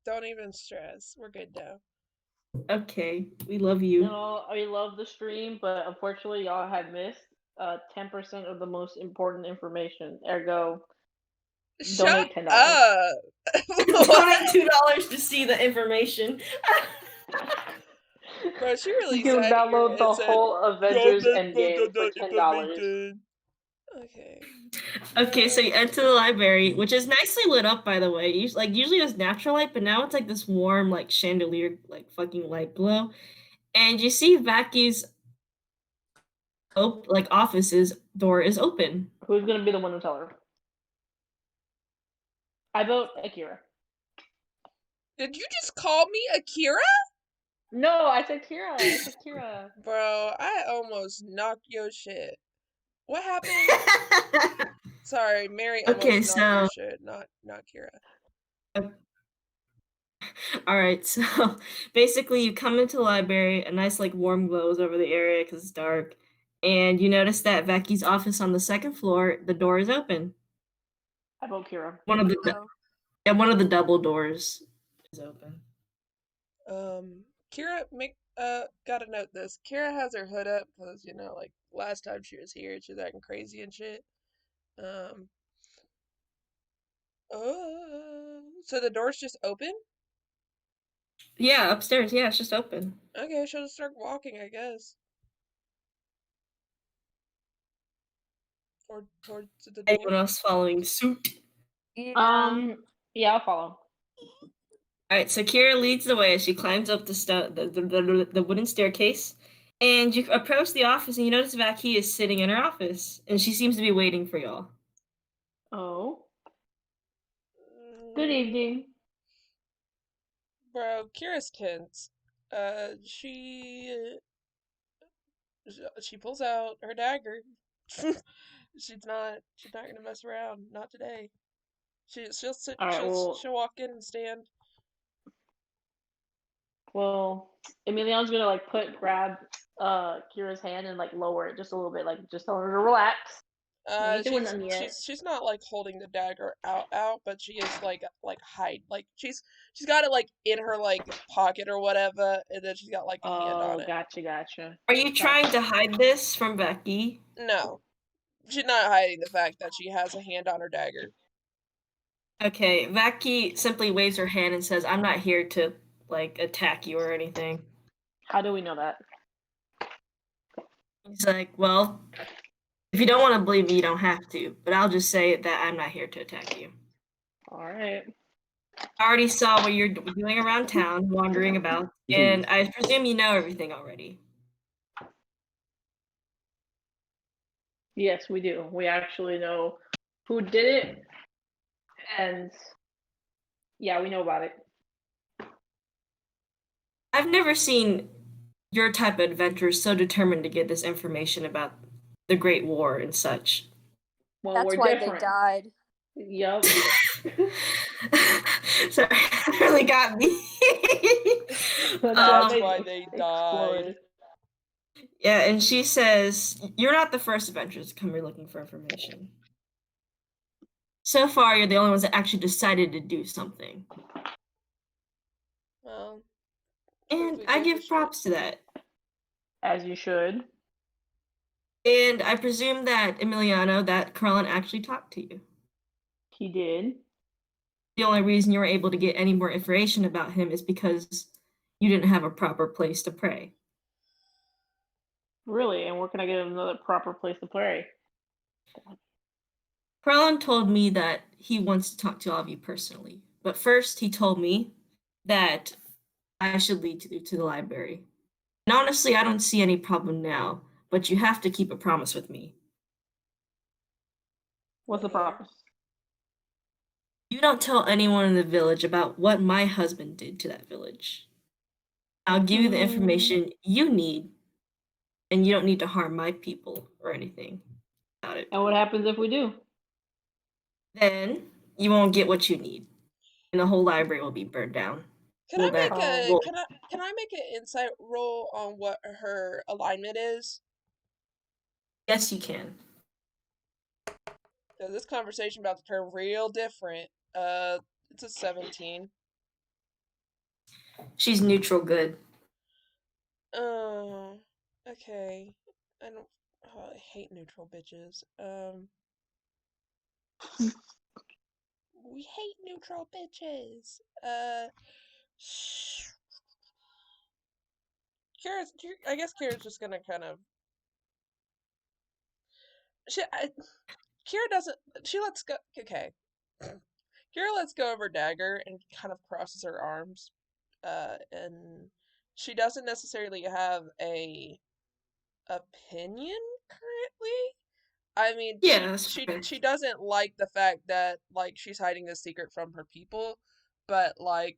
Don't even stress. We're good now. Okay, we love You you. know, I love the stream, but unfortunately, y'all had missed 10% of the most important information. Ergo, Shut donate $10. up. What? Donate $2 to see the information. Bro, she You really can sat here download and the said, whole don't Avengers miss Endgame for the $10. information. Okay. Okay, so you enter the library, which is nicely lit up, by the way. Usually it's natural light, but now it's like this warm, like chandelier, like fucking light glow. And you see Vacu's office's door is open. Who's gonna be the one to tell her? I vote Akira. Did you just call me Akira? No, I said Kira. I said Kira. Bro, I almost knocked your shit. What happened? Sorry, Mary Okay, almost knocked your so shit, not Kira. all right, so basically you come into the library, a nice like warm glow is over the area because it's dark, and you notice that Vecchi's office on the second floor, the door is open. I vote Kira. One of the Oh. yeah, one of the double doors is open. Kira gotta note this. Kira has her hood up because, like last time she was here, she was acting crazy and shit. Um, so the door's just open? Yeah, upstairs. Yeah, it's just open. Okay, she'll just start walking, I guess. Towards the door. Anyone else following suit? Yeah. Yeah, I'll follow. All right, so Kira leads the way as she climbs up the wooden staircase, and you approach the office, and you notice Vaki is sitting in her office, and she seems to be waiting for y'all. Oh. Good evening. Bro, Kira's tense. She pulls out her dagger. She's not gonna mess around. Not today. She'll sit. All right. She'll walk in and stand. Well, Emiliano's gonna like grab Kira's hand and like lower it just a little bit, like just tell her to relax. We ain't doing nothing yet. She's not like holding the dagger out, but she is like hide like she's got it like in her like pocket or whatever, and then she's got like a hand on Oh, it. gotcha. Are you trying to hide this from Becky? No, she's not hiding the fact that she has a hand on her dagger. Okay, Vaki simply waves her hand and says, "I'm not here to like attack you or anything." How do we know that? He's like, "Well, if you don't want to believe me, you don't have to, but I'll just say that I'm not here to attack you. All right. I already saw what you're doing around town, wandering about, and I presume you know everything already." Yes, we do. We actually know who did it, and yeah, we know about it. I've never seen your type of adventurer so determined to get this information about the Great War and such. Well, That's we're why different. they died. Yup. Sorry, that really got me. That's why they died. Yeah, and she says, "You're not the first adventurers to come here looking for information. So far, you're the only ones that actually decided to do something. Well, And I give props to that. As you should. And I presume that, Emiliano, that Carlin actually talked to you. He did. The only reason you were able to get any more information about him is because you didn't have a proper place to pray." Really, and where can I get another proper place to pray? Carlin told me that he wants to talk to all of you personally. But first, he told me that I should lead you to the library. And honestly, I don't see any problem now, but you have to keep a promise with me. What's the promise? You don't tell anyone in the village about what my husband did to that village. I'll give you the information you need, and you don't need to harm my people or anything about it. And what happens if we do? Then you won't get what you need, and the whole library will be burned down. Can I make an insight roll on what her alignment is? Yes, you can. Because this conversation about to turn real different. It's a 17. She's neutral good. Oh, okay. I don't. Oh, I hate neutral bitches. We hate neutral bitches. I guess Kira's just gonna kind of. Kira doesn't. She lets go. Okay. Kira lets go of her dagger and kind of crosses her arms. And she doesn't necessarily have a opinion currently. I mean, Yeah, she doesn't like the fact that like she's hiding a secret from her people, but like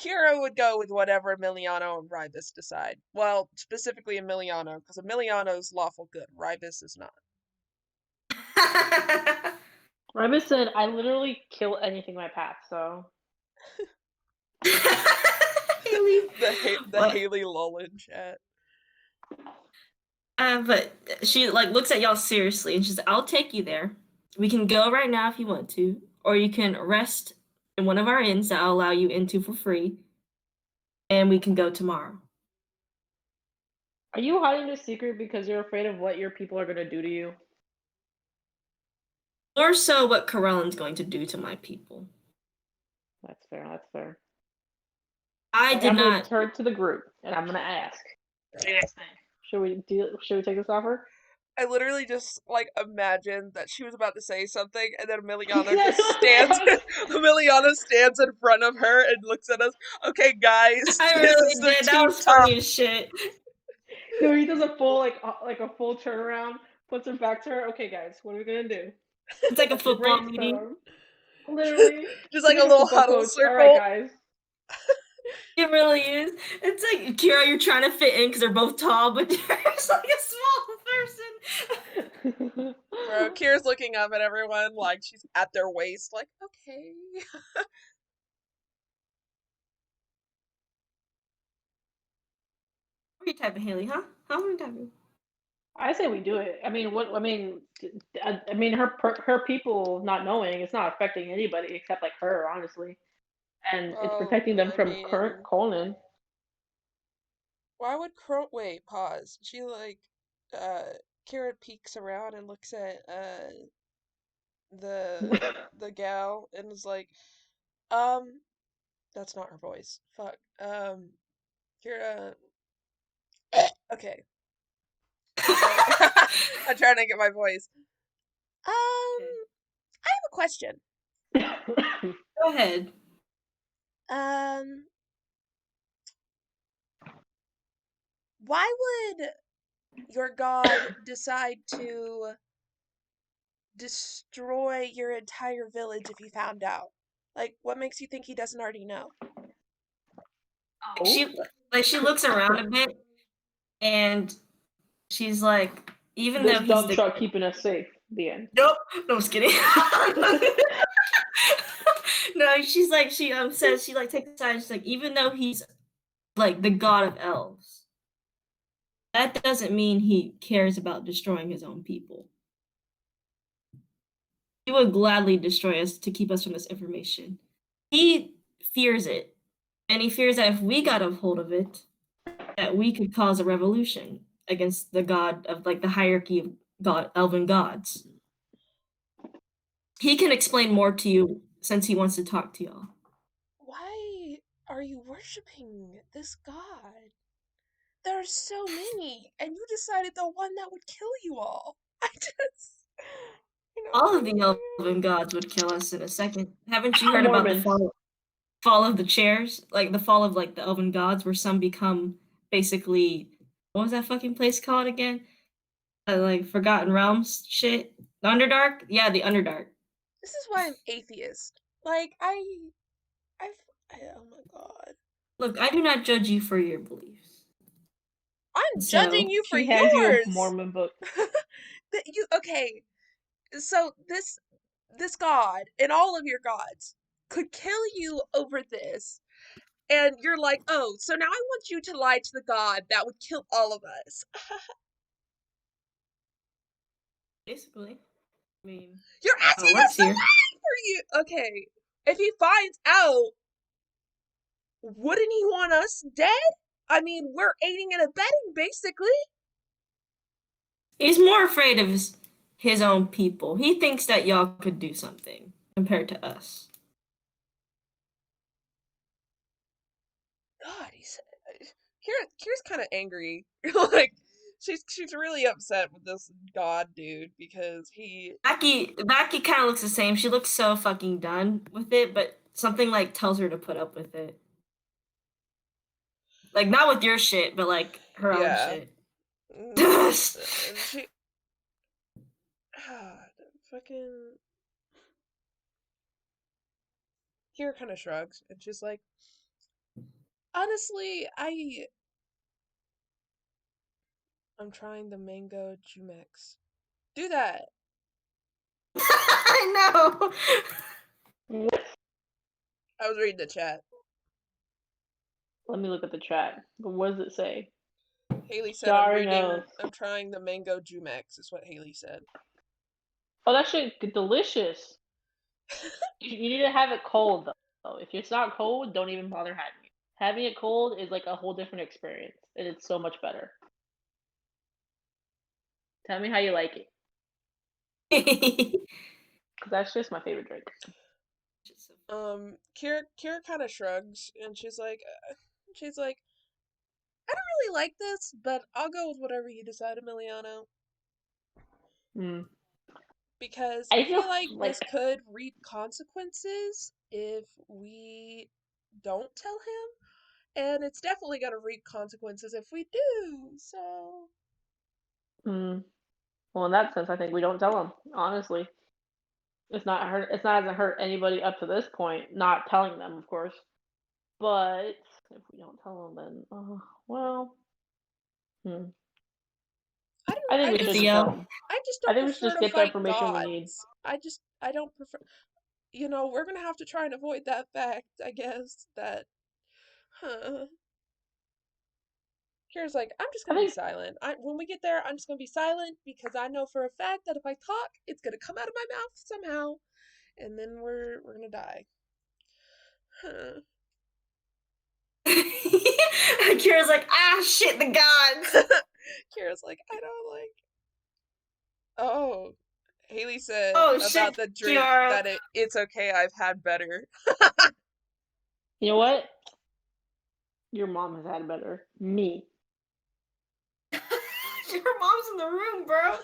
Kira would go with whatever Emiliano and Rybus decide. Well, specifically Emiliano, because Emiliano's lawful good. Rybus is not. Rybus said, "I literally kill anything in my path." So. Haley. The Haley lol in chat. But she like looks at y'all seriously and she's like, I'll take you there. We can go right now if you want to, or you can rest in one of our inns that I'll allow you into for free, and we can go tomorrow. Are you hiding this secret because you're afraid of what your people are gonna do to you? More so what Corellan's going to do to my people. That's fair, that's fair. I'm gonna turn to the group and I'm gonna ask. Should we take this offer? I literally just like imagined that she was about to say something, and then Emiliano just stands. Emiliano stands in front of her and looks at us. Okay, guys, I this really is the did. That was funny as shit. No, he does a full a full turnaround, puts her back to her. Okay, guys, what are we gonna do? It's like a football meeting. Literally, just like a little huddle circle. All right, guys. It really is. It's like Kira, you're trying to fit in because they're both tall, but you're just like a small person. Bro, Kira's looking up at everyone like she's at their waist, like, okay. What are you typing, Haley? Huh? How are you typing? I say we do it. I mean, what? I mean, her people not knowing it's not affecting anybody except like her, honestly, and it's protecting them from current Conan. Why would wait, pause. She like Kira peeks around and looks at the gal and is like, that's not her voice. Fuck. Kira okay. I'm trying to get my voice. I have a question. Go ahead. Why would your god decide to destroy your entire village if he found out? Like, what makes you think he doesn't already know? She looks around a bit, and she's like, even this though dump truck keeping us safe. The end. Nope. No, I'm just kidding. No, she's like she says she like takes the side. She's like, even though he's like the god of elves, that doesn't mean he cares about destroying his own people. He would gladly destroy us to keep us from this information. He fears it, and he fears that if we got a hold of it, that we could cause a revolution against the god of like the hierarchy of elven gods. He can explain more to you since he wants to talk to y'all. Why are you worshipping this god? There are so many, and you decided the one that would kill you all. I just... All of the elven gods would kill us in a second. Haven't you heard about the fall of the chairs? Like the fall of like the elven gods, where some become basically, what was that fucking place called again? Like Forgotten Realms shit. The Underdark? Yeah, the Underdark. This is why I'm atheist. Like oh my god. Look, I do not judge you for your beliefs. I'm judging you for yours. You a Mormon book. Okay. So this god and all of your gods could kill you over this. And you're like, oh, so now I want you to lie to the god that would kill all of us. Basically. I mean, you're asking us to lie for you. Okay. If he finds out wouldn't he want us dead? I mean, we're aiding and abetting, basically. He's more afraid of his own people. He thinks that y'all could do something compared to us. God, Kira's kind of angry. Like, she's really upset with this god dude because he. Becky kind of looks the same. She looks so fucking done with it, but something like tells her to put up with it. Like, not with your shit, but like her own shit. She. Fucking. Kira kind of shrugs and she's like, honestly, I'm trying the mango Jumex. Do that. I know. I was reading the chat. Let me look at the chat. What does it say? Haley said, I'm trying the mango Jumex, is what Haley said. Oh, that shit delicious. You need to have it cold, though. If it's not cold, don't even bother having it. Having it cold is like a whole different experience, and it's so much better. Tell me how you like it. Because that's just my favorite drink. Kira kind of shrugs, and she's like, I don't really like this, but I'll go with whatever you decide, Emiliano. Because I feel like this could reap consequences if we don't tell him, and it's definitely gonna reap consequences if we do. So. Well, in that sense, I think we don't tell him. Honestly, it's not hasn't hurt anybody up to this point. Not telling them, of course, but if we don't tell them, then well. I think we should tell them. I just don't prefer to get fight the information gods. we need. I don't prefer. You know, we're gonna have to try and avoid that fact, I guess. That. Kira's like, I'm just gonna be silent. When we get there, I'm just gonna be silent because I know for a fact that if I talk, it's gonna come out of my mouth somehow, and then we're gonna die. Kira's like, shit, the gods. Kira's like, I don't like. Oh, Haley said shit, the drink that it's okay. I've had better. You know what? Your mom has had better. Me. Your mom's in the room, bro.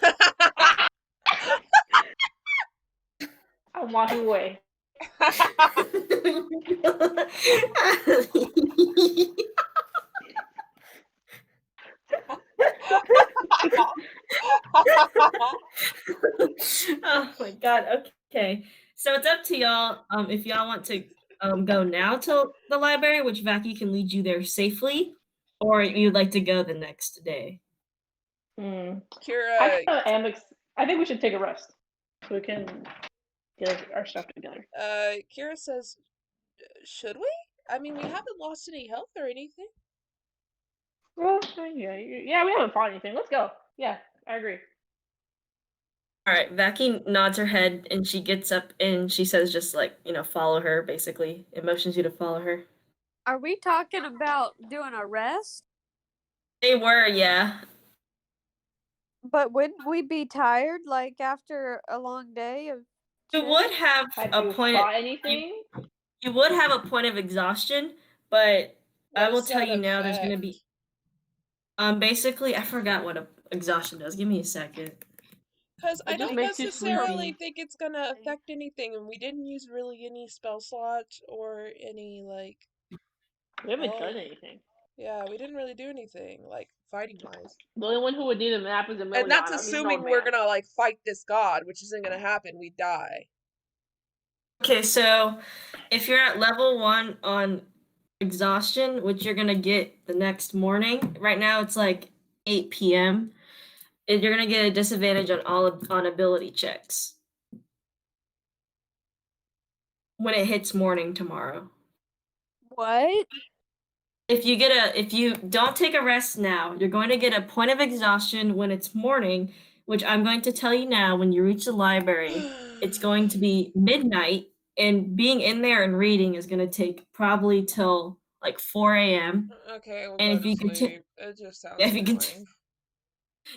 I'm walking away. Oh my god. Okay. So it's up to y'all. If y'all want to go now to the library, which Vaki can lead you there safely, or you'd like to go the next day. Kira, I think we should take a rest so we can get our stuff together. Kira says, should we? I mean, we haven't lost any health or anything. Well, yeah, we haven't fought anything. Let's go. Yeah, I agree. All right, Vaki nods her head and she gets up and she says, just like, follow her, basically. It motions you to follow her. Are we talking about doing a rest? They were, yeah. But wouldn't we be tired, like, after a long day of You would have a point of anything? You would have a point of exhaustion, but I will tell you now there's going to be basically I forgot what exhaustion does. Give me a second. Because I don't necessarily think it's going to affect anything, and we didn't use really any spell slots or any, like... We haven't done anything. Yeah, we didn't really do anything, like, fighting-wise. The only one who would need a map is Emiliano. And that's assuming we're going to, like, fight this god, which isn't going to happen. We die. Okay, so if you're at level 1 on exhaustion, which you're going to get the next morning, right now it's like 8 p.m., you're going to get a disadvantage on ability checks when it hits morning tomorrow. What? If you don't take a rest now, you're going to get a point of exhaustion when it's morning, which I'm going to tell you now. When you reach the library, it's going to be midnight, and being in there and reading is going to take probably till like 4 a.m. Okay, we'll And go if to you continue, sleep. It just sounds if you annoying.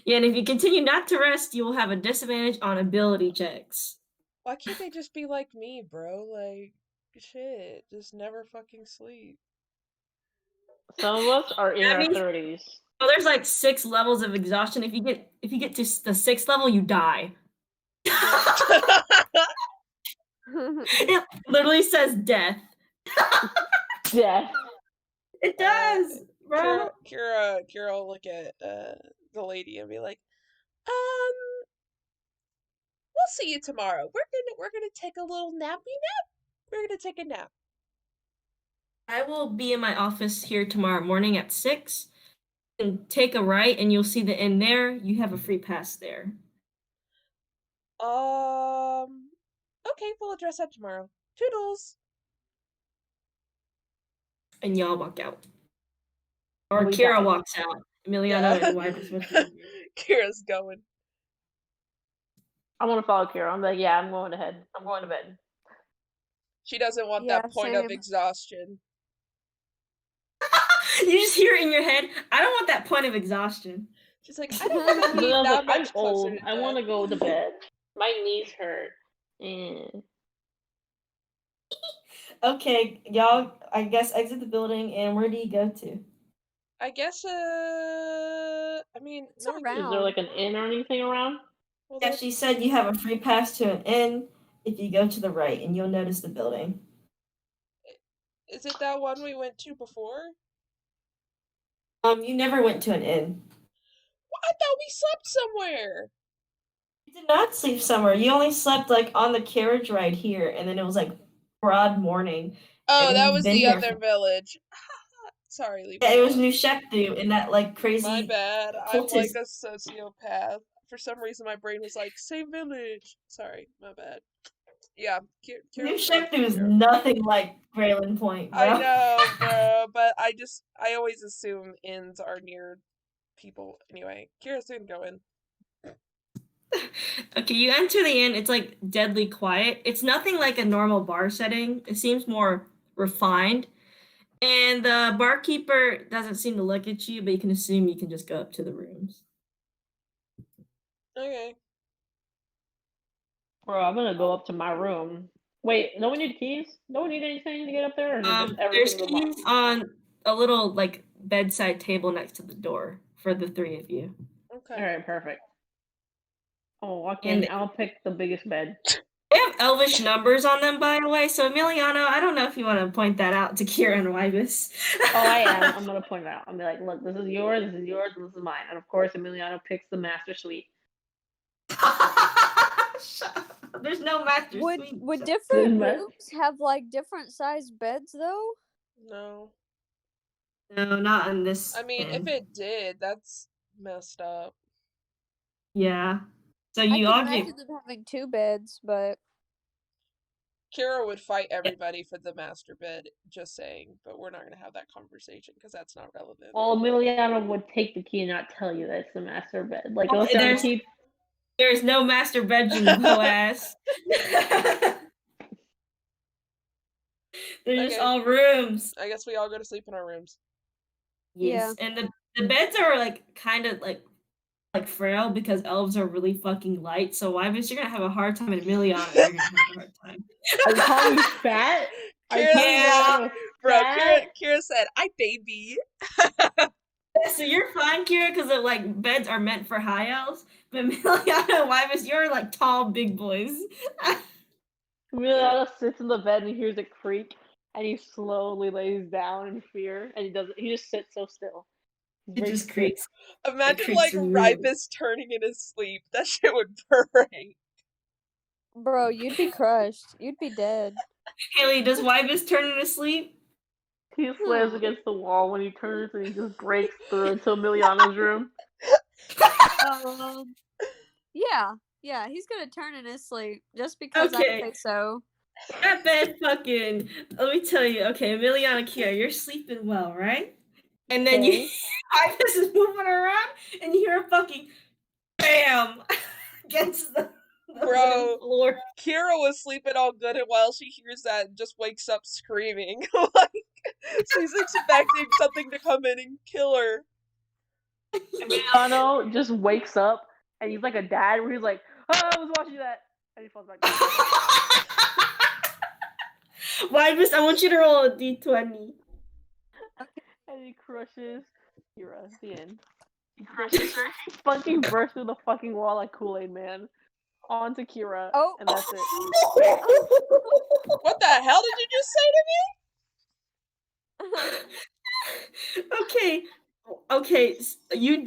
yeah, and if you continue not to rest, you will have a disadvantage on ability checks. Why can't they just be like me, bro? Like, shit, just never fucking sleep. Some of us are in That our means 30s. well, there's like 6 levels of exhaustion. If you get to the 6th level, you die. It literally says death. Yeah. It does, bro. Kira will look at the lady and be like, we'll see you tomorrow. We're gonna take a little nappy nap. We're gonna take a nap. I will be in my office here tomorrow morning at 6. And take a right, and you'll see the inn there. You have a free pass there. Okay, we'll address that tomorrow. Toodles. And y'all walk out. Or We Kira die. walks out. Emiliano and Wybus with you. Kira's going. I want to follow Kira. I'm like, yeah, I'm going ahead. I'm going to bed. She doesn't want Yeah, that point of same. exhaustion. You just hear it in your head. I don't want that point of exhaustion. She's like, I don't want to be But I was that like, I'm much closer old. to I want to death. go to bed. My knees hurt. Okay, y'all, I guess exit the building, and where do you go to? I guess, I mean, It's no one Is can- there around. like an inn or anything around? Well, Yeah, there's- she said you have a free pass to an inn if you go to the right, and you'll notice the building. Is it that one we went to before? You never went to an inn. Well, I thought we slept somewhere. You did not sleep somewhere. You only slept like on the carriage ride here, and then it was like broad morning. Oh, And that you've was been the here other for- village. Sorry, leave Yeah, me it was alone. New Sheptu in that like crazy. My bad. I'm cultist- like a sociopath. For some reason, my brain was like, same village. Sorry, my bad. Yeah, New Sheptu is nothing like Graylin Point, bro. I know, bro, but I always assume inns are near people. Anyway, Kira's soon going. Okay, you enter the inn. It's like deadly quiet. It's nothing like a normal bar setting. It seems more refined. And the barkeeper doesn't seem to look at you, but you can assume you can just go up to the rooms. Okay. Bro, I'm gonna go up to my room. Wait, no one need keys? No one need anything to get up there? Or is it just There's everything keys on a little like bedside table next to the door for the 3 of you. Okay. Alright, perfect. Oh, walk in. And- I'll pick the biggest bed. They have elvish numbers on them, by the way. So Emiliano, I don't know if you want to point that out to Kira and Wybus. Oh, I am. I'm gonna point it out. I'm be like, look, this is yours, and this is mine. And of course, Emiliano picks the master suite. There's no master Would suite. would different What? rooms have like different sized beds though? No. No, not in this. I mean, if inn. it did, that's messed up. Yeah. So I you can all get imagine them having 2 beds, but Kira would fight everybody for the master bed, just saying, but we're not going to have that conversation because that's not relevant. Well, Emiliano would take the key and not tell you that it's the master bed. Like, Oh, it'll sound there's- cheap. there's no master bedroom, ho ass. They're just Okay. all rooms. I guess we all go to sleep in our rooms. Yes. And the beds are like kind of like frail because elves are really fucking light. So Wybus, you're gonna have a hard time, and Emiliano, you're gonna have a hard time. Are you calling me fat? Are you Kira, calling Yeah. me bro, fat? Kira said, I baby. So you're fine, Kira, because like beds are meant for high elves, but Emiliano and Wybus, you're like tall big boys. Emiliano sits in the bed and he hears a creak, and he slowly lays down in fear, and he just sits so still. He's It very just still. creaks. Imagine creeps like really- Rybus turning in his sleep. That shit would break. bro, you'd be crushed. You'd be dead. Haley, does Wybus turn in his sleep? He slams against the wall when he turns, and he just breaks through into Emiliano's room. Yeah, he's gonna turn in his sleep just because Okay. I say so. That bed fucking. Let me tell you. Okay, Emiliano, Kira, you're sleeping well, right? And then you, Wybus is moving around, and you hear a fucking bam against the Bro. wooden floor. Kira was sleeping all good, and while she hears that, just wakes up screaming. Like, She's expecting something to come in and kill her. Emiliano just wakes up and he's like a dad where he's like, "Oh, I was watching that," and he falls back down. Wybus, I want you to roll a d20. And he crushes Kira. The end. He crushes her. He fucking bursts through the fucking wall like Kool-Aid Man onto Kira, Oh. and that's it. What the hell did you just say to me? Okay, you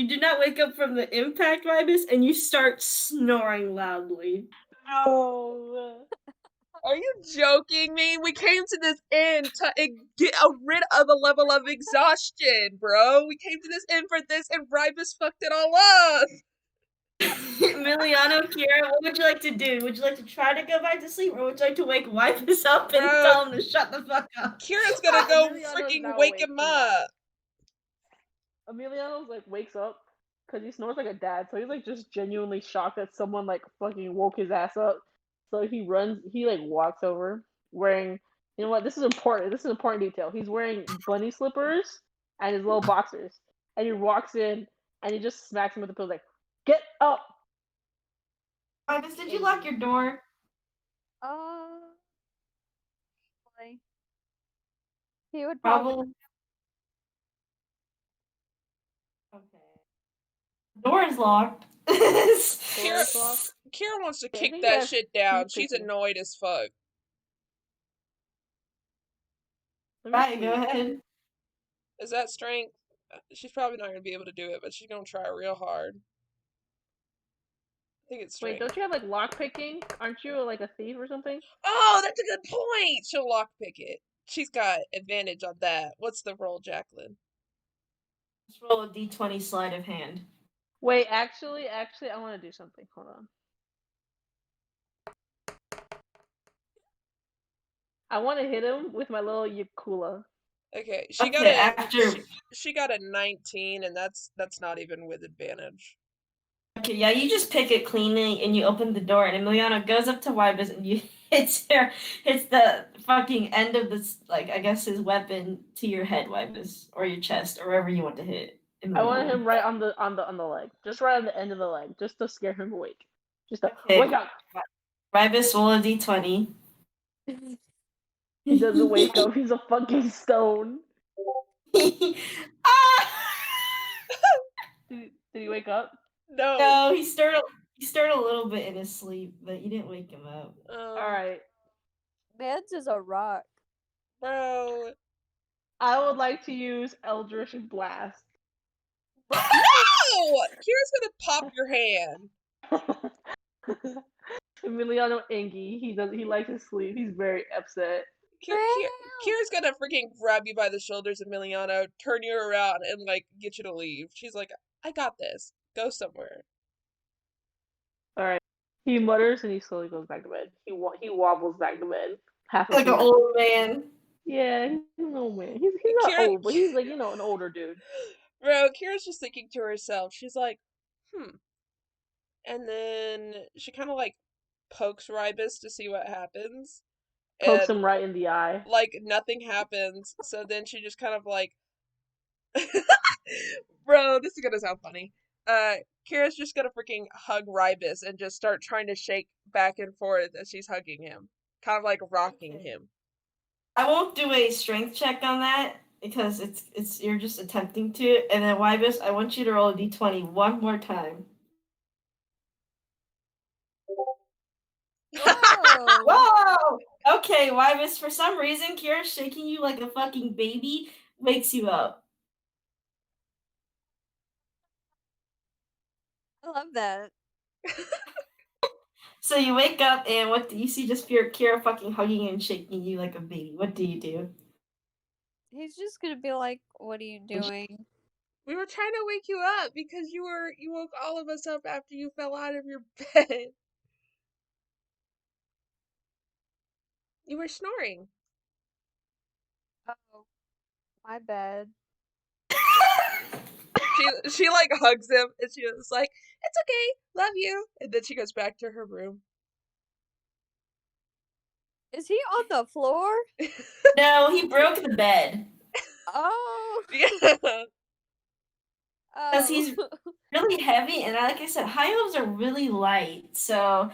did not wake up from the impact, Wybus, and you start snoring loudly. No. Are you joking me? We came to this inn to get rid of a level of exhaustion, bro. We came to this inn for this, and Rybus fucked it all up. Emiliano, Kira, what would you like to do? Would you like to try to go back to sleep, or would you like to wake Wybus up and Bro, tell him to shut the fuck up? Kira's gonna go Emiliano's freaking now wake awake him from that. up. Emiliano's like wakes up because he snores like a dad, so he's like just genuinely shocked that someone like fucking woke his ass up. So he runs, he like walks over wearing, you know what? This is important. This is an important detail. He's wearing bunny slippers and his little boxers, and he walks in and he just smacks him with the pillow like, "Get up!" Wybus, did you lock your door? Like, he would Probably. probably. Okay. Door is locked. Kira wants to I kick think that that's shit down. he's She's picking. annoyed as fuck. Let me Right, see. go ahead. Is that strength? She's probably not gonna be able to do it, but she's gonna try real hard. I think it's Wait, strength. don't you have like lock picking? Aren't you like a thief or something? Oh, that's a good point. She'll lockpick it. She's got advantage on that. What's the roll, Jacqueline? Let's roll a d20 sleight of hand. Wait, actually, I want to do something. Hold on. I want to hit him with my little Yakula. Okay, she got a 19, and that's not even with advantage. Okay, yeah, you just pick it cleanly and you open the door, and Emiliano goes up to Wybus and you hits the fucking end of this, like, I guess his weapon to your head, Wybus, or your chest, or wherever you want to hit. I want him right on the leg, just right on the end of the leg, just to scare him awake. Just to wake up. Wybus, roll a d20. He doesn't wake up. He's a fucking stone. Ah! Did he wake up? No, he stirred a little bit in his sleep, but you didn't wake him up. All right. Meds is a rock. Bro. I would like to use Eldritch Blast. No! Kira's gonna pop your hand. Emiliano Engi, he likes his sleep. He's very upset. Kira's gonna freaking grab you by the shoulders, Emiliano, turn you around, and like get you to leave. She's like, I got this. Go somewhere. Alright. He mutters and he slowly goes back to bed. He wobbles back to bed. Like an old man. Yeah, he's an old man. He's not old, but he's like, an older dude. Bro, Kira's just thinking to herself. She's like, and then she kind of like pokes Rybus to see what happens. Pokes him right in the eye. Like nothing happens. So then she just kind of like, bro, this is gonna sound funny. Kira's just gonna freaking hug Rybus and just start trying to shake back and forth as she's hugging him, kind of like rocking him. I won't do a strength check on that because it's you're just attempting to. And then Wybus, I want you to roll a d20 one more time. Whoa! Whoa! Okay, Wybus, for some reason, Kira shaking you like a fucking baby wakes you up. I love that. So you wake up and what do you see? Just Kira fucking hugging and shaking you like a baby. What do you do? He's just gonna be like, "What are you doing?" We were trying to wake you up because you woke all of us up after you fell out of your bed. You were snoring. Oh, my bad. She like hugs him and she was like, "It's okay, love you," and then she goes back to her room. Is he on the floor? No, he broke the bed. Oh. Yeah. Because he's really heavy, and like I said, high hopes are really light, so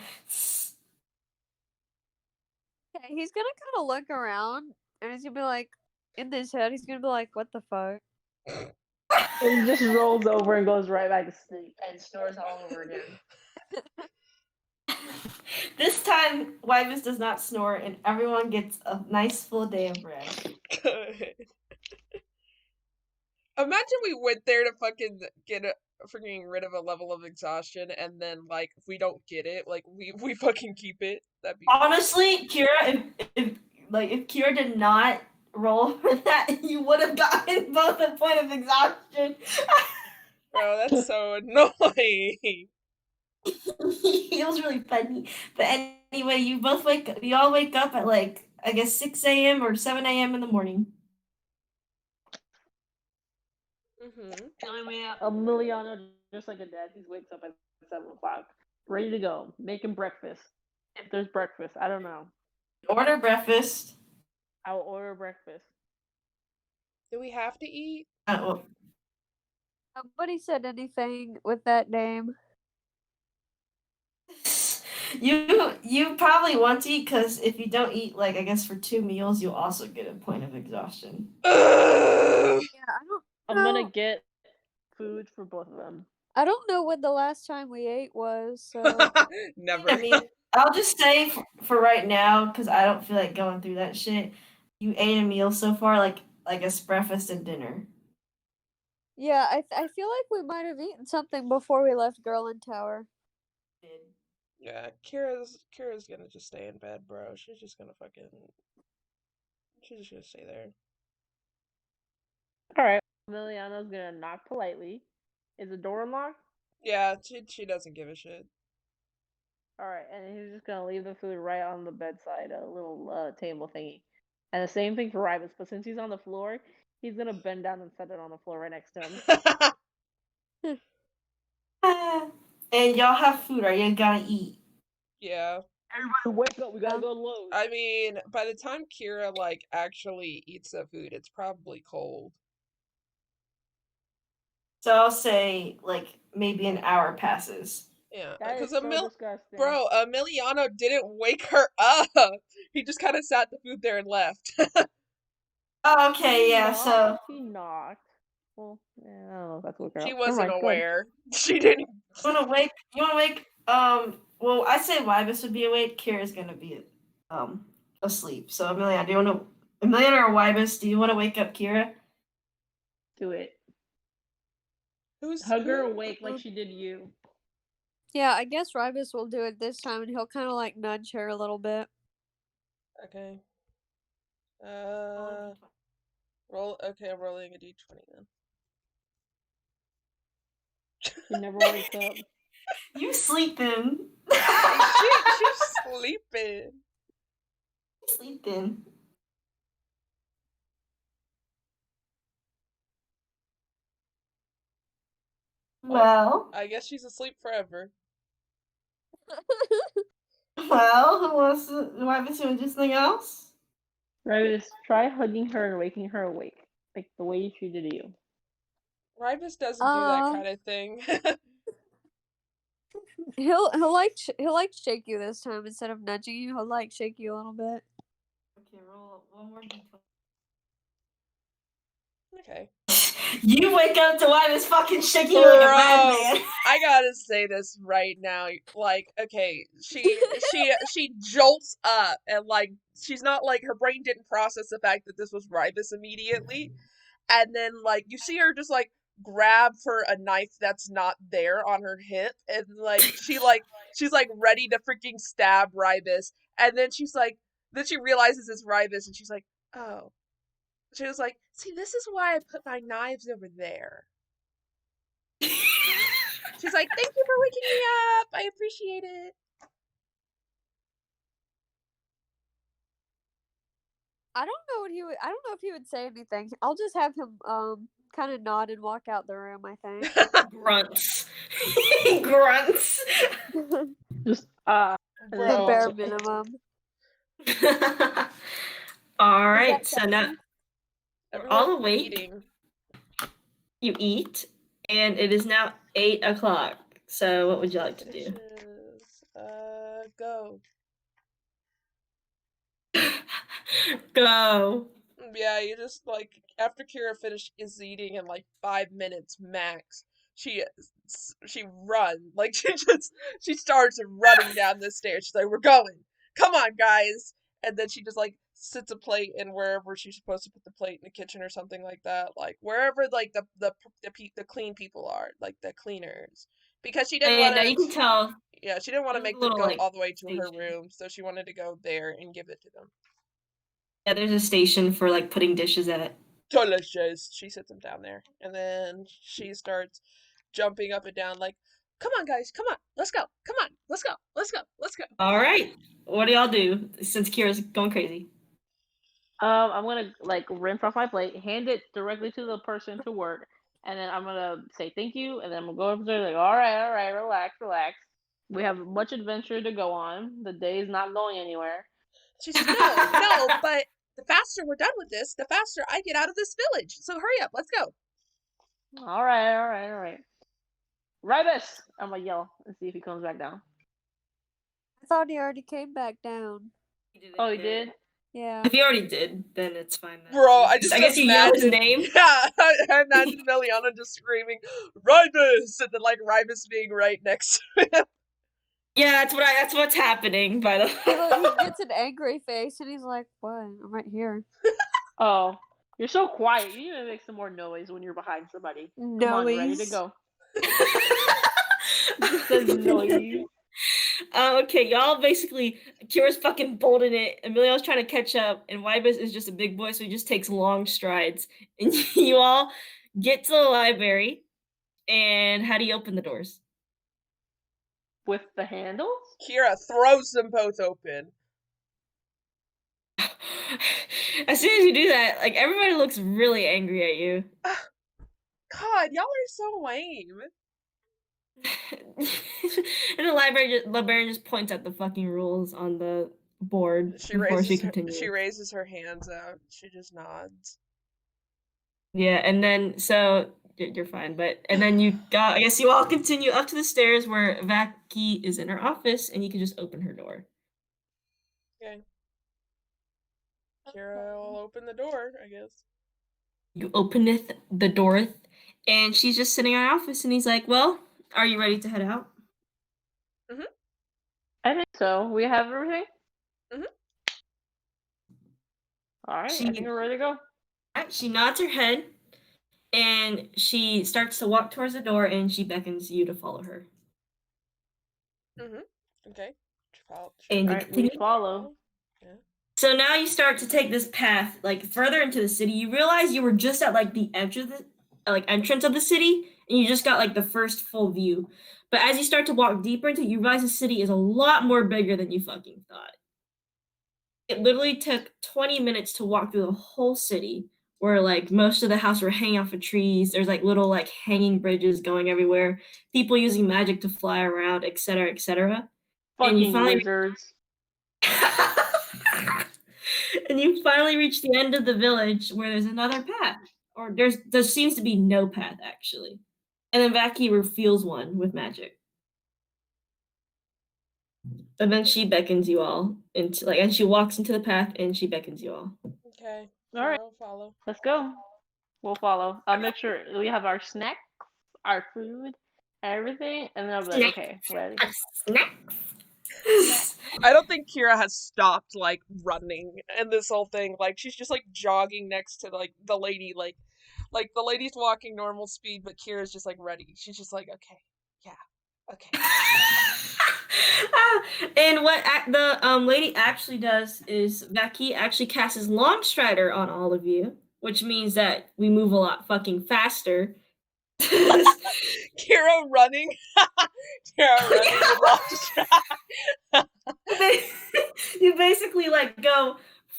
Okay, he's gonna kind of look around, and he's gonna be like, in his head, he's gonna be like, "What the fuck?" And he just rolls over and goes right back to sleep and snores all over again. this time Wybus does not snore, and everyone gets a nice full day of rest. Good. Imagine we went there to fucking get freaking rid of a level of exhaustion, and then like if we don't get it, like we fucking keep it. That'd be honestly, Kira, if Kira did not roll for that, you would have gotten both a point of exhaustion. Bro, that's so annoying. It was really funny. But anyway, you all wake up at like I guess 6 a.m. or 7 a.m. in the morning. Emiliano, just like a dad, he wakes up at 7 o'clock, ready to go, making breakfast. If there's breakfast, I don't know. Order breakfast. I'll order breakfast. Do we have to eat? Well, Nobody said anything with that name. you probably want to eat because if you don't eat, like I guess for 2 meals, you'll also get a point of exhaustion. Yeah, I don't. I'm gonna get food for both of them. I don't know when the last time we ate was. So Never. I mean, I'll just say for right now, because I don't feel like going through that shit. You ate a meal so far, like a breakfast and dinner. yeah, I feel like we might have eaten something before we left Gerland Tower. Yeah, Kira's gonna just stay in bed, bro. She's just gonna stay there. Alright. Emiliano's gonna knock politely. Is the door unlocked? Yeah, she doesn't give a shit. Alright, and he's just gonna leave the food right on the bedside, a little table thingy. And the same thing for Rybus, but since he's on the floor, he's gonna bend down and set it on the floor right next to him. And y'all have food, right? You gotta eat. Yeah. Everybody wake up, we gotta go to Lowe's. I mean, by the time Kira like actually eats the food, it's probably cold. So I'll say like maybe an hour passes. Yeah, That is because so disgusting. bro, Emiliano didn't wake her up. He just kind of sat the food there and left. Oh, okay, yeah. So He knocked. Well, yeah, I don't know if that's what she wasn't aware. Good. She didn't. You wanna wake? Well, I say Wybus would be awake. Kira's gonna be asleep. So Emiliano or Wybus, do you want to wake up Kira? Do it. Who's Hug her awake like she did you. Yeah, I guess Rybus will do it this time, and he'll kind of like nudge her a little bit. Okay. Roll. Okay, I'm rolling a d20 then. She never wakes up. You sleeping? She's sleeping. Sleeping. Well, I guess she's asleep forever. Well, who wants to? Wybus, you want to do something else? Rybus, try hugging her and waking her awake, like the way she did you. Rybus doesn't do that kind of thing. He'll like shake you this time instead of nudging you. He'll like shake you a little bit. Okay, roll one more d20. Okay. You wake up to Wybus fucking shaking you like a madman. I gotta say this right now. Like, okay, she jolts up and like she's not like her brain didn't process the fact that this was Rybus immediately, and then like you see her just like grab for a knife that's not there on her hip, and like she's like ready to freaking stab Rybus, and then then she realizes it's Rybus, and she's like, oh. She was like, see, this is why I put my knives over there. She's like, thank you for waking me up. I appreciate it. I don't know if he would say anything. I'll just have him kind of nod and walk out the room, I think. Grunts. Grunts. Just the bare minimum. All Is right, that so now counting? we're Everyone's all awake. eating. You eat, and it is now 8 o'clock. So, what would you like to do? Dishes. Go. Go. Yeah, you just like after Kira is eating in like 5 minutes max, she run like she starts running down the stairs. She's like, "We're going, come on, guys!" And then she just like sits a plate in wherever she's supposed to put the plate in the kitchen or something like that, like wherever like the clean people are, like the cleaners, because she didn't And want now you can to. tell Yeah, she didn't want to there's a make them little go like all the way to her station. room, so she wanted to go there and give it to them. Yeah, there's a station for like putting dishes at. Delicious. She sits him down there, and then she starts jumping up and down, like, "Come on, guys, come on, let's go, come on, let's go, let's go, let's go." All right. What do y'all do since Kira's going crazy? I'm gonna like rinse off my plate, hand it directly to the person to work, and then I'm gonna say thank you, and then I'm gonna go up there like, all right, relax, relax. We have much adventure to go on. The day is not going anywhere. She says, "No, no, but the faster we're done with this, the faster I get out of this village. So hurry up, let's go." All right. Ribus! I'm gonna yell and see if he comes back down. I thought he already came back down. Oh, he did? Yeah. If you already did, then it's fine. Then. Bro, I just I guess you yell his imagine, name. yeah, I imagine Meliana just screaming, "Ribus!" and then like Ribus being right next to him. Yeah, that's what's happening. By the He gets an angry face and he's like, "What? I'm right here." Oh, you're so quiet. You need to make some more noise when you're behind somebody. Come on, ready to Noise. go. Just says noise. Okay, y'all basically Kira's fucking bolting it. Emilio's trying to catch up, and Wybus is just a big boy, so he just takes long strides. And you all get to the library. And how do you open the doors? With the handles? Kira throws them both open. As soon as you do that, like everybody looks really angry at you. God, y'all are so lame. And the librarian just points at the fucking rules on the board before she continues. She raises her hands out. She just nods. Yeah, and then so you're fine, and then I guess you all continue up to the stairs where Vaki is in her office, and you can just open her door. Okay. Kira will open the door, I guess. You openeth the door, and she's just sitting in her office, and he's like, "Well, are you ready to head out?" Mhm. I think so. We have everything? Mhm. Alright, I think we're ready to go. She nods her head, and she starts to walk towards the door, and she beckons you to follow her. Mhm. Okay. And Alright, we follow. Yeah. So now you start to take this path like further into the city. You realize you were just at like the edge of the entrance of the city, and you just got like the first full view. But as you start to walk deeper into it, you realize the city is a lot more bigger than you fucking thought. It literally took 20 minutes to walk through the whole city, where like most of the houses were hanging off of trees. There's like little like hanging bridges going everywhere, people using magic to fly around, etc., etc. Fucking and you finally wizards. And you finally reach the end of the village where there's another path. Or there seems to be no path, actually. And then Vaki reveals one with magic. And then she beckons you all into and she walks into the path and she beckons you all. Okay. Alright. We'll follow. Let's go. We'll follow. I'll make sure we have our snacks, our food, everything, and then I'll be like, okay, ready. Snacks. I don't think Kira has stopped like running in this whole thing. Like she's just like jogging next to like the lady, like the lady's walking normal speed, but Kira's just like ready. She's just like, okay, yeah, okay. And what the lady actually does is Vaki actually casts Longstrider on all of you, which means that we move a lot fucking faster. Kira running. Kira running with Longstrider. You basically like go,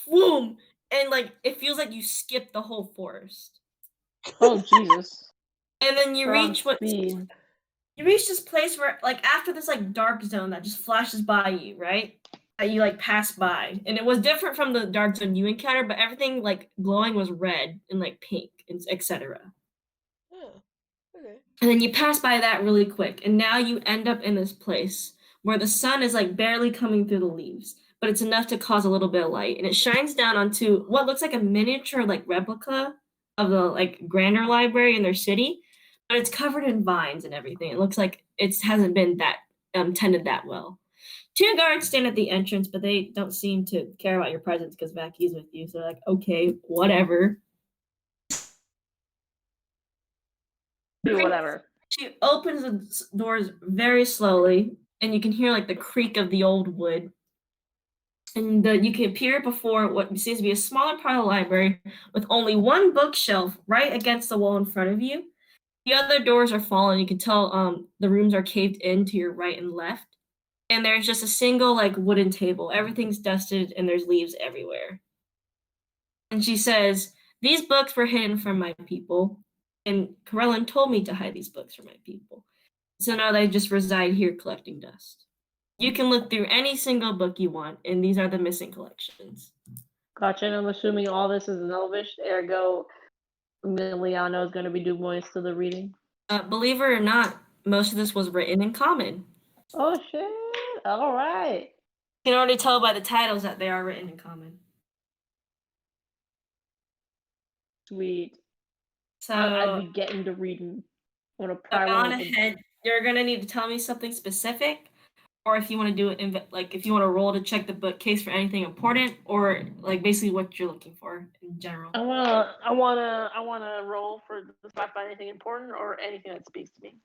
boom, and like it feels like you skip the whole forest. Oh Jesus! And then you reach speed. You reach this place where like after this like dark zone that just flashes by you, right? that you like pass by, and it was different from the dark zone you encountered, but everything like glowing was red and like pink and etc. Oh, okay. And then you pass by that really quick, and now you end up in this place where the sun is like barely coming through the leaves, but it's enough to cause a little bit of light, and it shines down onto what looks like a miniature like replica of the like grander library in their city, but it's covered in vines and everything. It looks like it hasn't been that tended that well. Two guards stand at the entrance, but they don't seem to care about your presence because Vaki's with you. So they're like, okay, whatever. Do whatever. She opens the doors very slowly, and you can hear like the creak of the old wood. And you can appear before what seems to be a smaller part of the library with only one bookshelf right against the wall in front of you. The other doors are fallen. You can tell the rooms are caved in to your right and left. And there's just a single like wooden table. Everything's dusted and there's leaves everywhere. And she says, "These books were hidden from my people, and Corellin told me to hide these books from my people. So now they just reside here collecting dust. You can look through any single book you want, and these are the missing collections." Gotcha. And I'm assuming all this is in Elvish, ergo Emiliano is going to be doing most of the reading. Believe it or not, most of this was written in common. Oh shit! All right. You can already tell by the titles that they are written in common. Sweet. So I'd be getting to reading. I'm gonna go pry on one open. ahead. You're gonna need to tell me something specific, or if you want to do it, like if you want to roll to check the bookcase for anything important, or like basically what you're looking for in general. I wanna roll for the spot by anything important or anything that speaks to me.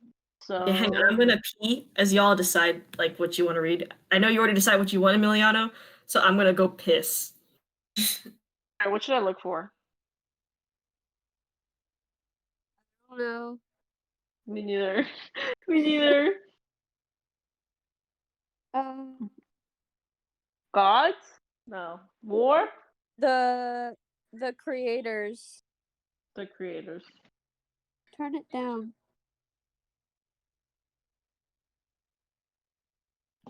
So Yeah, hang on, I'm gonna pee as y'all decide like what you want to read. I know you already decide what you want, Emiliano, so I'm gonna go piss. Alright, what should I look for? I don't know. Me neither. Me neither. Um, Gods? No. War? the creators. The creators. Turn it down.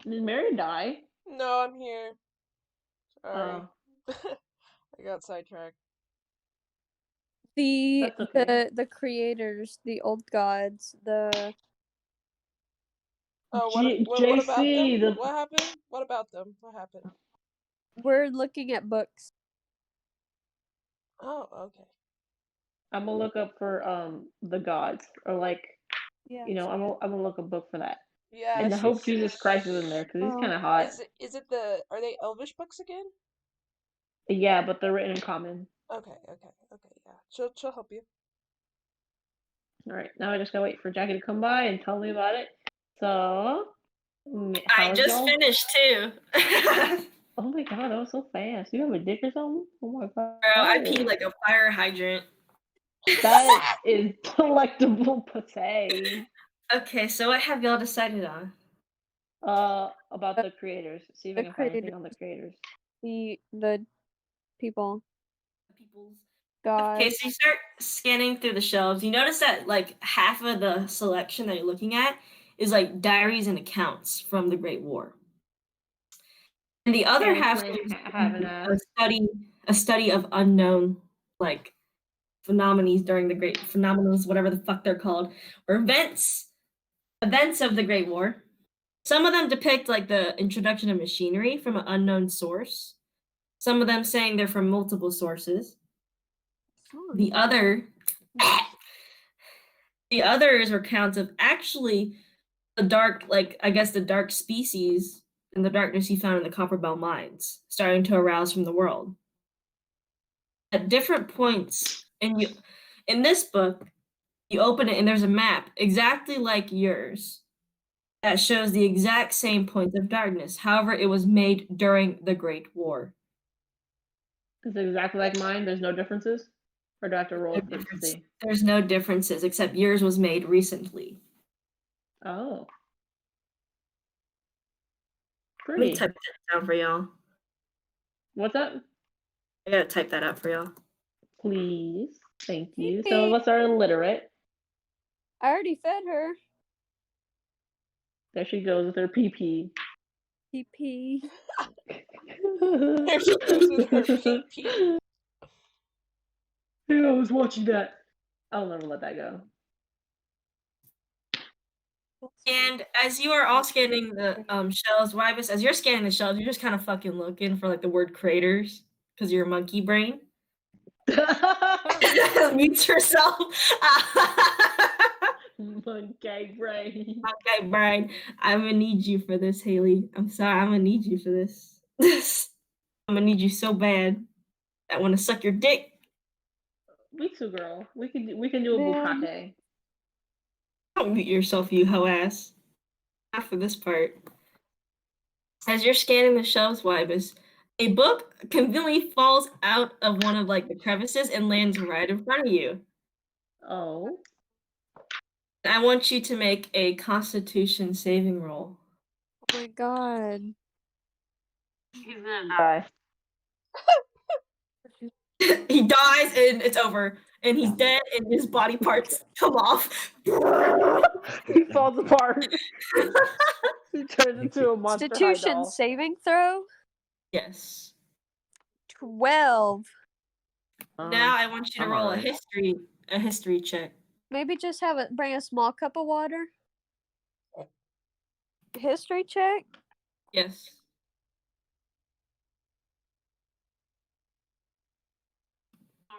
Did Mary die? No, I'm here. Sorry. Oh. I got sidetracked. The That's okay. the creators, the old gods, the Oh, what about JC, them? the What happened? What about them? What happened? we're looking at books. Oh, okay. I'm gonna look up for the gods or like Yeah. I'm gonna look a book for that. Yeah. And I hope Jesus Christ is in there because he's Oh. kind of hot. Is it the? Are they Elvish books again? Yeah, but they're written in common. Okay. Yeah. She'll help you. All right, now I just gotta wait for Jackie to come by and tell me about it. So, I how's just y'all? finished too. Oh my god, that was so fast. You have a dick or something? Oh my god. Girl, I pee like a fire hydrant. That is delectable pussy. Okay, so what have y'all decided on? About the creators. See if I can find anything on the creators. The people. People's. God. Okay, so you start scanning through the shelves. You notice that like half of the selection that you're looking at is like diaries and accounts from the Great War. And the other half is a study of unknown like phenomena during the Great phenomenals, whatever the fuck they're called, or events of the Great War. Some of them depict like the introduction of machinery from an unknown source. Some of them saying they're from multiple sources. The others are accounts of actually the dark, like I guess the dark species and the darkness you found in the Copper Bell mines starting to arouse from the world. At different points in this book, you open it and there's a map exactly like yours that shows the exact same points of darkness. However, it was made during the Great War. Is it exactly like mine? There's no differences? Or do I have to roll it to see? There's no differences except yours was made recently. Oh. Let me Pretty. type that down for y'all. What's up? I gotta type that out for y'all. Please. Thank you. Some of us are illiterate. I already fed her. There she goes with her pee-pee. PP. There she goes with her PP. Yeah, I was watching that. I'll never let that go. And as you are all scanning the shelves, Wybus, as you're scanning the shelves, you're just kind of fucking looking for like the word creators because you're a monkey brain. Mute yourself. Monkey brain. Okay, Brian, I'm gonna need you for this, Haley. I'm sorry, I'm gonna need you for this. I'm gonna need you so bad. I want to suck your dick. Me too, girl. We can do a Man. bukkake. Don't mute yourself, you hoe ass. Not for this part. As you're scanning the shelves, Wybus, a book conveniently falls out of one of like the crevices and lands right in front of you. Oh. I want you to make a Constitution saving roll. Oh my god. He's gonna die. He dies and it's over. And he's dead and his body parts come off. He falls apart. He turns into a monster high Constitution doll. saving throw? Yes. 12. Now I want you to I'm roll alright. a history check. Maybe just have it bring a small cup of water. History check? Yes.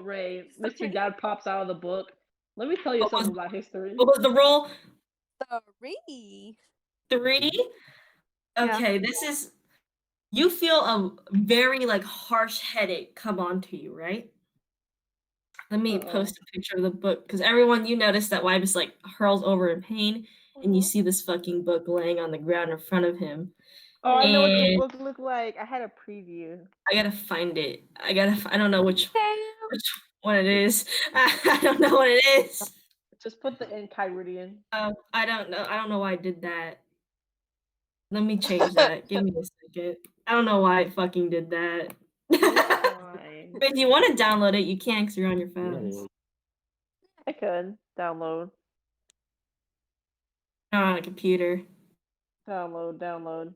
Ray, Mr. Dad pops out of the book. Let me tell you What was- something about history. What was the roll? 3. 3? Yeah. Okay, this is you feel a very like harsh headache come onto you, right? Let me Uh-oh. post a picture of the book because everyone you notice that Wybus like hurls over in pain and you Mhm. see this fucking book laying on the ground in front of him. Oh, I know what the And- book looked like. I had a preview. I gotta find it. I don't know which Damn. one it is. I don't know what it is. Just put the integrity in. I don't know. I don't know why I did that. Let me change that. Give me a second. I don't know why I fucking did that. Fine. If you want to download it, you can because you're on your phones. I could download. Not on a computer. Download.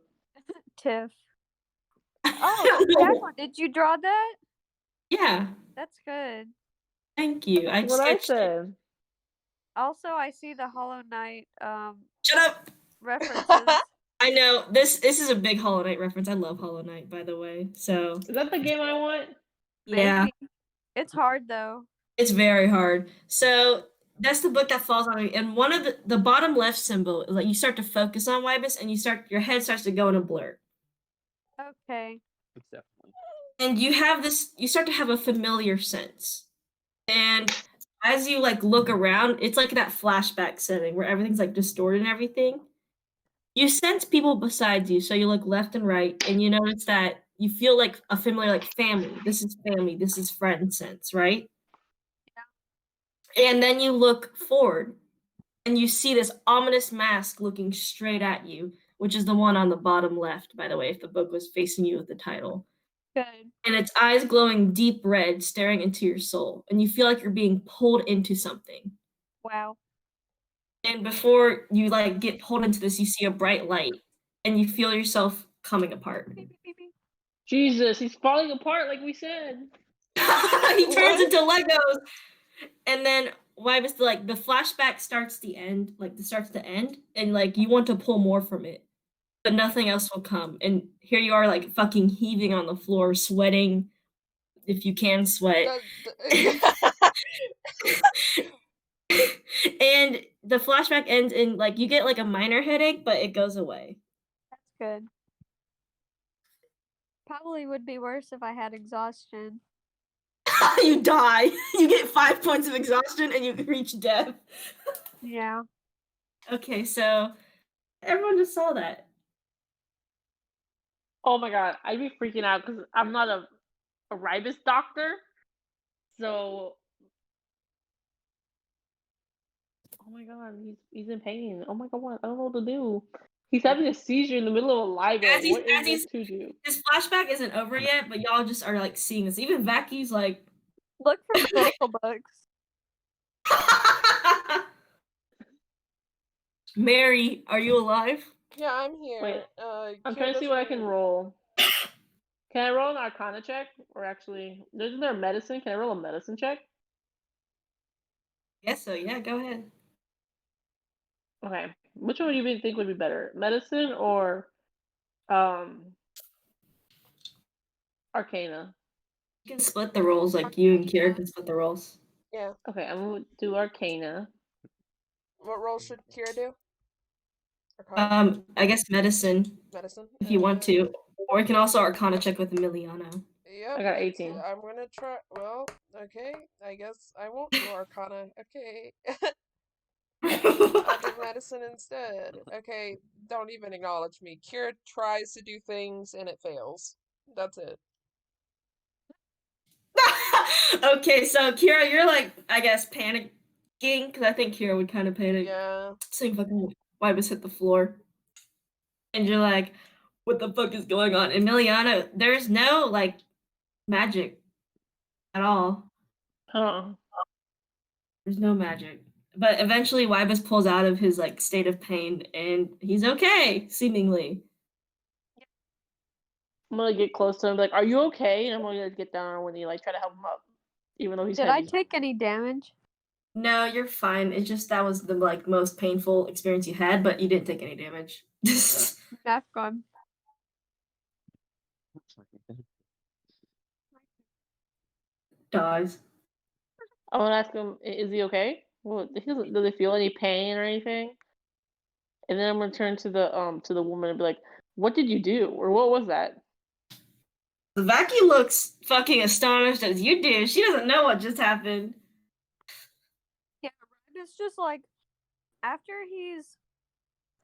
Tiff. I Oh, don't know. Jacqueline, did you draw that? Yeah, That's good. thank you. I That's what I sketched it. said. Also, I see the Hollow Knight Shut up. references. I know this is a big Hollow Knight reference. I love Hollow Knight, by the way. So Is that the game I want? yeah, Maybe. It's hard though. it's very hard. So that's the book that falls on me. And one of the bottom left symbol is like you start to focus on Wybus and your head starts to go in a blur. Okay. It's definitely. And you start to have a familiar sense. And as you like look around, it's like that flashback setting where everything's like distorted and everything. You sense people besides you, so you look left and right, and you notice that you feel like a familiar like family. This is family, this is friend sense, right? Yeah. And then you look forward and you see this ominous mask looking straight at you, which is the one on the bottom left, by the way, if the book was facing you with the title. Good. And its eyes glowing deep red, staring into your soul, and you feel like you're being pulled into something. Wow. And before you like get pulled into this, you see a bright light, and you feel yourself coming apart. Beep, beep, beep, beep. Jesus, he's falling apart like we said. He turns What? into Legos, and then Wybus the flashback starts the end, starts to end, and like you want to pull more from it, but nothing else will come. And here you are, like fucking heaving on the floor, sweating, if you can sweat. And the flashback ends in like you get like a minor headache, but it goes away. That's good. Probably would be worse if I had exhaustion. You die. You get 5 points of exhaustion and you reach death. Yeah. Okay, so everyone just saw that. Oh my god, I'd be freaking out because I'm not a Ribus doctor. So oh my god, he's in pain. Oh my god, I don't know what to do. He's having a seizure in the middle of a library. What is this to do? His flashback isn't over yet, but y'all just are like seeing this. Even Vaki's like Look for medical books. Mary, are you alive? Yeah, I'm here. Wait, I'm Kira trying to see what I doesn't can even- roll. Can I roll an Arcana check? Or actually, isn't there medicine? Can I roll a medicine check? Guess so. Yeah, go ahead. Okay. Which one do you think would be better? Medicine or Arcana? You can split the roles, like you and Kira can split the roles. Yeah. Okay, I'm gonna do Arcana. What role should Kira do? Arcana? I guess medicine Medicine? if you want to, or you can also Arcana check with Emiliano. Yep. I got 18. I'm gonna try. Well, okay. I guess I won't do Arcana. Okay. I'll do medicine instead. Okay. Don't even acknowledge me. Kira tries to do things and it fails. That's it. Okay, so Kira, you're like, I guess, panicking because I think Kira would kind of panic. Yeah. Seeing fucking Wybus hit the floor, and you're like, "What the fuck is going on?" Emiliano, there's no like magic at all. Huh. There's no magic. But eventually, Wybus pulls out of his like state of pain, and he's okay, seemingly. I'm gonna get close to him, like, "Are you okay?" And I'm gonna get down when he like try to help him up, even though he's Did I heavy. take any damage? No, you're fine. It's just that was the like most painful experience you had, but you didn't take any damage. That's good. Dies. I want to ask him, "Is he okay? Well, does he feel any pain or anything?" And then I'm gonna turn to the woman and be like, "What did you do, or what was that?" Vaki looks fucking astonished as you do. She doesn't know what just happened. Yeah, it's just like after he's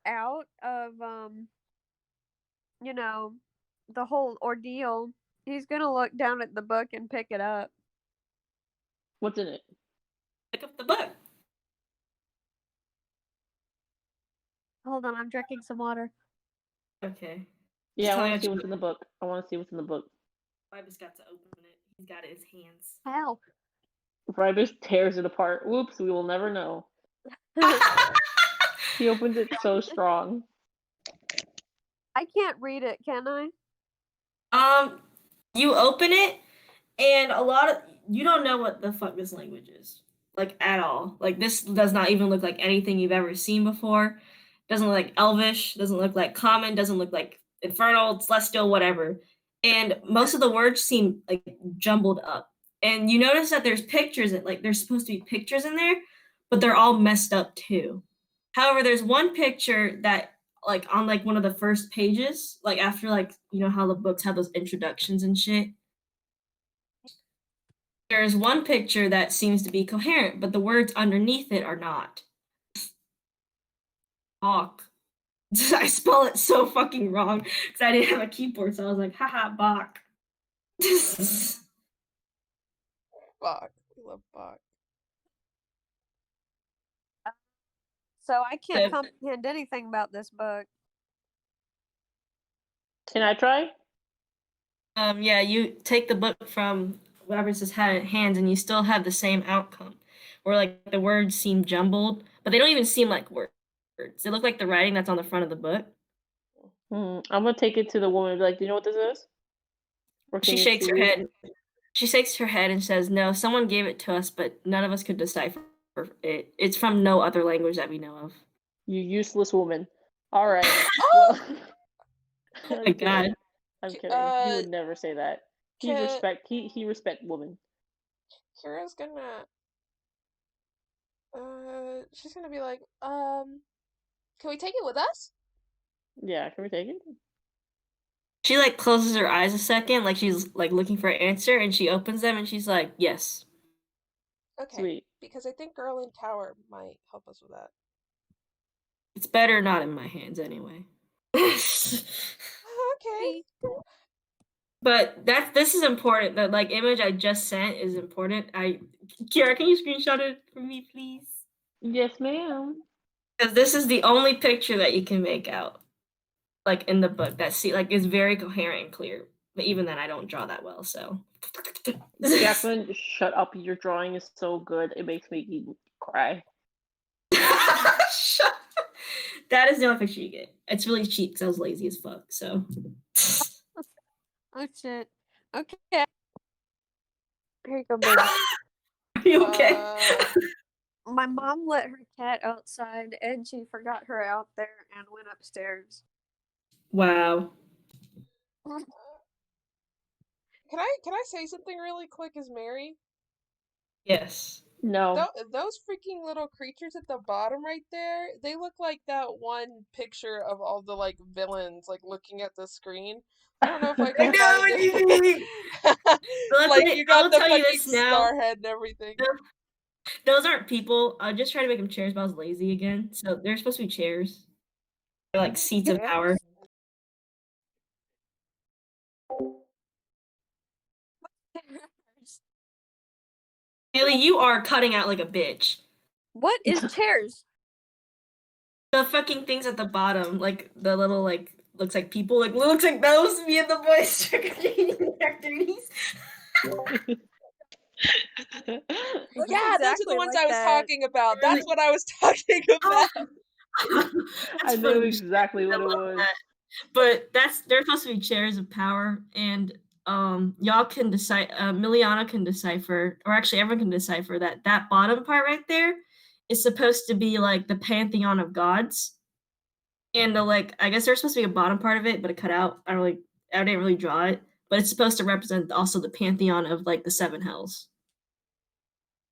out of you know, the whole ordeal, he's gonna look down at the book and pick it up. What's in it? Pick up the book. Hold on, I'm drinking some water. Okay. Yeah, I tell me want to what see you- what's in the book. I want to see what's in the book. Vibus got to open it. He's got it in his hands. How? Rybus tears it apart. Whoops, we will never know. He opened it so strong. I can't read it, can I? You open it, and a lot of you don't know what the fuck this language is, like at all. Like this does not even look like anything you've ever seen before. Doesn't look like Elvish. Doesn't look like Common. Doesn't look like Infernal, Celestial, whatever. And most of the words seem like jumbled up. And you notice that there's pictures, like there's supposed to be pictures in there, but they're all messed up too. However, there's one picture that like on like one of the first pages, like after like you know how the books have those introductions and shit. There's one picture that seems to be coherent, but the words underneath it are not. Bach. I spell it so fucking wrong because I didn't have a keyboard, so I was like, haha, Bach. Bach. We love Bach. So I can't So- comprehend anything about this book. Can I try? Yeah, you take the book from Robert's hands and you still have the same outcome. Where like the words seem jumbled, but they don't even seem like words. They look like the writing that's on the front of the book. I'm gonna take it to the woman and be like, "Do you know what this is?" Or can She you shakes her see? head. She shakes her head and says, "No, someone gave it to us, but none of us could decipher it. It's from no other language that we know of." You useless woman. All right. Well, Oh I'm my kidding. god. I'm K- kidding. He would never say that. He Can- respect. He respect women. Kira's gonna she's gonna be like, can we take it with us? Yeah. Can we take it? She like closes her eyes a second, like she's like looking for an answer, and she opens them and she's like, "Yes." Okay. Sweet. Because I think Girl in Tower might help us with that. It's better not in my hands anyway. Okay. But this is important. That like image I just sent is important. Kira, can you screenshot it for me, please? Yes, ma'am. Because this is the only picture that you can make out, like in the book that is very coherent and clear. But even then, I don't draw that well. So, Jacqueline, shut up. Your drawing is so good. It makes me cry. That is the only picture you get. It's really cheap because I was lazy as fuck. So. Oh shit. Okay. Here you go, baby. Are you okay? My mom let her cat outside and she forgot her out there and went upstairs. Wow. Can I say something really quick as Mary? Yes. No. Those freaking little creatures at the bottom right there, they look like that one picture of all the like villains like looking at the screen. I don't know if I I can know find what you it. mean. Like you got I'll the tell you fucking this now. star head and everything. Those aren't people. I just tried to make them chairs, but I was lazy again. So they're supposed to be chairs. They're like seats of power. Haley, you are cutting out like a bitch. What is chairs? The fucking things at the bottom, like the little like looks like people, like looks like those me and the boys trick-or-treating their duties. Yeah, those are the ones I was talking about. Really? That's what I was talking about. I knew exactly what it was. That. But they're supposed to be chairs of power, and y'all can decide. Miliana can decipher, or actually everyone can decipher that bottom part right there is supposed to be like the pantheon of gods, and like I guess there's supposed to be a bottom part of it, but it cut out. I didn't really draw it, but it's supposed to represent also the pantheon of like the seven hells.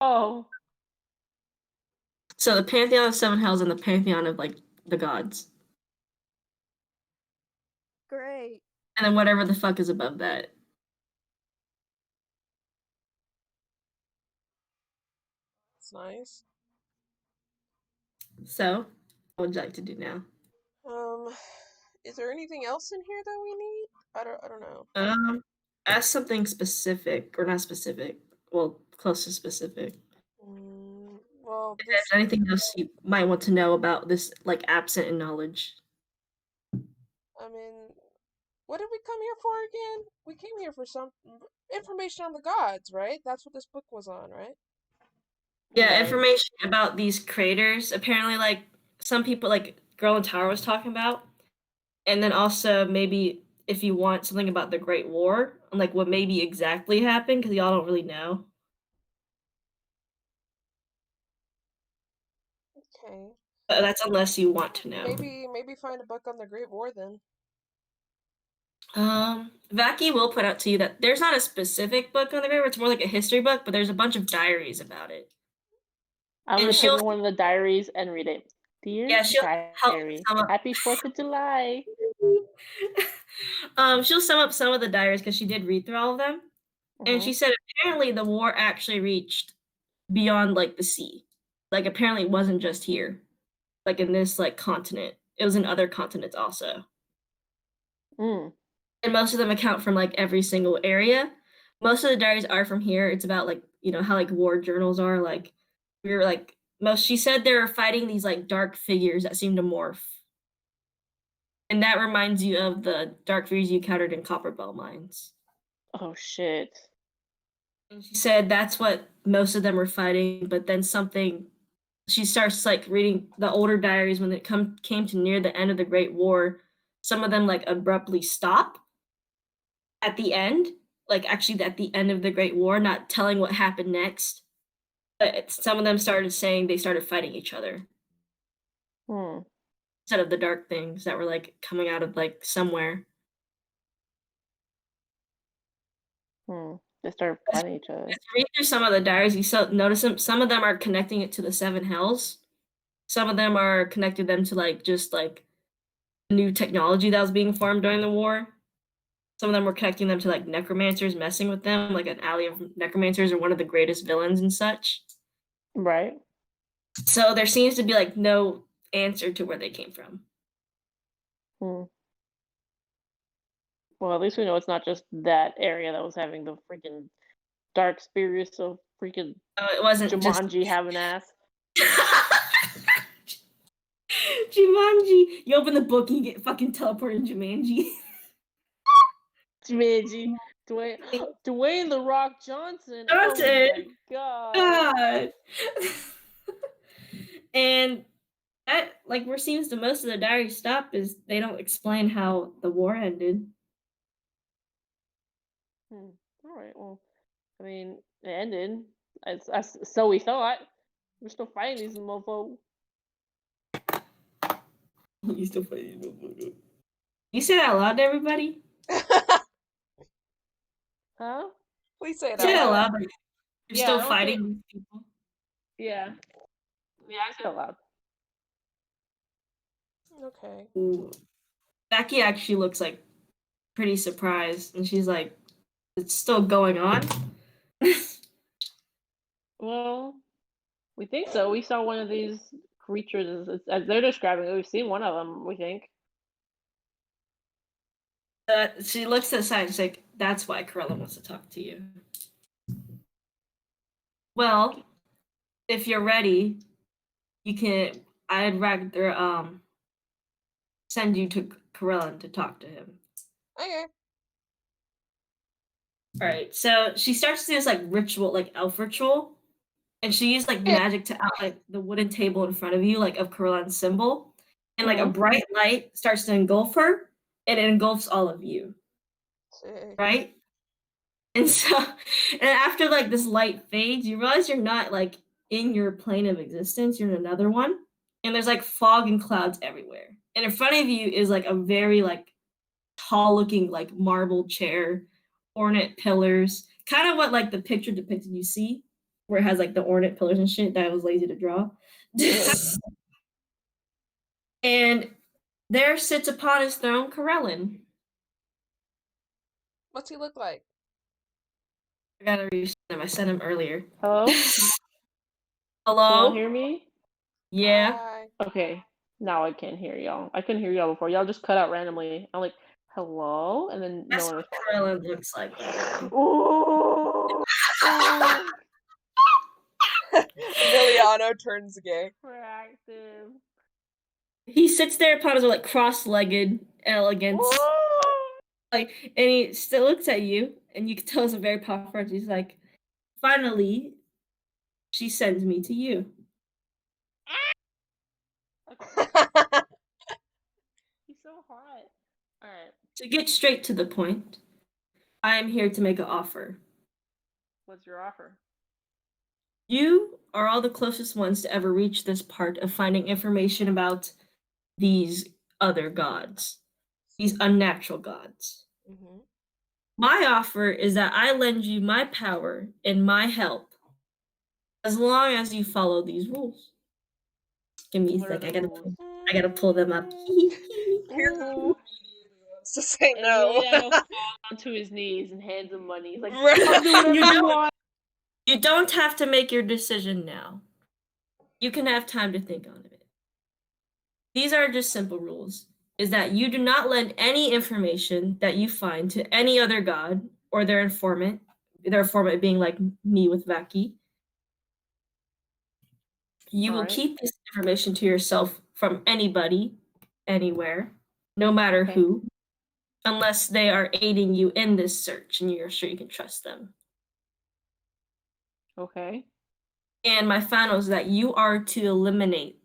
Oh. So the pantheon of seven hells and the pantheon of like the gods. Great. And then whatever the fuck is above that. That's nice. So, what would you like to do now? Is there anything else in here that we need? I don't know. Ask something specific, or not specific. Well, close to specific. Well, if there's anything else you might want to know about this, like absent in knowledge. I mean, what did we come here for again? We came here for some information on the gods, right? That's what this book was on, right? Yeah, information about these craters. Apparently, like some people, like Girl in Tower was talking about, and then also maybe if you want something about the Great War and like what maybe exactly happened, because y'all don't really know. Okay. That's unless you want to know. Maybe find a book on the Great War then. Vaki will put out to you that there's not a specific book on the Great War. It's more like a history book, but there's a bunch of diaries about it. I'm gonna pick one of the diaries and read it. Dear diary, happy 4th of July. She'll sum up some of the diaries because she did read through all of them. And she said apparently the war actually reached beyond like the sea. Like apparently it wasn't just here. Like in this like continent. It was in other continents also. And most of them account from like every single area. Most of the diaries are from here. It's about like, you know, how like war journals are. Like we were like she said they were fighting these like dark figures that seem to morph. And that reminds you of the dark figures you encountered in Copperbell mines. Oh shit. And she said that's what most of them were fighting, but then she starts like reading the older diaries when it came to near the end of the Great War. Some of them like abruptly stop at the end, like actually at the end of the Great War, not telling what happened next. But some of them started saying they started fighting each other. Instead of the dark things that were like coming out of like somewhere. They started fighting each other. Read through some of the diaries, you notice them. Some of them are connecting it to the seven hells. Some of them are connecting them to like just like new technology that was being formed during the war. Some of them were connecting them to like necromancers, messing with them, like an alley of necromancers are one of the greatest villains and such. Right. So there seems to be like no answer to where they came from. Well, at least we know it's not just that area that was having the freaking dark spirits of freaking it wasn't Jumanji having ass. Jumanji. You open the book and you get fucking teleported to Jumanji. Jumanji. Dwayne The Rock Johnson. Oh my god. And like where seems the most of the diaries stop is they don't explain how the war ended. All right. Well, I mean, it ended. So we thought. We're still fighting these mofos. You still fighting motherfucker. You say that out loud to everybody? Huh? Please say it Say it out out loud. loud. You're Yeah, still I don't fighting these people. Yeah. Yeah, I said it loud. Okay. Ooh. Becky actually looks like pretty surprised, and she's like, "It's still going on." Well, we think so. We saw one of these creatures as they're describing it. We've seen one of them, we think. She looks to the side and she's like, "That's why Corella wants to talk to you." Well, if you're ready, you can. I'd rather send you to Corella to talk to him. Okay. All right. So she starts to do this like ritual, like elf ritual, and she used like Yeah. magic to out like the wooden table in front of you, like of Corellan's symbol, and like a Mhm. bright light starts to engulf her, and it engulfs all of you, Sick. right? And so, and after like this light fades, you realize you're not like in your plane of existence, you're in another one. And there's like fog and clouds everywhere. And in front of you is like a very like tall looking like marble chair, ornate pillars, kind of what like the picture depicted you see, where it has like the ornate pillars and shit that I was lazy to draw. And there sits upon his throne Corellin. What's he look like? I gotta resend him. I sent him earlier. Hello? Can Hello? y'all hear me? Yeah. Hi. Okay. Now I can hear y'all. I couldn't hear y'all before. Y'all just cut out randomly. I'm like, hello? And then That's no one what responded. Corellin looks like. Ooh. Ooh. Emiliano turns gay. Proactive. He sits there upon his like cross-legged elegance, like, and he still looks at you, and you can tell it's a very powerful friend. He's like, finally, she sends me to you. He's so hot. All right. To get straight to the point, I am here to make an offer. What's your offer? You are all the closest ones to ever reach this part of finding information about these other gods, these unnatural gods. Mm-hmm. My offer is that I lend you my power and my help as long as you follow these rules. Give me a What are sec. the I rules? gotta pull them up. Here's Ooh. to say And no. Emiliano falls onto his knees and hands him money. He's like, Right. I'll do whatever you want. You don't have to make your decision now. You can have time to think on it. These are just simple rules. Is that you do not lend any information that you find to any other god or their informant being like me with Vaki. You will keep this information to yourself from anybody, anywhere, no matter who, unless they are aiding you in this search and you're sure you can trust them. Okay. And my final is that you are to eliminate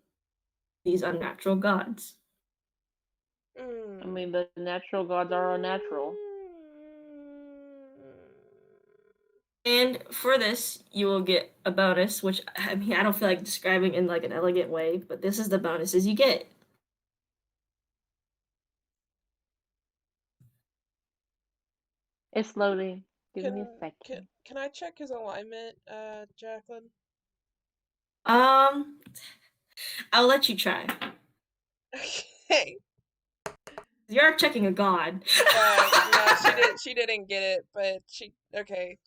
these unnatural gods. I mean, the natural gods are unnatural. And for this, you will get a bonus, which I mean, I don't feel like describing in like an elegant way, but this is the bonuses you get. It's loading. Give me a second. Can I check his alignment, Jacqueline? I'll let you try. Okay. You're checking a god. No, she didn't get it, but she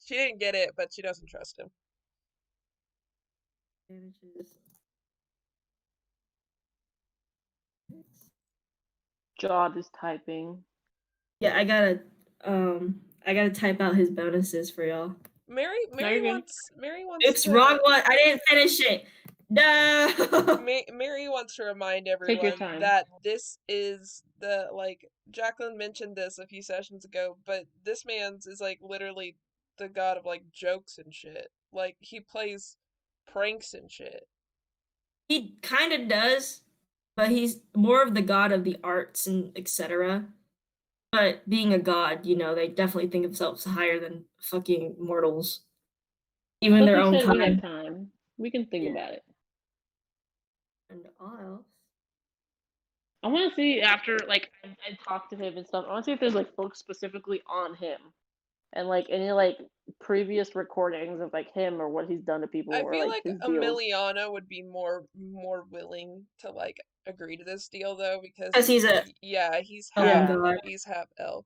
didn't get it, but she doesn't trust him. Jod is typing. Yeah, I gotta type out his bonuses for y'all. Mary wants Oops, to... wrong one. I didn't finish it. No. Mary wants to remind Take your everyone time. that this is the, like, Jacqueline mentioned this a few sessions ago, but this man's is like literally the god of like jokes and shit. Like, he plays pranks and shit. He kind of does, but he's more of the god of the arts and etc. But being a god, they definitely think of themselves higher than fucking mortals. Even Like their you own said, we kind. got time. We can think about it. And all else. I want to see after I talk to him and stuff. I want to see if there's like books specifically on him, and like any like previous recordings of like him or what he's done to people I or feel like like his deals. Emiliano would be more willing to like agree to this deal though, because Because he's a yeah, he's elven half Yeah, god. elf.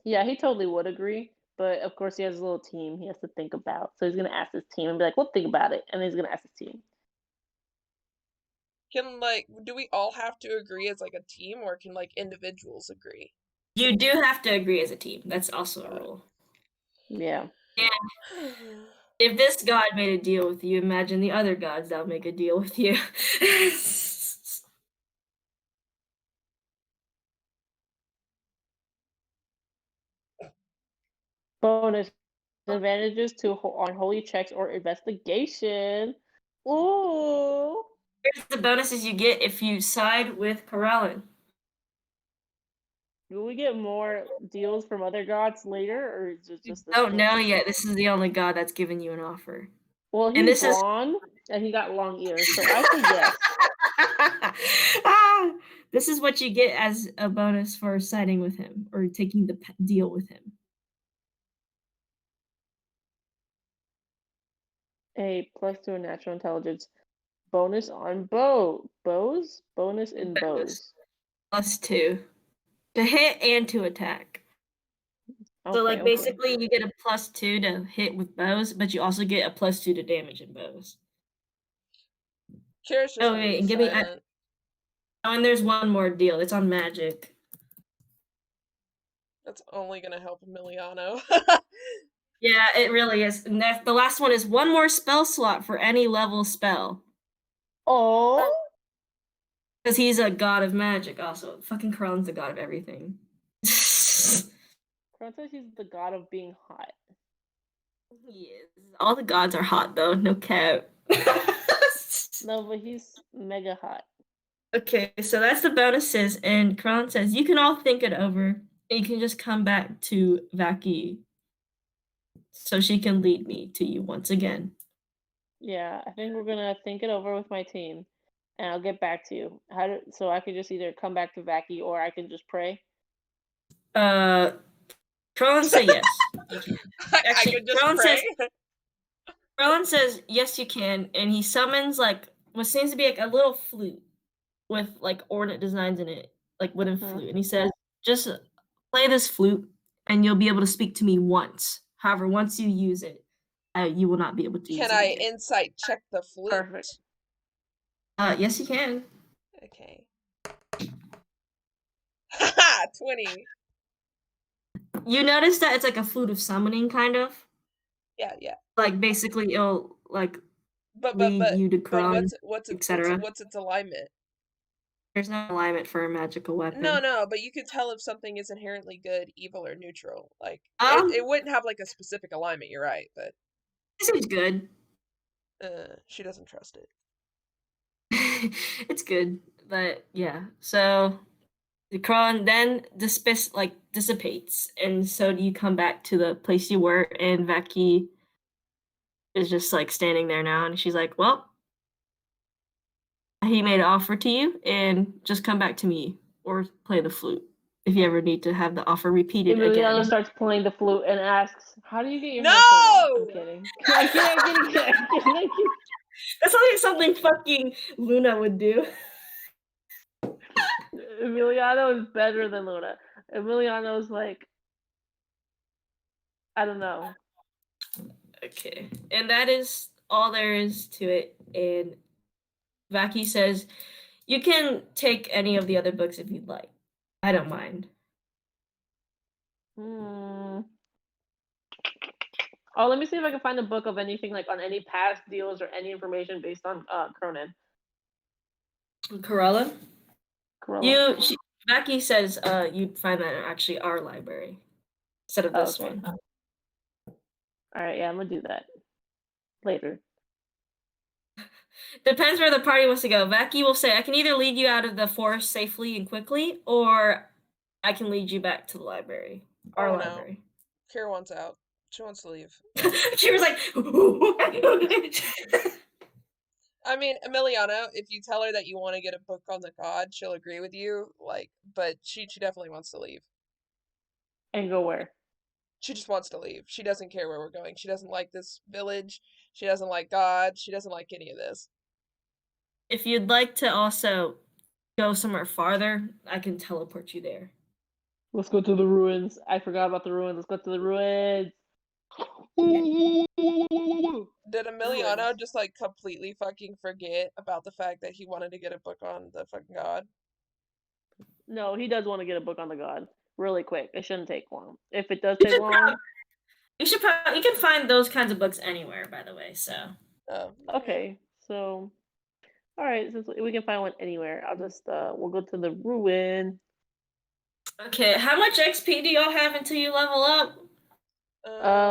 yeah, he totally would agree. But of course, he has a little team he has to think about. So he's gonna ask his team and be like, "We'll think about it," and then he's gonna ask his team. Can do we all have to agree as like a team, or can like individuals agree? You do have to agree as a team. That's also a rule. Yeah. And if this god made a deal with you, imagine the other gods that'll make a deal with you. Bonus advantages to on holy checks or investigation. Ooh. Here's the bonuses you get if you side with Corellin. Will we get more deals from other gods later, or is it You just this don't one? know yet. This is the only god that's given you an offer. Well, And he's this is blonde and he got long ears, so I say yes. This is what you get as a bonus for siding with him or taking the deal with him. A +2 natural intelligence bonus on bows. Bonus in bows. +2 to hit and to attack. Okay, So like okay. basically you get a +2 to hit with bows, but you also get a +2 to damage in bows. Kira's just Oh wait, and give me. Oh, and there's one more deal. It's on magic. That's only gonna help Emiliano. Yeah, it really is. And the last one is one more spell slot for any level spell. Oh, Because he's a god of magic also. Fucking Corellin's the god of everything. Kron says he's the god of being hot. He is. All the gods are hot though, no cap. No, but he's mega hot. Okay, so that's the bonuses, and Corellin says you can all think it over, and you can just come back to Vaki so she can lead me to you once again. Yeah, I think we're gonna think it over with my team, and I'll get back to you. So I could just either come back to Vaki or I can just pray. Corellin said yes. Actually, I could just pray. Corellin says yes, you can, and he summons like what seems to be like a little flute with like ornate designs in it, like wooden flute, and he says, "Just play this flute, and you'll be able to speak to me once. However, once you use it, you will not be able to use it Can I again." insight check the flute? Perfect. Yes, you can. Okay. Haha, 20. You notice that it's like a flute of summoning, kind of. Yeah. Like basically, it'll like But lead you to Quran, what's etc. its alignment? There's no alignment for a magical weapon. No, but you could tell if something is inherently good, evil, or neutral. Like it wouldn't have like a specific alignment. You're right, but it seems good. She doesn't trust it. It's good, but yeah. So the Quran then dissipates, and so do you come back to the place you were, and Vaki is just like standing there now, and she's like, "Well, he made an offer to you, and just come back to me or play the flute if you ever need to have the offer repeated Emiliano again." starts playing the flute and asks, "How do you get your No! hair cut off?" I'm kidding. I'm kidding. That's like something fucking Luna would do. Emiliano is better than Luna. Emiliano's like, I don't know. Okay, and that is all there is to it. And Vaki says, "You can take any of the other books if you'd like. I don't mind." Oh, let me see if I can find a book of anything like on any past deals or any information based on Cronin. Corella? Corella. Vaki says you'd find that in actually our library instead of this one. All right, yeah, I'm gonna do that later. Depends where the party wants to go. Vaki will say, I can either lead you out of the forest safely and quickly, or I can lead you back to the library. Our Oh no. library. Kira wants out. She wants to leave. She was like, I mean, Emiliano, if you tell her that you want to get a book on the god, she'll agree with you. Like, but she definitely wants to leave. And go where? She just wants to leave. She doesn't care where we're going. She doesn't like this village. She doesn't like God. She doesn't like any of this. If you'd like to also go somewhere farther, I can teleport you there. Let's go to the ruins. I forgot about the ruins. Let's go to the ruins. Did Emiliano just like completely fucking forget about the fact that he wanted to get a book on the fucking god? No, he does want to get a book on the god really quick. It shouldn't take long. If it does take long, you can find those kinds of books anywhere, by the way. So okay. So, all right, since we can find one anywhere, I'll just we'll go to the ruin. Okay, how much XP do y'all have until you level up?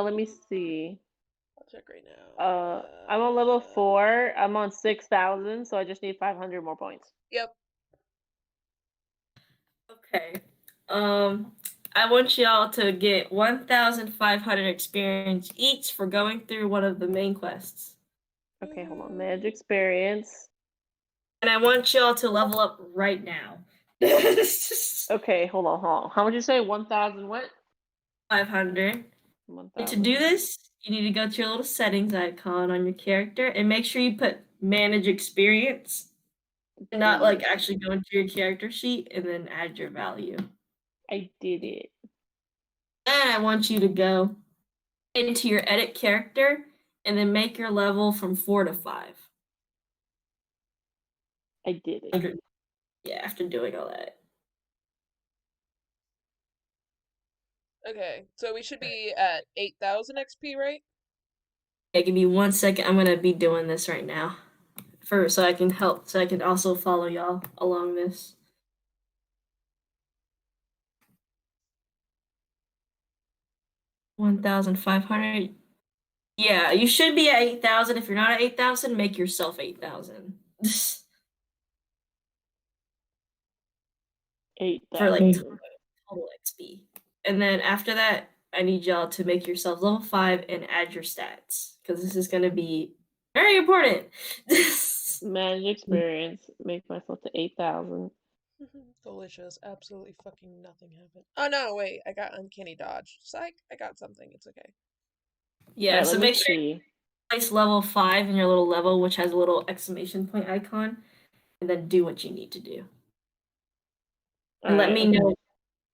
Let me see. I'll check right now. I'm on level 4. I'm on 6,000, so I just need 500 more points. Yep. Okay. I want y'all to get 1,500 experience each for going through one of the main quests. Okay, hold on. Manage experience. And I want y'all to level up right now. Okay, hold on. How much you say? 1,000 what? 500. 1,000. And to do this, you need to go to your little settings icon on your character and make sure you put manage experience. And not like actually go into your character sheet and then add your value. I did it. And I want you to go into your edit character and then make your level from 4 to 5. I did it. Yeah, after doing all that. Okay, so we should be at 8,000 XP, right? Yeah, give me 1 second. I'm gonna be doing this right now. So I can help, so I can also follow y'all along this. $1,500. Yeah, you should be at 8,000. If you're not at 8,000, make yourself 8,000. 8,000. For like total XP. And then after that, I need y'all to make yourselves level 5 and add your stats, because this is going to be very important. Manage experience. Make myself to 8,000. Delicious. Absolutely fucking nothing happened. Oh no, wait. I got uncanny dodge. Psych. I got something. It's okay. Yeah, right, so make sure you place level 5 in your little level, which has a little exclamation point icon, and then do what you need to do. And let me know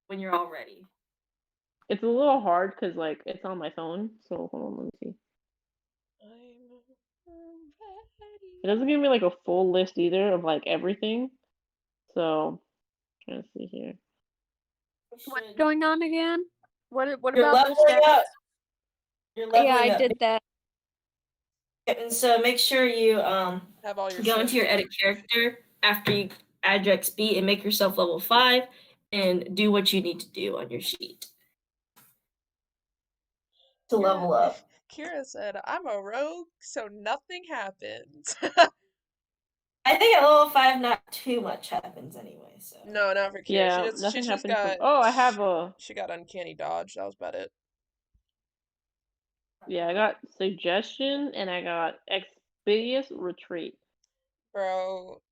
when you're all ready. It's a little hard because like it's on my phone. So hold on, let me see. It doesn't give me like a full list either of like everything. So trying to see here. What's going on again? What You're about the leveling stats? up. You're leveling Yeah, I up. did that. And so make sure you have all your go into your edit character after you add your XP and make yourself level 5 and do what you need to do on your sheet to level up. Kira said, I'm a rogue, so nothing happens. I think at level 5 not too much happens anyway, so. No, not for Kira. Yeah, nothing happened. I have a. She got uncanny dodge. That was about it. Yeah, I got suggestion and I got expeditious retreat. Bro,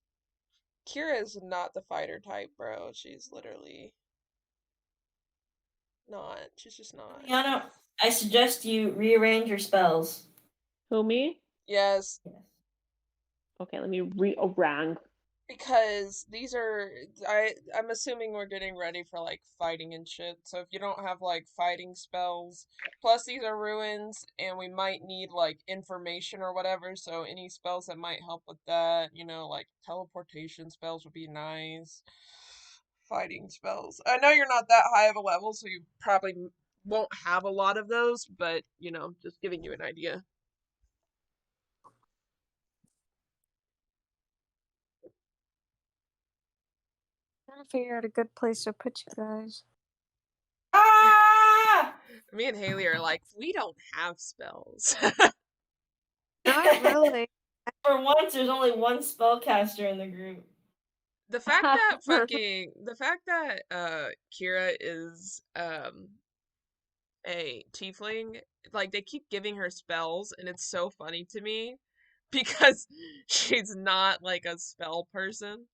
Kira is not the fighter type, bro. She's literally not. She's just not. I suggest you rearrange your spells. Who, me? Yes. Okay, let me rearrange. Because these are, I'm assuming we're getting ready for like fighting and shit. So if you don't have like fighting spells, plus these are ruins, and we might need like information or whatever. So any spells that might help with that, you know, like teleportation spells would be nice. Fighting spells. I know you're not that high of a level, so you probably won't have a lot of those, but you know, just giving you an idea. Trying to figure out a good place to put you guys. Ah! Me and Haley are like, we don't have spells. Not really. For once, there's only one spellcaster in the group. The fact that Kira is a tiefling, like they keep giving her spells and it's so funny to me because she's not like a spell person.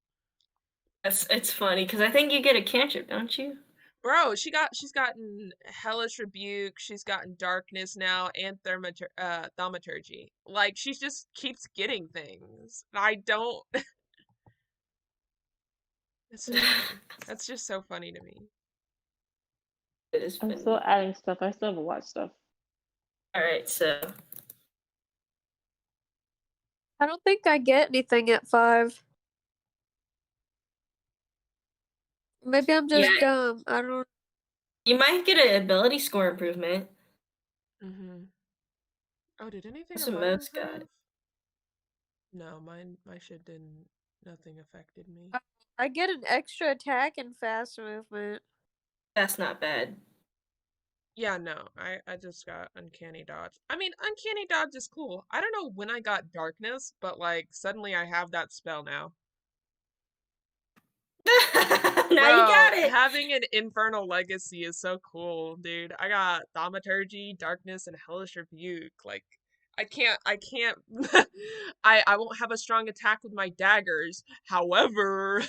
It's funny because I think you get a cantrip, don't you? Bro, she's gotten Hellish Rebuke, she's gotten Darkness now, and Thaumaturgy. Like she just keeps getting things. I don't. It's so funny. That's just so funny to me. It is I'm funny. still adding stuff. I still have a lot of stuff. All right, so I don't think I get anything at 5. Maybe I'm just dumb. I don't. You might get an ability score improvement. Oh, did anything That's on what mine most got. improve? No, my shit didn't. Nothing affected me. I get an extra attack and fast movement. That's not bad. Yeah, no, I just got Uncanny Dodge. I mean, Uncanny Dodge is cool. I don't know when I got Darkness, but like suddenly I have that spell now. Now Bro, you got it. having an Infernal Legacy is so cool, dude. I got Thaumaturgy, Darkness, and Hellish Rebuke. Like, I can't, I won't have a strong attack with my daggers. However,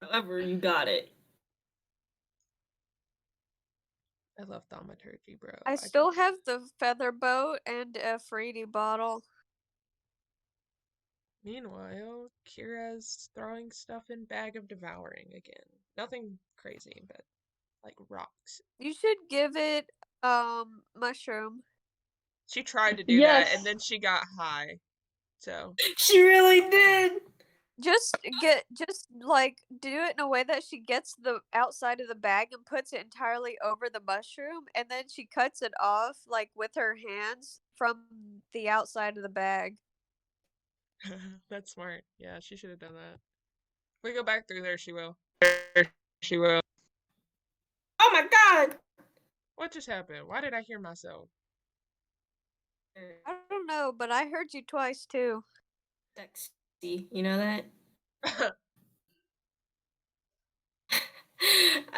However, you got it. I love Thaumaturgy, bro. I still have the feather boat and a fruity bottle. Meanwhile, Kira's throwing stuff in Bag of Devouring again. Nothing crazy, but like rocks. You should give it mushroom. She tried to do that and then she got high. So she really did. Just like do it in a way that she gets the outside of the bag and puts it entirely over the mushroom, and then she cuts it off like with her hands from the outside of the bag. That's smart. Yeah, she should have done that. If we go back through there, she will. She will. Oh my god! What just happened? Why did I hear myself? I don't know, but I heard you twice too. Sexy, you know that?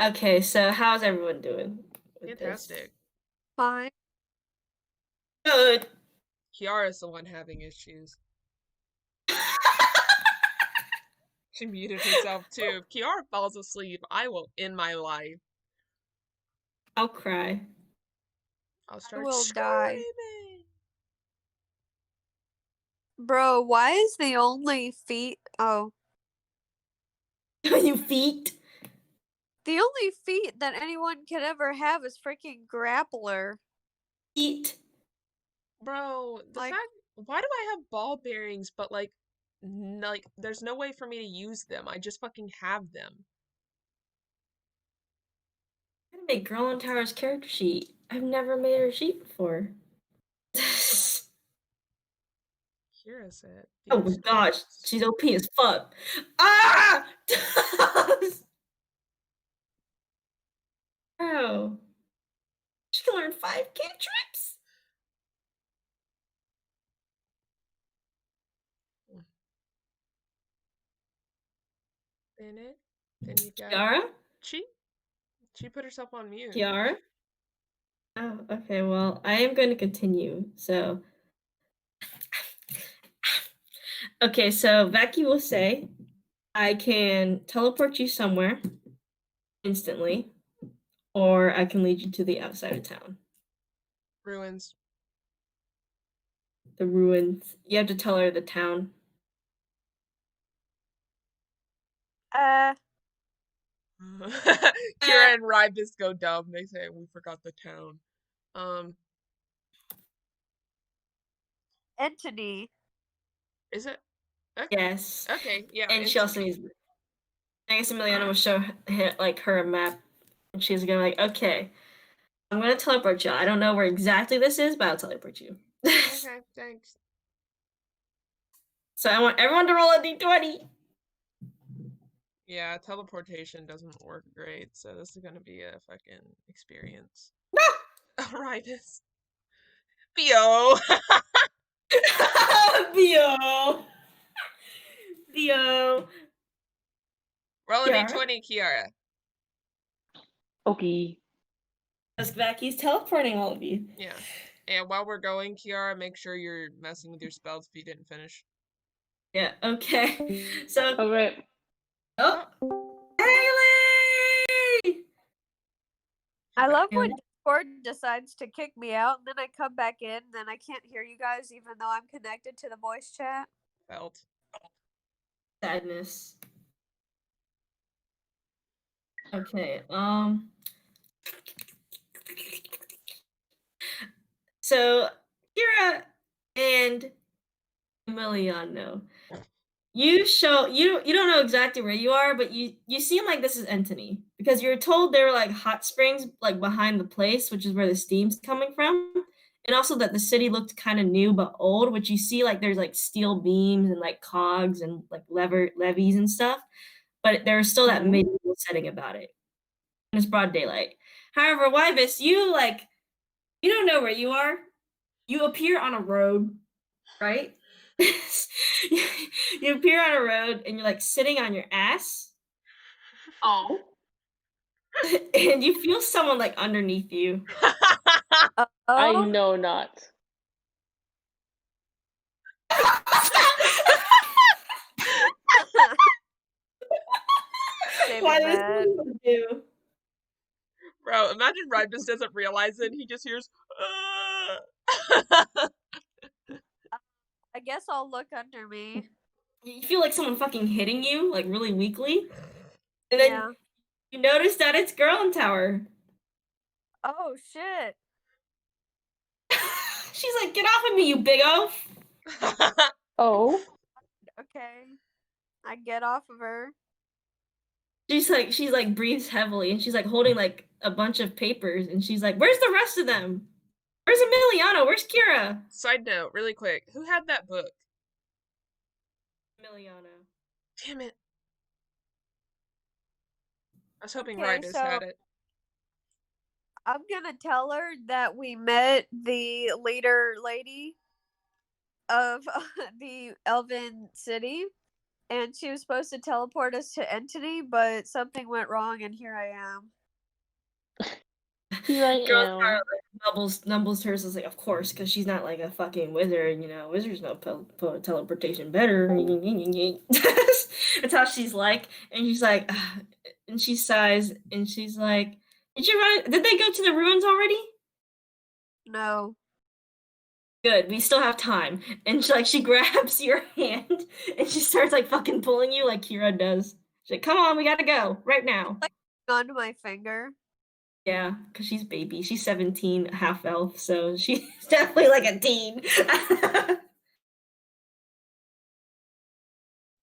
Okay, so how's everyone doing? Fantastic. Fine. Good. Kiara's the one having issues. She muted herself too. If Kiara falls asleep, I will end my life. I'll cry. I'll start I will screaming. die. Bro, why is the only feet? Oh. You feet? The only feat that anyone could ever have is freaking grappler. Feet. Bro, the fact, why do I have ball bearings but like there's no way for me to use them. I just fucking have them. I'm gonna make Girl on Tower's character sheet. I've never made her sheet before. Kira said. Oh my gosh, she's OP as fuck. Ah! Bro. She can learn 5 cantrips. Then you got Kiara? She put herself on mute. Kiara? Oh, okay, well, I am going to continue. So okay, so Vaki will say, I can teleport you somewhere instantly, or I can lead you to the outside of town. Ruins. The ruins. You have to tell her the town. Kira and Rybis go dumb. They say we forgot the town. Entity. Is it? Okay. Yes. Okay, yeah. And she also needs. I guess Emiliana will show her, like her a map, and she's gonna like, okay, I'm gonna teleport you. I don't know where exactly this is, but I'll teleport you. Okay, thanks. So I want everyone to roll a d20. Yeah, teleportation doesn't work great, so this is gonna be a fucking experience. Rybis. Theo. Theo. Theo. Roll a Kiara. d20, Kiara. Okay. Ask back. He's teleporting all of you. Yeah. And while we're going, Kiara, make sure you're messing with your spells if you didn't finish. Yeah. Okay. So. Okay. Oh. Haley. I love when Haley. Discord decides to kick me out, and then I come back in, and then I can't hear you guys, even though I'm connected to the voice chat. Felt. Sadness. Okay. So Kira and Emiliano, you don't know exactly where you are, but you seem like this is Antony because you're told there were like hot springs like behind the place, which is where the steam's coming from, and also that the city looked kind of new but old, which you see like there's like steel beams and like cogs and like levees and stuff, but there's still that medieval setting about it. And it's broad daylight. However, Wybus, you don't know where you are. You appear on a road, right? You appear on a road and you're like sitting on your ass. Oh. And you feel someone like underneath you. I know not. Why does do? Bro, imagine Rybus doesn't realize it. He just hears, I guess I'll look under me. You feel like someone fucking hitting you, like really weakly. And then you notice that it's Girl in Tower. Oh, shit. She's like, get off of me, you big oaf. Oh. Okay. I get off of her. She's like breathes heavily and she's like holding like a bunch of papers and she's like, where's the rest of them? Where's Emiliano? Where's Kira? Side note, really quick, who had that book? Emiliano. Damn it. I was hoping Okay, Rybus so had it. I'm gonna tell her that we met the leader lady of the Elven City, and she was supposed to teleport us to Entity, but something went wrong, and here I am. Here I am. Numbles hers is like, of course, because she's not like a fucking wizard, you know. Wizards know teleportation better. That's how she's like, and she's like, and she sighs, and she's like, Did they go to the ruins already? No. Good, we still have time. And she grabs your hand, and she starts like fucking pulling you like Kira does. She's like, come on, we gotta go right now. Like onto my finger. Yeah, because she's baby. She's 17, half elf, so she's definitely like a teen.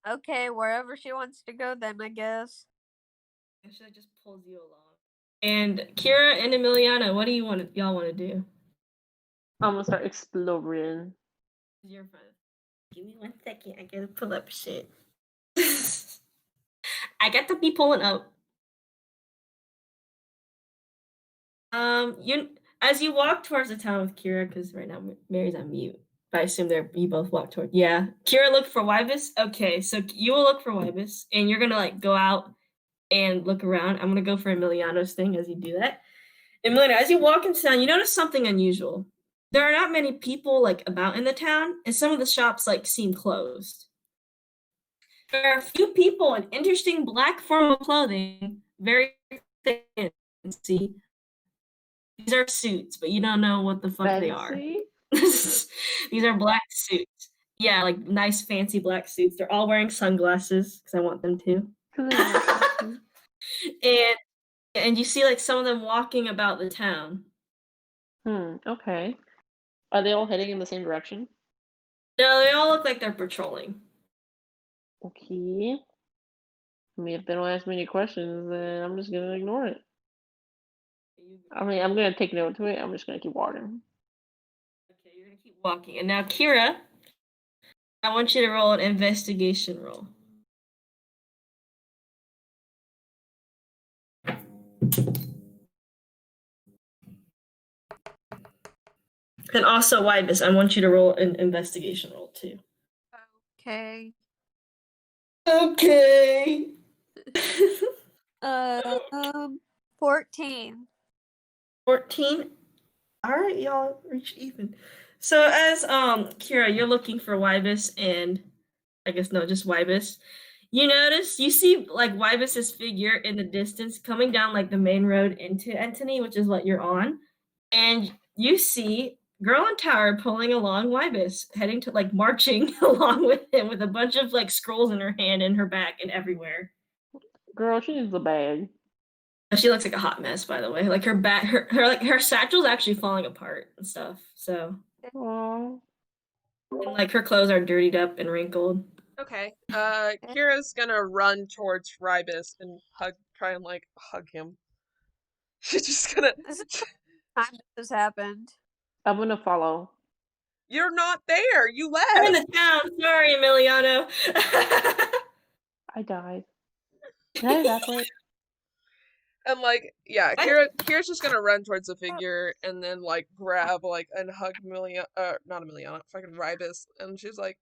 Okay, wherever she wants to go then, I guess. She just pulls you along. And Kira and Emiliano, what do y'all want to do? I'm gonna start exploring. You're fine. Give me 1 second. I gotta pull up shit. I got to be pulling up. As you walk towards the town with Kira, because right now Mary's on mute. But I assume you both walk toward. Yeah, Kira looked for Wybus. Okay, so you will look for Wybus, and you're gonna like go out and look around. I'm gonna go for Emiliano's thing as you do that. Emiliano, as you walk into town, you notice something unusual. There are not many people like about in the town, and some of the shops like seem closed. There are a few people in interesting black formal clothing, very fancy. These are suits, but you don't know what the fuck they are. These are black suits. Yeah, like nice fancy black suits. They're all wearing sunglasses because I want them to. And you see like some of them walking about the town. Okay. Are they all heading in the same direction? No, they all look like they're patrolling. Okay. I mean, if they don't ask me any questions, then I'm just gonna ignore it. I mean, I'm gonna take note to it. I'm just gonna keep walking. Okay, you're gonna keep walking. And now, Kira, I want you to roll an investigation roll. And also, Wybus, I want you to roll an investigation roll too. Okay. Okay. 14. 14. All right, y'all reach even. So as Kira, you're looking for Wybus and I guess no, just Wybus. You see like Wybus's figure in the distance coming down like the main road into Antony, which is what you're on, and you see Girl in Tower pulling along Wybus, heading to like marching along with him with a bunch of like scrolls in her hand, in her back, and everywhere. Girl, she needs a bag. She looks like a hot mess, by the way. Like her back, her satchel's actually falling apart and stuff. So, Aww. and like her clothes are dirtied up and wrinkled. Okay. Kira's gonna run towards Rybus and try and like hug him. She's just gonna. This is the time this happened. I'm gonna follow. You're not there. You I'm in left. the town. Sorry, Emiliano. I died. Did I evaporate? And like, yeah, What? Kira's just gonna run towards the figure and then like grab like and hug not Emiliana, fucking Rybus, and she's like,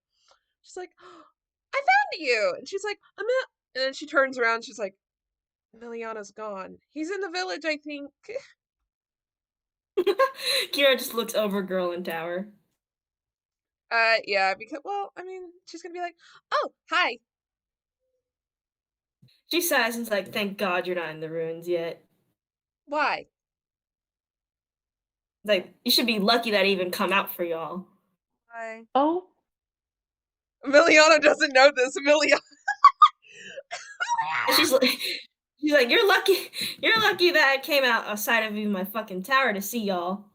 I found you, and she's like, and then she turns around, she's like, Emiliana's gone. He's in the village, I think. Kira just looks over Girl in Tower. Yeah, because well, I mean, she's gonna be like, oh, hi. She sighs and's like, thank God you're not in the ruins yet. Why? Like, you should be lucky that I even come out for y'all. Bye. Oh, Emiliana doesn't know this. Emiliana. She's like, you're lucky that I came out outside of even my fucking tower to see y'all.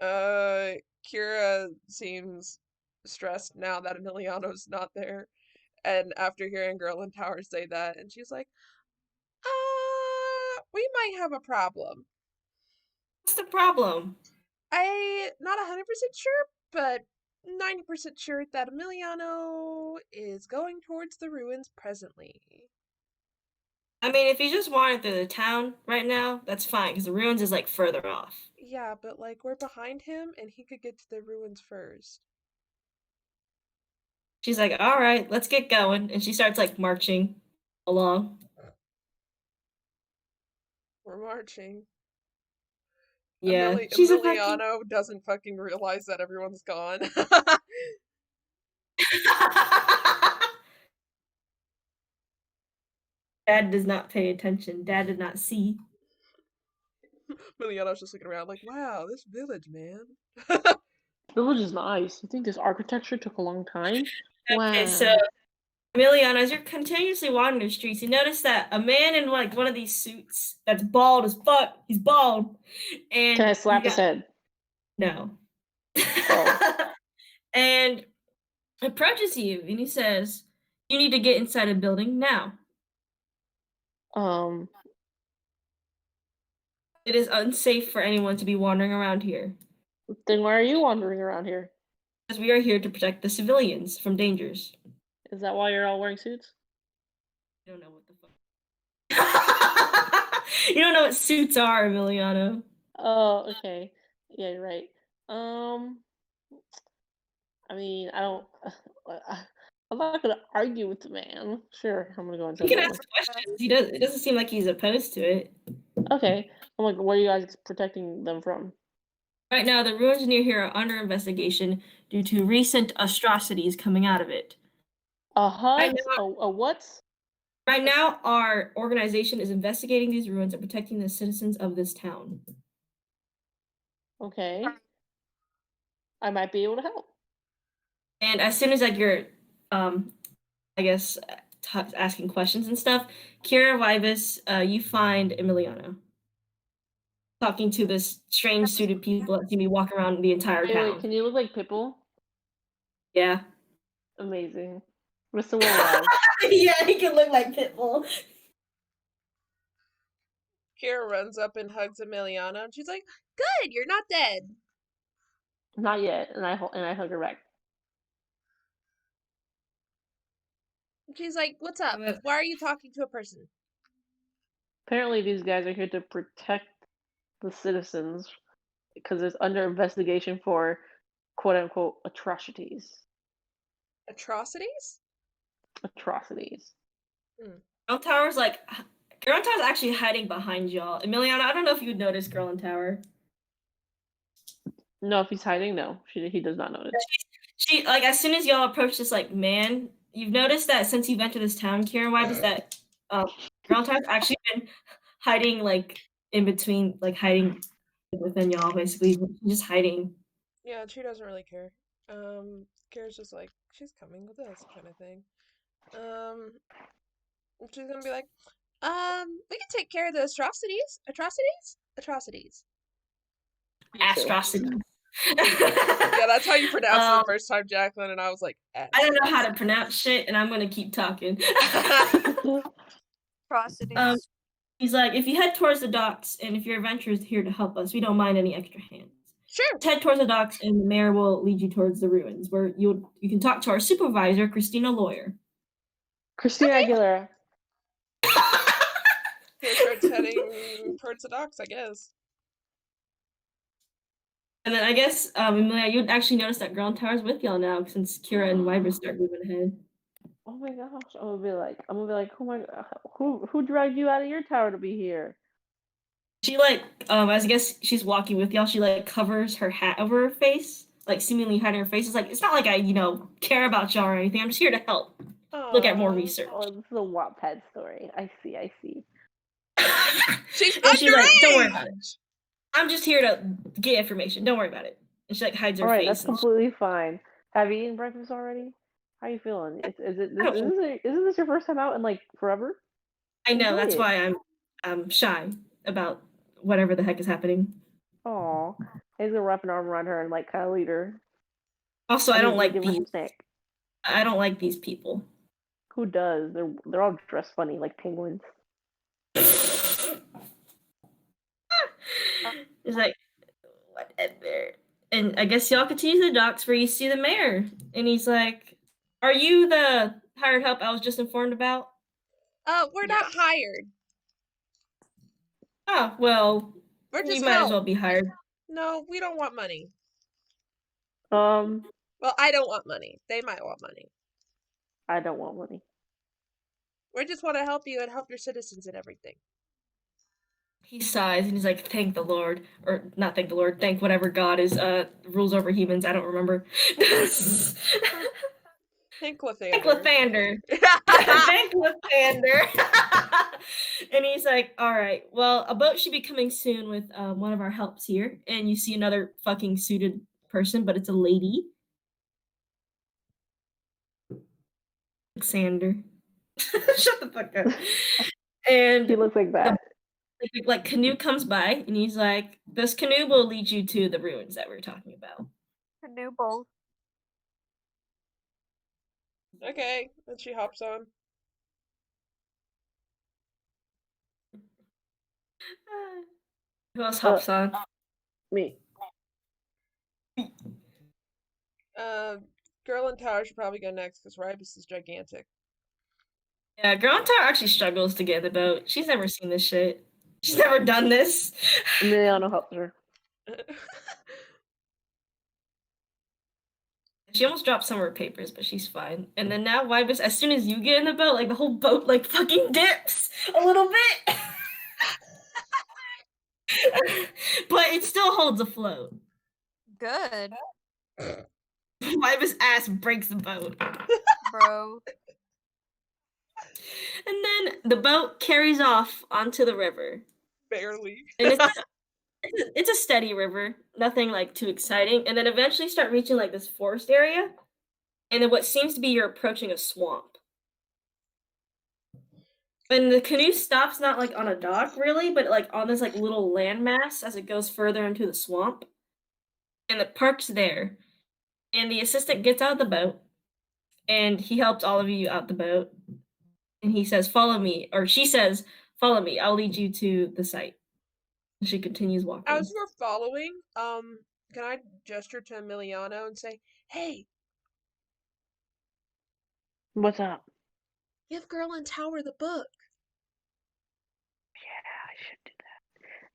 Kira seems stressed now that Emiliano's not there. And after hearing Girl in Tower say that, and she's like, we might have a problem. What's the problem? I not 100% sure, but 90% sure that Emiliano is going towards the ruins presently. I mean, if he just wandered through the town right now, that's fine, because the ruins is like further off. Yeah, but like we're behind him and he could get to the ruins first. She's like, all right, let's get going. And she starts like marching along. We're marching. Yeah, she's a fucking... Emiliano doesn't fucking realize that everyone's gone. Dad does not pay attention. Dad did not see. Emiliano's just looking around like, wow, this village, man. village is nice. You think this architecture took a long time? Okay, Wow. so Emiliano, as you're continuously wandering the streets, you notice that a man in like one of these suits that's bald as fuck. He's bald. And can I slap his head? No. Oh. And approaches you and he says, you need to get inside a building now. It is unsafe for anyone to be wandering around here. Then why are you wandering around here? Because we are here to protect the civilians from dangers. Is that why you're all wearing suits? I don't know what the fuck. You don't know what suits are, Emiliano. Oh, okay. Yeah, you're right. I mean, I don't. I'm not gonna argue with the man. Sure, I'm gonna go into. You can ask questions. It doesn't seem like he's opposed to it. Okay. I'm like, what are you guys protecting them from? Right now, the ruins near here are under investigation due to recent atrocities coming out of it. A hut? A what? Right now, our organization is investigating these ruins and protecting the citizens of this town. Okay. I might be able to help. And as soon as like you're, I guess, asking questions and stuff, Kira, Wybus, you find Emiliano talking to this strange suited people that see me walk around the entire town. Wait, can you look like Pitbull? Yeah. Amazing. Mr. Worldwide. Yeah, he can look like Pitbull. Kira runs up and hugs Emiliano, and she's like, "Good, you're not dead." Not yet, and I hug her back. She's like, "What's up? Why are you talking to a person?" Apparently, these guys are here to protect the citizens because it's under investigation for quote unquote atrocities. Atrocities? Atrocities. Girl in Tower's like Girl in Tower's actually hiding behind y'all. Emiliana, I don't know if you would notice Girl in Tower. No, if he's hiding, no, he does not notice. She like as soon as y'all approach this like man, you've noticed that since you've entered this town, Kieran, why does that Girl in Tower's actually been hiding like in between, like hiding within y'all, basically. Just hiding. Yeah, she doesn't really care. Kira's just like, she's coming with us kind of thing. She's gonna be like, we can take care of the atrocities. Atrocities? Atrocities. Astrocity. Yeah, that's how you pronounce it the first time, Jacqueline, and I was like, I don't know how to pronounce shit, and I'm gonna keep talking. Atrocities. He's like, if you head towards the docks, and if your adventurer is here to help us, we don't mind any extra hands. Sure. Just head towards the docks, and the mayor will lead you towards the ruins, where you can talk to our supervisor, Christina Lawyer. Christina Aguilera. Kira starts heading towards the docks, I guess. And then I guess, Emilia, you'd actually notice that Girl in Tower's with y'all now, since Kira and Wybra start moving ahead. Oh my gosh! I'm gonna be like, oh my, who dragged you out of your tower to be here? She like, as I guess she's walking with y'all, she like covers her hat over her face, like seemingly hiding her face. It's like, it's not like I, care about y'all or anything. I'm just here to help. Look at more research. Oh, this is a Wattpad story. I see. She's She's like, don't worry underage! about it. I'm just here to get information. Don't worry about it. And she like hides her Alright, face. that's completely fine. Have you eaten breakfast already? How you feeling? Isn't this your first time out in like forever? I know, Enjoy that's it. why I'm shy about whatever the heck is happening. Aw. He's gonna wrap an arm around her and like kind of lead her. Also, I don't like give her these. some snack. I don't like these people. Who does? They're all dressed funny like penguins. It's like, whatever. And I guess y'all continue to the docks where you see the mayor. And he's like, are you the hired help I was just informed about? We're not hired. Oh, well, We're just you might as well be hired. No, we don't want money. Well, I don't want money. They might want money. I don't want money. We just want to help you and help your citizens and everything. He sighs and he's like, thank the Lord. Or not thank the Lord, thank whatever God is rules over humans. I don't remember. Thank Lathander. Thank Lathander. Thank Lathander. And he's like, all right, well, a boat should be coming soon with one of our helps here. And you see another fucking suited person, but it's a lady. Alexander. Shut the fuck up. And he looks like that. Like canoe comes by and he's like, this canoe will lead you to the ruins that we were talking about. Canoe bowl. Okay, and she hops on. Who else hops on? Me. Girl in Tower should probably go next because Rybus is gigantic. Yeah, Girl in Tower actually struggles to get in the boat. She's never seen this shit. She's never done this. Emiliano helps her. She almost dropped some of her papers, but she's fine. And then now Wybus, as soon as you get in the boat, like the whole boat like fucking dips a little bit. But it still holds afloat. Good. Wybus' ass breaks the boat. Bro. And then the boat carries off onto the river. Barely. And it's a steady river, nothing like too exciting. And then eventually start reaching like this forest area. And then what seems to be you're approaching a swamp. And the canoe stops not like on a dock really, but like on this like little landmass as it goes further into the swamp. And it parks there. And the assistant gets out of the boat. And he helps all of you out the boat. And he says, follow me. Or she says, follow me. I'll lead you to the site. And she continues walking. As we're following, can I gesture to Emiliano and say, hey. What's up? Give Girl in Tower the book. Yeah, I should do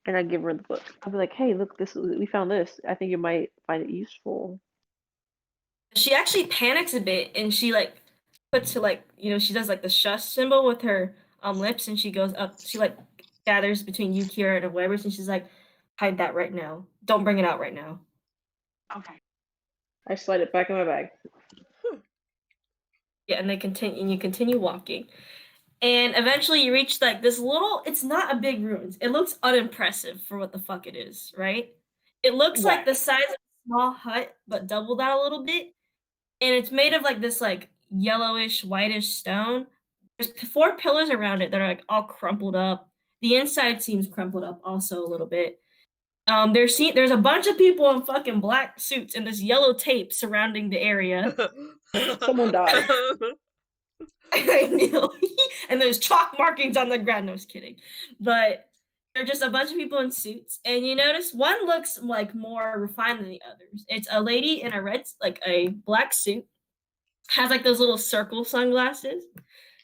and I give her the book. I'll be like, "Hey, look, we found this. I think you might find it useful." She actually panics a bit, and she like puts her like she does like the shush symbol with her lips, and she goes up. She like gathers between you, Kira, and Weber's, and she's like, "Hide that right now. Don't bring it out right now." Okay. I slide it back in my bag. Yeah, and you continue walking. And eventually you reach like this little, it's not a big ruins. It looks unimpressive for what the fuck it is, right? It looks like the size of a small hut, but doubled that a little bit. And it's made of like this like yellowish, whitish stone. There's 4 pillars around it that are like all crumpled up. The inside seems crumpled up also a little bit. There's a bunch of people in fucking black suits and this yellow tape surrounding the area. Someone died. I know. And there's chalk markings on the ground. No, I was kidding. But there are just a bunch of people in suits. And you notice one looks like more refined than the others. It's a lady in a black suit, has like those little circle sunglasses.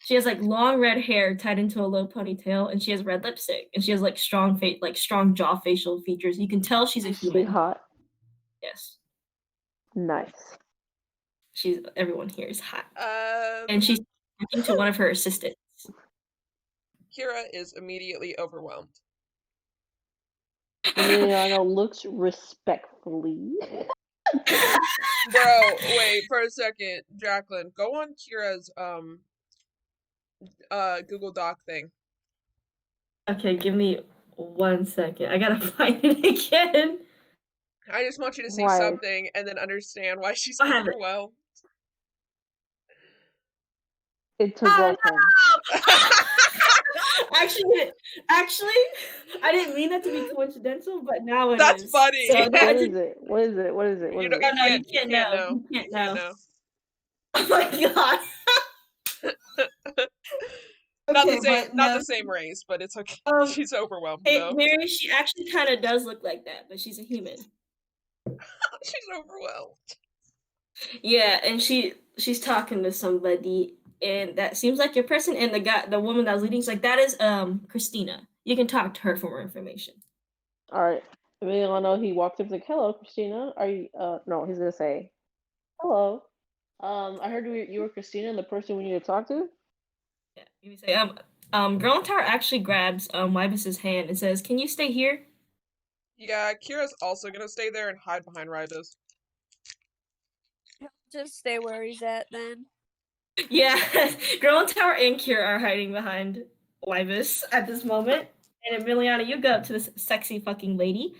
She has like long red hair tied into a low ponytail, and she has red lipstick, and she has like strong jaw facial features. You can tell she's a human. Hot. Yes. Nice. Everyone here is hot. And she's talking to one of her assistants. Kira is immediately overwhelmed. Emiliano looks respectfully. Bro, wait for a second. Jacqueline, go on Kira's Google Doc thing. Okay, give me 1 second. I gotta find it again. I just want you to see something and then understand why she's overwhelmed. It's her girlfriend. Actually, I didn't mean that to be coincidental, but now it is. That's funny. So what is it? What is it? What is it? What is it? You can't know. You can't know. Oh my god. Not the same race, but it's okay. She's overwhelmed though. Mary, she actually kind of does look like that, but she's a human. She's overwhelmed. Yeah, and she's talking to somebody, and that seems like your person. And the woman that was leading is like, that is Christina. You can talk to her for more information. All right. Emiliano, he walks up like, "Hello, Christina. Are you?" No, he's gonna say, "Hello. I heard you were Christina and the person we need to talk to." Yeah, you say, Girl Tower actually grabs Wybus's hand and says, "Can you stay here?" Yeah, Kira's also gonna stay there and hide behind Rybus. Just stay where he's at then. Yeah, Girl Tower and Kira are hiding behind Wybus at this moment. And Emiliano, you go up to this sexy fucking lady,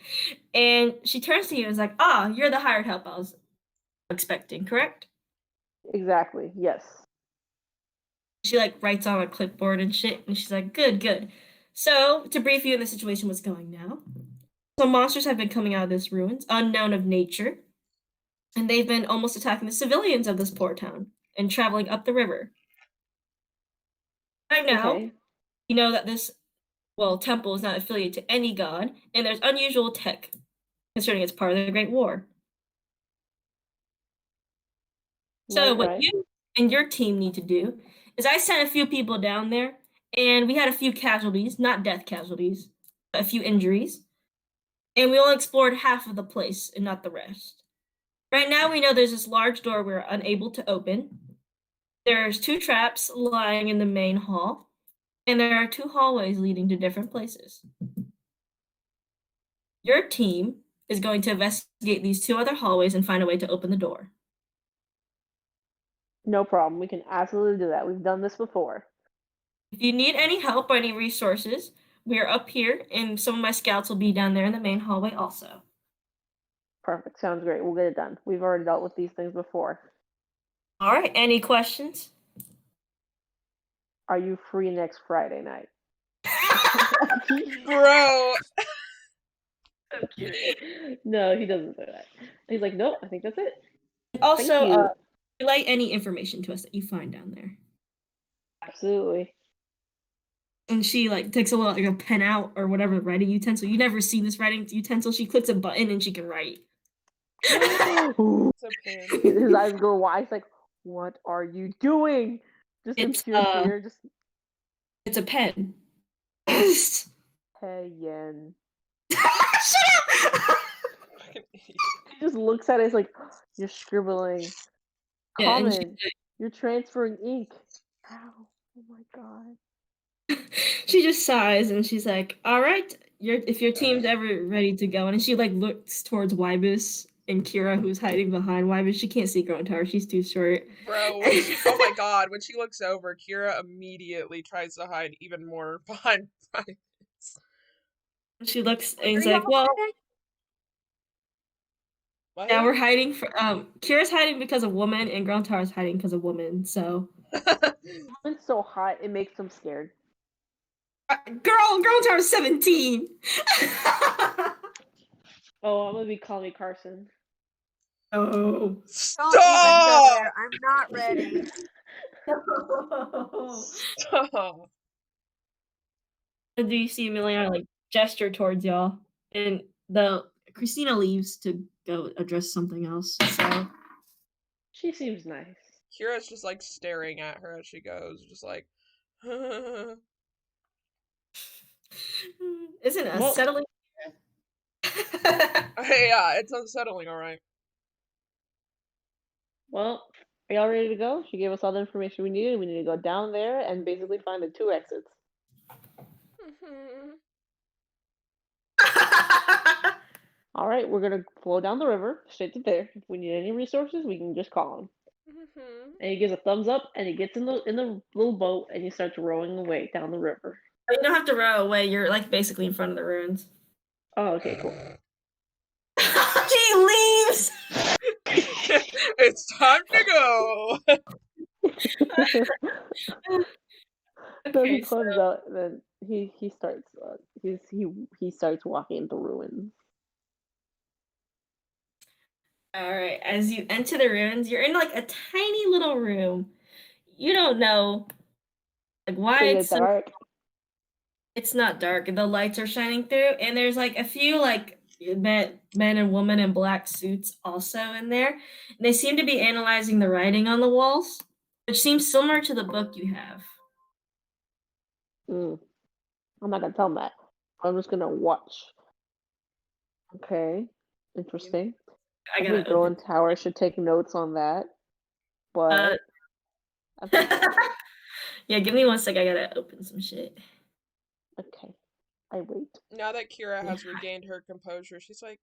and she turns to you and is like, you're the hired help I was expecting, correct? Exactly, yes. She like writes on a clipboard and shit, and she's like, good. So, to brief you in the situation what's going now. Some monsters have been coming out of this ruins, unknown of nature, and they've been almost attacking the civilians of this poor town and traveling up the river. Right now, you know that this temple is not affiliated to any god, and there's unusual tech concerning it's part of the Great War. So what you and your team need to do is I sent a few people down there, and we had a few casualties, not death casualties, but a few injuries. And we only explored half of the place and not the rest. Right now we know there's this large door we're unable to open. There's 2 traps lying in the main hall, and there are 2 hallways leading to different places. Your team is going to investigate these 2 other hallways and find a way to open the door. No problem. We can absolutely do that. We've done this before. If you need any help or any resources, we are up here, and some of my scouts will be down there in the main hallway also. Perfect. Sounds great. We'll get it done. We've already dealt with these things before. All right. Any questions? Are you free next Friday night? Bro. No, he doesn't say that. He's like, nope, I think that's it. Also, relay any information to us that you find down there. Absolutely. And she takes a pen out or whatever writing utensil. You've never seen this writing utensil. She clicks a button and she can write. His eyes go wide. He's like, "What are you doing?" Just in pure fear. It's a pen. Hey, Yen. Shut up! Fucking idiot. He just looks at it. He's like, "You're scribbling. Yeah, and Common. You're transferring ink." How? Oh my god. she just sighs and she's like, "All right, if your team's ever ready to go," and she like looks towards Wybus and Kira, who's hiding behind Wybus. She can't see Growing Tower; she's too short. Bro, oh my god, when she looks over, Kira immediately tries to hide even more behind Rybus. She looks and he's like, "Well, What? yeah, we're hiding for Kira's hiding because of woman, and Growing Tower's hiding because of woman. So, Woman's so hot, it makes them scared. Growing Tower's 17." Oh, I'm gonna be Call Me Carson. Oh. Don't even go Stop! there. I'm not ready. Stop. And do you see Emiliana like gesture towards y'all, and Christina leaves to go address something else. So She seems nice. Kira's just like staring at her as she goes, just like. Isn't it unsettling? Yeah, it's unsettling, alright. Well, are y'all ready to go? She gave us all the information we needed. We need to go down there and basically find the 2 exits. All right, we're gonna flow down the river straight to there. If we need any resources, we can just call him. And he gives a thumbs up, and he gets in the little boat, and he starts rowing away down the river. You don't have to row away. You're like basically in front of the ruins. Oh, okay, cool. She leaves. It's time to go. So he Okay, climbs out, and then he starts he starts walking the ruins. all right. As you enter the ruins, you're in like a tiny little room. You don't know like why Is it's it so dark? It's not dark. The lights are shining through, and there's like a few like men and women in black suits also in there. And they seem to be analyzing the writing on the walls, which seems similar to the book you have. I'm not gonna tell him that. I'm just gonna watch. Okay, interesting. I I gotta think Growing Tower should take notes on that. But yeah, give me 1 sec. I gotta open some shit. Okay, I wait. Now that Kira has regained her composure, she's like,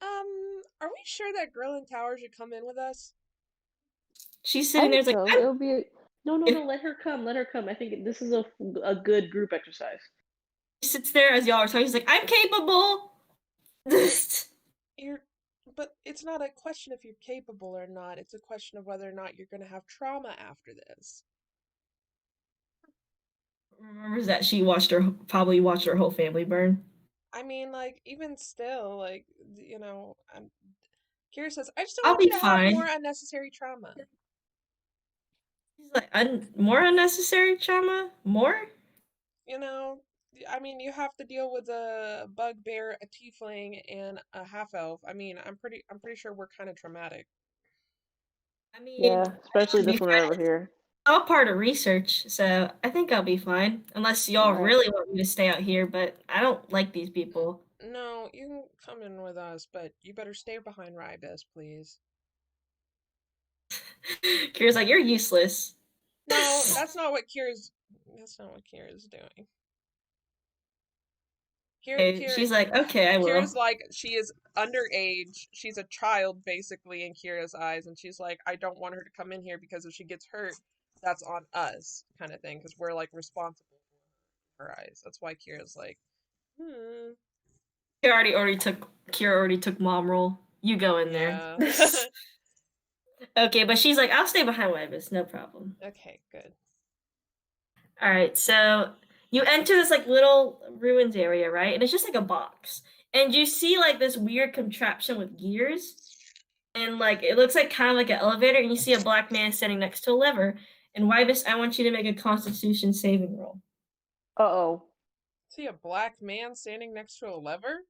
are we sure that Growing Tower should come in with us? She's sitting there like, it'll be no, let her come. Let her come. I think this is a good group exercise. She sits there as y'all are talking. She's like, I'm capable. But it's not a question if you're capable or not. It's a question of whether or not you're going to have trauma after this. Remembers that she probably watched her whole family burn. I mean, like, even still, like, you know, Kira says, I just don't I'll want you be to fine. have more unnecessary trauma. She's like, more unnecessary trauma? More? You know, I mean, you have to deal with a bugbear, a tiefling, and a half elf. I mean, I'm pretty sure we're kind of traumatic. I mean, yeah, especially this one right over here. All part of research, so I think I'll be fine. Unless y'all really want me to stay out here, but I don't like these people. No, you can come in with us, but you better stay behind Rybus, please. Kira's like, you're useless. No, that's not what Kira's doing. She's like, okay, I will. Kira's like, she is underage. She's a child, basically, in Kira's eyes, and she's like, I don't want her to come in here because if she gets hurt, that's on us, kind of thing, because we're like responsible for her eyes. That's why Kira's like, Kira already took mom role. You go in there. Okay, but she's like, I'll stay behind Wybus, no problem. Okay, good. All right, so you enter this like little ruins area, right? And it's just like a box. And you see like this weird contraption with gears. And like it looks like kind of like an elevator, and you see a black man standing next to a lever. And Wybus, I want you to make a Constitution saving roll. Uh-oh. See a black man standing next to a lever?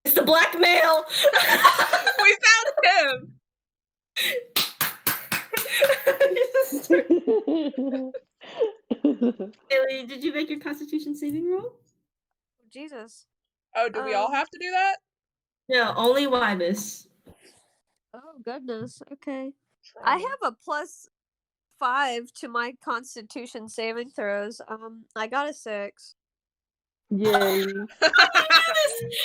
It's the black male! We found him! Haley, did you make your Constitution saving roll? Jesus. Oh, do we all have to do that? No, only Wybus. Oh goodness. Okay. I Trauma. have a +5 to my Constitution saving throws. I got a 6. Yay.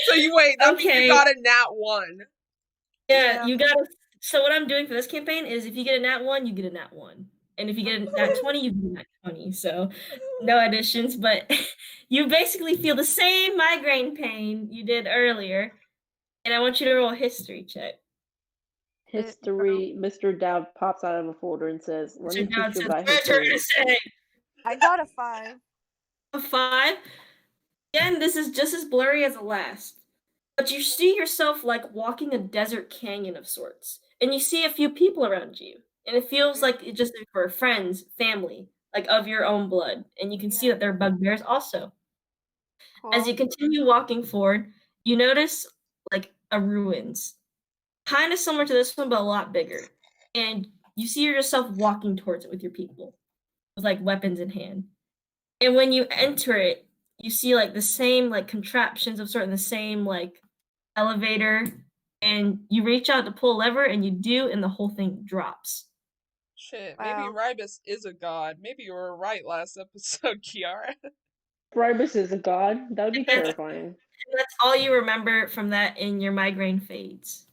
So you wait, that means you Okay. got a nat 1. Yeah, you gotta. So what I'm doing for this campaign is if you get a nat 1, you get a nat 1. And if you get a nat 20, you get a nat 20. So no additions, but you basically feel the same migraine pain you did earlier. And I want you to roll a history check. History. Mr. Dowd pops out of a folder and says, "Let me Mr. Dowd teach you says, about "What are you history." to say?" I got a 5. A 5. Again, this is just as blurry as the last. But you see yourself like walking a desert canyon of sorts. And you see a few people around you. And it feels like it just for friends, family, like of your own blood. And you can see Yeah. that they're bugbears also. Cool. As you continue walking forward, you notice like a ruins. Kind of similar to this one, but a lot bigger. And you see yourself walking towards it with your people. With like weapons in hand. And when you enter it, you see like the same like contraptions of sort of the same like elevator, and you reach out to pull a lever and you do, and the whole thing drops. Shit, Wow. maybe Rybus is a god. Maybe you were right last episode, Kiara. Rybus is a god? That would be That's- terrifying. And that's all you remember from that, and your migraine fades.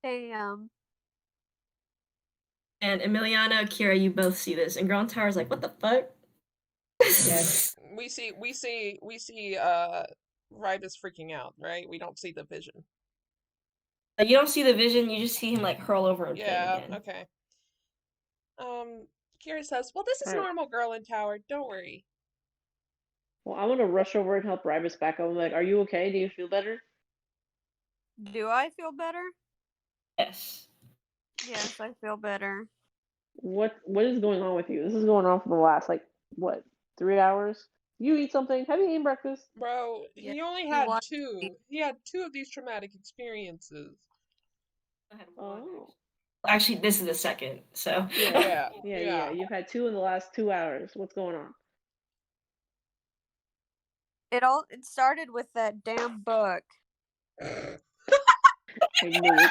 Damn. And Emiliano, Kira, you both see this, and Ground Tower's like, what the fuck? Yes. We see Rybus freaking out, right? We don't see the vision. You don't see the vision, you just see him like hurl over in pain again. Okay. Kira says, well, this is Alright. normal, girl in tower. Don't worry. Well, I want to rush over and help Rybus back up. I'm like, "Are you okay? Do you feel better?" Do I feel better? Yes. Yes, I feel better. What is going on with you? This is going on for the last like what 3 hours? You eat something? Have you eaten breakfast? Bro, Yeah, he only you had watch 2. He had 2 of these traumatic experiences. I had Oh. one. Actually, this is the second, so. Yeah. You've had 2 in the last 2 hours. What's going on? It started with that damn book. I knew it.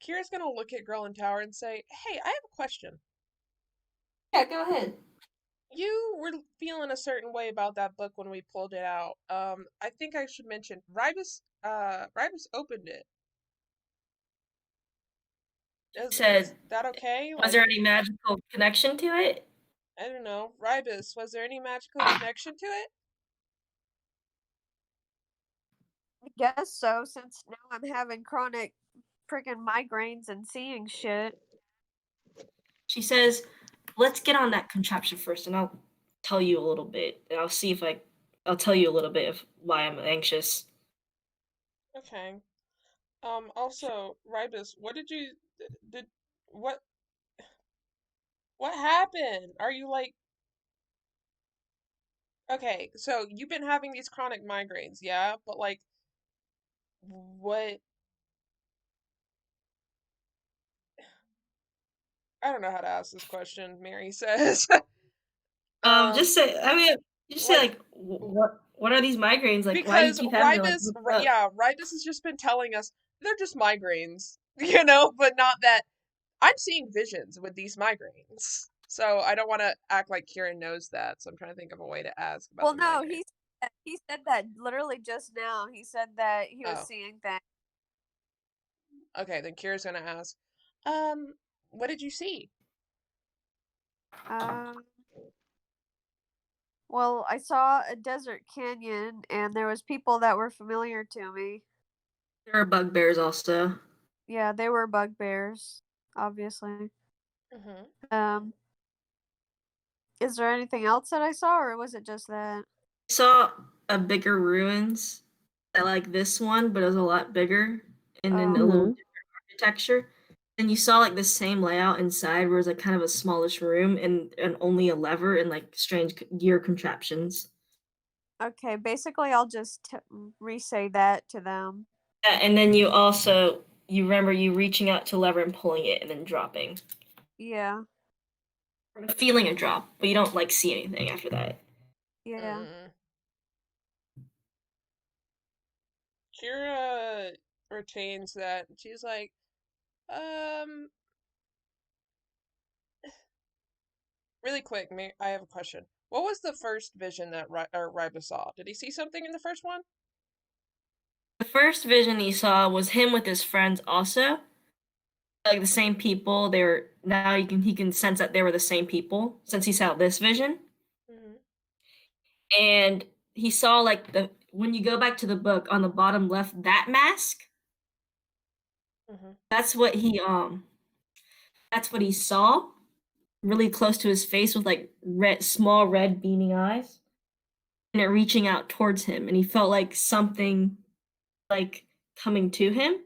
Kira's gonna look at Girl in Tower and say, hey, I have a question. Yeah, go ahead. You were feeling a certain way about that book when we pulled it out. I think I should mention Rybus opened it. Is that okay? Was there any magical connection to it? I don't know. Rybus, was there any magical connection to it? I guess so, since now I'm having chronic freaking migraines and seeing shit. She says, let's get on that contraption first, and I'll tell you a little bit, and I'll see if I'll tell you a little bit of why I'm anxious. Okay. Also, Rybus, what happened? Are you like, okay, so you've been having these chronic migraines, yeah? But like, what? I don't know how to ask this question, Mary says. Just say, I mean, just say like, what are these migraines? Like, why do you Because keep having them? Like, Rybus has just been telling us they're just migraines, you know, but not that I'm seeing visions with these migraines. So I don't want to act like Kieran knows that. So I'm trying to think of a way to ask about. Well, no, he said that literally just now. He said that he was seeing that. Okay, then Kira's gonna ask, what did you see? Well, I saw a desert canyon, and there was people that were familiar to me. There are bugbears also. Yeah, they were bugbears, obviously. Mm-hmm. Is there anything else that I saw, or was it just that? I saw a bigger ruins, like this one, but it was a lot bigger and then a little different architecture. And you saw like the same layout inside, where it was like kind of a smallish room and only a lever and like strange gear contraptions. Okay, basically, I'll just re-say that to them. And then you remember you reaching out to lever and pulling it and then dropping. Yeah. feeling a drop, but you don't like see anything after that. Yeah. Kira retains that. She's like, really quick, I have a question. What was the first vision that Ryba saw? Did he see something in the first one? The first vision he saw was him with his friends also. Like the same people. They were now he can sense that they were the same people since he saw this vision. And he saw like when you go back to the book on the bottom left, that mask. That's what he saw really close to his face with like small red beaming eyes, and it reaching out towards him, and he felt like something like coming to him,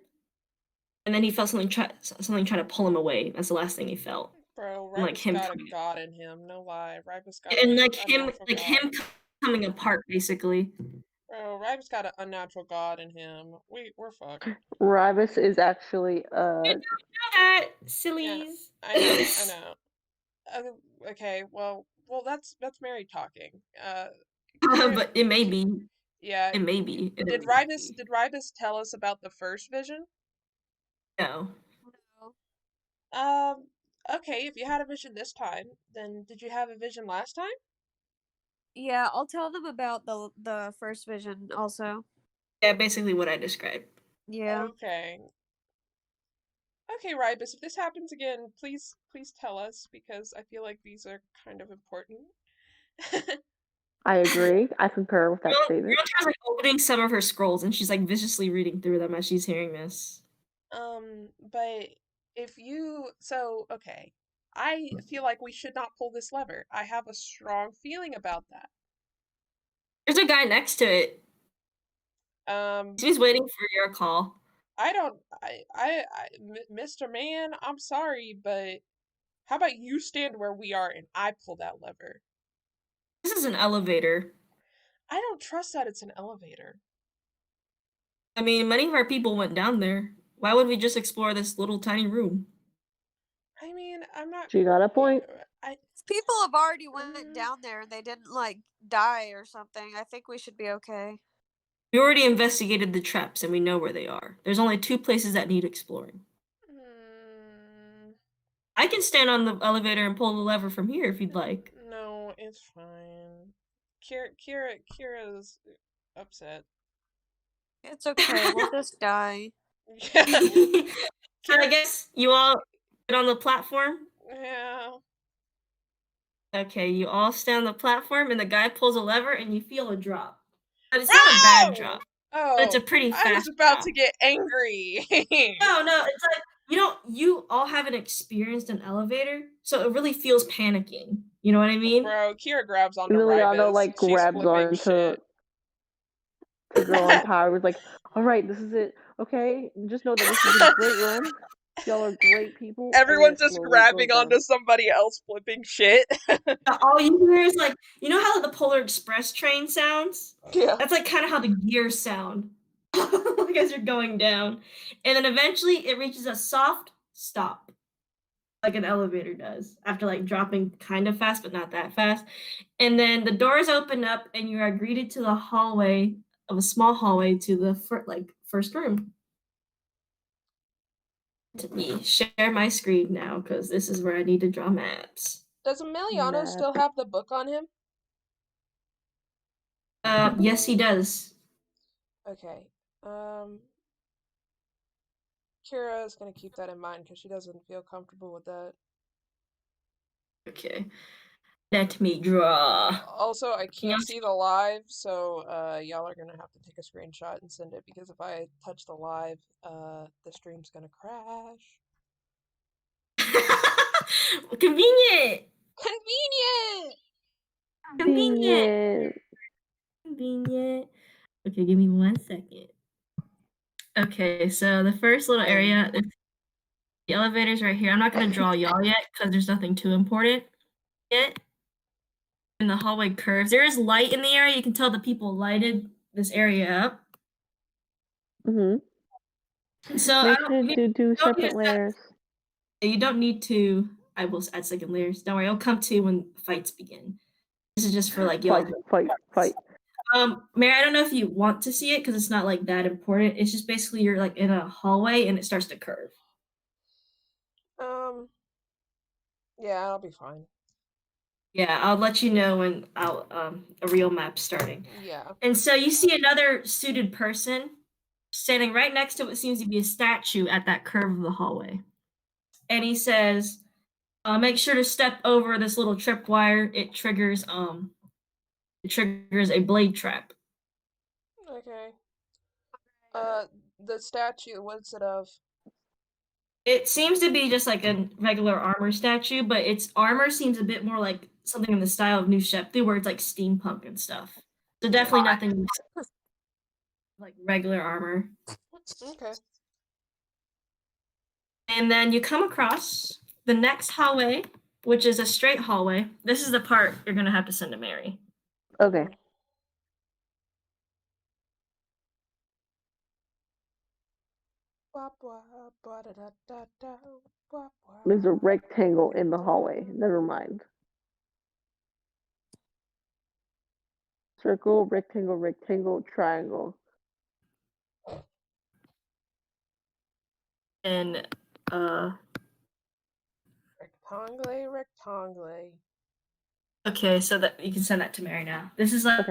and then he felt something trying to pull him away. That's the last thing he felt. Bro, And, like Ryba's him got a coming god in him, no lie. Ryba's got and a like him unnatural god. coming apart basically. Bro, Ryba's got an unnatural god in him. We're fucked. Rybus is actually You don't know that, sillies. Yeah, I know. Okay, well, that's Mary talking. Kira, But it may be. yeah. It may be. Did Rybus tell us about the first vision? No. No. Okay, if you had a vision this time, then did you have a vision last time? Yeah, I'll tell them about the first vision also. Yeah, basically what I described. Yeah. Okay. Okay, Rybus, if this happens again, please tell us because I feel like these are kind of important. I agree. I concur with that statement. Girl like opening some of her scrolls and she's like viciously reading through them as she's hearing this. But okay. I feel like we should not pull this lever. I have a strong feeling about that. There's a guy next to it. He's waiting for your call. Mr. Man, I'm sorry, but how about you stand where we are and I pull that lever? This is an elevator. I don't trust that it's an elevator. I mean, many of our people went down there. Why would we just explore this little tiny room? I mean, I'm not. She got a point. People have already went down there and they didn't like die or something. I think we should be okay. We already investigated the traps and we know where they are. There's only 2 places that need exploring. I can stand on the elevator and pull the lever from here if you'd like. No, it's fine. Kira's upset. It's okay. We'll just die. I guess you all get on the platform? Yeah. Okay, you all stand on the platform and the guy pulls a lever and you feel a drop. But it's not a bad drop. Oh, it's a pretty fast I was about drop. to get angry. No, it's like you all haven't experienced an elevator, so it really feels panicking. You know what I mean? Bro, Kira grabs onto Liliana Rybus. like She's grabs on shit. to Girl on Power. Was like, all right, this is it. Okay, just know that this is a great run. Y'all are great people. Everyone's just grabbing onto somebody else flipping shit. All you hear is like, you know how the Polar Express train sounds? Yeah. That's like kind of how the gears sound as you're going down. And then eventually it reaches a soft stop, like an elevator does, after like dropping kind of fast, but not that fast. And then the doors open up and you are greeted to the hallway of a small hallway to the first room. To me, share my screen now because this is where I need to draw maps. Does Emiliano still have the book on him? Yes, he does. Okay. Kira is gonna keep that in mind because she doesn't feel comfortable with that. Okay. Let me draw. Also, I can't see the live, so y'all are gonna have to take a screenshot and send it because if I touch the live, the stream's gonna crash. Convenient. Okay, give me 1 second. Okay, so the first little area, the elevator's right here. I'm not gonna draw y'all yet because there's nothing too important yet. And the hallway curves. There is light in the area. You can tell the people lighted this area up. So make sure to do separate layers. You don't need to I will add second layers. Don't worry, I'll come to when fights begin. This is just for like y'all. Fight. Mary, I don't know if you want to see it because it's not like that important. It's just basically you're like in a hallway and it starts to curve. Yeah, I'll be fine. Yeah, I'll let you know when a real map's starting. Yeah. And so you see another suited person standing right next to what seems to be a statue at that curve of the hallway. And he says, make sure to step over this little tripwire. It triggers a blade trap. Okay. The statue, what's it of? It seems to be just like a regular armor statue, but its armor seems a bit more like something in the style of New Sheptu, where it's like steampunk and stuff. So definitely nothing like regular armor. Okay. And then you come across the next hallway, which is a straight hallway. This is the part you're gonna have to send to Mary. Okay. There's a rectangle in the hallway. Never mind. Circle, rectangle, triangle. And Rectangle. okay, so that you can send that to Mary now. This is like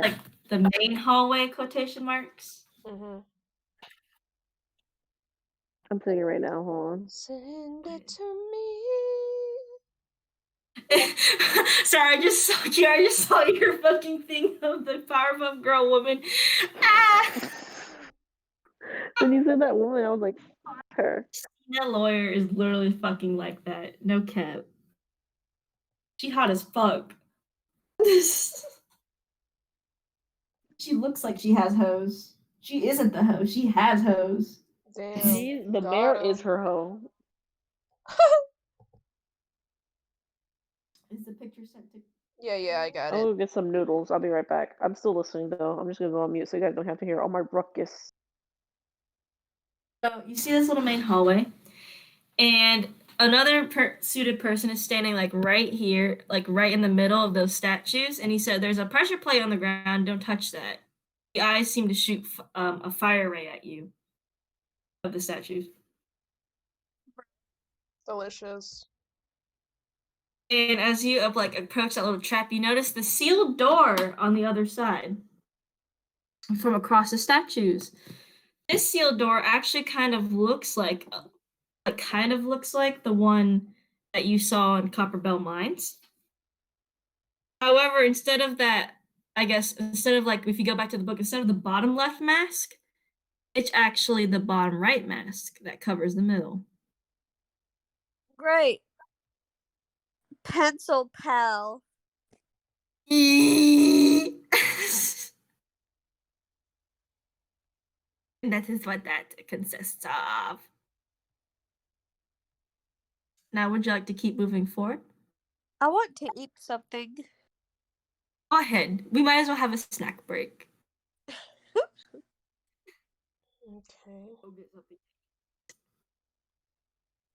the main hallway quotation marks. Mm-hmm. I'm singing right now. Hold on. Send it to me. Sorry, I just saw your fucking thing of the Powerpuff Girl woman. Ah! When you said that woman, I was like, her. That lawyer is literally fucking like that. No cap. She hot as fuck. She looks like she has hoes. She isn't the hoe. She has hoes. Damn. The mayor is her hoe. Is the picture sent to? Yeah, I got it. I'll go get some noodles. I'll be right back. I'm still listening though. I'm just gonna go on mute so you guys don't have to hear all my ruckus. So you see this little main hallway, and another suited person is standing like right here, like right in the middle of those statues, and he said, "There's a pressure plate on the ground. Don't touch that." The eyes seem to shoot a fire ray at you of the statues. Delicious. And as you approach that little trap, you notice the sealed door on the other side from across the statues. This sealed door actually kind of looks like the one that you saw in Copperbell Mines. However, instead of that, instead of like if you go back to the book, instead of the bottom left mask, it's actually the bottom right mask that covers the middle. Great. Pencil pal. And that is what that consists of. Now, would you like to keep moving forward? I want to eat something. Go ahead. We might as well have a snack break. Okay.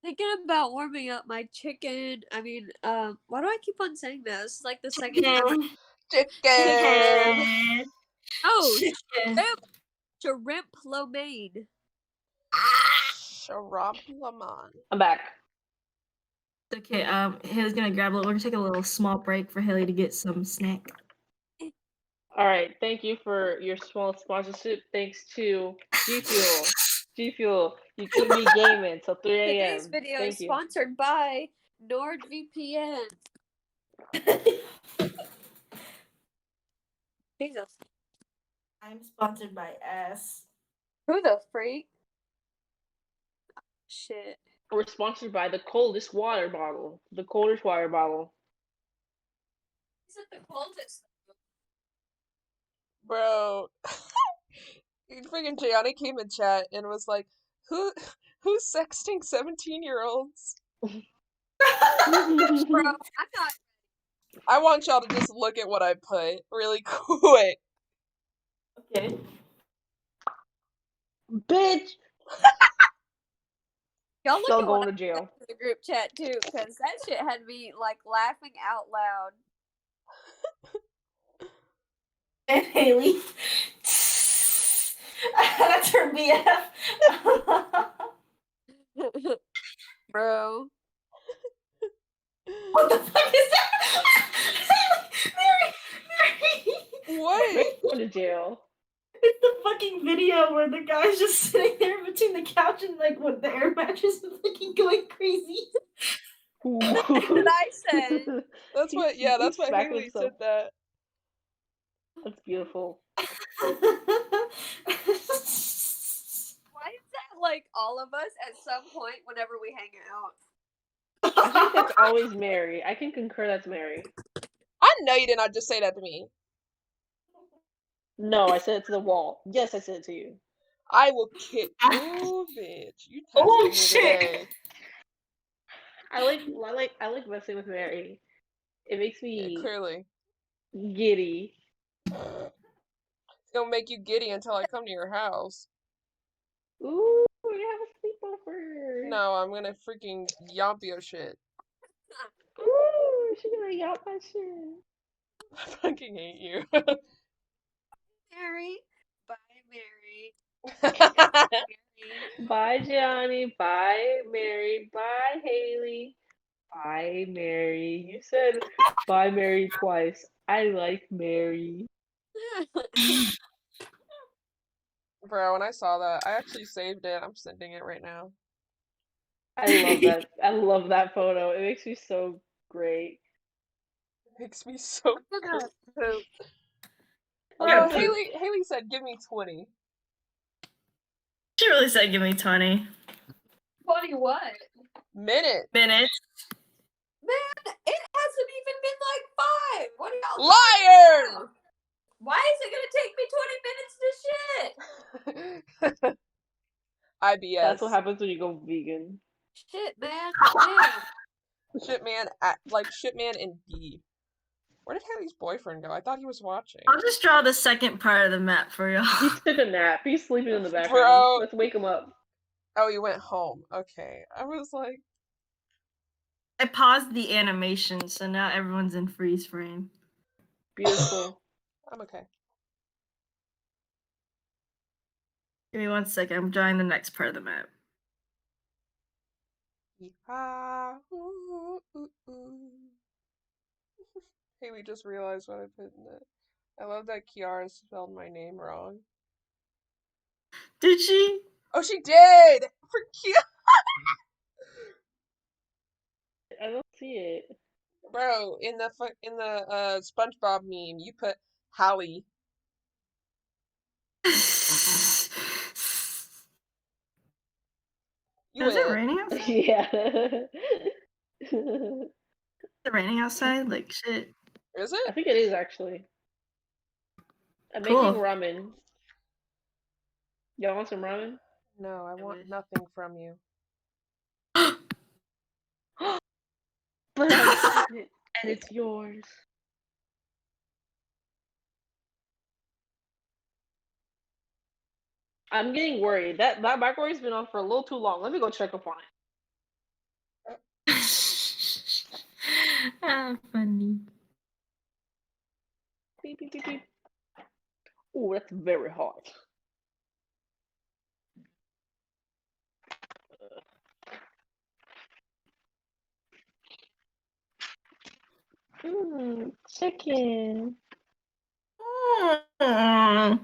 Thinking about warming up my chicken. I mean, why do I keep on saying this? It's like the second time. Chicken. Oh, Chicken. shrimp lo mein. Shrimp lemon. I'm back. Okay, Haley's gonna grab we're gonna take a little small break for Haley to get some snack. All right, thank you for your small sponsorship. Thanks to G Fuel. G Fuel, you keep me gaming till 3 a.m. Today's video Thank is you. sponsored by NordVPN. Jesus. I'm sponsored by S. Who the freak? Shit. We're sponsored by the coldest water bottle. The coldest water bottle. Is it the coldest? Bro. Freaking Gianni came in chat and was like, who's sexting 17-year-olds? Bro, I'm not. I want y'all to just look at what I put really quick. Okay. Bitch! Y'all look They'll at go what I to jail. sent to the group chat too, because that shit had me like laughing out loud. And Haley. That's her BF. Bro. What the fuck is that? Mary! What? They're going to jail. It's the fucking video where the guy's just sitting there between the couch and like what the air mattress is fucking going crazy. That's what I said. That's what. He- Yeah, he that's what smacked Haley himself. said that. That's beautiful. Why is that like all of us at some point whenever we hang out? I think that's always Mary. I can concur that's Mary. I know you did not just say that to me. No, I said it to the wall. Yes, I said it to you. I will kick. Oh, bitch! You testing Oh, me shit. today. I like messing with Mary. It makes Yeah, me clearly. giddy. It's gonna make you giddy until I come to your house. Ooh, we're gonna have a sleepover. No, I'm gonna freaking yomp your shit. Ooh, she's gonna yap my shit. I fucking hate you. Mary. Bye, Mary. Bye, Gianni. Bye, Mary. Bye, Haley. Bye, Mary. You said bye, Mary twice. I like Mary. Bro, when I saw that, I actually saved it. I'm sending it right now. I love that. I love that photo. It makes me so great. It makes me so I'm gonna poop. Oh, Yeah, Haley said, "Give me 20." She really said give me 20 20 what? minutes. minutes. Man, it hasn't even been like 5. What are y'all Liar! talking about? Why is it gonna take me 20 minutes to shit? IBS. That's what happens when you go vegan. Shit, man. Damn. Shitman indeed. Where did Haley's boyfriend go? I thought he was watching. I'll just draw the second part of the map for y'all. He took a nap. He's sleeping in the background. Bro. Let's wake him up. Oh, he went home. Okay. I was like, I paused the animation, so now everyone's in freeze frame. Beautiful. I'm okay. Give me 1 second. I'm drawing the next part of the map. Haley just realized what I put in it. I love that Kiara spelled my name wrong. Did she? Oh, she did! For Kiara! I don't see it. Bro, in the SpongeBob meme, you put Hallie. You Is it went, raining outside? Yeah. Is it raining outside? Like shit. is I it? think it is actually. I'm Cool. making ramen. Y'all want some ramen? No, I want wish. nothing from you. But I've seen it, and it's yours. I'm getting worried. That microwave's been on for a little too long. Let me go check up on it. Ah, funny. Beep, beep, beep, beep. Ooh, that's very hot. Chicken. Mm.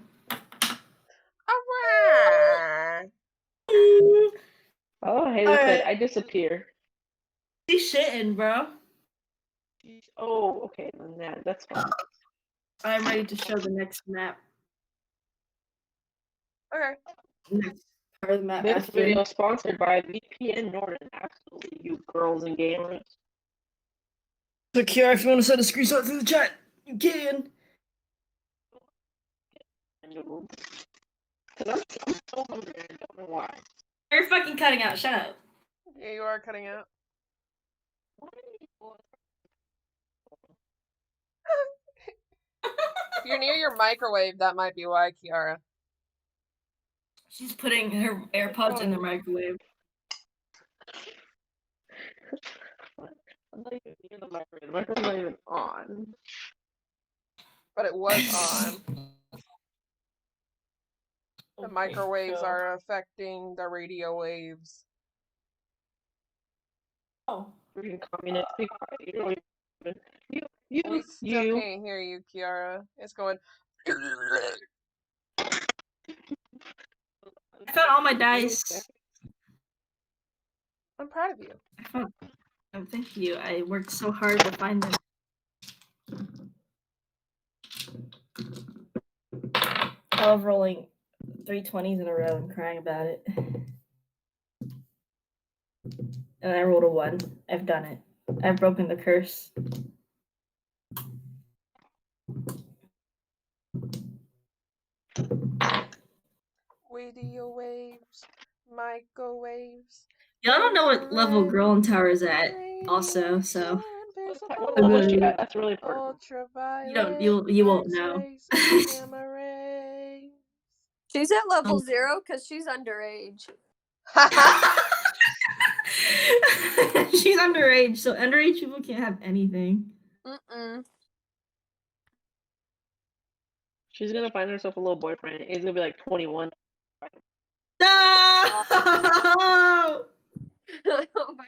Alright. Oh, Haley said, I disappear. He's shitting, bro. Oh, okay, then that's fine. I'm ready to show the next map. Okay. Next part of the map. This after. video is sponsored by VPN Norton. Absolutely, you girls and gamers. So, Kiara, if you want to send a screenshot through the chat, you can. Because I'm so hungry, I don't know why. You're fucking cutting out. Shut up. Yeah, you are cutting out. If you're near your microwave, that might be why, Kiara. She's putting her AirPods in the microwave. I'm not even near the microwave. The microwave's not even on. But it was on. The Okay, microwaves so- are affecting the radio waves. Oh, freaking communist! Be quiet. You don't even. We still You. can't hear you, Kiara. It's going. I found all my dice. I'm proud of you. Oh, thank you. I worked so hard to find them. I love rolling 3 20s in a row and crying about it. And I rolled a 1. I've done it. I've broken the curse. Radio waves, microwaves. Y'all don't know what level Girl in Tower is at, also, so What level is she at? That's really important. Ultraviolet. you won't know. X-rays and gamma rays. She's at level Oh. 0 because she's underage. She's underage, so underage people can't have anything. Mm-mm. She's gonna find herself a little boyfriend. He's gonna be like 21. No! Oh my.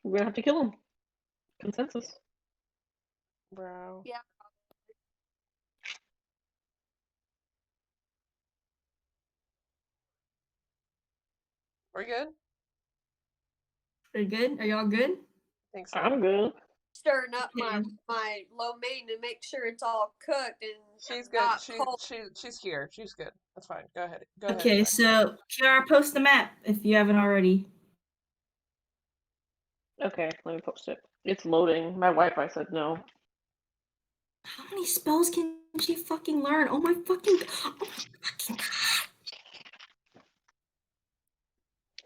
We're gonna have to kill him. Consensus. Bro. Yeah. We're good? Are you good? Are y'all good? I think so. I'm good. Stirring up Okay. my lo mein to make sure it's all cooked and She's good. not cold. She's here. She's good. That's fine. Go ahead. Go ahead. Okay, Fine. so Kiara, post the map if you haven't already. Okay, let me post it. It's loading. My Wi-Fi said no. How many spells can she fucking learn? Oh my fucking god.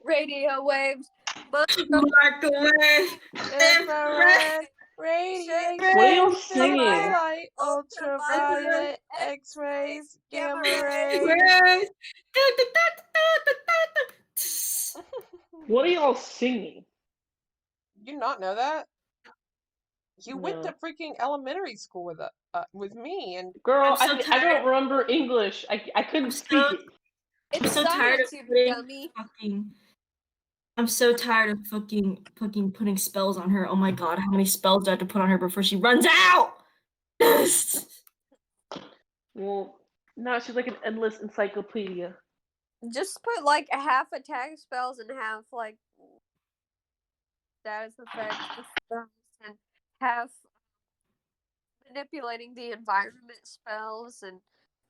Radio waves. Microwave. Infrared, radiation, What are y'all singing? light, ultraviolet, X-rays, gamma rays. What are y'all singing? You not know that? You went No. to freaking elementary school with me, and Girl, I'm so I don't remember English. I couldn't speak it. I'm It's so tired of science, you putting dummy. I'm so tired of fucking putting spells on her. Oh my god, how many spells do I have to put on her before she runs out? Well, now she's like an endless encyclopedia. Just put like a half attack spells and half like status effects spells and half manipulating the environment spells and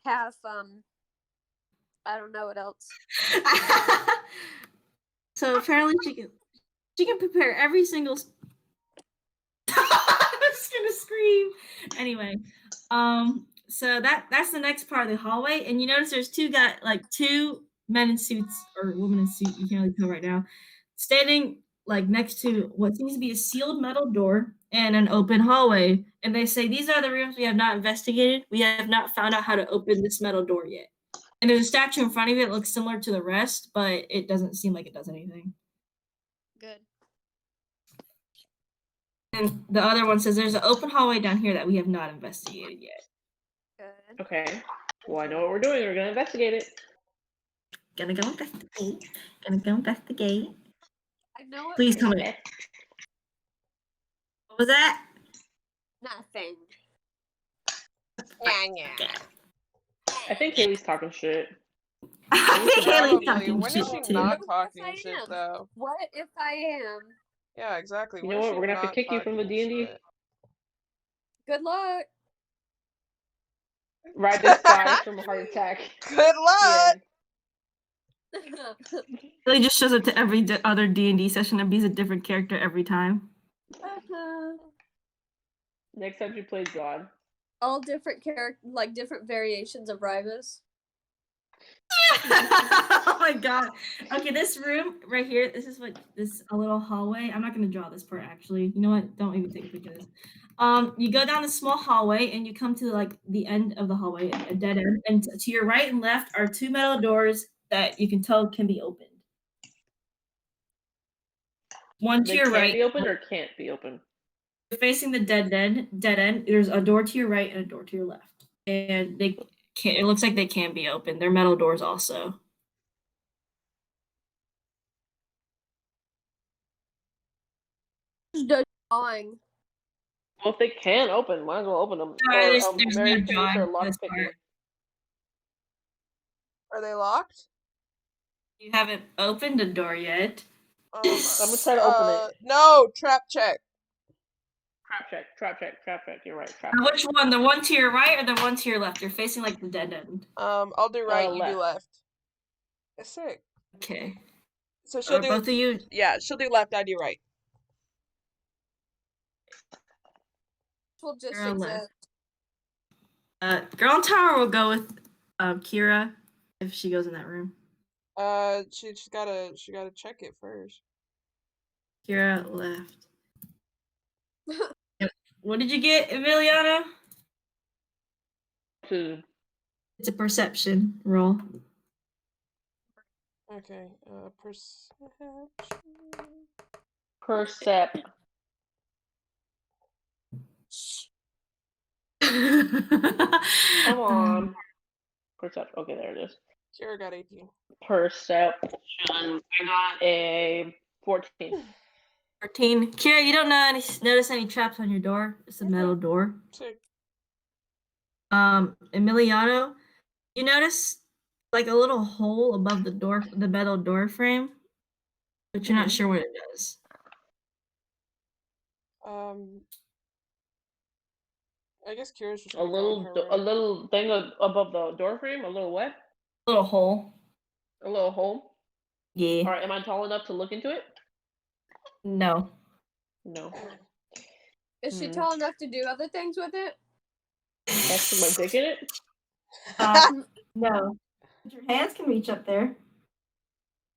half I don't know what else. So apparently she can prepare every single I'm just gonna scream. Anyway, so that's the next part of the hallway, and you notice there's two men in suits or women in suit, you can't really tell right now, standing like next to what seems to be a sealed metal door and an open hallway, and they say these are the rooms we have not investigated. We have not found out how to open this metal door yet. And there's a statue in front of it that looks similar to the rest, but it doesn't seem like it does anything. Good. And the other one says there's an open hallway down here that we have not investigated yet. Good. Okay. Well, I know what we're doing. We're gonna investigate it. Gonna go investigate. I know what. Please tell me. What was that? Nothing. yeah. I think Haley's talking shit. I think Haley's Probably. talking When shit is she too. not Yes, talking I shit am. though? What if I am? Yeah, exactly. You When know is what? she We're gonna have to not kick you from the talking D&D. shit? Good luck. Ride this dies from a heart attack. Good luck. Yeah. Haley just shows up to every other D&D session and be's a different character every time. Next time she plays Zod. All different different variations of Rivas. Oh my god. Okay, this room right here, this is a little hallway. I'm not gonna draw this part actually. You know what? Don't even take a picture of this. You go down the small hallway and you come to like the end of the hallway, a dead end, and to your right and left are two metal doors that you can tell can be opened. One to They your can right. be open or can't be open. You're facing the dead end. There's a door to your right and a door to your left, and they can. It looks like they can be open. They're metal doors also. Just drawing. Well, if they can open, might as well open them. No, Or there's Mary, no can you start drawing lock this picking? part. Are they locked? You haven't opened the door yet. I'm gonna try to open it. No, trap check. Trap check. You're right. Trap. Which one? The one to your right or the one to your left? You're facing like the dead end. I'll do right. You do Left. left. It's sick. Okay. So she'll Or do. both of you. Yeah, she'll do left. I do right. Will just Girl exist. left. Girl on tower will go with Kira if she goes in that room. She gotta check it first. Kira left. What did you get, Emiliano? 2. It's a perception roll. Okay. Perception. Percept. Come on. Percept. Okay, there it is. Kira got 18. Perception. I got a 14. 14. Kira, you don't notice any traps on your door. It's a metal door. Sick. Emiliano, you notice like a little hole above the metal door frame, but you're not sure what it does. I guess Kira's just A little thing above the door frame. A little what? A little hole. A little hole. Yeah. All right. Am I tall enough to look into it? No. No. Is she tall enough to do other things with it? That's my dick in it. No. But your hands can reach up there.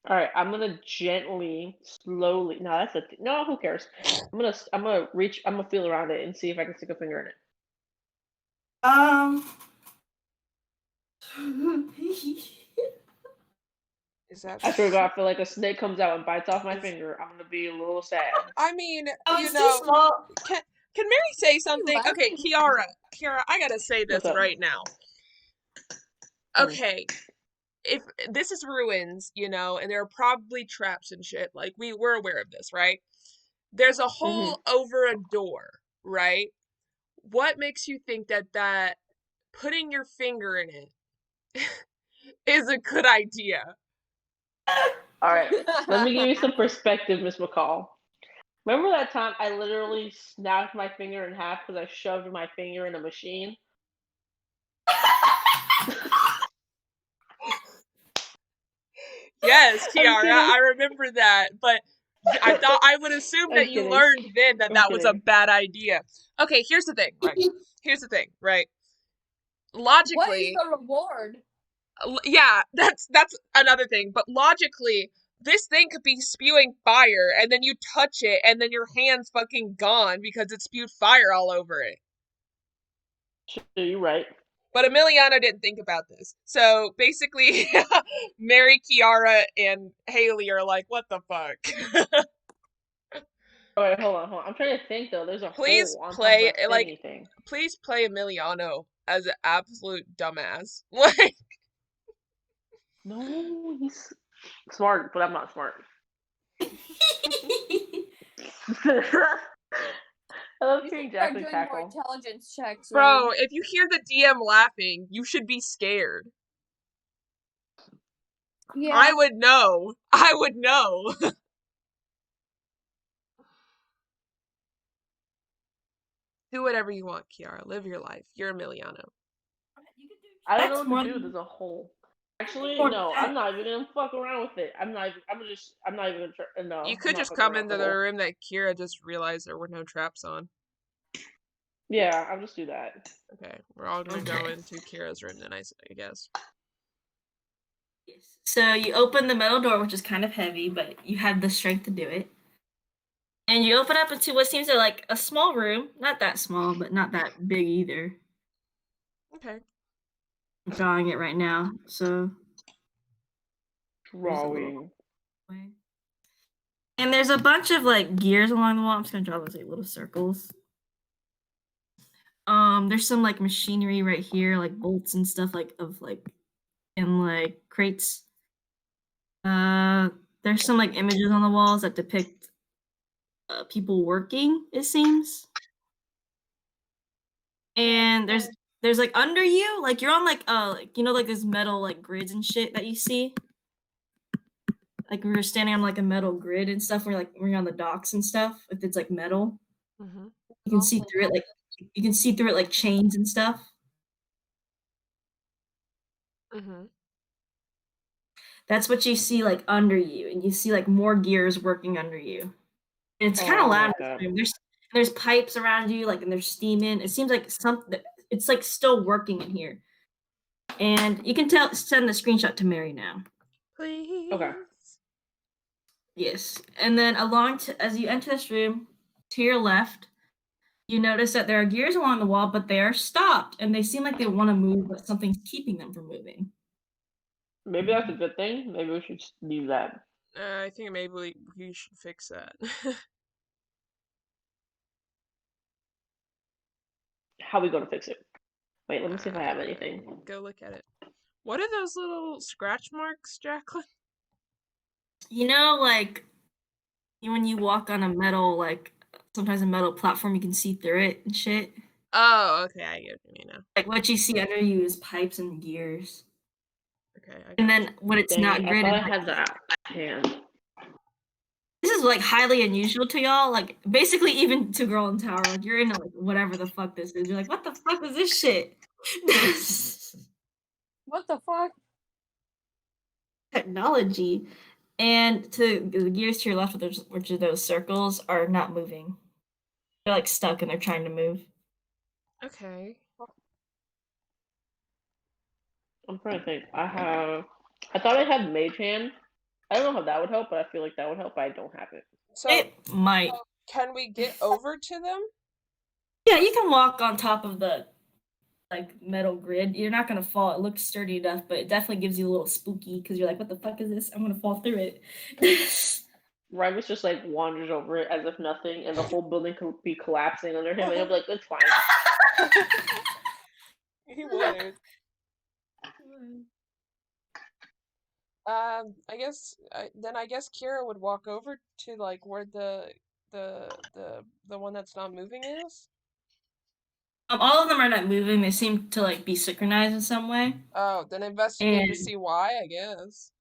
All right, I'm gonna gently, slowly. No, that's no. Who cares? I'm gonna reach. I'm gonna feel around it and see if I can stick a finger in it. Is that? I swear to God, I feel like a snake comes out and bites off my finger. I'm gonna be a little sad. I mean, It's too small. Can Mary say something? Okay, Kiara, I gotta say this right now. Okay, if this is ruins, and there are probably traps and shit, like we're aware of this, right? There's a hole over a door, right? What makes you think that putting your finger in it is a good idea? All right, let me give you some perspective, Miss McCall. Remember that time I literally snapped my finger in half because I shoved my finger in a machine? Yes, Kiara, I remember that, but I thought I would assume that you learned then that was a bad idea. Okay, here's the thing, right? Logically, what is the reward? Yeah, that's another thing, but logically, this thing could be spewing fire, and then you touch it, and then your hand's fucking gone because it spewed fire all over it. Sure, you're right. But Emiliano didn't think about this. So basically, Mary, Kiara, and Haley are like, what the fuck? Alright, hold on. I'm trying to think though. There's a please hole on play top of like anything. Please play Emiliano as an absolute dumbass. Like no, he's smart, but I'm not smart. I love hearing Jacqueline cackle. More intelligence checks, bro, if you hear the DM laughing, you should be scared. Yeah. I would know. Do whatever you want, Kiara. Live your life. You're Emiliano. I don't know what to do. There's a hole. Actually, no. I'm not even gonna fuck around with it. I'm not even gonna try. No. You could just come into the room that Kira just realized there were no traps on. Yeah, I'll just do that. Okay, we're all gonna go into Kira's room then, I guess. Yes. So you open the metal door, which is kind of heavy, but you have the strength to do it. And you open up into what seems like a small room. Not that small, but not that big either. Okay. I'm drawing it right now, so... Drawing. And there's a bunch of like gears along the wall. I'm just gonna draw those like little circles. There's some like machinery right here, like bolts and stuff like in like crates. There's some like images on the walls that depict people working, it seems. And there's like under you, like you're on like like this metal like grids and shit that you see. Like we were standing on like a metal grid and stuff. We're we're on the docks and stuff. If it's like metal, you can see through it. Like you can see through it like chains and stuff. That's what you see like under you, and you see like more gears working under you. And it's kind of loud in this room. There's pipes around you, like, and there's steam in. It seems like something. It's like still working in here. And you can send the screenshot to Mary now. Please. Okay. Yes. And then as you enter this room, to your left, you notice that there are gears along the wall, but they are stopped, and they seem like they want to move, but something's keeping them from moving. Maybe that's a good thing. Maybe we should just leave that. I think maybe we should fix that. How are we gonna fix it? Wait, let me see if I have anything. Go look at it. What are those little scratch marks, Jacqueline? You know, like when you walk on a metal, like sometimes a metal platform, you can see through it and shit. Oh, okay, I get what you mean now. Like what you see under you is pipes and gears. Okay. And then when it's not gridded, I thought I had that hand. This is like highly unusual to y'all. Like basically, even to Girl in Tower, like you're into like whatever the fuck this is. You're like, what the fuck is this shit? What the fuck? Technology. And to the gears to your left, which are those circles, are not moving. They're like stuck and they're trying to move. Okay. I'm trying to think. I thought I had Mage Hand. I don't know how that would help, but I feel like that would help, but I don't have it. So it might. Can we get over to them? Yeah, you can walk on top of the like metal grid. You're not gonna fall. It looks sturdy enough, but it definitely gives you a little spooky because you're like, what the fuck is this? I'm gonna fall through it. Rybus just like wanders over it as if nothing, and the whole building could be collapsing under him, and he'll be like, "It's fine." He would. I guess Kira would walk over to like where the one that's not moving is. All of them are not moving. They seem to like be synchronized in some way. Oh, then investigate to see why, I guess.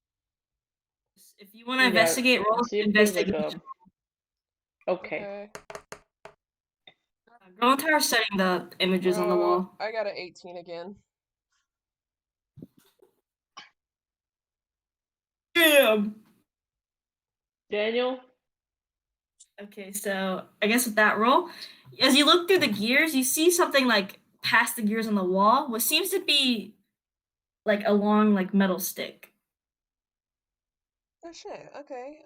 If you want to investigate, roll investigation. Okay. Girl in Tower setting the images on the wall. I got an 18 again. Damn. Daniel? Okay, so I guess with that roll, as you look through the gears, you see something like past the gears on the wall, what seems to be like a long like metal stick. Oh shit, okay.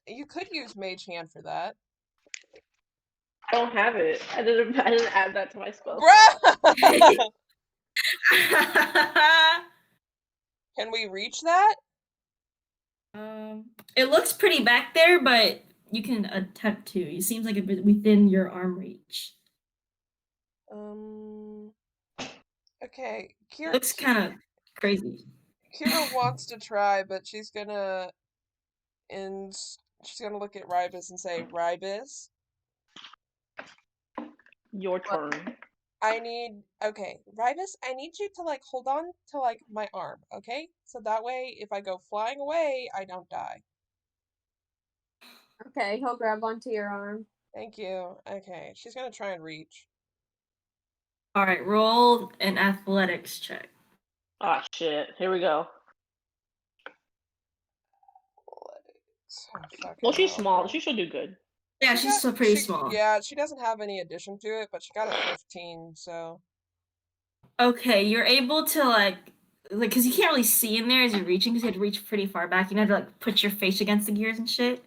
You could use Mage Hand for that. I don't have it. I didn't add that to my spell. Can we reach that? It looks pretty back there, but you can attempt to. It seems like a bit within your arm reach. Okay. Kira looks kind of crazy. Kira wants to try, but she's gonna look at Rybus and say, Rybus, your turn. Rybus, I need you to like hold on to like my arm, okay? So that way if I go flying away, I don't die. Okay, he'll grab onto your arm. Thank you. Okay, she's gonna try and reach. Alright, roll an athletics check. Ah, shit. Here we go. Well, she's small. She should do good. Yeah, she's still pretty small. Yeah, she doesn't have any addition to it, but she got a 15, so. Okay, you're able to like, because you can't really see in there as you're reaching, because you have to reach pretty far back. You have to like put your face against the gears and shit.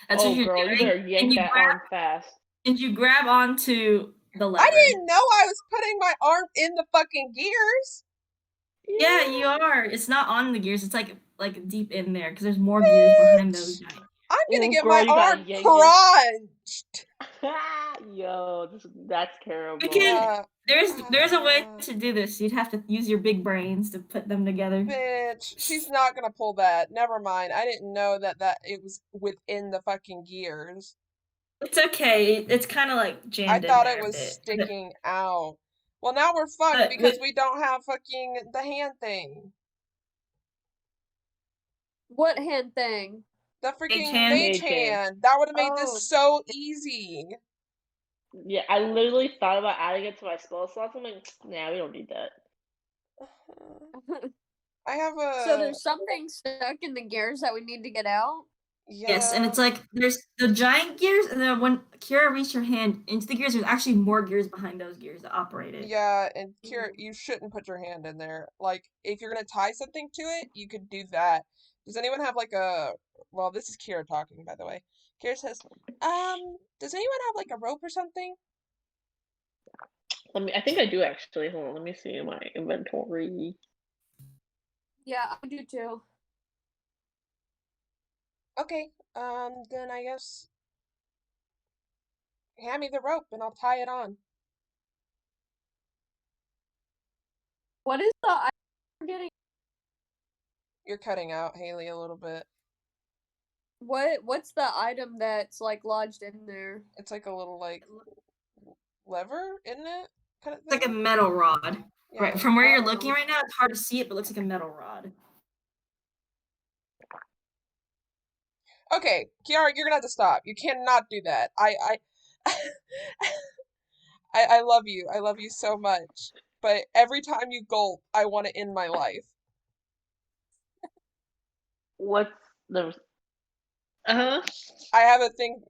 That's what you're doing. You better yank that arm fast. And you grab onto the lever. I didn't know I was putting my arm in the fucking gears. Yeah, you are. It's not on the gears. It's like deep in there because there's more gears behind those Bitch, giant. I'm gonna Oh, get girl, my you arm got yanked. crunched. Yo, that's You terrible. can. Yeah. There's a way to do this. You'd have to use your big brains to put them together. Bitch, she's not gonna pull that. Never mind. I didn't know that it was within the fucking gears. It's okay. It's kind of like I jammed in thought it there a was bit. sticking out. Well, now we're fucked But because with we don't have fucking the hand thing. What hand thing? The Mage freaking hand. mage Mage hand. hand. That would have made this Oh. so easy. Yeah, I literally thought about adding it to my spell slots. I'm like, nah, we don't need that. I have So a there's something stuck in the gears that we need to get out? Yes, and yeah. it's like there's the giant gears, and then when Kira reached her hand into the gears, there's actually more gears behind those gears that operate it. Yeah, and Kira, you shouldn't put your hand in there. Like, if you're gonna tie something to it, you could do that. Does anyone have like a, well, this is Kira talking, by the way. Kira says, does anyone have like a rope or something? I think I do actually. Hold on, let me see my inventory. Yeah, I do too. Okay, then I guess hand me the rope and I'll tie it on. What is the item we're getting? You're cutting out, Haley, a little bit. What's the item that's like lodged in there? It's like a little like lever, isn't it? Kind of It's like a thing. metal rod. Yeah. Right, from where you're looking right now, it's hard to see it, but it looks like a metal rod. Okay, Kiara, you're gonna have to stop. You cannot do that. I love you. I love you so much. But every time you gulp, I want to end my life. What's the? Uh huh. I have a thing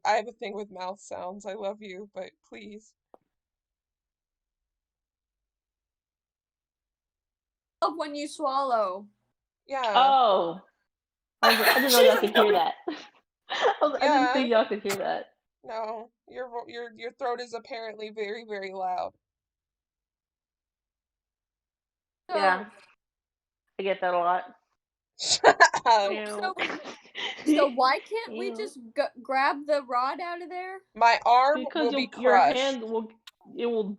with mouth sounds. I love you, but please. Love when you swallow. Yeah. Oh, I didn't know y'all could hear that. I didn't Yeah. think y'all could hear that. No. Your throat is apparently very, very loud. So, Yeah, I get that a lot. so, so why can't we Ew. just grab the rod out of there? My arm Because will be your crushed. hand will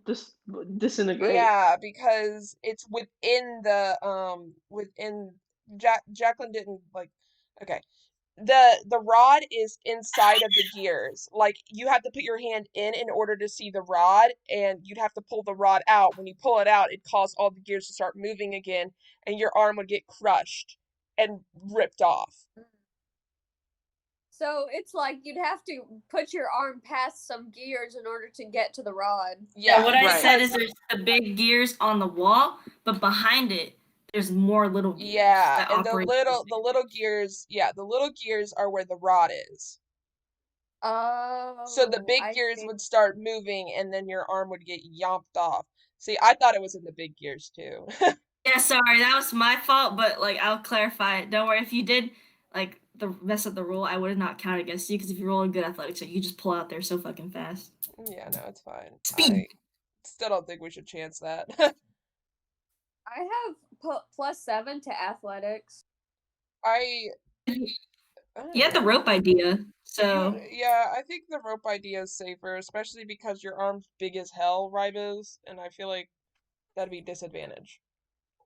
disintegrate. Yeah, because it's within within Jacqueline didn't like okay. The rod is inside of the gears. Like you have to put your hand in order to see the rod, and you'd have to pull the rod out. When you pull it out, it caused all the gears to start moving again, and your arm would get crushed and ripped off. So it's like you'd have to put your arm past some gears in order to get to the rod. Yeah, what I right. said is there's the big gears on the wall, but behind it, there's more little gears Yeah, that and operate. the little gears, yeah, the little gears are where the rod is. So the Oh, big I gears see. would start moving and then your arm would get yomped off. See, I thought it was in the big gears too. Yeah, sorry, that was my fault, but like I'll clarify it. Don't worry, if you did like the mess up the rule, I would not count against you because if you're rolling good athletics, you just pull out there so fucking fast. Yeah, no, it's fine. Speed. I still don't think we should chance that. I have +7 to athletics. I You had the don't know. rope idea, so Yeah, I think the rope idea is safer, especially because your arm's big as hell, Ribos, and I feel like that'd be disadvantage.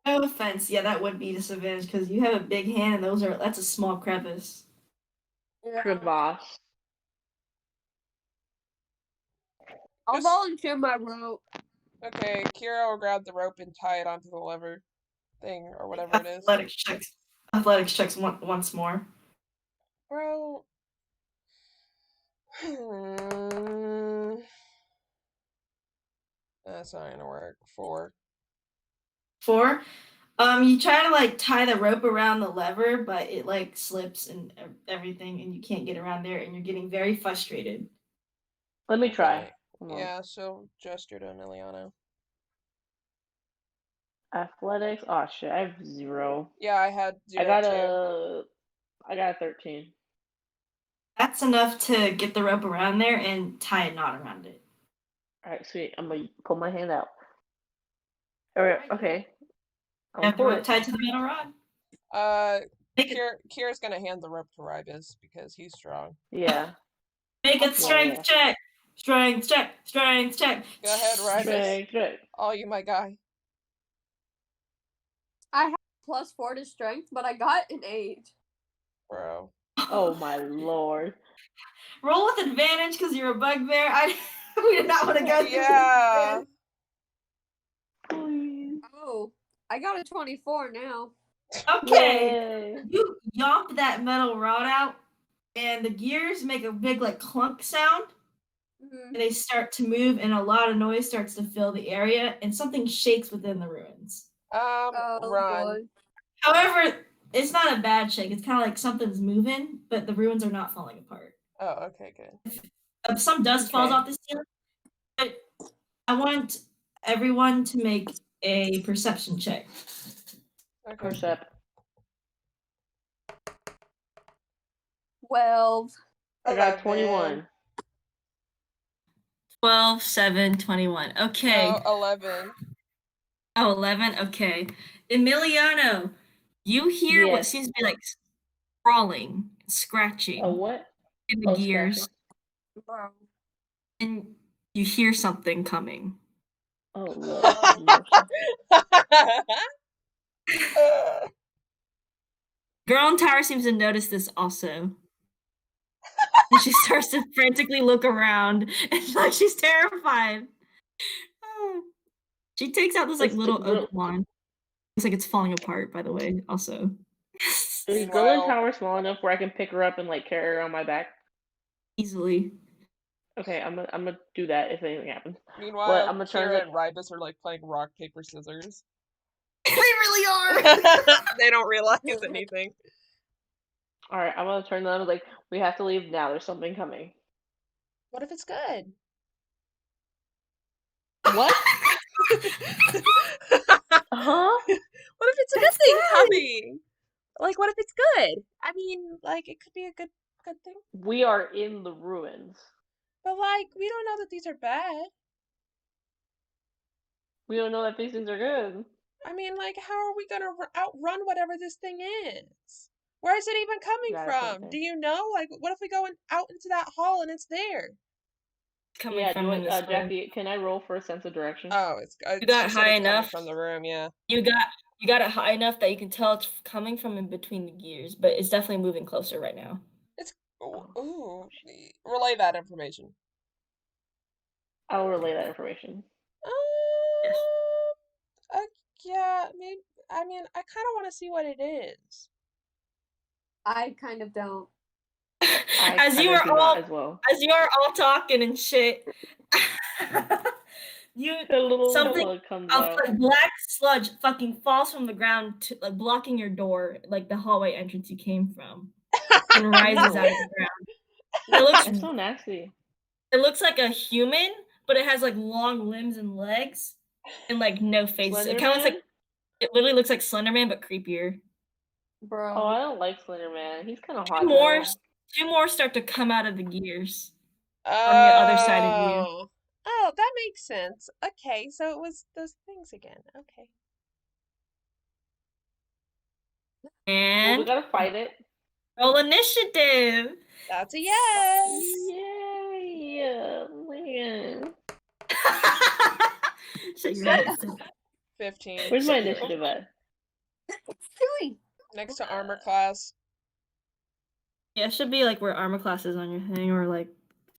no offense. Yeah, that would be disadvantage because you have a big hand and that's a small crevice. Crevasse. I'll Just volunteer my rope. okay, Kira will grab the rope and tie it onto the lever thing or whatever it is. Athletics checks once more. Bro. That's not gonna work. 4. 4. You try to like tie the rope around the lever, but it like slips and everything, and you can't get around there, and you're getting very frustrated. Let me try. Okay. Yeah, so gesture to Emiliano. Athletics. Oh shit, I have 0. Yeah, I had 0 too. I got a 13. That's enough to get the rope around there and tie a knot around it. All right, sweet. I'm gonna pull my hand out. All right, okay. I'm for it. tied to the metal rod. Make Kira's gonna hand the rope to Rybus because he's strong. Yeah. Make a strength check. Strength check. Strength check. Go ahead, Rybus. Strength check. Oh, you my guy. I have +4 to strength, but I got an 8. Bro. Oh my lord. Roll with advantage because you're a bugbear. We did not want to go through Yeah. Please. Oh, I got a 24 now. Okay. Yay. You yomp that metal rod out, and the gears make a big like clunk sound, and they start to move, and a lot of noise starts to fill the area, and something shakes within the ruins. Run. Boy. However, it's not a bad shake. It's kind of like something's moving, but the ruins are not falling apart. Oh, okay, good. Some dust falls off the ceiling, but I want everyone to make a perception check. Okay. Percept. 12. I got 21. 12, 7, 21. Okay. No, 11. Oh, 11? Okay. Emiliano, you hear what Yes. seems to be like crawling, scratching A what? in the gears, Scratching. Bro. and you hear something coming. Oh Lord. have mercy. Girl in tower seems to notice this also. And she starts to frantically look around, and like she's terrified. She takes out this like little oak wand. Looks like it's falling apart, by the way, also. Is Girl in Tower small enough where I can pick her up and like carry her on my back? Easily. Okay, I'm gonna do that if anything happens. Meanwhile, I'm gonna turn Kira and Rybus are like playing rock, paper, scissors. They really are! They don't realize anything. Alright, I'm gonna turn them like, we have to leave now, there's something coming. What if it's good? What? Huh? What if it's a good thing coming? Like, what if it's good? I mean, like, it could be a good thing. We are in the ruins. But, like, we don't know that these are bad. We don't know that these things are good. I mean, like, how are we gonna outrun whatever this thing is? Where is it even coming from? Do you know? Like, what if we go out into that hall and it's there? Coming from Jackie, can I roll for a sense of direction? Oh, it's you got high enough from the room, yeah. You got it high enough that you can tell it's coming from in between the gears, but it's definitely moving closer right now. It's relay that information. I will relay that information. Yes. Yeah, maybe. I mean, I kind of want to see what it is. I kind of don't. As you are all talking and shit, something comes out. Like black sludge fucking falls from the ground, like blocking your door, like the hallway entrance you came from, and rises out of the ground. It looks That's so nasty. It looks like a human, but it has like long limbs and legs, and like no face. It kind of looks like it literally looks like Slenderman, but creepier. Bro. Oh, I don't like Slenderman. He's kind of hot. Two more start to come out of the gears on the other side of you. Oh, that makes sense. Okay, so it was those things again. Okay. And we gotta fight it. Roll initiative. That's a yes. Yay, man. So you're right. 15. Where's my initiative at? Next to armor class. Yeah, it should be like where armor class is on your thing, or like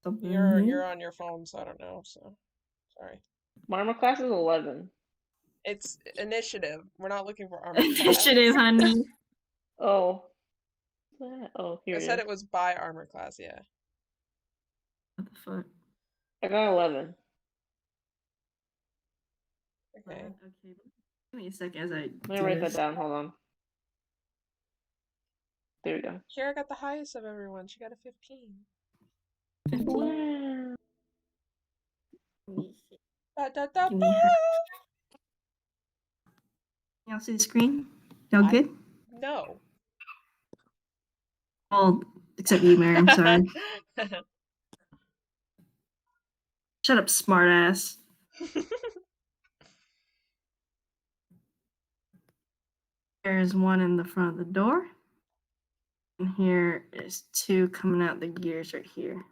something. You're on your phone, so I don't know. So sorry. My armor class is 11. It's initiative. We're not looking for armor class. Initiative, honey. Oh. Oh, here I said it was by armor class. Yeah. What the fuck? I got 11. Okay. Okay. Give me a second as I. Let me write that down. Hold on. There we go. Kira got the highest of everyone. She got a 15. 15. Wow. Y'all see the screen? Y'all good? No. Well, except you, Mary. I'm sorry. Shut up, smartass. There's one in the front of the door. And here is 2 coming out the gears right here.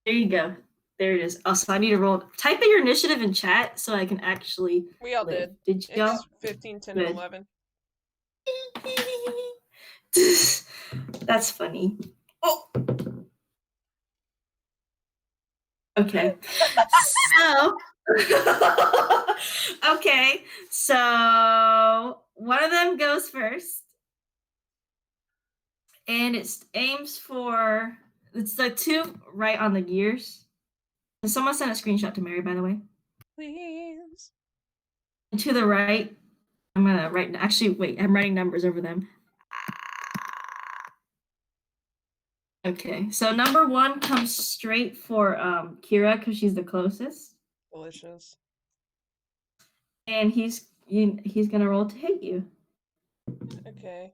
There you go. There it is. Also, I need to roll. Type in your initiative in chat so I can actually. We all live. did. Did y'all? It's 15, 10, Good. and 11. That's funny. Oh. Okay. So. Okay. So one of them goes first. And it aims for. It's the 2 right on the gears. And someone sent a screenshot to Mary, by the way. Please. And to the right, I'm gonna write. Actually, wait. I'm writing numbers over them. Okay, so number 1 comes straight for Kira because she's the closest. Delicious. And he's gonna roll to hit you. Okay.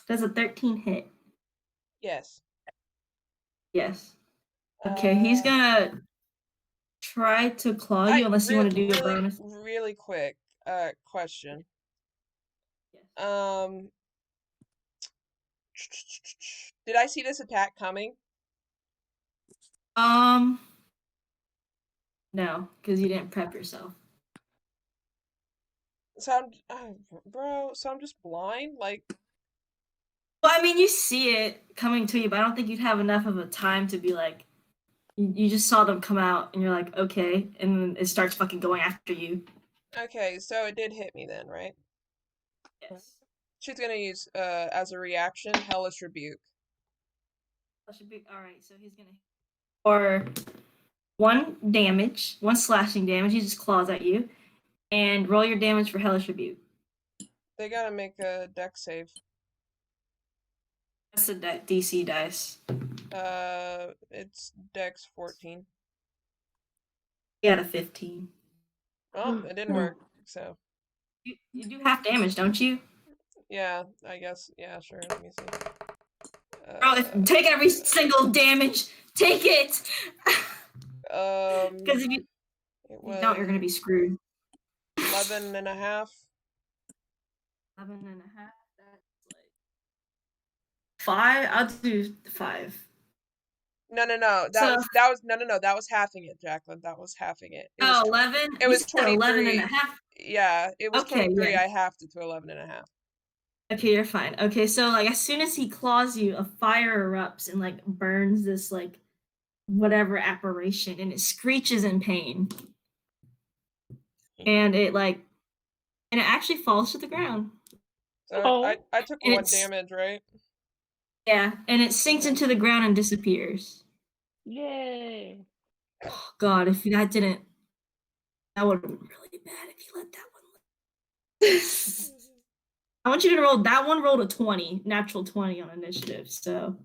Does a 13 hit? Yes. Yes. Okay, he's gonna try to claw you unless you want to do a bonus. Really quick question. Yes. Did I see this attack coming? No, because you didn't prep yourself. So I'm just blind? Like. Well, I mean, you see it coming to you, but I don't think you'd have enough of a time to be like, you just saw them come out and you're like, okay, and then it starts fucking going after you. Okay, so it did hit me then, right? Yes. She's gonna use, as a reaction, Hellish Rebuke. Hellish Rebuke, alright, so he's gonna. Or 1 damage, 1 slashing damage, he just claws at you. And roll your damage for Hellish Rebuke. They gotta make a dex save. That's the DC dice. It's dex 14. You got a 15. Oh, it didn't work, so. You do half damage, don't you? Yeah, I guess. Yeah, sure. Let me see. Take every single damage. Take it! Because if you don't, you're going to be screwed. 11 and a half. 11 and a half. That's like 5. I'll do 5. No. That was halving it, Jacqueline. That was halving it. 11? It was 23. 11 and a half? Yeah, it was Okay, 23. yeah. I halved it to 11 and a half. Okay, you're fine. Okay, so like as soon as he claws you, a fire erupts and like burns this like whatever apparition, and it screeches in pain. And it actually falls to the ground. So I took 1 damage, right? Yeah, and it sinks into the ground and disappears. Yay! Oh, God, if that didn't, that would have been really bad if you let that one live. I want you to roll. That one rolled a 20, natural 20 on initiative. So.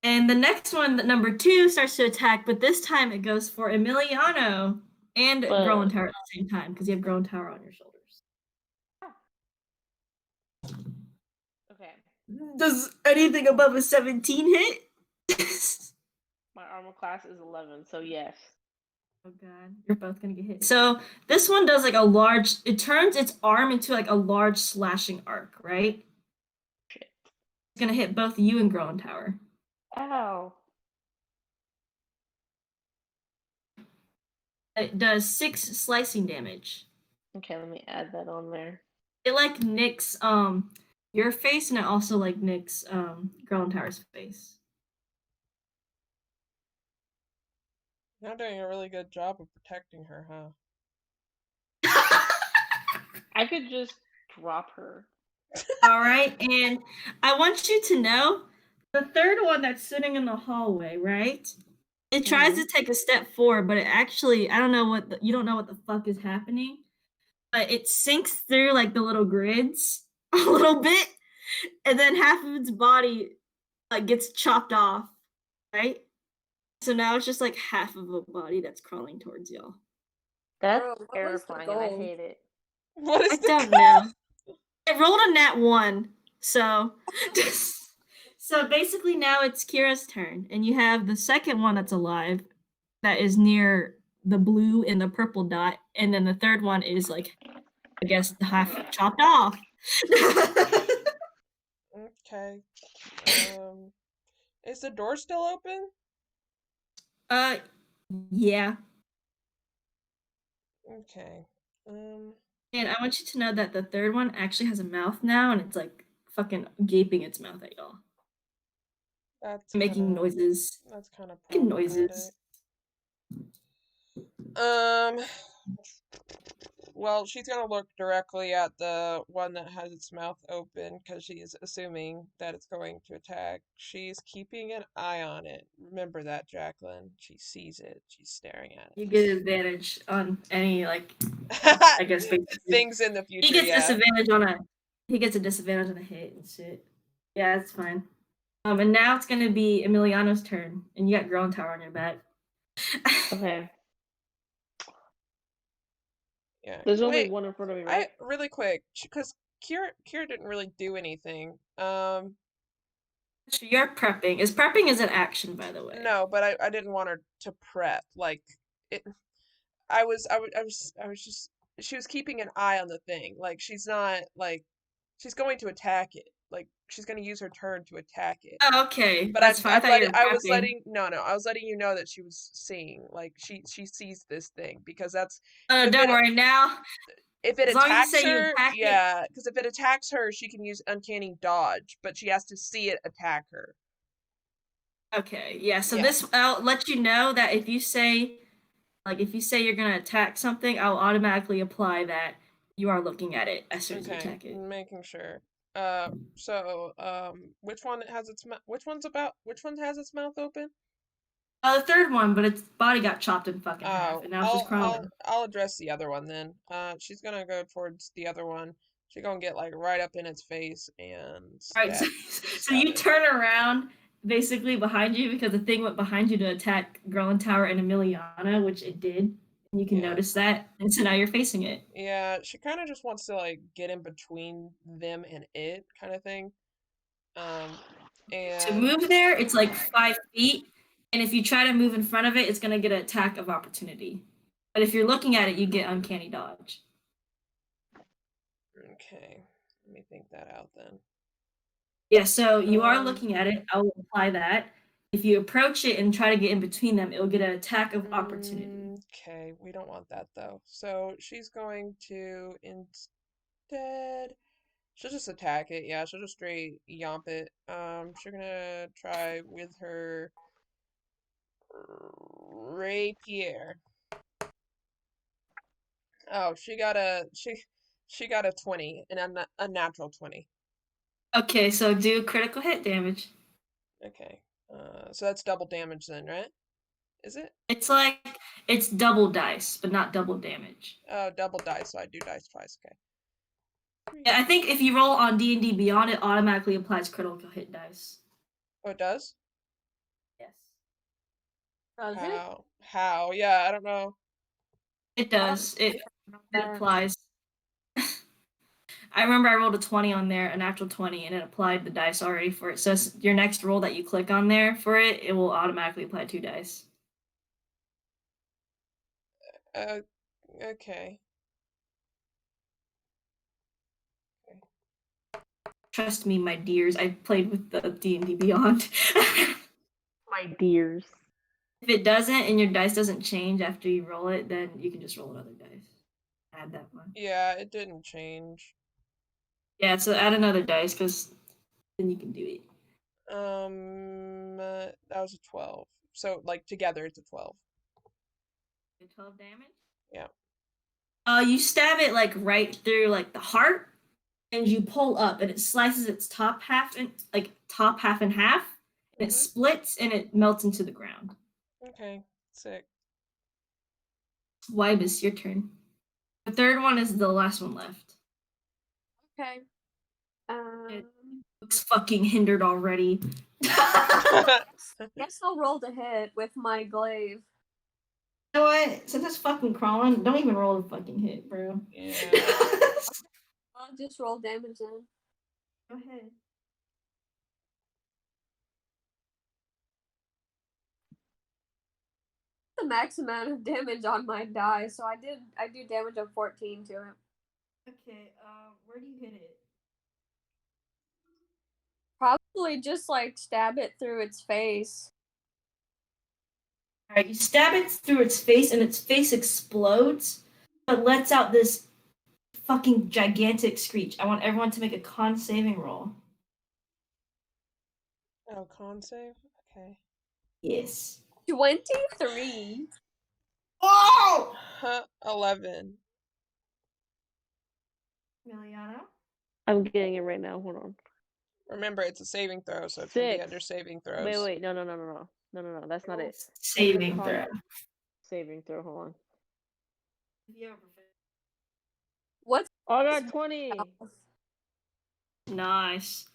And the next one, number 2, starts to attack, but this time it goes for Emiliano and Growing Tower at the same time because you have Growing Tower on your shoulders. Okay. Does anything above a 17 hit? My armor class is 11, so yes. Oh God, you're both gonna get hit. So this one does like a large. It turns its arm into like a large slashing arc, right? Shit. It's gonna hit both you and Growing Tower. Ow. It does 6 slicing damage. Okay, let me add that on there. It like nicks your face, and it also like nicks Growing Tower's face. You're doing a really good job of protecting her, huh? I could just drop her. All right, and I want you to know the third one that's sitting in the hallway, right? It tries to take a step forward, but it actually, I don't know you don't know what the fuck is happening, but it sinks through like the little grids a little bit, and then half of its body like gets chopped off, right? So now it's just like half of a body that's crawling towards y'all. That's terrifying, and I hate it. What is I don't know. It rolled a nat 1, so so basically now it's Kira's turn, and you have the second one that's alive, that is near the blue and the purple dot, and then the third one is like, I guess, half chopped off. Okay. Is the door still open? Yeah. Okay. And I want you to know that the third one actually has a mouth now, and it's like fucking gaping its mouth at y'all, That's making kinda, noises, that's kind of making problematic. noises. Well, she's gonna look directly at the one that has its mouth open because she's assuming that it's going to attack. She's keeping an eye on it. Remember that, Jacqueline. She sees it. She's staring at You get advantage on any like, it. I guess basically. Things in the He future, gets yeah. disadvantage on a disadvantage on a hit and shit. Yeah, it's fine. And now it's gonna be Emiliano's turn, and you got Growing Tower on your back. Okay. Yeah. There's only Wait, one in front of me, right? really quick, because Kira didn't really do anything. You're prepping. Prepping is an action, by the way. No, but I didn't want her to prep. Like it I was just she was keeping an eye on the thing. Like she's not like she's going to attack it. Like she's going to use her turn to attack it. Oh, okay. But That's fine. I thought you were I was prepping. letting no, I was letting you know that she was seeing. Like she sees this thing because that's Oh, if don't it worry now. if it As long as you attacks say you her, attack it. yeah, because if it attacks her, she can use uncanny dodge, but she has to see it attack her. Okay, yeah. So Yeah. this, I'll let you know that if you say you're gonna attack something, I'll automatically apply that you are looking at it as soon as you Okay, attack it. making sure. Which one has its which one has its mouth open? The third one, but its body got chopped in fucking half, and now it's just crawling. I'll address the other one then. She's gonna go towards the other one. She's gonna get like right up in its face and Alright, so you turn around basically behind you because the thing went behind you to attack Growing Tower and Emiliana, which it did. And you can notice that, and so now you're facing it. Yeah, she kind of just wants to like get in between them and it kind of thing. To move there, it's like 5 feet, and if you try to move in front of it, it's gonna get an attack of opportunity. But if you're looking at it, you get uncanny dodge. Okay, let me think that out then. Yeah, so you are looking at it. I will apply that. If you approach it and try to get in between them, it'll get an attack of opportunity. Okay, we don't want that though. So she's going to instead she'll just attack it. Yeah, she'll just straight yomp it. She's gonna try with her rapier. Oh, she got a 20, and a natural 20. Okay, so do critical hit damage. Okay. So that's double damage then, right? Is it? It's double dice, but not double damage. Oh, double dice, so I do dice twice. Okay. Yeah, I think if you roll on D&D Beyond, it automatically applies critical hit dice. Oh, it does? Yes. How? Yeah, I don't know. It does. It applies. I remember I rolled a 20 on there, a natural 20, and it applied the dice already for it. So your next roll that you click on there for it, it will automatically apply 2 dice. Okay. Trust me, my dears. I played with the D&D Beyond. My dears. If it doesn't and your dice doesn't change after you roll it, then you can just roll another dice. Add that one. Yeah, it didn't change. Yeah, so add another dice because then you can do it. That was a 12. So like together it's a 12. 12 damage? Yeah. You stab it like right through like the heart, and you pull up, and it slices its top half in half, and it splits and it melts into the ground. Okay, sick. Wybus, your turn. The third one is the last one left. Okay. It looks fucking hindered already. Guess I'll roll to hit with my glaive. You know what? Since it's fucking crawling, don't even roll a fucking hit, bro. Yeah. I'll just roll damage then. Go ahead. the max amount of damage on my die, so I do damage of 14 to it. Okay, where do you hit it? Probably just like stab it through its face. Alright, you stab it through its face and its face explodes, but lets out this fucking gigantic screech. I want everyone to make a con saving roll. Oh, con save? Okay. Yes. 23. Oh! 11. Miliano? I'm getting it right now. Hold on. Remember, it's a saving throw, so it can be 6. under saving throws. Wait. No. That's not it. Saving Con- throw. Saving throw. Hold on. What's Oh, I got 20. Nice.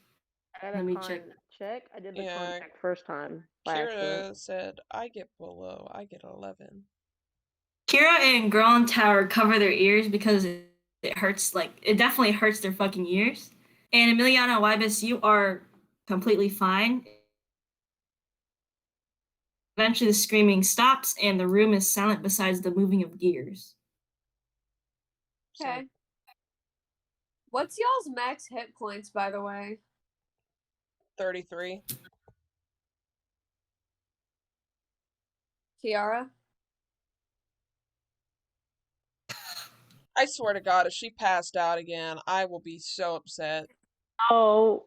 I got Let a me con check. check. I did the Yeah. con check first time by accident. Kira said, I get below. I get 11. Kira and Girl in Tower cover their ears because it hurts, it definitely hurts their fucking ears. And Emiliano Wybus, you are completely fine. Eventually the screaming stops and the room is silent besides the moving of gears. okay? What's y'all's max hit points, by the way? 33. Kiara? I swear to God, if she passed out again, I will be so upset. Oh,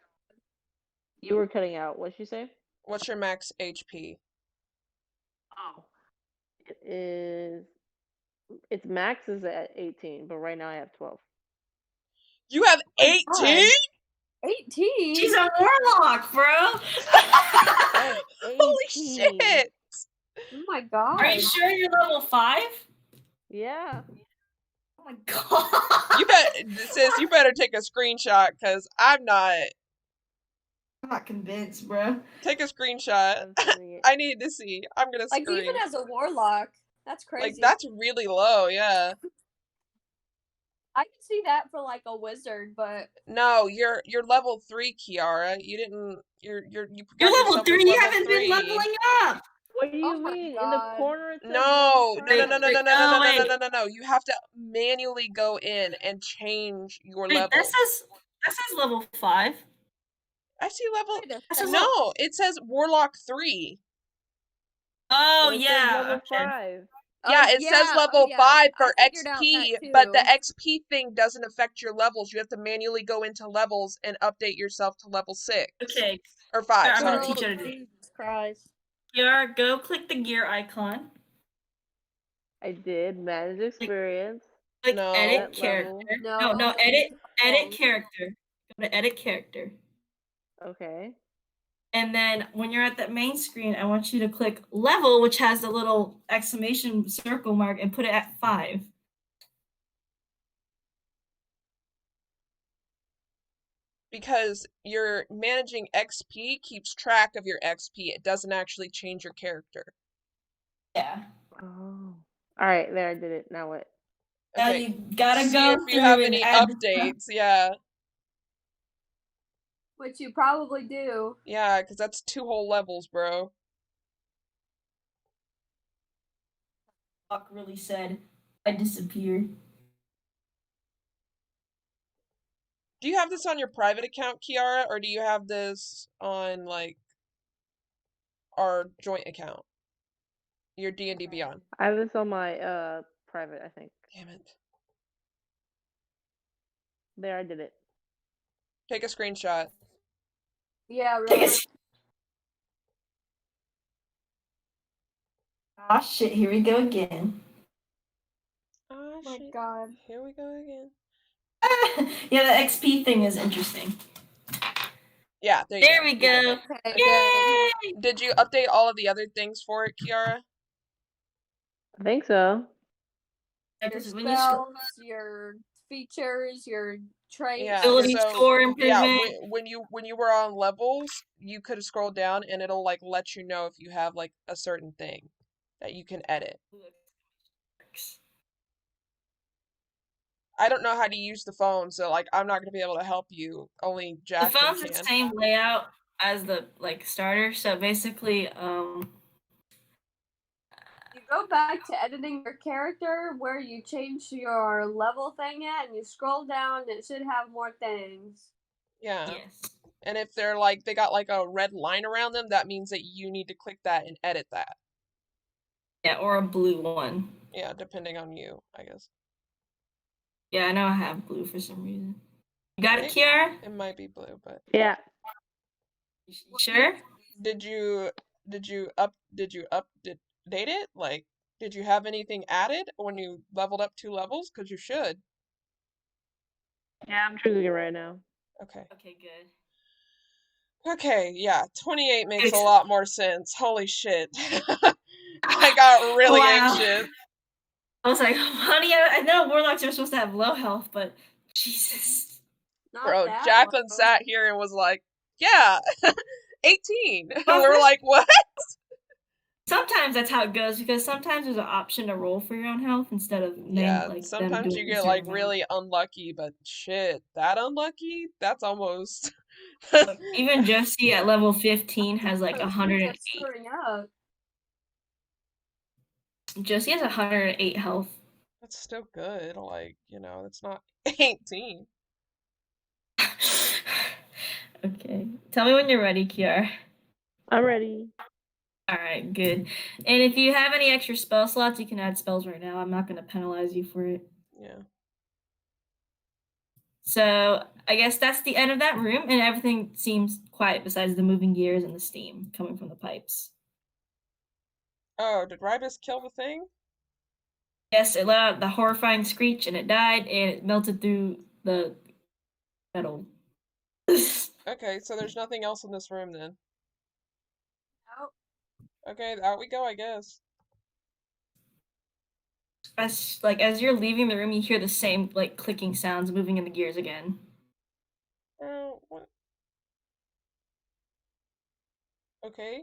you were cutting out. What'd you say? What's your max HP? Oh, it is. Its max is at 18, but right now I have 12. You have Oh my 18? God. 18? She's a warlock, bro! Holy shit! Oh my God. Are you sure you're level 5? Yeah. Oh my god! You better take a screenshot, because I'm not. I'm not convinced, bro. Take a screenshot. I'm sending it. I need to see. I'm gonna Like, scream. even as a warlock, that's crazy. Like, that's really low, yeah. I could see that for like a wizard, but No, you're level 3, Kiara. You didn't. You're You're yourself level 3. as You level haven't 3. been leveling up. What do you Oh my mean? In the God. corner it says No, level no, no, five. no, no, no, no, Oh, no, no, wait. no, no, no. You have to manually go in and change your Wait, level. that says level 5. I see level. Wait a That says second. No, it says Warlock 3. Oh, Well, it says yeah. level Okay. 5. Yeah, Oh, it says yeah, level oh, yeah. 5 for I figured out XP, that but the too. XP thing doesn't affect your levels. You have to manually go into levels and update yourself to level 6. Okay. Or 5, I'm sorry. gonna teach you how to do it. Jesus Christ. Kiara, go click the gear icon. I did. Manage experience. Click No. edit Set character. level. No, edit character. Go to edit character. Okay. And then when you're at that main screen, I want you to click level, which has the little exclamation circle mark, and put it at 5. Because you're managing XP keeps track of your XP. It doesn't actually change your character. Yeah. Oh. Alright, there I did it. Now what? Now Okay. you gotta See go if you through have and any add the updates. Yeah. Which you probably do. Yeah, because that's 2 whole levels, bro. Fuck really said I disappeared. Do you have this on your private account, Kiara, or do you have this on like our joint account? Your D&D Beyond. I have this on my private, I think. Damn it. There I did it. Take a screenshot. Yeah, really. Ah, shit, here we go again. Oh my shit. God. Here we go again. Yeah, the XP thing is interesting. Yeah, there you There go. we You did go. it. Okay, Yay! good. Did you update all of the other things for it, Kiara? I think so. Yeah, Your 'cause when you scroll spells, your features, your traits. Yeah, ability so score yeah, improvement. when you were on levels, you could scroll down and it'll like let you know if you have like a certain thing that you can edit. I don't know how to use the phone, so like I'm not gonna be able to help you. Only The Jackson phone's the can. same layout as the starter, so basically go back to editing your character where you change your level thing at and you scroll down, it should have more things. Yeah. Yes. And if they're like they got like a red line around them, that means that you need to click that and edit that. Yeah, or a blue one. Yeah, depending on you, I guess. Yeah, I know I have blue for some reason. You got it, Maybe. Kiara? It might be blue, but Yeah. You sure? did you update it? Like, did you have anything added when you leveled up 2 levels? Because you should. Yeah, I'm triggering it right now. Okay. Okay, good. Okay, yeah, 28 makes a It's- lot more sense. Holy shit. I got really Wow. anxious. I was like, honey, I know warlocks are supposed to have low health, but Jesus. Not Bro, that Jacqueline low. sat here and was like, yeah, 18. And Well, we were like, what? Sometimes that's how it goes because sometimes there's an option to roll for your own health instead of Yeah, them sometimes doing you a get certain like amount. really unlucky, but shit, that unlucky? That's almost. Look, even Josie at level 15 has like Oh, she's 108. just screwing up. Josie has 108 health. That's still good. Like, that's not 18. Okay. Tell me when you're ready, Kiara. I'm ready. Alright, good. And if you have any extra spell slots, you can add spells right now. I'm not going to penalize you for it. Yeah. So I guess that's the end of that room, and everything seems quiet besides the moving gears and the steam coming from the pipes. Oh, did Rybus kill the thing? Yes, it let out the horrifying screech, and it died, and it melted through the metal. Okay, so there's nothing else in this room then. Nope. Okay, out we go, I guess. As you're leaving the room, you hear the same clicking sounds moving in the gears again. Oh, what? Okay.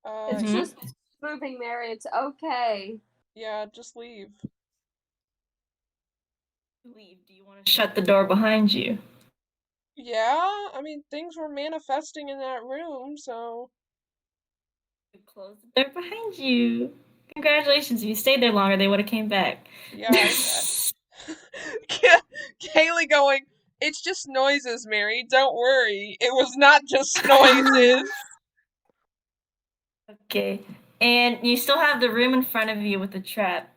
It's Mhm. just moving there. It's okay. Yeah, just leave. Leave. Do you want to shut the door behind you? Yeah, I mean, things were manifesting in that room, so. Close the door behind you. Congratulations! If you stayed there longer, they would have came back. Yeah, Kaylee going, it's just noises, Mary. Don't worry. It was not just noises. Okay, and you still have the room in front of you with the trap.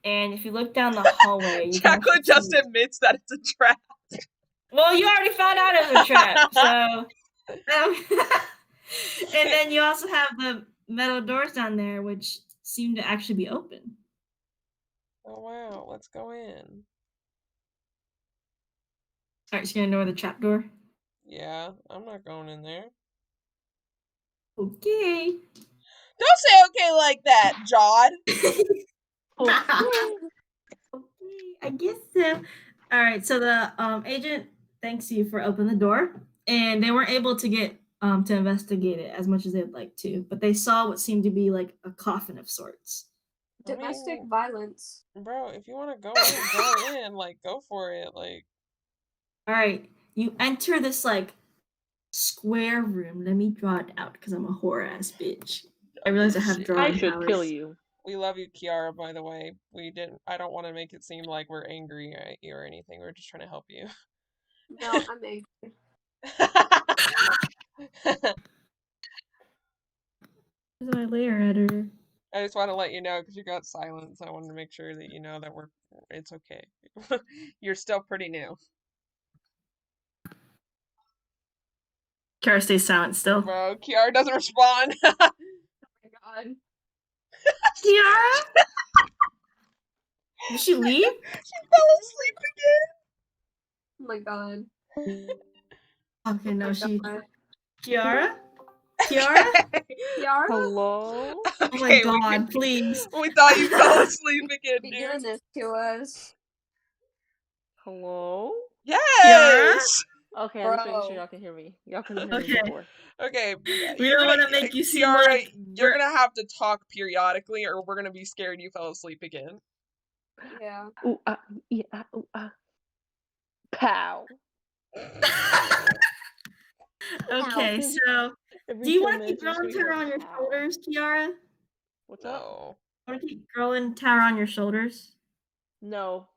And if you look down the hallway, you can Jacqueline actually just see- admits that it's a trap. Well, you already found out it was a trap, so. And then you also have the metal doors down there, which seem to actually be open. Oh, wow. Let's go in. Alright, so you're gonna ignore the trap door? Yeah, I'm not going in there. Okay. Don't say okay like that, Jod. Okay, I guess so. Alright, so the agent thanks you for opening the door, and they weren't able to get to investigate it as much as they'd like to, but they saw what seemed to be like a coffin of sorts. Domestic mean- violence. Bro, if you want to go in, like, go for it. Like, Alright, you enter this like square room. Let me draw it out because I'm a whore ass bitch. I realize I have shit. drawing I should powers. kill you. We love you, Kiara, by the way. I don't want to make it seem like we're angry at you or anything. We're just trying to help you. No, I'm angry. Where's my layer editor? I just want to let you know because you got silence. I wanted to make sure that you know that it's okay. You're still pretty new. Kara stays silent still. Bro, Kiara doesn't respond. Oh my god. Kiara? Did she leave? She fell asleep Oh my god. Okay, no, she. God. Kiara? Kiara? Kiara? Hello? Oh my god, please. We thought you fell asleep again, Be doing dude. this to us. Hello? Yes! Okay, I'm just making Bro. sure y'all can hear me. Y'all can hear me Okay. before. Okay. We you're don't gonna- want to make you seem Kiara, like you're gonna have to talk periodically or we're gonna be scared you fell asleep again. Yeah. Ooh, yeah, ooh, Pow. Okay, so do you want to keep drawing her on your shoulders, Kiara? What's up? No. Want to keep girl in tower on your shoulders? No.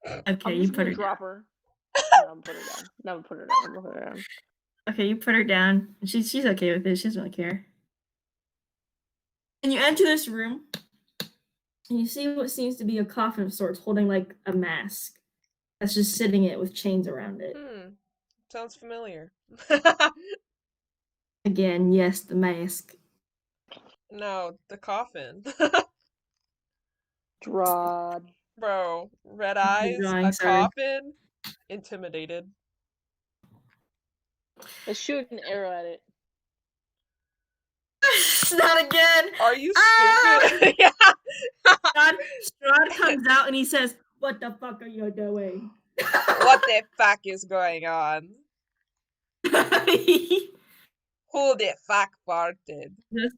Okay, I'm you just put gonna her drop down. her. No, I'm put her down. No, I'm put her down. I'm gonna put her down. Okay, you put her down. She's okay with it. She doesn't really care. And you enter this room, and you see what seems to be a coffin of sorts, holding like a mask. That's just sitting it with chains around it. Sounds familiar. Again, yes, the mask. No, the coffin. Drod. Bro, red The eyes, drawing, a sorry. coffin, intimidated. Let's shoot an arrow at it. Not again! Are you Ah! stupid? Yeah. Strahd comes out and he says, "What the fuck are you doing?" What the fuck is going on? Who the fuck farted? Who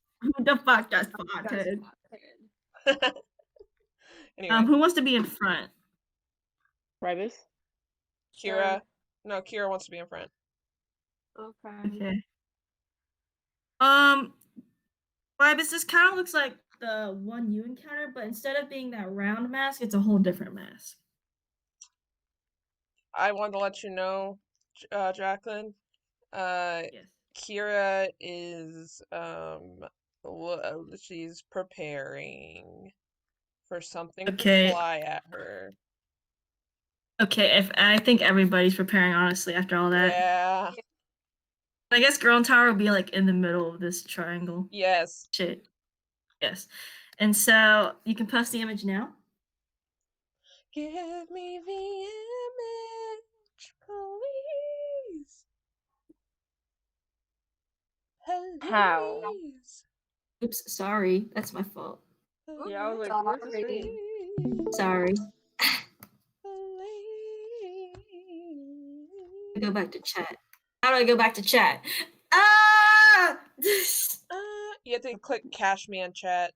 the fuck just farted? Anyway, Who wants to be in front? Ribus. Kira. No, Kira wants to be in front. Okay. Okay. Ribus, this kind of looks like the one you encountered, but instead of being that round mask, it's a whole different mask. I wanted to let you know, Jacqueline. Yes. Kira is she's preparing for something Okay. to fly at her. Okay, if I think everybody's preparing, honestly, after all that. Yeah. I guess Girl in Tower will be like in the middle of this triangle. Yes. Shit. Yes. And so you can post the image now. Give me the image, please. How? Please. Oops, sorry. That's my fault. Yeah, I was like, where's the screen? Sorry. Please. Go back to chat. How do I go back to chat? Ah! You have to click Cash Me in chat.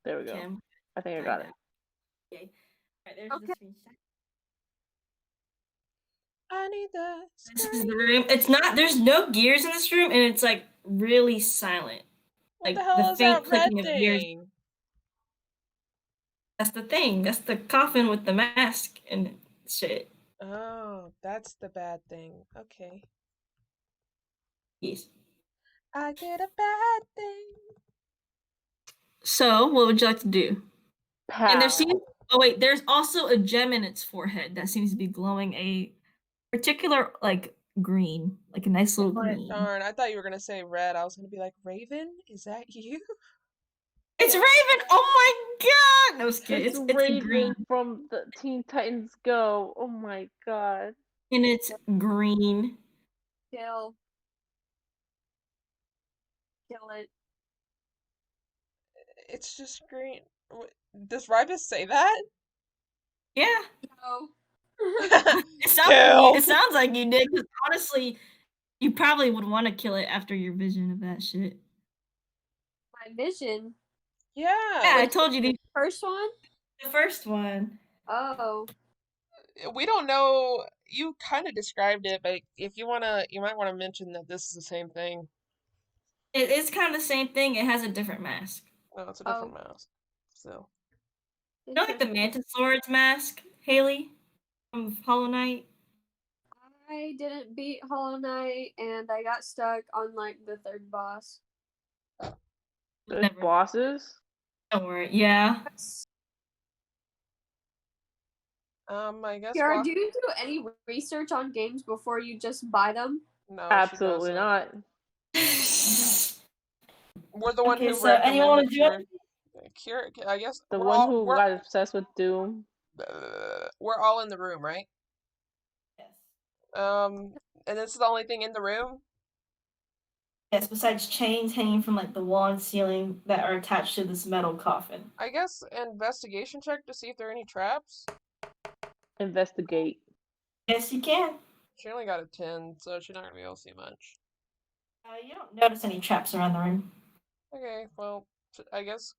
There we go. Okay. I think I got it. Okay. Alright, there's Okay. the screenshot. I need the This is the room. It's not, there's no gears in this room, and it's like really silent. What Like the hell is faint that red clicking of gears. thing? That's the thing. That's the coffin with the mask and shit. Oh, that's the bad thing. Okay. Yes. I get a bad thing. So, what would you like to do? Pow. And there's also a gem in its forehead that seems to be glowing a particular like green, like a nice little green. Darn, I thought you were gonna say red. I was gonna be like, Raven, is that you? It's Raven! Oh my god! No, just kidding. It's It's Raven green. from the Teen Titans Go. Oh my god. And it's green. Kill it. It's just green. Does Ribus say that? Yeah. No. Kill. It sounds like you did, because honestly, you probably would want to kill it after your vision of that shit. My vision. Yeah. Yeah, I told you the First one? first one. Oh. We don't know. You kind of described it, but if you wanna, you might want to mention that this is the same thing. It is kind of the same thing. It has a different mask. No, it's a different mouse. So. You know, like the Mantis Lord's mask, Haley, from Hollow Knight? I didn't beat Hollow Knight, and I got stuck on like the third boss. There's bosses? Don't worry. Yeah. I guess. Kiara, do you do any research on games before you just buy them? No, absolutely not. We're the one Okay, who so anyone want to do it? Kira, I guess the one who got obsessed with Doom. We're all in the room, right? Yes. And this is the only thing in the room? Yes, besides chains hanging from like the wall and ceiling that are attached to this metal coffin. I guess investigation check to see if there are any traps. Investigate. Yes, you can. She only got a 10, so she's not gonna be able to see much. You don't notice any traps around the room. Okay, well, I guess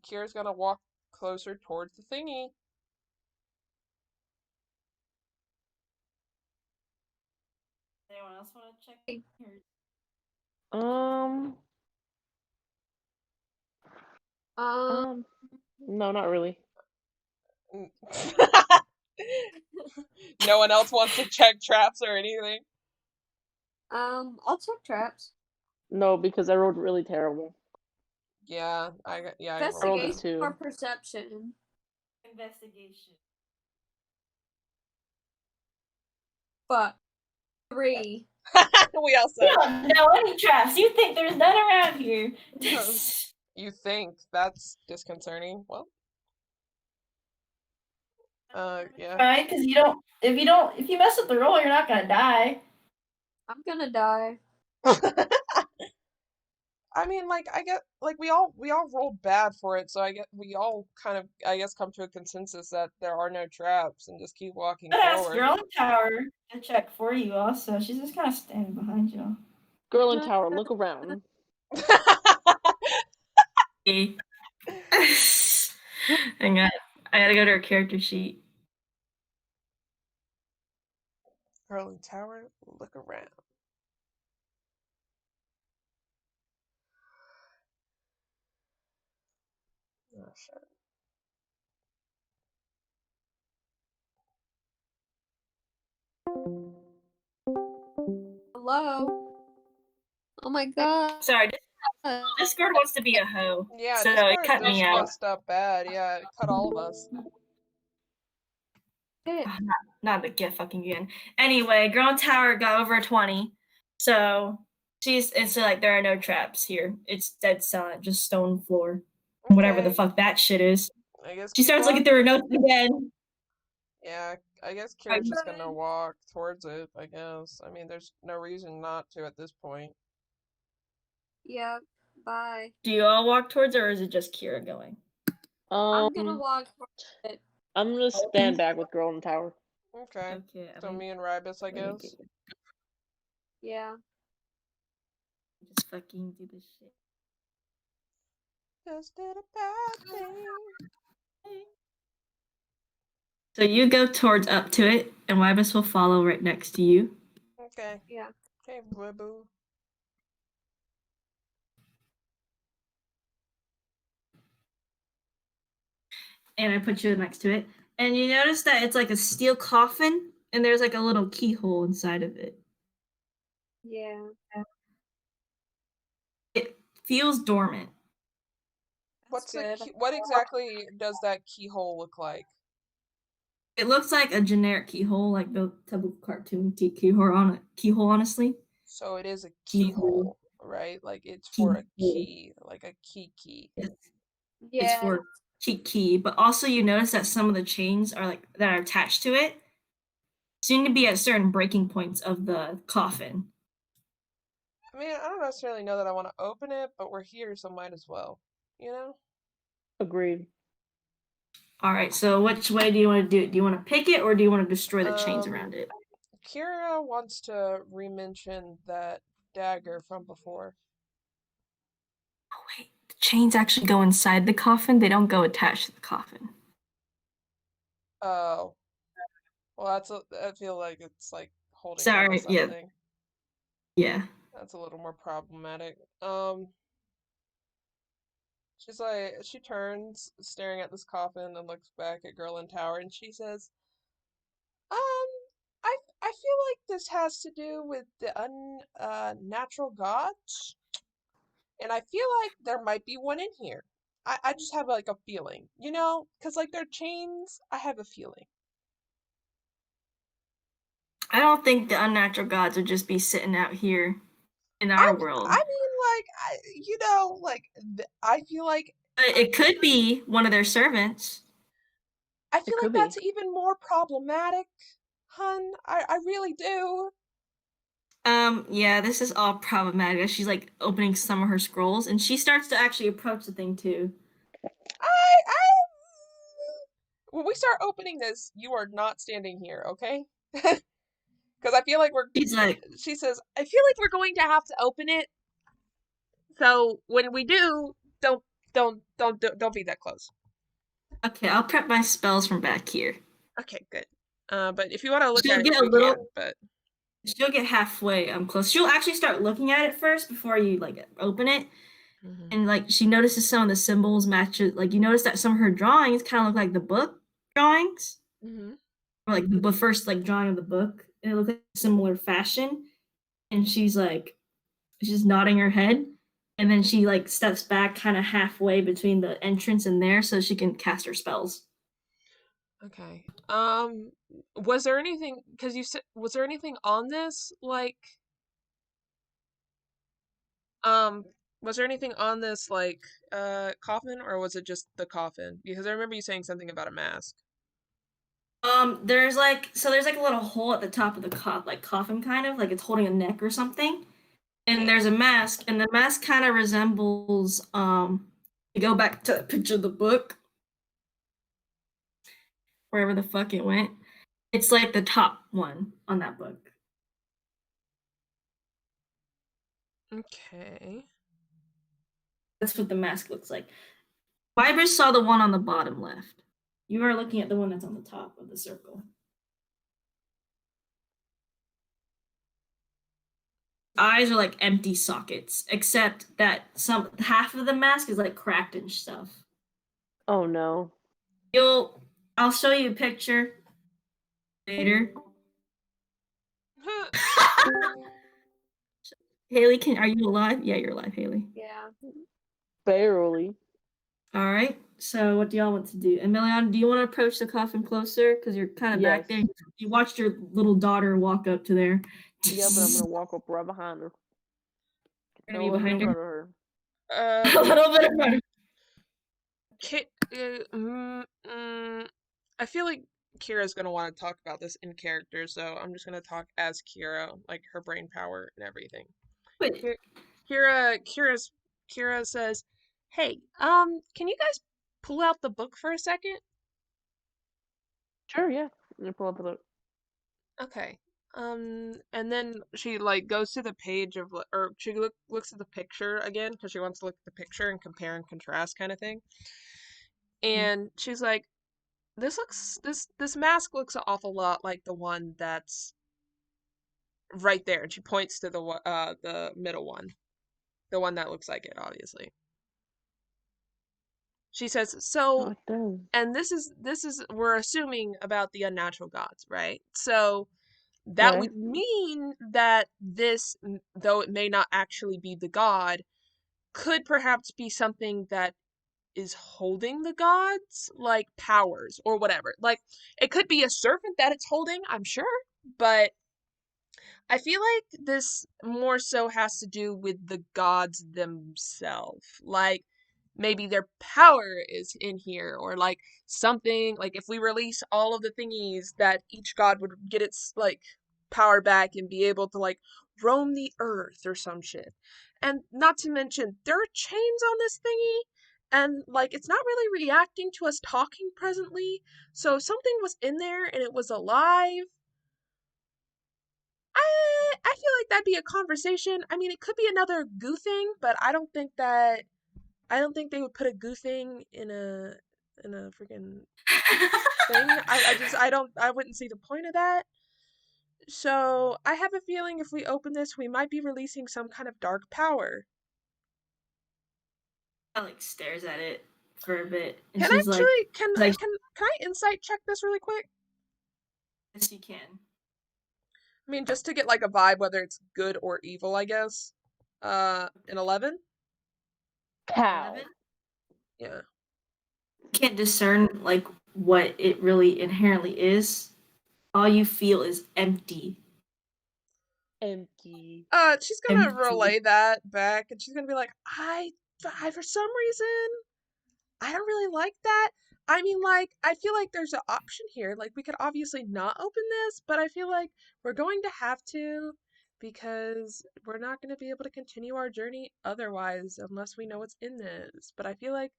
Kira's gonna walk closer towards the thingy. Anyone else want to check? No, not really. No one else wants to check traps or anything. I'll check traps. No, because I rolled really terrible. Yeah, I rolled Investigation two. or perception? Investigation. But 3. We all You said. don't know any traps. You think there's none around here. You think that's disconcerting? Well, yeah. Right? Because if you mess with the roll, you're not gonna die. I'm gonna die. I mean, like, I get, like, we all rolled bad for it, so I get we all kind of, I guess, come to a consensus that there are no traps and just keep walking I'd ask forward. Girl in Tower to check for you also. She's just kind of standing behind you. Girl in Tower, look around. Hang on. I gotta go to her character sheet. Girl in Tower, look around. Oh, shit. Hello? Oh my god. Sorry, Discord wants to be a hoe. Yeah, so Discord it cut just me out. messed up bad. Yeah, it cut all of us. Not the get fucking again. Anyway, Girl in Tower got over a 20. So it's like there are no traps here. It's dead silent, just stone floor. Okay. Whatever the fuck that shit is. I guess She starts looking through her notes again. Yeah, I guess Kira's just gonna walk towards it, I guess. I mean, there's no reason not to at this point. Yeah, bye. Do you all walk towards it, or is it just Kira going? I'm gonna walk towards it. I'm gonna stand back with Girl in Tower. Okay. So me and Rybus, I guess. Yeah. Just fucking do this shit. Just did a bad thing. So you go towards up to it, and Rybus will follow right next to you. Okay. Yeah. Okay, boo. And I put you next to it. And you notice that it's like a steel coffin, and there's like a little keyhole inside of it. Yeah. It feels dormant. What exactly does that keyhole look like? It looks like a generic keyhole, like the type of cartoon keyhole, honestly. So it is a keyhole, right? Like it's for a key, like a key. It's for key, but also you notice that some of the chains that are attached to it seem to be at certain breaking points of the coffin. I mean, I don't necessarily know that I want to open it, but we're here, so might as well, you know? Agreed. All right, so which way do you want to do it? Do you want to pick it, or do you want to destroy the chains around it? Kira wants to re-mention that dagger from before. Oh wait, the chains actually go inside the coffin. They don't go attached to the coffin. Oh. Well, I feel like it's like holding Sorry, something. Yeah. That's a little more problematic. She turns, staring at this coffin, and looks back at Girl in Tower, and she says, I feel like this has to do with the unnatural gods, and I feel like there might be one in here. I just have like a feeling, you know, because like they're chains. I have a feeling. I don't think the unnatural gods would just be sitting out here in our world. I mean, I feel like it could be one of their servants. I feel like that's even more problematic, hun. I really do. Yeah, this is all problematic. She's like opening some of her scrolls, and she starts to actually approach the thing too. When we start opening this, you are not standing here, okay? Because I feel like she says, I feel like we're going to have to open it. So when we do, don't be that close. Okay, I'll prep my spells from back here. Okay, good. But if you want to look at it, you can, but She'll get halfway close. She'll actually start looking at it first before you like open it. Mm-hmm. And like she notices some of the symbols matches. Like you notice that some of her drawings kind of look like the book drawings, Mm-hmm. or like the first like drawing of the book, and it looks like a similar fashion. And she's nodding her head, and then she like steps back kind of halfway between the entrance and there, so she can cast her spells. Okay. Was there anything? Because you said, was there anything on this like? Um, was there anything on this like coffin, or was it just the coffin? Because I remember you saying something about a mask. There's like a little hole at the top of the coffin, kind of like it's holding a neck or something. And there's a mask, and the mask kind of resembles to go back to the picture of the book, wherever the fuck it went. It's like the top one on that book. Okay. That's what the mask looks like. Vibers saw the one on the bottom left. You are looking at the one that's on the top of the circle. Eyes are like empty sockets, except that half of the mask is like cracked and stuff. Oh no. I'll show you a picture later. Haley, are you alive? Yeah, you're alive, Haley. Yeah. Barely. All right. So what do y'all want to do? Emiliano, do you want to approach the coffin closer? Because you're kind of back there. You watched your little daughter walk up to there. Yeah, but I'm gonna walk up right behind her. Gonna be behind her. her. A little bit of her. I feel like Kira's gonna want to talk about this in character, so I'm just gonna talk as Kira, like her brain power and everything. Wait. Kira says, "Hey, can you guys pull out the book for a second?" Sure, yeah. Let me pull up the book. Okay. And then she like goes to the page of, or she looks at the picture again because she wants to look at the picture and compare and contrast kind of thing. And she's like, this mask looks an awful lot like the one that's right there. And she points to the middle one, the one that looks like it, obviously. She says, so, and this is we're assuming about the unnatural gods, right? So that would mean that this, though it may not actually be the god, could perhaps be something that is holding the gods, like powers or whatever. Like, it could be a servant that it's holding, I'm sure, but I feel like this more so has to do with the gods themselves. Like, maybe their power is in here, or like something, like if we release all of the thingies, that each god would get its like power back and be able to like roam the earth or some shit. And not to mention, there are chains on this thingy, and like it's not really reacting to us talking presently. So if something was in there and it was alive, I feel like that'd be a conversation. I mean, it could be another goo thing, but I don't think they would put a goo thing in a freaking thing. I wouldn't see the point of that. So I have a feeling if we open this, we might be releasing some kind of dark power. I like stares at it for a bit, and can she's actually, like, can I insight check this really quick? Yes, you can. I mean, just to get like a vibe whether it's good or evil, I guess. An 11? Cow. 11? Yeah. Can't discern like what it really inherently is. All you feel is empty. Empty. She's gonna relay that back, and she's gonna be like, I for some reason, I don't really like that. I mean, like, I feel like there's an option here. Like, we could obviously not open this, but I feel like we're going to have to, because we're not going to be able to continue our journey otherwise unless we know what's in this. But I feel like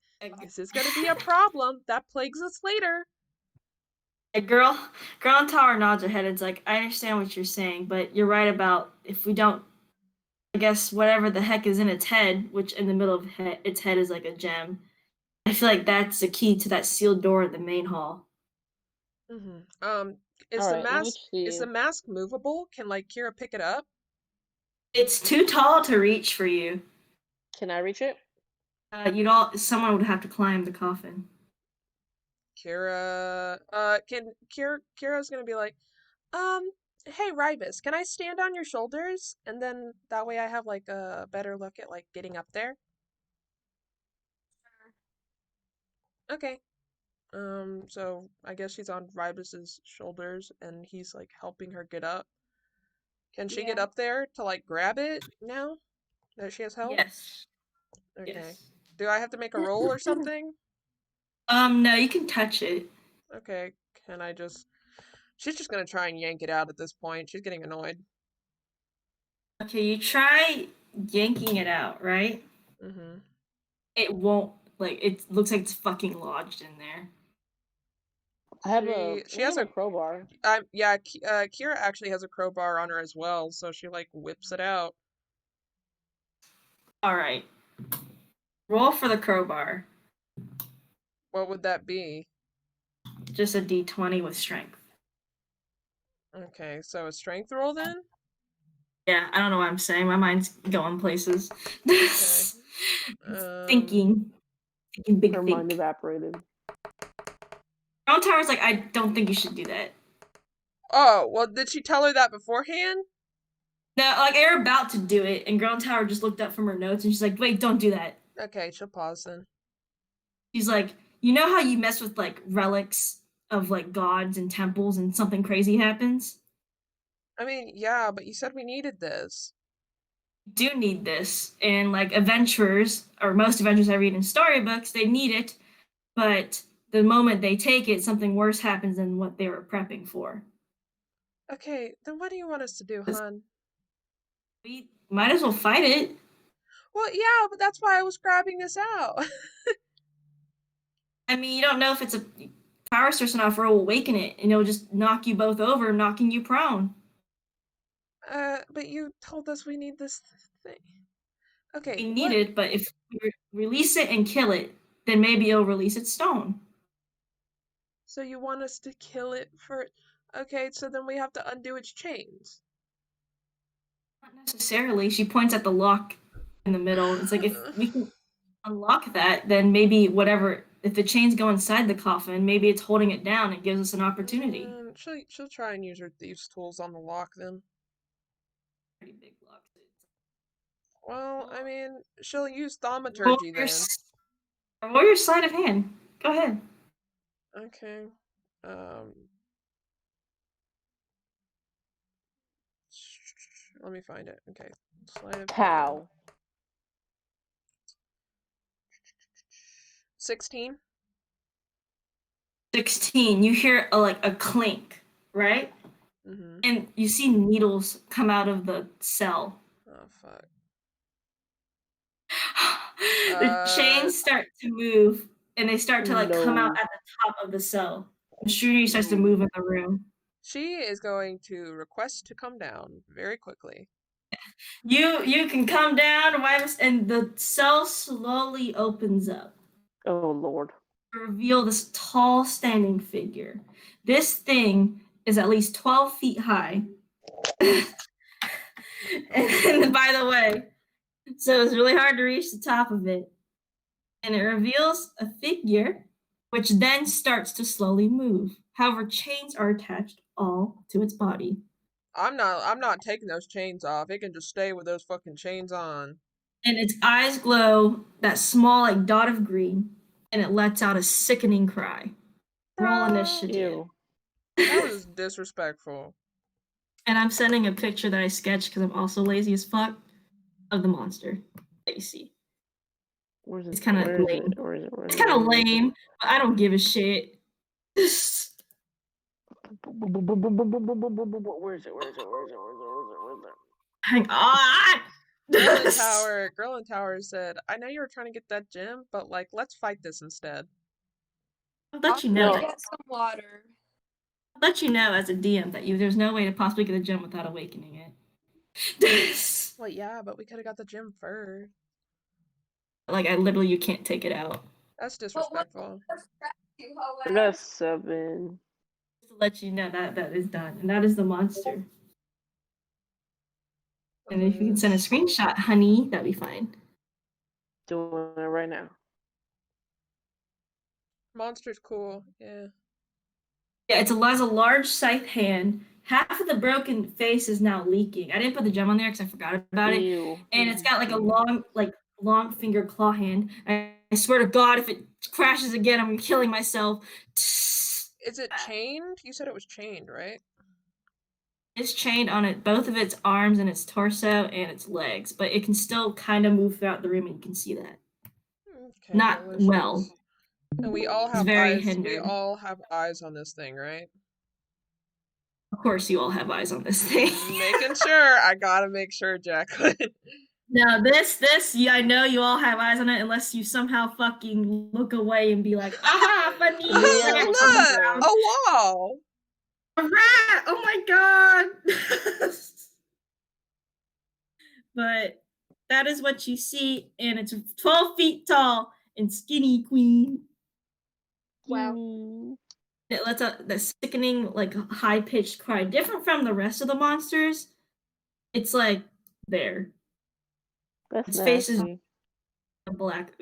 this is going to be a problem that plagues us later. A girl in tower nods her head and is like, I understand what you're saying, but you're right about if we don't, I guess whatever the heck is in its head, which in the middle of its head is like a gem. I feel like that's the key to that sealed door in the main hall. Is All the right, let me mask see. movable? Can like Kira pick it up? It's too tall to reach for you. Can I reach it? Someone would have to climb the coffin. Kira's gonna be like, hey Rybus, can I stand on your shoulders? And then that way I have like a better look at like getting up there. Okay. So I guess she's on Rybus's shoulders and he's like helping her get up. Can she get Yeah. up there to like grab it now that she has help? Yes. Okay. Yes. Do I have to make a roll or something? No, you can touch it. Okay. Can I just She's just gonna try and yank it out at this point. She's getting annoyed. Okay, you try yanking it out, right? Mm-hmm. It won't, like, it looks like it's fucking lodged in there. I have She has a crowbar. Kira actually has a crowbar on her as well, so she like whips it out. Alright. Roll for the crowbar. What would that be? Just a d20 with strength. Okay, so a strength roll then? Yeah, I don't know what I'm saying. My mind's going places. Okay. Thinking big Her think. mind evaporated. Ground Tower's like, I don't think you should do that. Oh, well, did she tell her that beforehand? No, like, they're about to do it, and Ground Tower just looked up from her notes, and she's like, wait, don't do that. Okay, she'll pause then. She's like, you know how you mess with, like, relics of, like, gods and temples and something crazy happens? I mean, yeah, but you said we needed this. You do need this, and, like, adventurers, or most adventurers I read in storybooks, they need it, but the moment they take it, something worse happens than what they were prepping for. Okay, then what do you want us to do, hon? We might as well fight it. Well, yeah, but that's why I was grabbing this out. I mean, you don't know if it's a power source enough, or it'll awaken it, and it'll just knock you both over, knocking you prone. But you told us we need this thing. Okay, We need what? it, but if we release it and kill it, then maybe it'll release its stone. So you want us to kill it for... Okay, so then we have to undo its chains. Not necessarily. She points at the lock in the middle. It's like, if we can unlock that, then maybe whatever, if the chains go inside the coffin, maybe it's holding it down and gives us an opportunity. She'll try and use her thieves' tools on the lock then. Pretty big lock. Well, I mean, she'll use thaumaturgy then. Roll your sleight of hand. Go ahead. Okay. Let me find it. Okay. Sleight of hand. Pow. 16. 16. You hear a clink, right? Mm-hmm. And you see needles come out of the cell. Oh, fuck. The chains start to move, and they start to come out No. at the top of the cell. Machinery starts to move in the room. She is going to request to come down very quickly. You can come down, and the cell slowly opens up. Oh Lord. To reveal this tall standing figure. This thing is at least 12 feet high. And by the way, so it's really hard to reach the top of it. And it reveals a figure, which then starts to slowly move. However, chains are attached all to its body. I'm not taking those chains off. It can just stay with those fucking chains on. And its eyes glow that small dot of green, and it lets out a sickening cry. Roll initiative. Ew. That was disrespectful. And I'm sending a picture that I sketched, because I'm also lazy as fuck, of the monster that you see. Where's it? It's kind of lame. It's kind of lame, but I don't give a shit. Where is it? Hang on. Girl in Tower said, I know you were trying to get that gem, but like, let's fight this instead. I'll let you know. Get some water. I'll let you know as a DM that there's no way to possibly get a gem without awakening it. Well, yeah, but we could have got the gem first. You can't take it out. That's disrespectful. That's 7. Just a let you know that that is done, and that is the monster. And if you can send a screenshot, honey, that'd be fine. Doing it right now. Monster's cool, yeah. Yeah, it's a large scythe hand. Half of the broken face is now leaking. I didn't put the gem on there because I forgot about it. Ew. And it's got like a long finger claw hand. I swear to God, if it crashes again, I'm killing myself. Is it chained? You said it was chained, right? It's chained on it, both of its arms and its torso and its legs, but it can still kind of move throughout the room, and you can see that. Okay, Not delicious. well. And we all It's have very eyes. We hindered. all have eyes on this thing, right? Of course, you all have eyes on this thing. Making sure. I gotta make sure, Jacqueline. Now this, yeah, I know you all have eyes on it, unless you somehow fucking look away and be like, aha, funny. Yeah, Oh, look, look! A wall! A rat! Oh my god! But that is what you see, and it's 12 feet tall and skinny queen. Wow. It lets out the sickening, like, high-pitched cry. Different from the rest of the monsters. It's like there. That's Its face is nasty. a black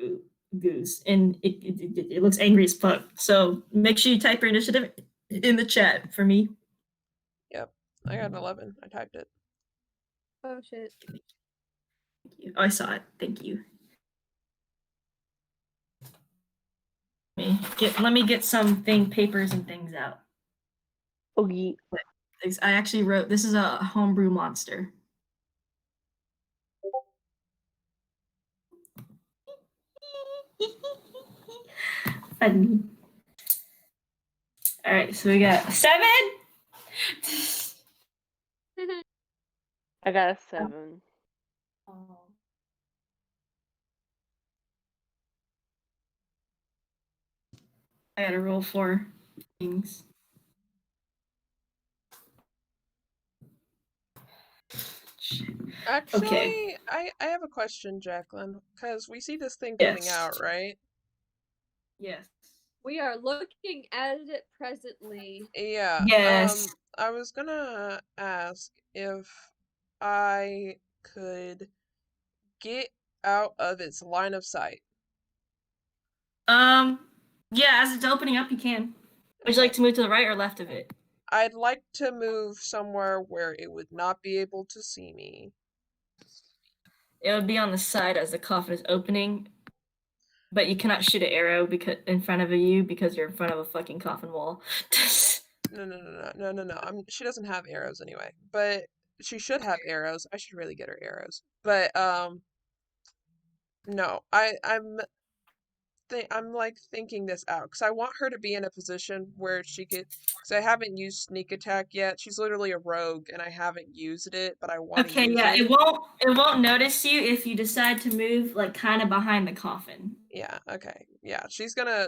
goose, and it looks angry as fuck. So make sure you type your initiative in the chat for me. Yep, I got an 11. I typed it. Oh shit. Thank you. Oh, I saw it. Thank you. Let me get some papers and things out. Oh, yeah. I actually wrote, this is a homebrew monster. Funny. All right, so we got 7. I got a 7. Oh. I gotta roll 4 things. Actually, Okay. I have a question, Jacqueline, because we see this thing Yes. coming out, right? Yes. We are looking at it presently. Yeah. Yes. I was gonna ask if I could get out of its line of sight. Yeah, as it's opening up, you can. Would you like to move to the right or left of it? I'd like to move somewhere where it would not be able to see me. It would be on the side as the coffin is opening, but you cannot shoot an arrow because in front of you because you're in front of a fucking coffin wall. No. She doesn't have arrows anyway, but she should have arrows. I should really get her arrows. But no, I'm like thinking this out because I want her to be in a position where she could. Because I haven't used sneak attack yet. She's literally a rogue, and I haven't used it, but I want to Okay, use yeah, it. it won't notice you if you decide to move like kind of behind the coffin. Yeah. Okay. Yeah. She's gonna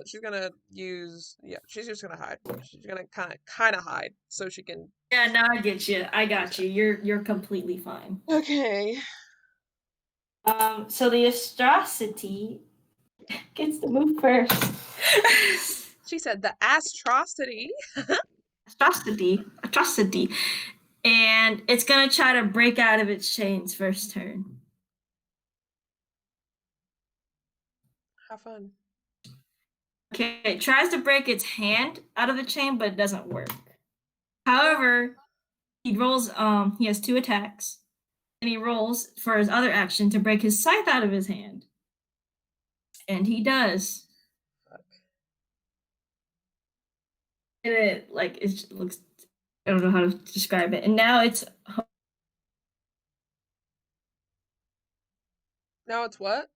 use. Yeah. She's just gonna hide. She's gonna kind of hide so she can. Yeah, now I get you. I got you. You're completely fine. Okay. So the atrocity gets to move first. She said the atrocity. Atrocity. And it's gonna try to break out of its chains first turn. Have fun. Okay, it tries to break its hand out of the chain, but it doesn't work. However, he rolls, he has 2 attacks, and he rolls for his other action to break his scythe out of his hand. And he does. Fuck. And it looks, I don't know how to describe it. And now it's Now it's what?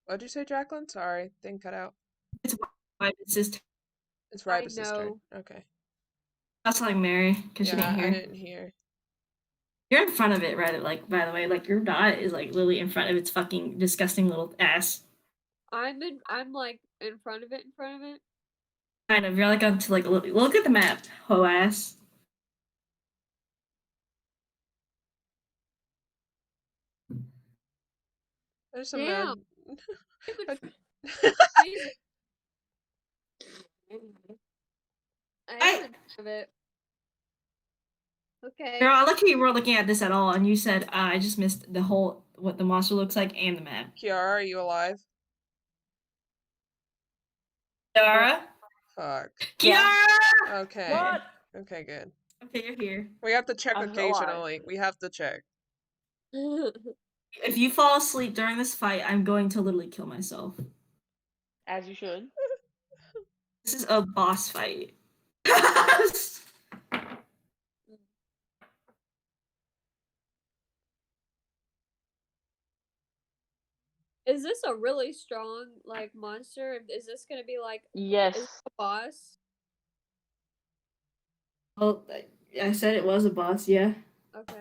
What'd you say, Jacqueline? Sorry, thing cut out. it's his turn. It's Ribus's turn. Okay. That's like Mary, because she Yeah, didn't hear. I didn't hear. You're in front of it, right? Like, by the way, like your dot is like literally in front of its fucking disgusting little ass. I'm like in front of it. Kind of. You're like onto like look at the map, ho ass. There's some Damn. mad. of it. Okay. Girl, I like how you weren't looking at this at all, and you said, I just missed the whole, what the monster looks like and the map. Kiara, are you alive? Kiara? Fuck. Yeah. Kiara! Okay. What? Okay, good. Okay, you're here. We have to check I'm alive. occasionally. We have to check. If you fall asleep during this fight, I'm going to literally kill myself. As you should. This is a boss fight. Is this a really strong like monster? Is this gonna be like Yes. is this a boss? Well, I said it was a boss, yeah. Okay.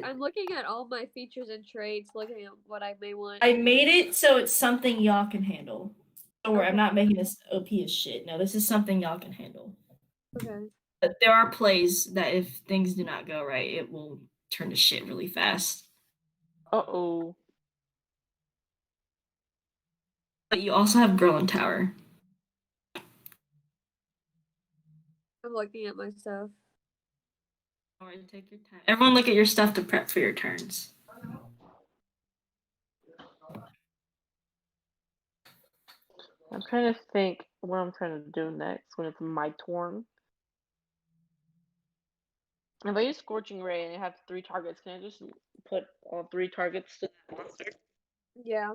I'm looking at all my features and traits, looking at what I may want. I made it so it's something y'all can handle. Don't worry, I'm Okay. not making this OP as shit. No, this is something y'all can handle. Okay. But there are plays that if things do not go right, it will turn to shit really fast. Uh-oh. But you also have Girl in Tower. I'm looking at my stuff. Alright, take your time. Everyone look at your stuff to prep for your turns. I'm trying to think what I'm trying to do next when it's my turn. If I use Scorching Ray and I have 3 targets, can I just put all 3 targets to the monster? Yeah.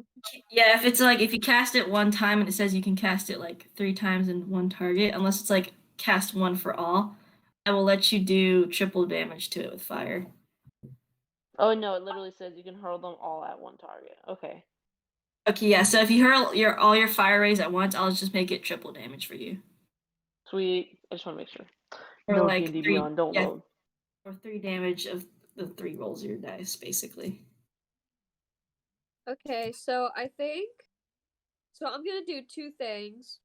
Yeah, if it's like if you cast it one time and it says you can cast it like 3 times in one target, unless it's like cast one for all, I will let you do triple damage to it with fire. Oh no, it literally says you can hurl them all at one target. Okay. Okay, yeah, so if you hurl all your fire rays at once, I'll just make it triple damage for you. Sweet. I just want to make sure. Or No like D&D 3, Beyond, don't yeah, load. or 3 damage of the 3 rolls of your dice, basically. Okay, so I think I'm gonna do 2 things.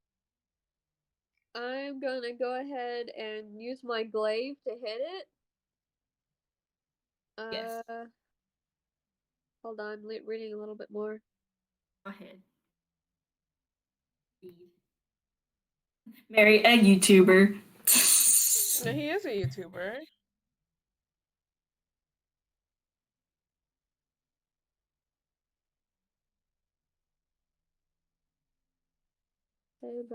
I'm gonna go ahead and use my glaive to hit it. Yes. Hold on, I'm reading a little bit more. Go ahead. Marry a YouTuber. He is a YouTuber.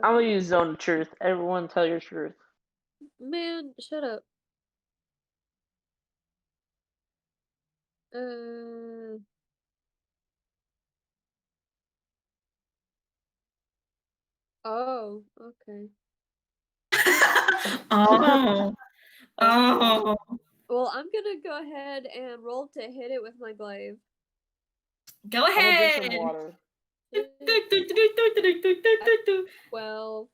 I'm gonna use Zone of Truth. Everyone tell your truth. Man, shut up. Oh, okay. Oh. Oh. Well, I'm gonna go ahead and roll to hit it with my glaive. Go I'm gonna drink some ahead. water. 12.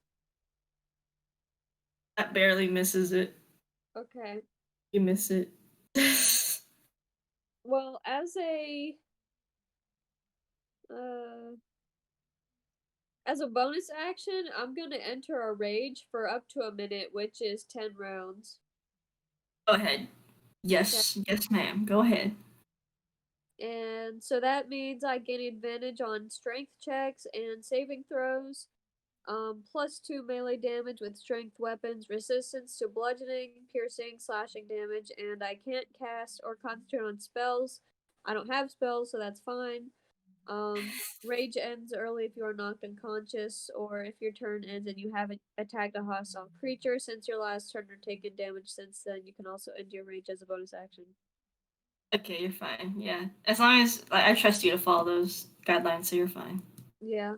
That barely misses it. Okay. You miss it. Well, as a bonus action, I'm gonna enter a rage for up to a minute, which is 10 rounds. Go ahead. Yes, yes, ma'am. Go ahead. And so that means I gain advantage on strength checks and saving throws. +2 melee damage with strength weapons, resistance to bludgeoning, piercing, slashing damage, and I can't cast or concentrate on spells. I don't have spells, so that's fine. Rage ends early if you are knocked unconscious, or if your turn ends and you haven't attacked a hostile creature since your last turn or taken damage since then. You can also end your rage as a bonus action. Okay, you're fine. Yeah, as long as I trust you to follow those guidelines, so you're fine. Yeah.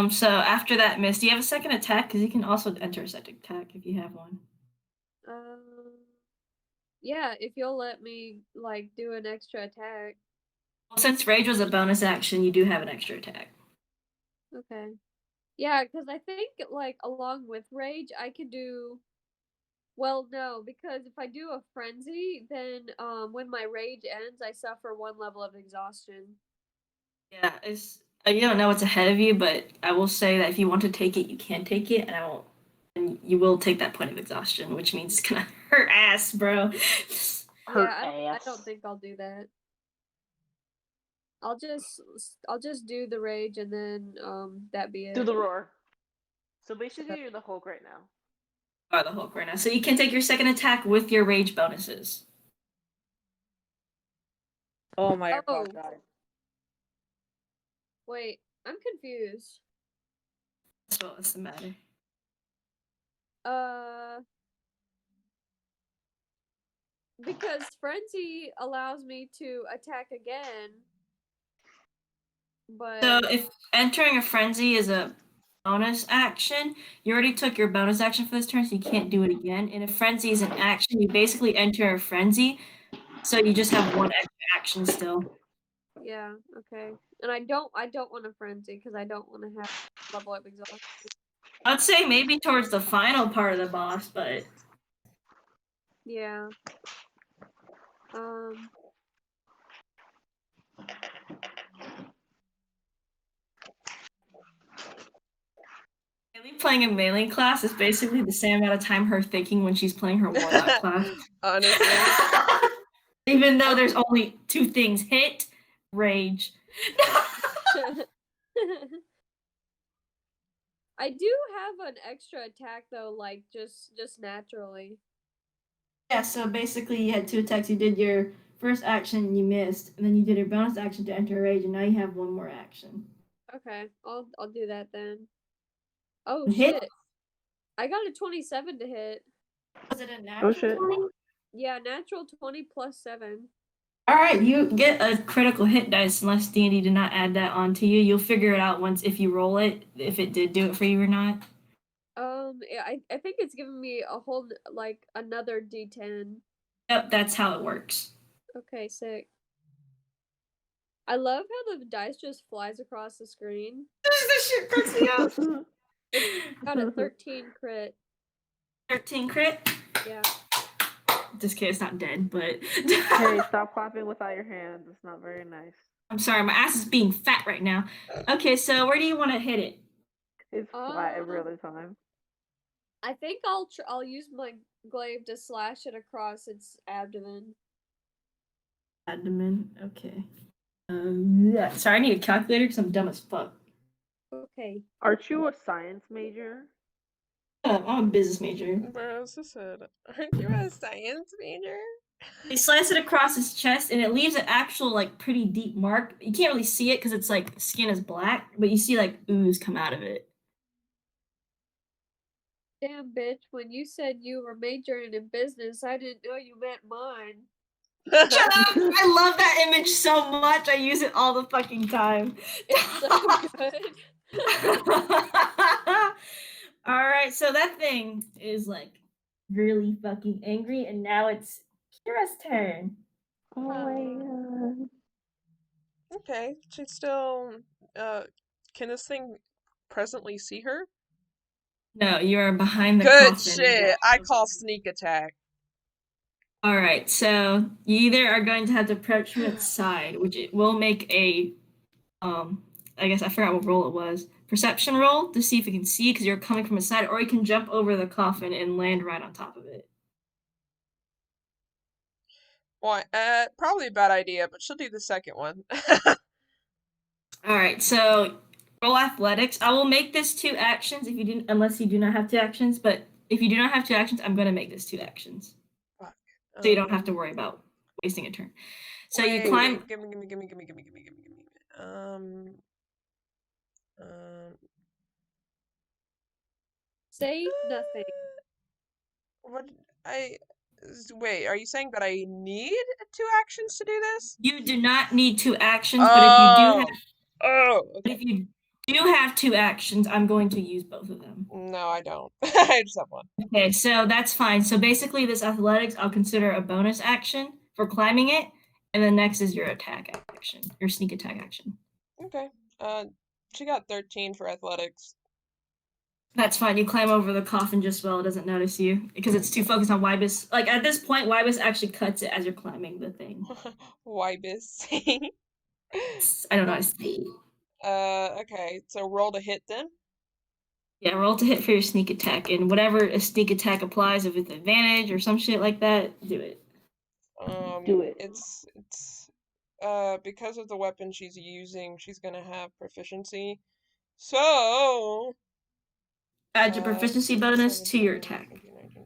So after that miss, do you have a second attack? Because you can also enter a second attack if you have one. Yeah, if you'll let me like do an extra attack. Well, since rage was a bonus action, you do have an extra attack. Okay. Yeah, because I think like along with rage, I could do. Well, no, because if I do a frenzy, then when my rage ends, I suffer 1 level of exhaustion. Yeah, it's you don't know what's ahead of you, but I will say that if you want to take it, you can take it, and and you will take that point of exhaustion, which means it's gonna hurt ass, bro. I don't think I'll do that. I'll just do the rage and then that be it. Do the roar. So basically, you're the Hulk right now. Are the Hulk right now. So you can take your second attack with your rage bonuses. Oh my Oh. god. Wait, I'm confused. So what's the matter? Because Frenzy allows me to attack again. But So if entering a frenzy is a bonus action, you already took your bonus action for this turn, so you can't do it again. And if frenzy is an action, you basically enter a frenzy, so you just have one extra action still. yeah, okay. And I don't want a frenzy because I don't want to have level up exhaustion. I'd say maybe towards the final part of the boss, but yeah. Haley playing a melee class is basically the same amount of time her thinking when she's playing her warlock class. Honestly. Even though there's only two things: hit, rage. I do have an extra attack though, like just naturally. Yeah, so basically you had two attacks. You did your first action and you missed, and then you did your bonus action to enter a rage, and now you have one more action. Okay, I'll do that then. Oh Hit? shit! I got a 27 to hit. Was it a natural 20? Yeah, natural 20 plus 7. All right, you get a critical hit dice unless D&D did not add that onto you. You'll figure it out once if you roll it, if it did do it for you or not. Yeah, I think it's giving me a whole like another D10. Yep, that's how it works. Okay, sick. I love how the dice just flies across the screen. This shit cracks me up. Got a 13 crit. 13 crit? Yeah. This kid's not dead, but Hey, stop clapping without your hands. It's not very nice. I'm sorry, my ass is being fat right now. Okay, so where do you want to hit it? It's flat every other time. I think I'll use my glaive to slash it across its abdomen. Abdomen, okay. Yeah. Sorry, I need a calculator because I'm dumb as fuck. Okay. Aren't you a science major? I'm a business major. Bro, aren't you a science major? They slice it across his chest, and it leaves an actual, like, pretty deep mark. You can't really see it because it's, like, skin is black, but you see, like, ooze come out of it. Damn, bitch, when you said you were majoring in business, I didn't know you meant mine. Shut up! I love that image so much. I use it all the fucking time. It's so good. Alright, so that thing is, like, really fucking angry, and now it's Kira's turn. Oh my god. Okay, she's still. Can this thing presently see her? No, you're behind the Good coffin. shit. I call sneak attack. Alright, so you either are going to have to approach from its side, which it will make a, I guess I forgot what roll it was. Perception roll to see if it can see because you're coming from its side, or you can jump over the coffin and land right on top of it. Well, probably a bad idea, but she'll do the second one. Alright, so roll athletics. I will make this 2 actions if you do, unless you do not have 2 actions, but if you do not have 2 actions, I'm going to make this 2 actions. Fuck. So you don't have to worry about wasting a turn. So you climb. Gimme. Say nothing. What wait, are you saying that I need 2 actions to do this? You do not need 2 actions, but if you do have okay. if you do have 2 actions, I'm going to use both of them. No, I don't. I just have 1. Okay, so that's fine. So basically this athletics I'll consider a bonus action for climbing it, and then next is your attack action, your sneak attack action. Okay. She got 13 for athletics. That's fine. You climb over the coffin just well. It doesn't notice you because it's too focused on Wybus. Like at this point, Wybus actually cuts it as you're climbing the thing. Wybus. I don't know how to say. Okay. So roll to hit then. Yeah, roll to hit for your sneak attack, and whatever a sneak attack applies, if it's advantage or some shit like that, do it. Do it. It's because of the weapon she's using, she's gonna have proficiency. So Add your proficiency bonus to your attack. 17, 19,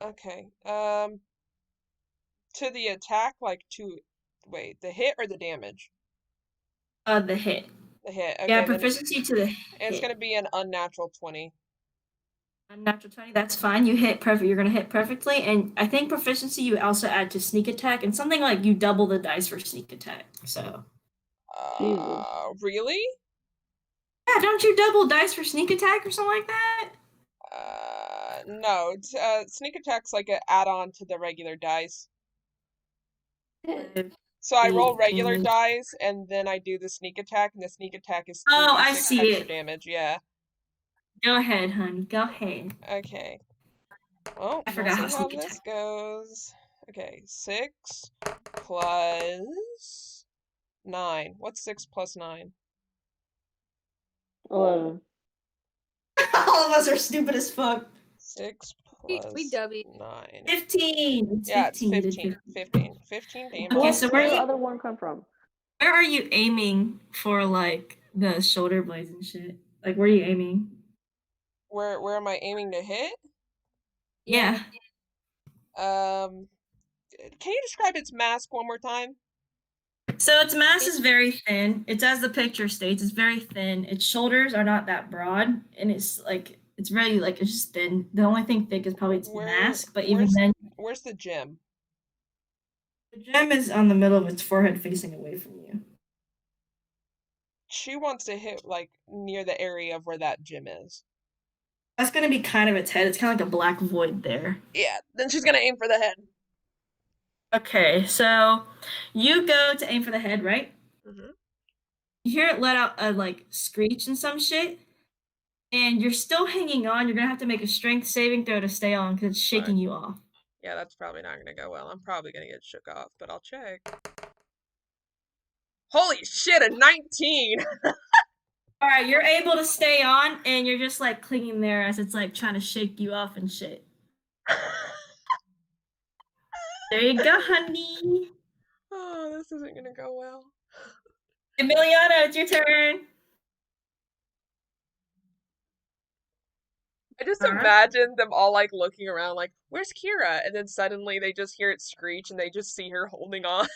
20. Okay. To the attack, wait, the hit or the damage? The hit. The hit. Okay, Yeah, then proficiency to the it's hit. gonna be an unnatural 20. Unnatural 20, that's fine. You hit perfect. You're gonna hit perfectly, and I think proficiency you also add to sneak attack, and something like you double the dice for sneak attack. So. Jesus. Really? Yeah, don't you double dice for sneak attack or something like that? No. Sneak attack's like an add-on to the regular dice. So I roll regular dice, and then I do the sneak attack, and the sneak attack is 3d6 Oh, I see extra it. damage. Yeah. Go ahead, honey. Go ahead. Okay. Well, I we'll forgot see how how sneak this attack. goes. Okay, 6 plus 9. What's 6 plus 9? 11. All of us are stupid as fuck. 6 We plus dummy. 9. 15. It's Yeah, 15. it's 15. 15. 15 damage. Okay, so Where did the other one come from? where are you aiming for, like, the shoulder blades and shit? Like, where are you aiming? Where am I aiming to hit? Yeah. Can you describe its mask one more time? So its mass is very thin. It's as the picture states, it's very thin. Its shoulders are not that broad, and it's really like it's just thin. The only thing thick is probably its mask, but even then, Where's the gem? the gem is on the middle of its forehead facing away from you. She wants to hit like near the area of where that gem is. That's gonna be kind of its head. It's kind of like a black void there. Yeah, then she's gonna aim for the head. Okay, so you go to aim for the head, right? Mm-hmm. You hear it let out a like screech and some shit, and you're still hanging on. You're gonna have to make a strength saving throw to stay on because it's shaking you off. Yeah, that's probably not gonna go well. I'm probably gonna get shook off, but I'll check. Holy shit, a 19! All right, you're able to stay on, and you're just like clinging there as it's like trying to shake you off and shit. There you go, honey. Oh, this isn't gonna go well. Emiliano, it's your turn. I just imagine them all like looking around like, where's Kira? And then suddenly they just hear it screech and they just see her holding on.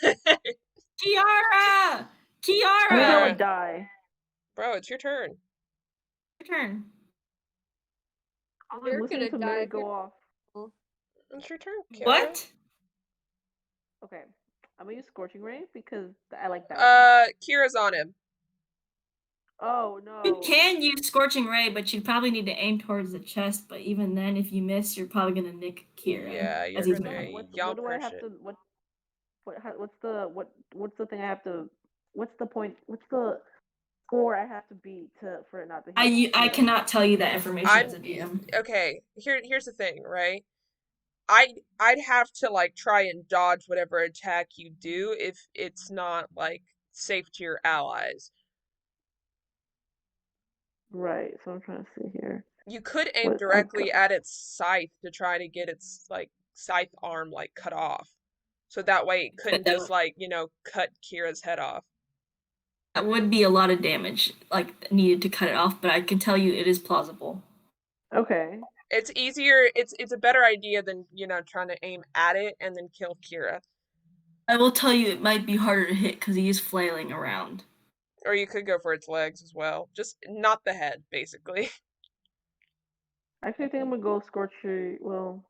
Kiara! I'm gonna like die. Bro, it's your turn. Your turn. I'm like listening to Mary go off. It's your turn, Kira. What? Okay. I'm gonna use Scorching Ray because I like that. Kira's on him. Oh no. You can use Scorching Ray, but you probably need to aim towards the chest. But even then, if you miss, you're probably gonna nick Kira. Yeah, you're gonna what do I have to? What's the thing I have to? What's the point? What's the score I have to beat for it not to hit? I cannot tell you that information as a DM. Okay, here's the thing, right? I'd have to like try and dodge whatever attack you do if it's not like safe to your allies. Right, so I'm trying to see here. You could aim directly at its scythe to try to get its like scythe arm like cut off. So that way it couldn't just like, cut Kira's head off. That would be a lot of damage, like needed to cut it off, but I can tell you it is plausible. Okay. It's easier, it's a better idea than, trying to aim at it and then kill Kira. I will tell you it might be harder to hit because he is flailing around. Or you could go for its legs as well. Just not the head, basically. I actually think I'm gonna go Scorching. Well,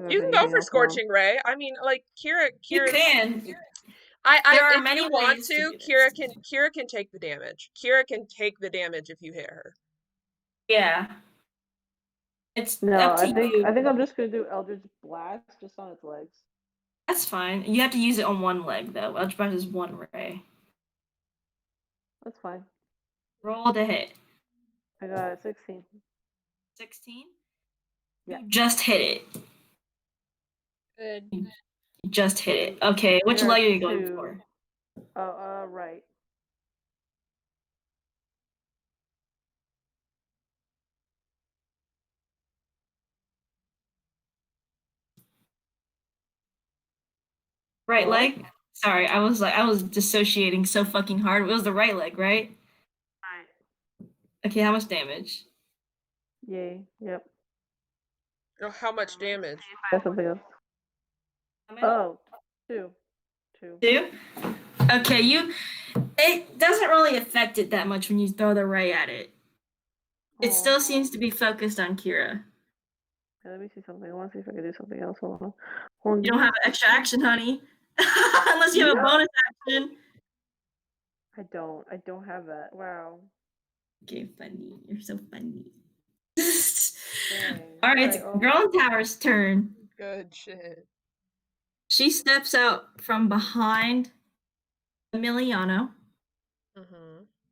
you can go for Scorching Ray. I mean, like Kira. You can. There are many ways want to Kira can take the damage. Kira can take the damage if you hit her. Yeah. It's I think I'm just gonna do Eldritch Blast just on its legs. That's fine. You have to use it on one leg though. Eldritch Blast is one ray. That's fine. Roll to hit. I got 16. 16? Yeah. You just hit it. Good. You just hit it. Okay, which leg are you going for? Right. Right leg? Sorry, I was dissociating so fucking hard. It was the right leg, right? Right. Okay, how much damage? Yay. Yep. Oh, how much damage? That's something else. Oh, two. Two? Okay, it doesn't really affect it that much when you throw the ray at it. It still seems to be focused on Kira. Okay, let me see something. I want to see if I can do something else. Hold on. You don't have an extra action, honey. Unless you have a bonus action. I don't have that. Wow. Okay, funny. You're so funny. Dang. Alright, it's Girl in Tower's turn. Good shit. She steps out from behind Emiliano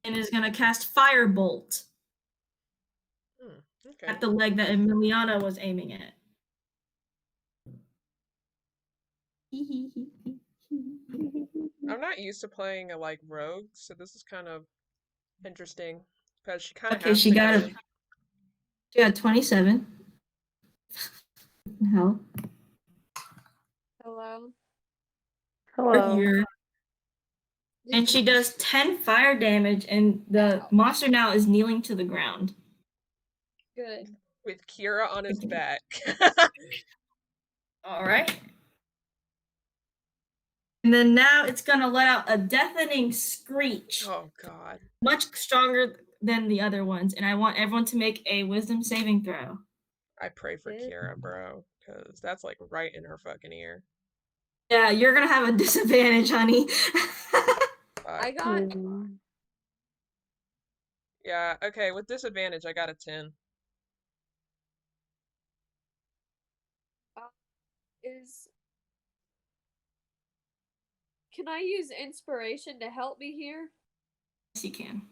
and is gonna cast Firebolt at the leg that Emiliano was aiming at. I'm not used to playing a like rogue, so this is kind of interesting because she kind of Okay, she got it. She got 27. Hell. Hello. Hello. Here. And she does 10 fire damage, and the monster now is kneeling to the ground. Good. With Kira on his back. Alright. And then now it's gonna let out a deafening screech. Oh god. Much stronger than the other ones, and I want everyone to make a wisdom saving throw. I pray for Kira, bro, because that's like right in her fucking ear. Yeah, you're gonna have a disadvantage, honey. I got. Yeah, okay, with disadvantage, I got a 10. Can I use inspiration to help me here? Yes, you can.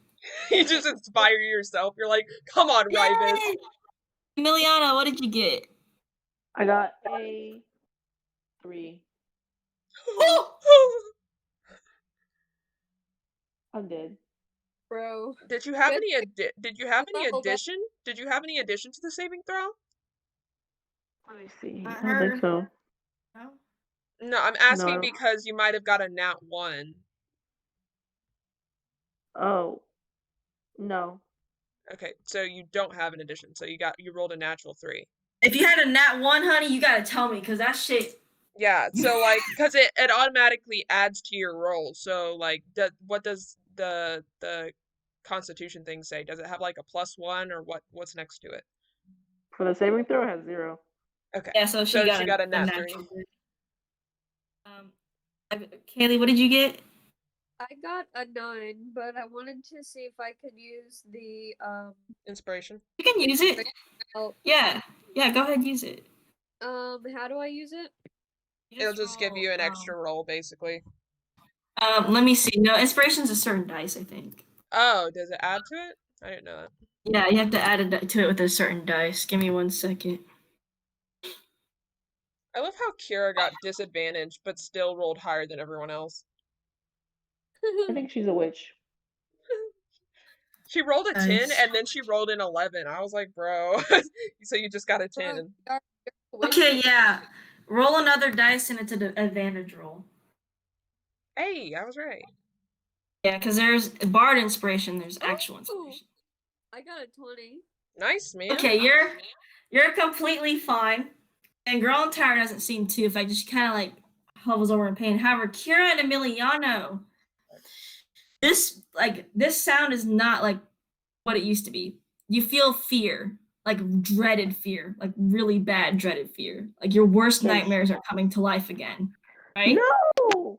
You just inspire yourself. You're like, come on, Rybus. Emiliano, what did you get? I got a 3. I'm dead. Bro. Did you have any addition? Did you have any addition to the saving throw? Let me see. I don't think so. No, I'm asking because you might have got a nat 1. Oh. No. Okay, so you don't have an addition. So you rolled a natural 3. If you had a nat 1, honey, you gotta tell me, because that shit. Yeah, so like, because it automatically adds to your roll. So like, what does the Constitution thing say? Does it have like a +1 or what's next to it? For the saving throw, it has 0. Okay. Yeah, so she got a nat 3. Kaylee, what did you get? I got a 9, but I wanted to see if I could use the inspiration. You can use it. Oh. Yeah, go ahead, use it. How do I use it? It'll just give you an extra roll, basically. Let me see. No, inspiration's a certain dice, I think. Oh, does it add to it? I didn't know that. Yeah, you have to add it to it with a certain dice. Give me 1 second. I love how Kira got disadvantaged, but still rolled higher than everyone else. I think she's a witch. She rolled a 10 and then she rolled an 11. I was like, bro, so you just got a 10. Okay, yeah. Roll another dice and it's an advantage roll. Hey, I was right. Yeah, because there's Bard inspiration, there's actual inspiration. I got a 20. Nice, man. Okay, you're completely fine. And Girl in Tower doesn't seem too affected. She kind of like hovers over in pain. However, Kira and Emiliano, this sound is not like what it used to be. You feel fear, like dreaded fear, like really bad dreaded fear. Like your worst nightmares are coming to life again, right? No!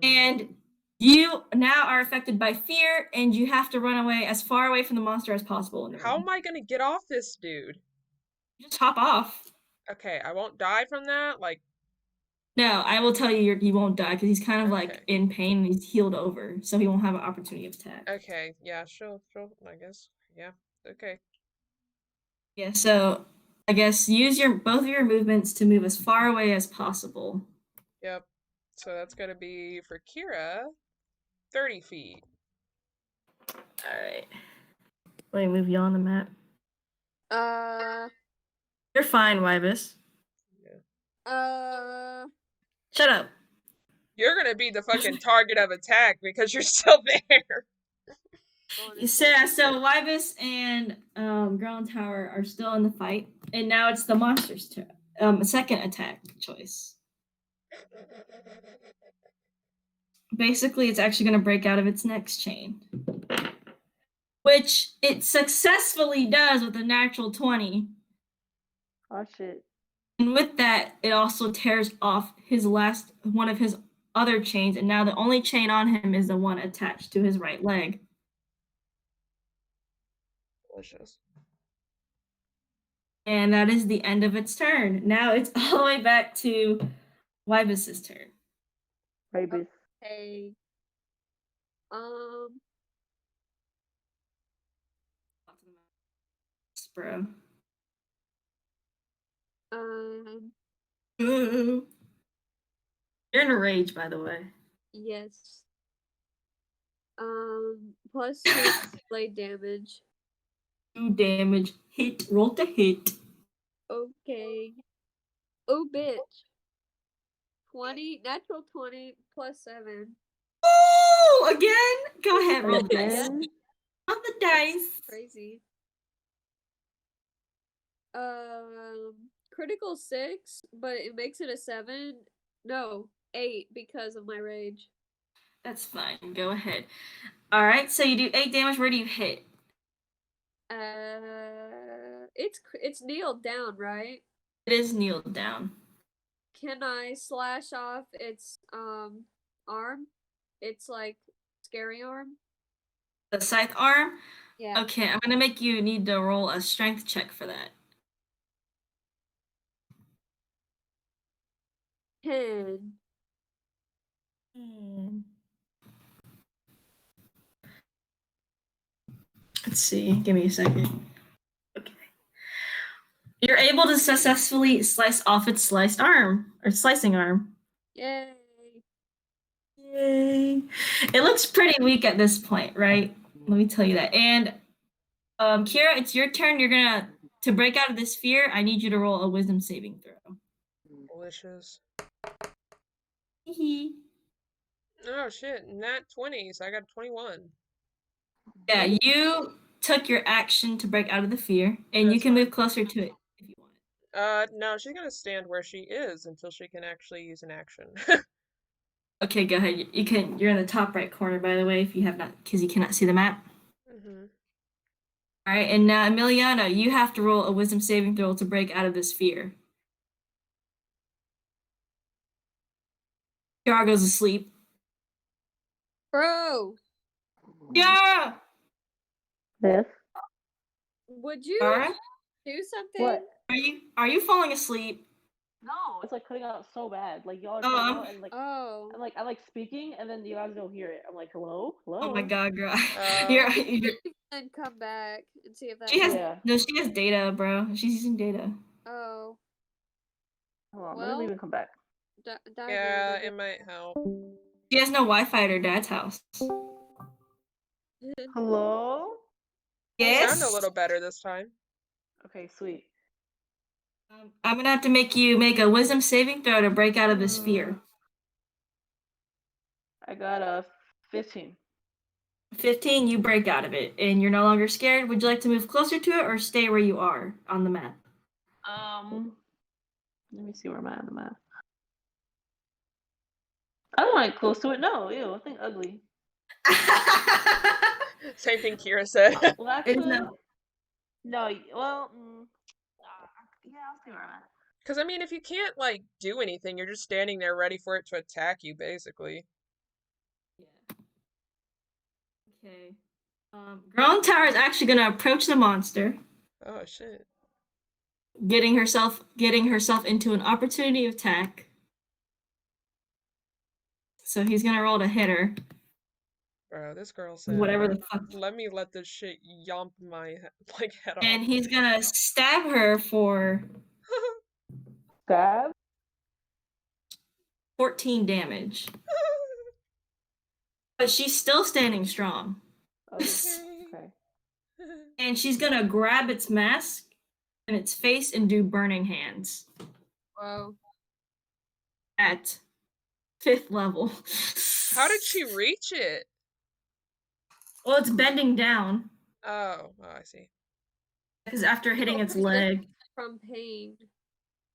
And you now are affected by fear, and you have to run away as far away from the monster as possible. How am I gonna get off this dude? Just hop off. Okay, I won't die from that? Like... No, I will tell you you won't die, because he's kind of like in pain, and he's healed over, so he won't have an opportunity of attack. Okay, yeah, sure, I guess. Yeah, okay. Yeah, so I guess use both of your movements to move as far away as possible. Yep. So that's gonna be, for Kira, 30 feet. Alright. Let me move you on the map. You're fine, Wybus. Yeah. Shut up. You're gonna be the fucking target of attack because you're still there. Sarah, so Wybus and Ground Tower are still in the fight, and now it's the monster's turn. Second attack choice. Basically, it's actually going to break out of its next chain, which it successfully does with a natural 20. Oh shit. And with that, it also tears off one of his other chains, and now the only chain on him is the one attached to his right leg. Delicious. And that is the end of its turn. Now it's all the way back to Wybus's turn. Rabies. Okay. Bro. Um, You're in a rage, by the way. yes. Plus 2 blade damage. 2 damage. Hit. Roll to hit. Okay. Oh, bitch. 20, natural 20 plus 7. Oh, again? Go ahead, roll the dice. Again? On the dice. Crazy. Critical 6, but it makes it a 7. No, 8 because of my rage. That's fine. Go ahead. All right, so you do 8 damage. Where do you hit? It's kneeled down, right? It is kneeled down. Can I slash off its arm? It's like scary arm. The scythe arm? Yeah. Okay, I'm gonna make you need to roll a strength check for that. 10. Let's see. Give me a second. Okay. You're able to successfully slice off its slicing arm. Yay. Yay. It looks pretty weak at this point, right? Let me tell you that. And Kira, it's your turn. To break out of this fear, I need you to roll a wisdom saving throw. Delicious. Hee. Oh shit, nat 20, so I got 21. Yeah, you took your action to break out of the fear, and you can move closer to it if you want. No, she's gonna stand where she is until she can actually use an action. Okay, go ahead. You're in the top right corner, by the way, if you have not, because you cannot see the map. Mm-hmm. All right, and now Emiliano, you have to roll a wisdom saving throw to break out of this fear. Kiara goes to sleep. Bro, Kiara! This? would you Kiara? do something? What? Are you falling asleep? No, it's like cutting out so bad. Like y'all are Oh, cutting out and like Oh. I'm like speaking and then you guys don't hear it. I'm like, hello? Hello? Oh my god, girl. Oh. And come back and see if that She has Yeah. no, she has data, bro. She's using data. Oh. Hold on, let Well, me leave and come back. Yeah, it might help. She has no Wi-Fi at her dad's house. Hello? Yes. Sound a little better this time. Okay, sweet. I'm gonna have to make you make a wisdom saving throw to break out of this fear. I got a 15. 15, you break out of it, and you're no longer scared. Would you like to move closer to it or stay where you are on the map? Let me see where I'm at on the map. I don't want it close to it. No, ew, I think ugly. Same thing Kira said. Well, actually, No. no. Well, yeah, I'll see where I'm at. Because I mean, if you can't like do anything, you're just standing there ready for it to attack you, basically. Yeah. Okay. Ground Tower is actually gonna approach the monster. Oh shit. Getting herself into an opportunity attack. So he's gonna roll to hit her. Bro, this girl said, Whatever the fuck. let me let this shit yomp my head off. And he's gonna stab her for Stab? 14 damage. But she's still standing strong. Okay. And she's gonna grab its mask and its face and do burning hands. Wow. At 5th level. How did she reach it? Well, it's bending down Oh, I see. because after hitting its Probably leg. from pain.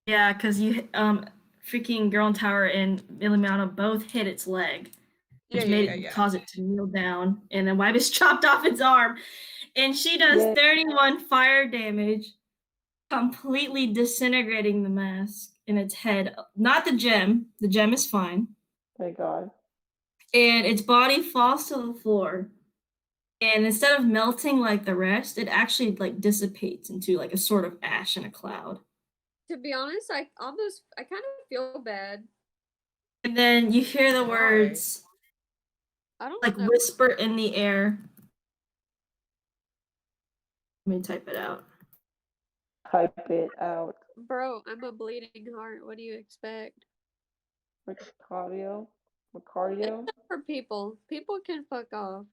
Yeah, because freaking Girl in Tower and Emiliano both hit its leg, Yeah, which yeah, made yeah. cause it to kneel down, and then Wybus chopped off its arm, and she does 31 fire damage, completely disintegrating the mask in its head. Not the gem. The gem is fine. Thank God. And its body falls to the floor. And instead of melting like the rest, it actually like dissipates into like a sort of ash in a cloud. To be honest, I kind of feel bad. And then you hear the Why? words I don't like know. whisper in the air. Let me type it out. Type it out. Bro, I'm a bleeding heart. What do you expect? Macario? For people. People can fuck off.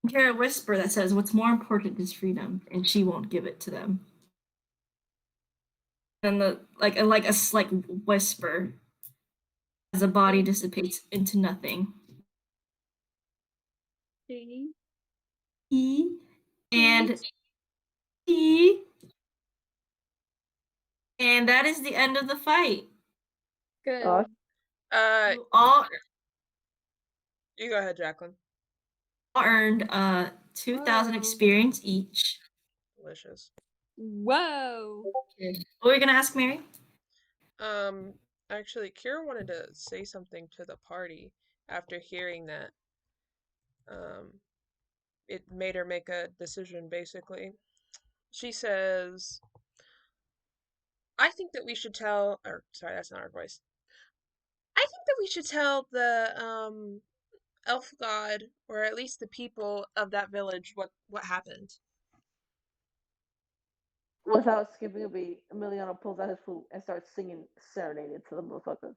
You hear a whisper that says, "What's more important is freedom," and she won't give it to them. And the like a slight whisper as the body dissipates into nothing. See? And and that is the end of the fight. Good. You all You go ahead, Jacqueline. earned 2,000 experience each. Delicious. Whoa. What were you gonna ask, Mary? Actually, Kira wanted to say something to the party after hearing that. It made her make a decision, basically. She says, I think that we should tell, or sorry, that's not our voice. I think that we should tell the, elf god, or at least the people of that village, what happened. Without skipping a beat, Emiliano pulls out his flute and starts singing serenaded to the motherfucker.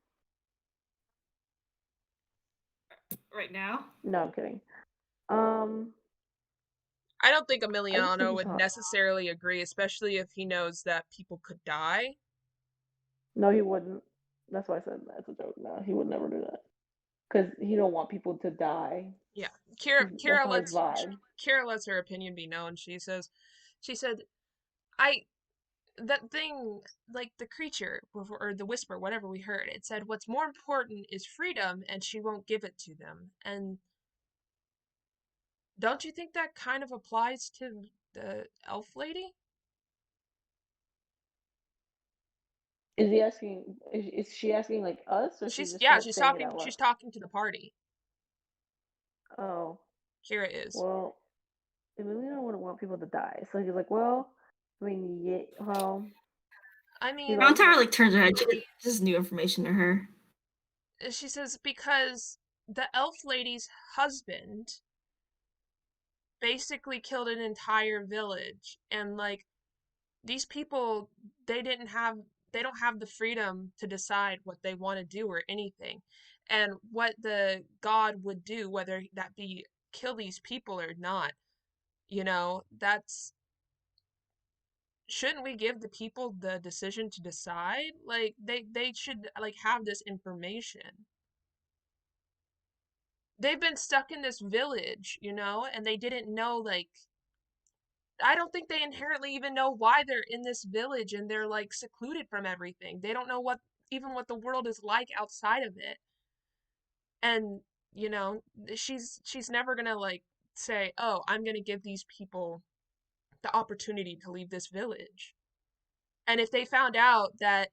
Right now? No, I'm kidding. I don't think I just think Emiliano he's would hot. necessarily agree, especially if he knows that people could die. No, he wouldn't. That's why I said that's a joke. No, he would never do that. Because he don't want people to die. Yeah, That's not his vibe. Kira lets her opinion be known. She said, I that thing, like the creature or the whisper, whatever we heard, it said what's more important is freedom, and she won't give it to them. And don't you think that kind of applies to the elf lady? Is he asking? Is she asking like us, or she's just like saying it out loud? She's talking to the party. Oh, Kira is. well, Emiliano wouldn't want people to die, so he's like, well, I mean, yeah, well. I mean, Rontara like turns her head. This is new information to her. She says because the elf lady's husband basically killed an entire village, and like these people, they don't have the freedom to decide what they want to do or anything, and what the god would do, whether that be kill these people or not, that's shouldn't we give the people the decision to decide? Like they should like have this information. They've been stuck in this village, and they didn't know, like, I don't think they inherently even know why they're in this village, and they're like secluded from everything. They don't know what the world is like outside of it. And, she's never gonna like say, "Oh, I'm gonna give these people the opportunity to leave this village." And if they found out that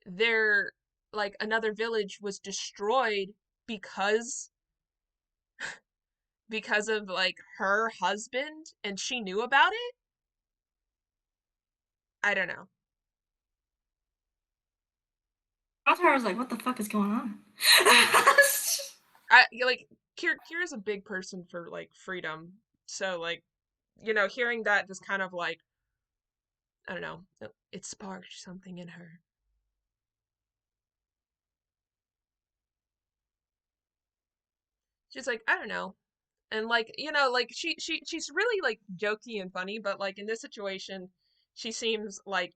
their like another village was destroyed because of like her husband and she knew about it, I don't know. Rontara was like, "What the fuck is going on?" I like Kira's a big person for like freedom, so like hearing that just kind of like, I don't know, it sparked something in her. She's like, I don't know. And like, like she's really like jokey and funny, but like in this situation she seems like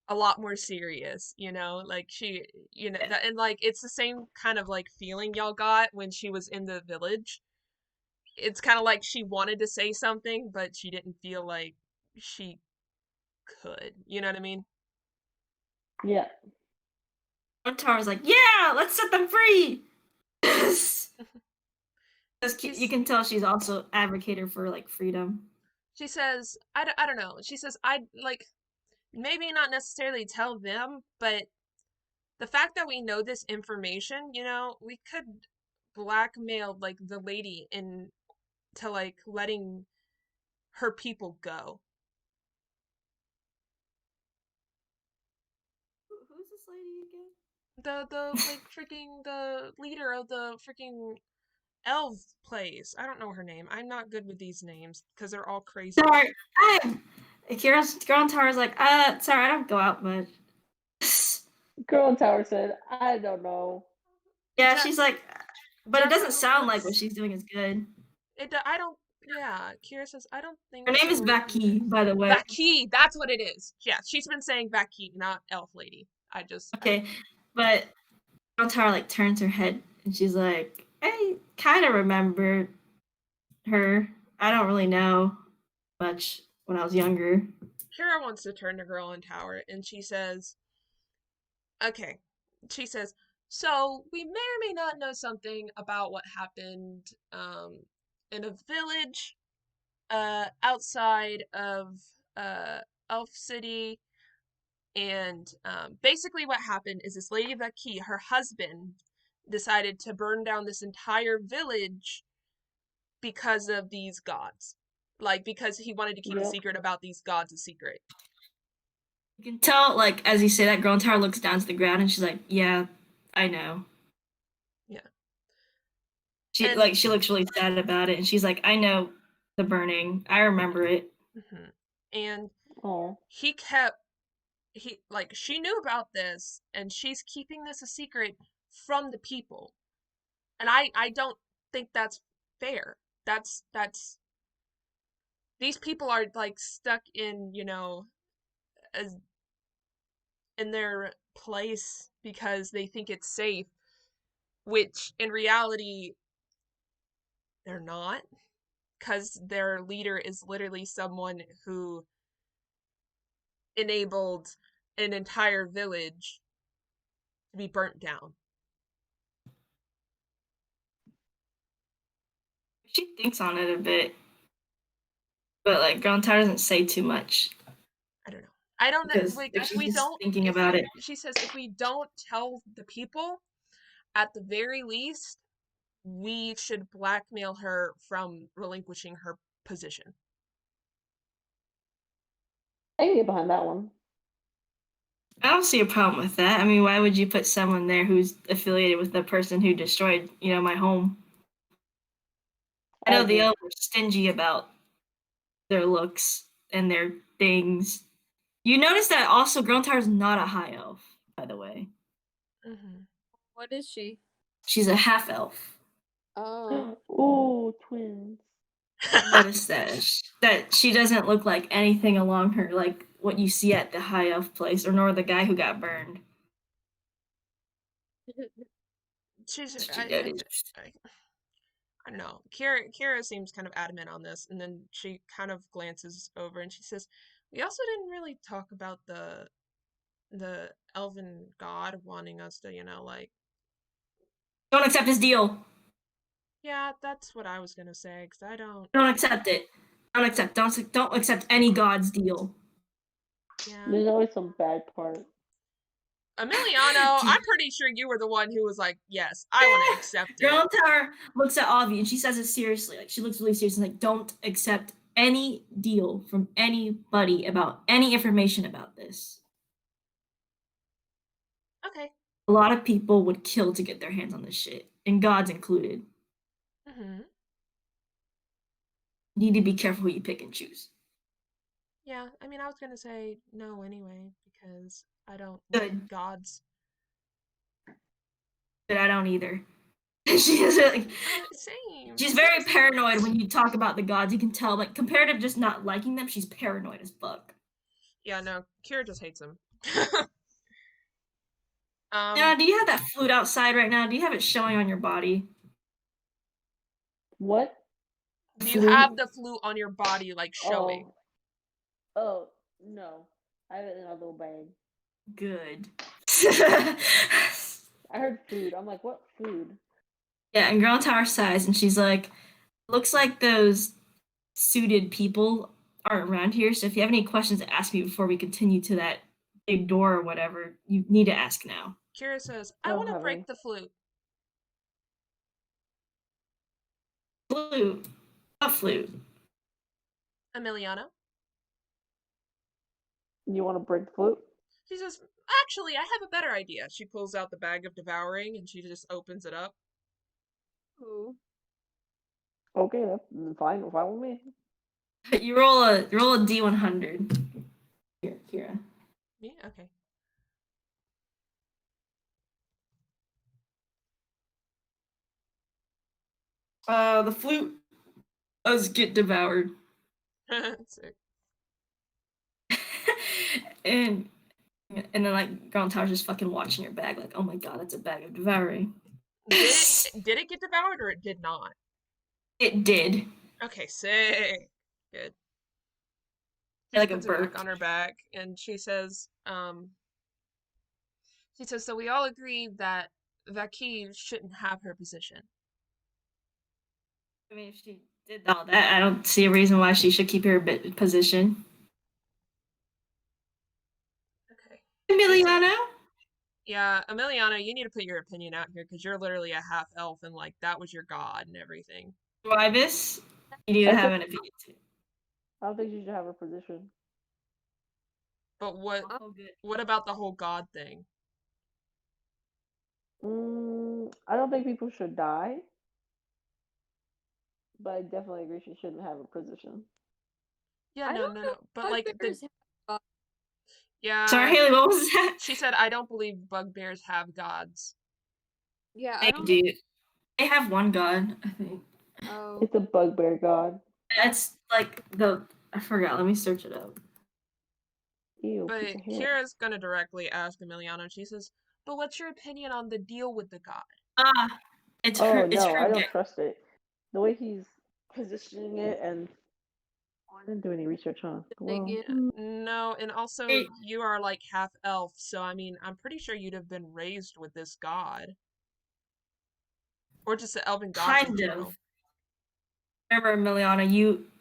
a lot more serious, like she, and like it's the same kind of like feeling y'all got when she was in the village. it's kind of like she wanted to say something, but she didn't feel like she could. You know what I mean? Yeah. Tara's like, yeah, let's set them free. You She's can tell she's also advocator for like freedom. she says I don't know. She says I like maybe not necessarily tell them, but the fact that we know this information, we could blackmail like the lady into like letting her people go. Who's this lady again? The like freaking the leader of the freaking elf place. I don't know her name. I'm not good with these names because they're all crazy. Sorry, Girl in Tower's like, sorry, I don't go out much. Girl in Tower said, I don't know. Yeah, Ja- she's like, but it doesn't Jacqueline sound like what wants she's doing is good. I don't. Yeah, Kira says I don't think Her name is so Vaki, either. by the way. Vaki, that's what it is. Yeah, she's been saying Vaki, not elf lady. Okay, but Girl in Tower like turns her head and she's like, I kind of remember her. I don't really know much when I was younger. Kira wants to turn to Girl in Tower, and she says, okay. She says, so we may or may not know something about what happened in a village outside of Elf City. And basically, what happened is this Lady Vaki, her husband, decided to burn down this entire village because of these gods. Like, because he wanted to keep a Yep. secret about these gods a secret. You can tell, like, as you say that, Girl in Tower looks down to the ground and she's like, yeah, I know. Yeah. She looks really sad about it and she's like, I know the burning. I remember it. Mm-hmm. And Oh. she knew about this and she's keeping this a secret from the people. And I don't think that's fair. That's these people are like stuck in, as in their place because they think it's safe, which in reality they're not, because their leader is literally someone who enabled an entire village to be burnt down. She thinks on it a bit, but like Girl in Tower doesn't say too much. I don't know. I don't know. Because Like, if if she's we just don't, thinking about it. she says, if we don't tell the people, at the very least, we should blackmail her from relinquishing her position. I can get behind that one. I don't see a problem with that. I mean, why would you put someone there who's affiliated with the person who destroyed, my home? I know the elves are stingy about their looks and their things. You notice that also Girl in Tower is not a high elf, by the way. Mm-hmm. What is she? She's a half elf. Oh. Ooh, twins. Notice that she doesn't look like anything along her, like what you see at the high elf place, or nor the guy who got burned. She's I I don't know. Kira seems kind of adamant on this, and then she kind of glances over and she says, "We also didn't really talk about the elven god wanting us to, like." don't accept his deal. Yeah, that's what I was gonna say, because I don't. Don't accept it. Don't accept any god's deal. Yeah. There's always some bad part. Emiliano, I'm pretty sure you were the one who was like, "Yes, I want to accept it." Girl in Tower looks at Avi and she says it seriously. Like she looks really serious and like, don't accept any deal from anybody about any information about this. Okay. A lot of people would kill to get their hands on this shit, and gods included. Mm-hmm. You need to be careful who you pick and choose. Yeah, I mean, I was gonna say no anyway, because I don't Good. like gods. But I don't either. She is like, Same. she's very paranoid when you talk about the gods. You can tell, like, compared to just not liking them, she's paranoid as fuck. Yeah, no, Kira just hates them. Yeah, do you have that flute outside right now? Do you have it showing on your body? What? Do you Flute? have the flute on your body, like showing? Oh no, I have it in a little bag. Good. I heard food. I'm like, what food? Yeah, and Girl Tower sighs, and she's like, looks like those suited people aren't around here, so if you have any questions to ask me before we continue to that big door or whatever, you need to ask now. Kira says, I I don't want to have break any. the flute. Flute. A flute. Emiliano. You want to break the flute? She says, actually, I have a better idea. She pulls out the bag of devouring and she just opens it up. Ooh. Okay, that's fine. Fine with me. You roll a D100. Here, Kira. Me? Okay. The flute does get devoured. Sick. and then like Girl Tower's just fucking watching your bag, like, oh my god, that's a bag of devouring. Did it get devoured or it did not? It did. Okay, sick. Good. She Like a puts it back bird. on her back and she says, so we all agree that Vaki shouldn't have her position. I mean, if she did all that, I don't see a reason why she should keep her position. Okay. Emiliano? Yeah, Emiliano, you need to put your opinion out here because you're literally a half elf and like that was your god and everything. Rybus? You need to have an opinion too. I don't think she should have her position. But what about the whole god thing? I don't think people should die, but I definitely agree she shouldn't have a position. Yeah, I no. don't know But like bugbears have yeah. Sorry, Haley, what was that? She said, I don't believe bugbears have gods. Yeah, They I don't. do. They have one god, I think. Oh, It's a bugbear god. That's like I forgot. Let me search it up. Ew, But piece of hair. Kira's gonna directly ask Emiliano, and she says, but what's your opinion on the deal with the god? It's Oh her. no, It's her. I don't trust it. The way he's positioning it, and I didn't do any research, huh? Well, No, and also It- you are like half elf, so I mean, I'm pretty sure you'd have been raised with this god. Or just the elven gods in Kind general. of. Remember, Emiliana,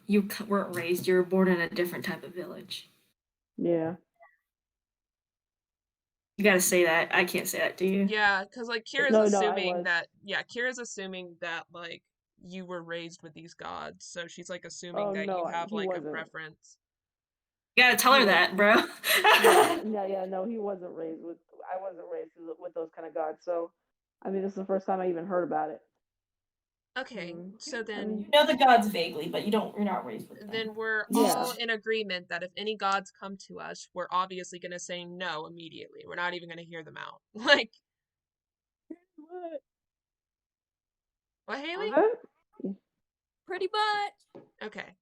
you weren't raised. You were born in a different type of village. yeah. You gotta say that. I can't say that, do you? Yeah, because like Kira's No, I assuming was. that Kira's assuming that like you were raised with these gods, so she's like assuming Oh that no, you have he like a wasn't. preference. You gotta tell her that, bro. Yeah, no, he wasn't raised with. I wasn't raised with those kind of gods. So, I mean, this is the first time I even heard about it. Okay, so then You know the gods vaguely, but you're not raised with them. then we're Yeah. all in agreement that if any gods come to us, we're obviously gonna say no immediately. We're not even gonna hear them out. Like what, Haley? pretty much. Okay.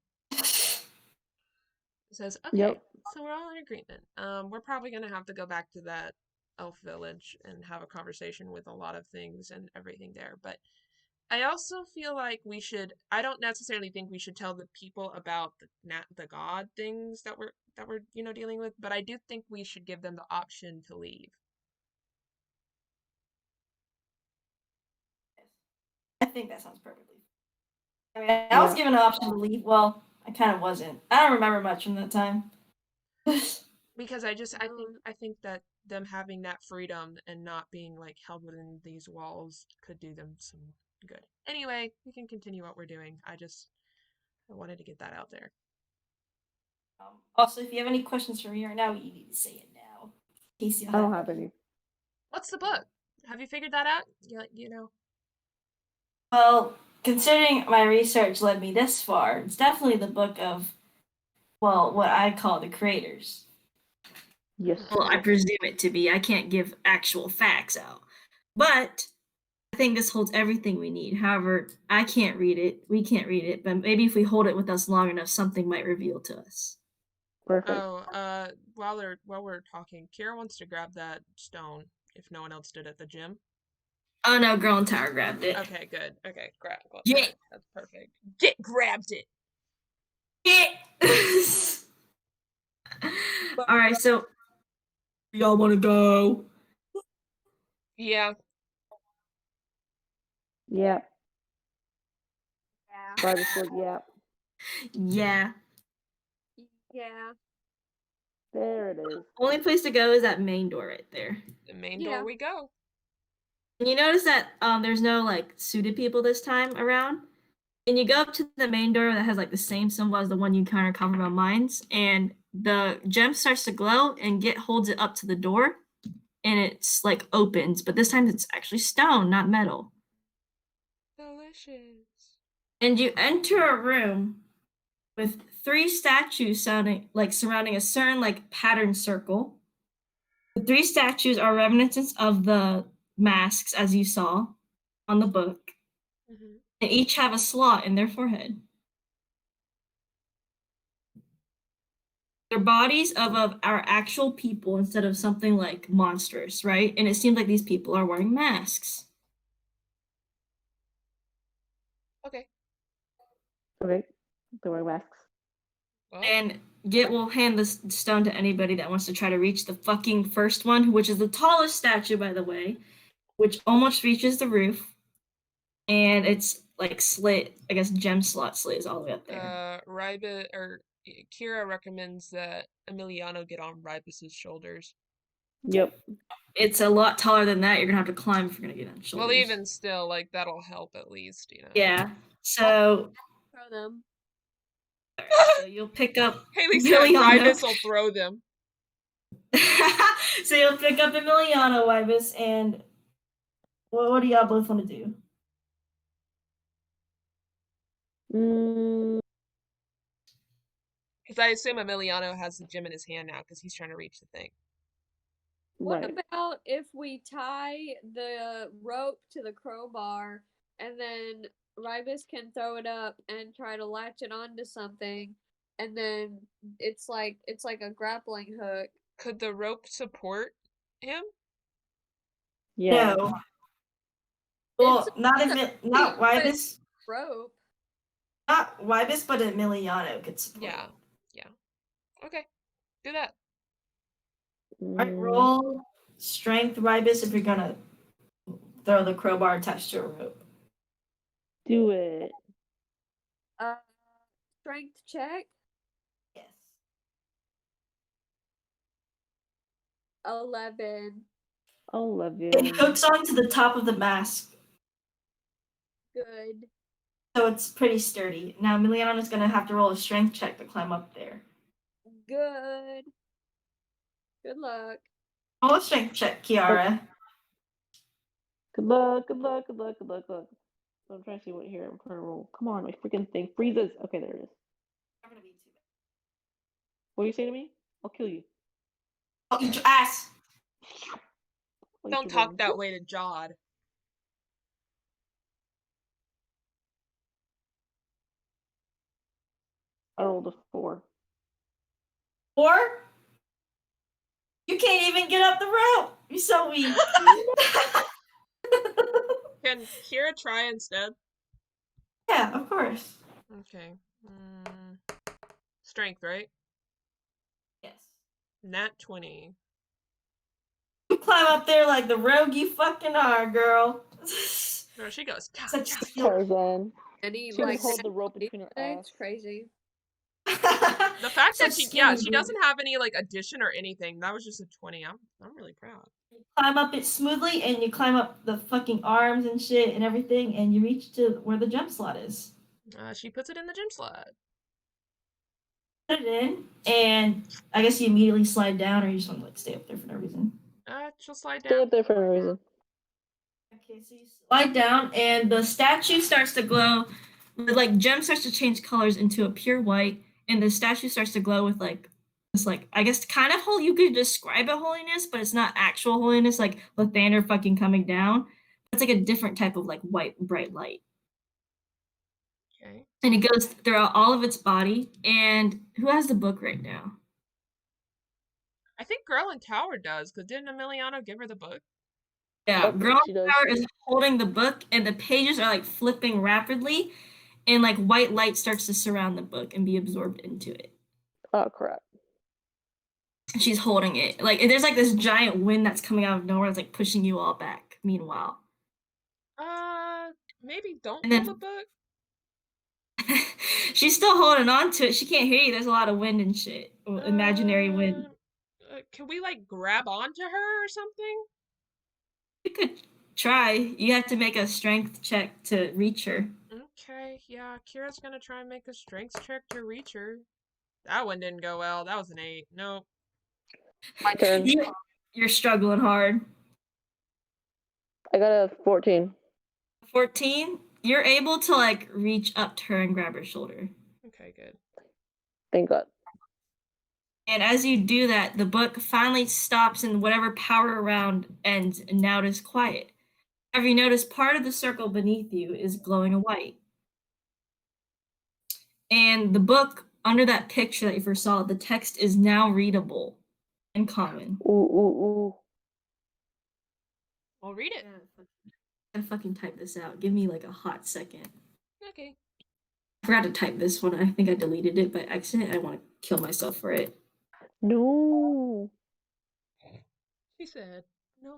It says, okay, Yep. so we're all in agreement. We're probably gonna have to go back to that elf village and have a conversation with a lot of things and everything there. But I also feel like I don't necessarily think we should tell the people about the god things that we're dealing with, but I do think we should give them the option to leave. I think that sounds perfectly. I mean, I was given an option to leave. Well, I kind of wasn't. I don't remember much from that time. Because I think that them having that freedom and not being like held within these walls could do them some good. Anyway, we can continue what we're doing. I wanted to get that out there. Also, if you have any questions for me right now, you need to say it now. In case you I don't have any. What's the book? Have you figured that out? Well, considering my research led me this far, it's definitely the book of, well, what I call the creators. Yes. Well, I presume it to be. I can't give actual facts out. But I think this holds everything we need. However, I can't read it. We can't read it. But maybe if we hold it with us long enough, something might reveal to us. Perfect. Oh, while we're talking, Kira wants to grab that stone if no one else did at the gym. Oh no, Girl in Tower grabbed it. Okay, good. Okay, grab. Yeah. That's perfect. Grabbed it. All right, so y'all want to go? Yeah. Yeah. Yeah. Barbie said, yeah. Yeah. Yeah. There it is. Only place to go is that main door right there. The main Yeah. door we go. And you notice that there's no like suited people this time around. And you go up to the main door that has like the same symbol as the one you kind of covered about mines, and the gem starts to glow and holds it up to the door, and it's like opens, but this time it's actually stone, not metal. Delicious. And you enter a room with 3 statues surrounding a certain like pattern circle. The 3 statues are remnants of the masks as you saw on the book. Mm-hmm. They each have a slot in their forehead. They're bodies of our actual people instead of something like monsters, right? And it seems like these people are wearing masks. Okay. Okay. They're wearing masks. Well, And Git will hand the stone to anybody that wants to try to reach the fucking first one, which is the tallest statue, by the way, which almost reaches the roof. And it's like slit, I guess gem slot slit is all the way up there. Kira recommends that Emiliano get on Ribus's shoulders. Yep. It's a lot taller than that. You're gonna have to climb if you're gonna get on shoulders. Well, even still, like that'll help at least, you know. Yeah. So Throw them. so you'll pick up Haley said Ribus will throw them. So you'll pick up Emiliano, Wybus, and what do y'all both want to do? Because I assume Emiliano has the gem in his hand now because he's trying to reach the thing. What Right. about if we tie the rope to the crowbar and then Ribus can throw it up and try to latch it onto something, and then it's like a grappling hook. Could the rope support him? Yeah. No. Well, It's not but Wybus. rope. Not Wybus, but Emiliano could support. Yeah. Okay. Do that. Alright, roll strength, Ribus, if you're gonna throw the crowbar attached to a rope. Do it. Strength check. Yes. 11. 11. It hooks onto the top of the mask, Good. so it's pretty sturdy. Now Emiliano's gonna have to roll a strength check to climb up there. Good. Good luck. Roll a strength check, Kiara. Good luck. I'm trying to see what here I'm trying to roll. Come on, my freaking thing freezes. Okay, there it is. What are you saying to me? I'll kill you. I'll eat your ass. Don't talk that way to Jod. I rolled a 4. 4? You can't even get up the rope. You're so weak. Can Kira try instead? Yeah, of course. Okay. Strength, right? Yes. Nat 20. You climb up there like the rogue you fucking are, girl. No, she goes. Such Tarzan. And he She like would hold the rope between her ass. It's crazy. The fact that Such she skinny doesn't have any like addition or anything. That was just a 20. I'm really proud. You climb up it smoothly, and you climb up the fucking arms and shit and everything, and you reach to where the jump slot is. She puts it in the gym slot. Put it in, and I guess you immediately slide down, or you just want to like stay up there for no reason. She'll slide Stay down. up there for no reason. Okay, so you slide down, and the statue starts to glow. Like gem starts to change colors into a pure white, and the statue starts to glow with like this, like I guess kind of you could describe it holiness, but it's not actual holiness, like Lathander fucking coming down. It's like a different type of like white bright light. Okay. And it goes throughout all of its body. And who has the book right now? I think Girl in Tower does, because didn't Emiliano give her the book? Yeah, Okay, Girl she does. Power is holding the book, and the pages are like flipping rapidly, and like white light starts to surround the book and be absorbed into it. Oh crap. And she's holding it. Like there's like this giant wind that's coming out of nowhere that's like pushing you all back. Meanwhile. Maybe don't And pull then the book. she's still holding on to it. She can't hear you. There's a lot of wind and shit. Imaginary wind. Can we like grab onto her or something? You could try. You have to make a strength check to reach her. Okay, yeah, Kira's gonna try and make a strength check to reach her. That one didn't go well. That was an 8. Nope. My turn. You're struggling hard. I got a 14. 14. You're able to like reach up to her and grab her shoulder. Okay, good. Thank God. And as you do that, the book finally stops and whatever power around ends, and now it is quiet. Have you noticed part of the circle beneath you is glowing white? And the book, under that picture that you first saw, the text is now readable and common. Ooh. Well, read it. I gotta fucking type this out. Give me like a hot second. Okay. I forgot to type this one. I think I deleted it by accident. I want to kill myself for it. No. She said, no.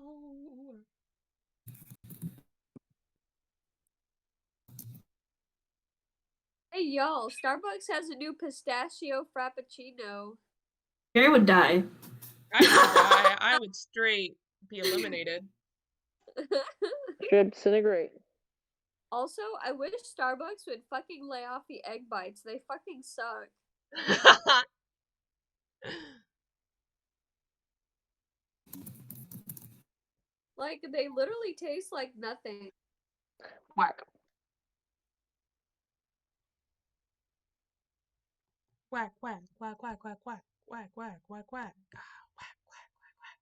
Hey y'all, Starbucks has a new pistachio frappuccino. Gary would die. I would die. I would straight be eliminated. Should disintegrate. Also, I wish Starbucks would fucking lay off the egg bites. They fucking suck. Like, they literally taste like nothing. Whack. Whack, whack, whack, whack, whack, whack, whack, whack, whack, whack. Ah, whack, whack, whack, whack.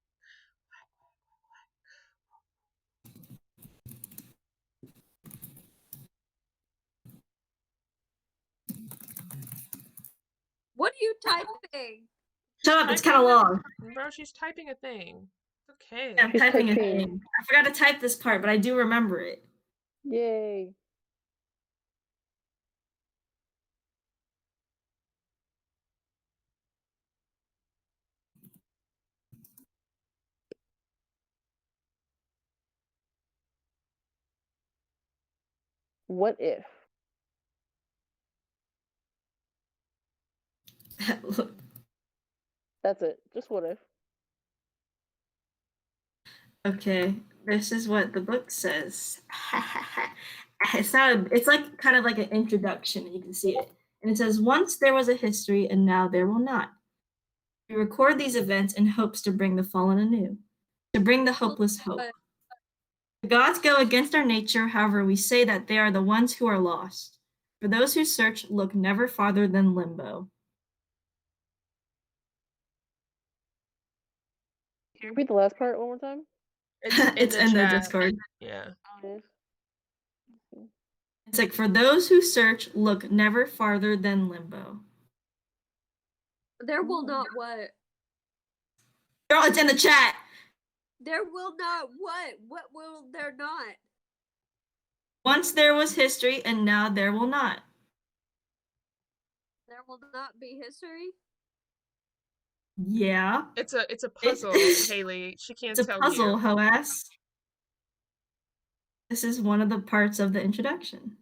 What are you typing? Shut up, it's kind of long. Bro, she's typing a thing. Okay. Yeah, I'm typing a thing. I forgot to type this part, but I do remember it. Yay. What if? That's it. Just what if. Okay, this is what the book says. It's like kind of like an introduction. You can see it. And it says, once there was a history and now there will not. We record these events in hopes to bring the fallen anew, to bring the hopeless hope. The gods go against our nature, however, we say that they are the ones who are lost. For those who search, look never farther than limbo. Can you repeat the last part one more time? It's in the Discord. Yeah. It's like, for those who search, look never farther than limbo. There will not what? Girl, it's in the chat. There will not what? What will there not? Once there was history, and now there will not. There will not be history? Yeah. It's a puzzle, Haley. She can't tell you. It's a puzzle, Hoas. This is one of the parts of the introduction.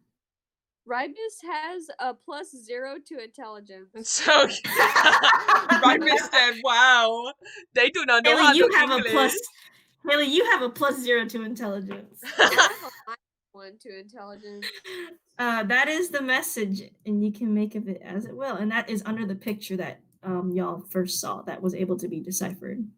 Rybus has a +0 to intelligence. So Rybus said, "Wow, they do not know Haley, how you to have English." Haley, you have a +0 to intelligence. I have a -1 to intelligence. That is the message, and you can make of it as it will. And that is under the picture that y'all first saw that was able to be deciphered.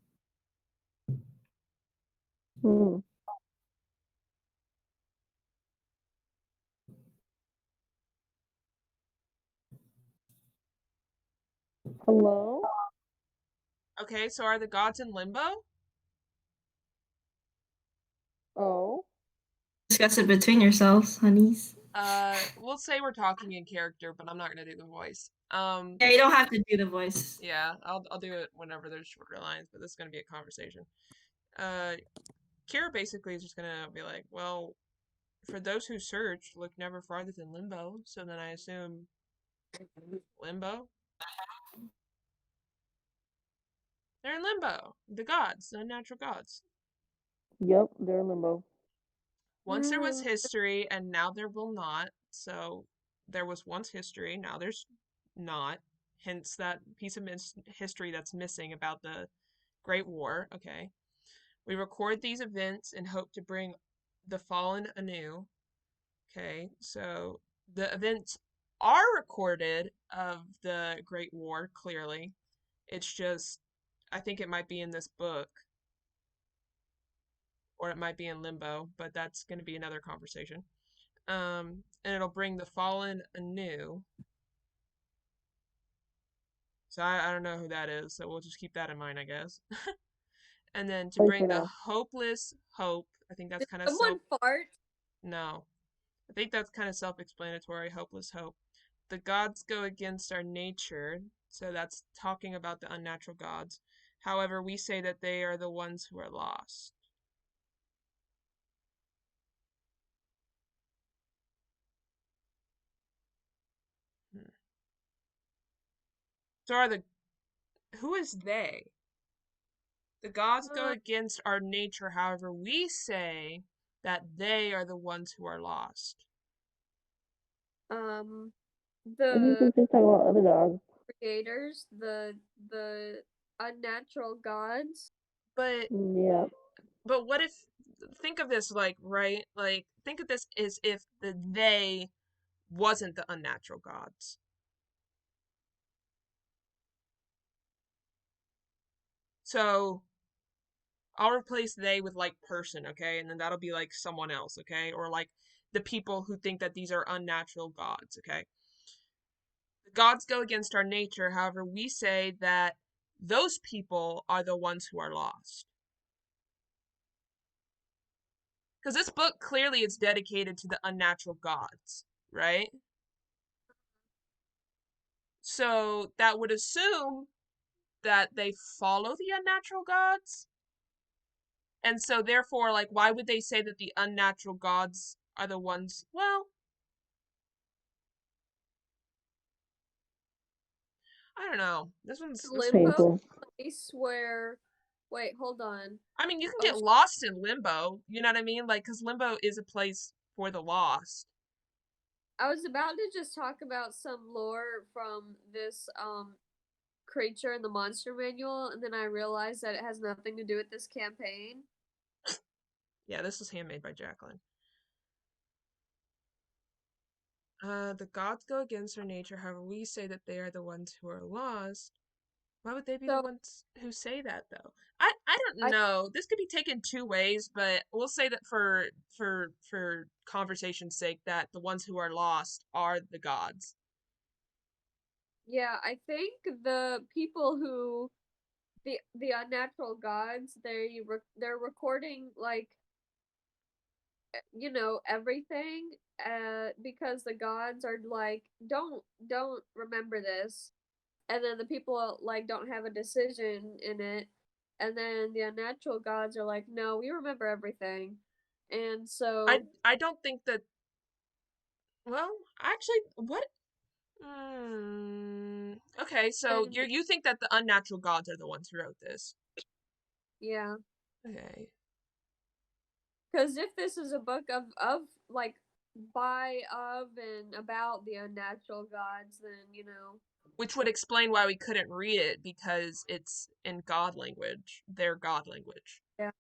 Hello? Okay, so are the gods in limbo? Oh. Discuss it between yourselves, honeys. We'll say we're talking in character, but I'm not gonna do the voice. Yeah, you don't have to do the voice. Yeah, I'll do it whenever there's shorter lines, but this is gonna be a conversation. Kira basically is just gonna be like, well, for those who search, look never farther than Limbo. So then I assume Limbo. They're in Limbo. The gods, the unnatural gods. Yep, they're in limbo. Once there was history, and now there will not. So there was once history, now there's not. Hence that piece of history that's missing about the Great War. Okay. We record these events and hope to bring the fallen anew. Okay, so the events are recorded of the Great War, clearly. It's just, I think it might be in this book, or it might be in Limbo, but that's going to be another conversation. And it'll bring the fallen anew. So I don't know who that is, so we'll just keep that in mind, I guess. And then to bring the hopeless hope. I think that's kind of someone fart? No. I think that's kind of self-explanatory, hopeless hope. The gods go against our nature, so that's talking about the unnatural gods. However, we say that they are the ones who are lost. So who is they? The gods go against our nature, however, we say that they are the ones who are lost. The just talk about other gods. creators, the unnatural gods. But yeah. But what if, think of this like, right? Like, think of this as if the they wasn't the unnatural gods. So I'll replace they with like person, okay? And then that'll be like someone else, okay? Or like the people who think that these are unnatural gods, okay? The gods go against our nature, however, we say that those people are the ones who are lost. Because this book clearly is dedicated to the unnatural gods, right? So that would assume that they follow the unnatural gods. And so therefore, like, why would they say that the unnatural gods are the ones? Well, I don't know. This Limbo place where, wait, hold on. I mean, you can get lost in Limbo. You know what I mean? Like, because Limbo is a place for the lost. I was about to just talk about some lore from this creature in the monster manual, and then I realized that it has nothing to do with this campaign. Yeah, this is handmade by Jacqueline. The gods go against our nature, however, we say that they are the ones who are lost. Why would they be the ones who say that, though? I don't know. This could be taken two ways, but we'll say that for conversation's sake, that the ones who are lost are the gods. Yeah, I think the people who the unnatural gods, they're recording like everything because the gods are like don't remember this, and then the people like don't have a decision in it, and then the unnatural gods are like, no, we remember everything. And so I don't think that, well, actually, what okay, so you think that the unnatural gods are the ones who wrote this? Yeah. Okay. Because if this is a book of like by, of, and about the unnatural gods, then which would explain why we couldn't read it, because it's in God language, their God language. Yeah.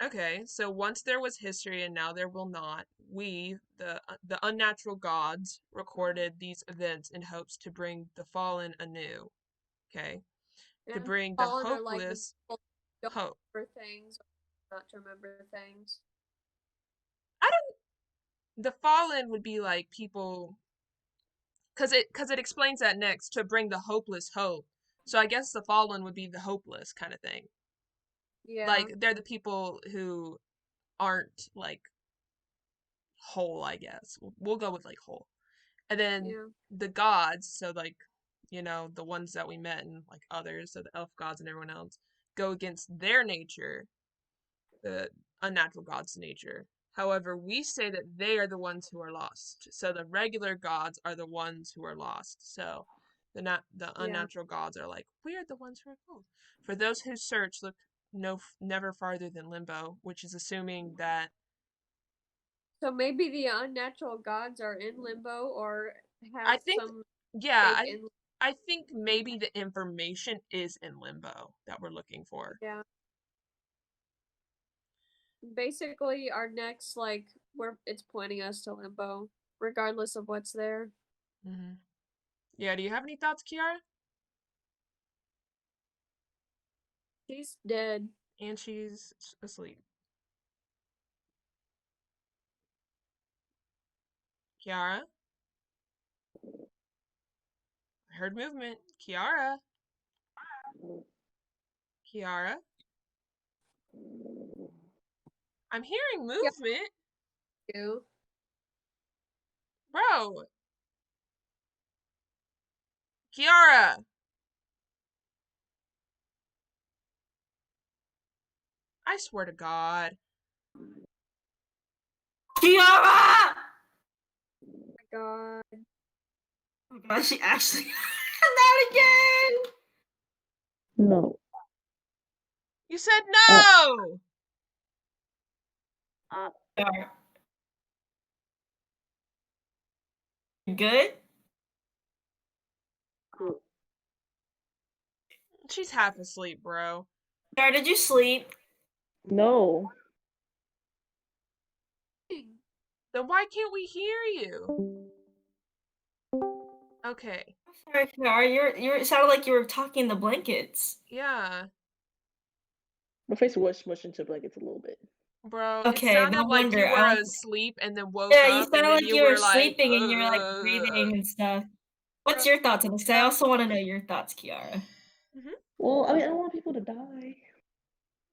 Okay, so once there was history and now there will not, we, the unnatural gods, recorded these events in hopes to bring the fallen anew. Okay? To bring the hopeless hope. For things, not to remember things. The fallen would be like people, because it explains that next, to bring the hopeless hope. So I guess the fallen would be the hopeless kind of thing. Yeah. Like, they're the people who aren't like whole, I guess. We'll go with like whole. And then the gods, so like, the ones that we met and like others, so the elf gods and everyone else, go against their nature, the unnatural gods' nature. However, we say that they are the ones who are lost. So the regular gods are the ones who are lost. So the unnatural gods are like, we are the ones who are lost. For those who search, look never farther than limbo, which is assuming that. So maybe the unnatural gods are in limbo or I have think, some yeah, stake in. I think maybe the information is in limbo that we're looking for. Yeah. Basically, our next where it's pointing us to limbo, regardless of what's there. Mm-hmm. Yeah. Do you have any thoughts, Kiara? She's dead. And she's asleep. Kiara? I heard movement. Kiara? Kiara? I'm hearing Yeah. movement. You. Bro. Kiara! I swear to God. Kiara! Oh my god. Oh my gosh, she actually that again! No. You said no! Alright. You good? She's half asleep, bro. Kiara, did you sleep? No. Then why can't we hear you? Okay. I'm sorry, Kiara. It sounded like you were talking in the blankets. Yeah. My face was smushed into blankets a little bit. Bro, Okay, it sounded no like wonder. you were I was, asleep and then woke yeah, you up and sounded then like you were were like, sleeping and you're like breathing and stuff. What's your thoughts on this? I also want to know your thoughts, Kiara. Well, I mean, I don't want people to die.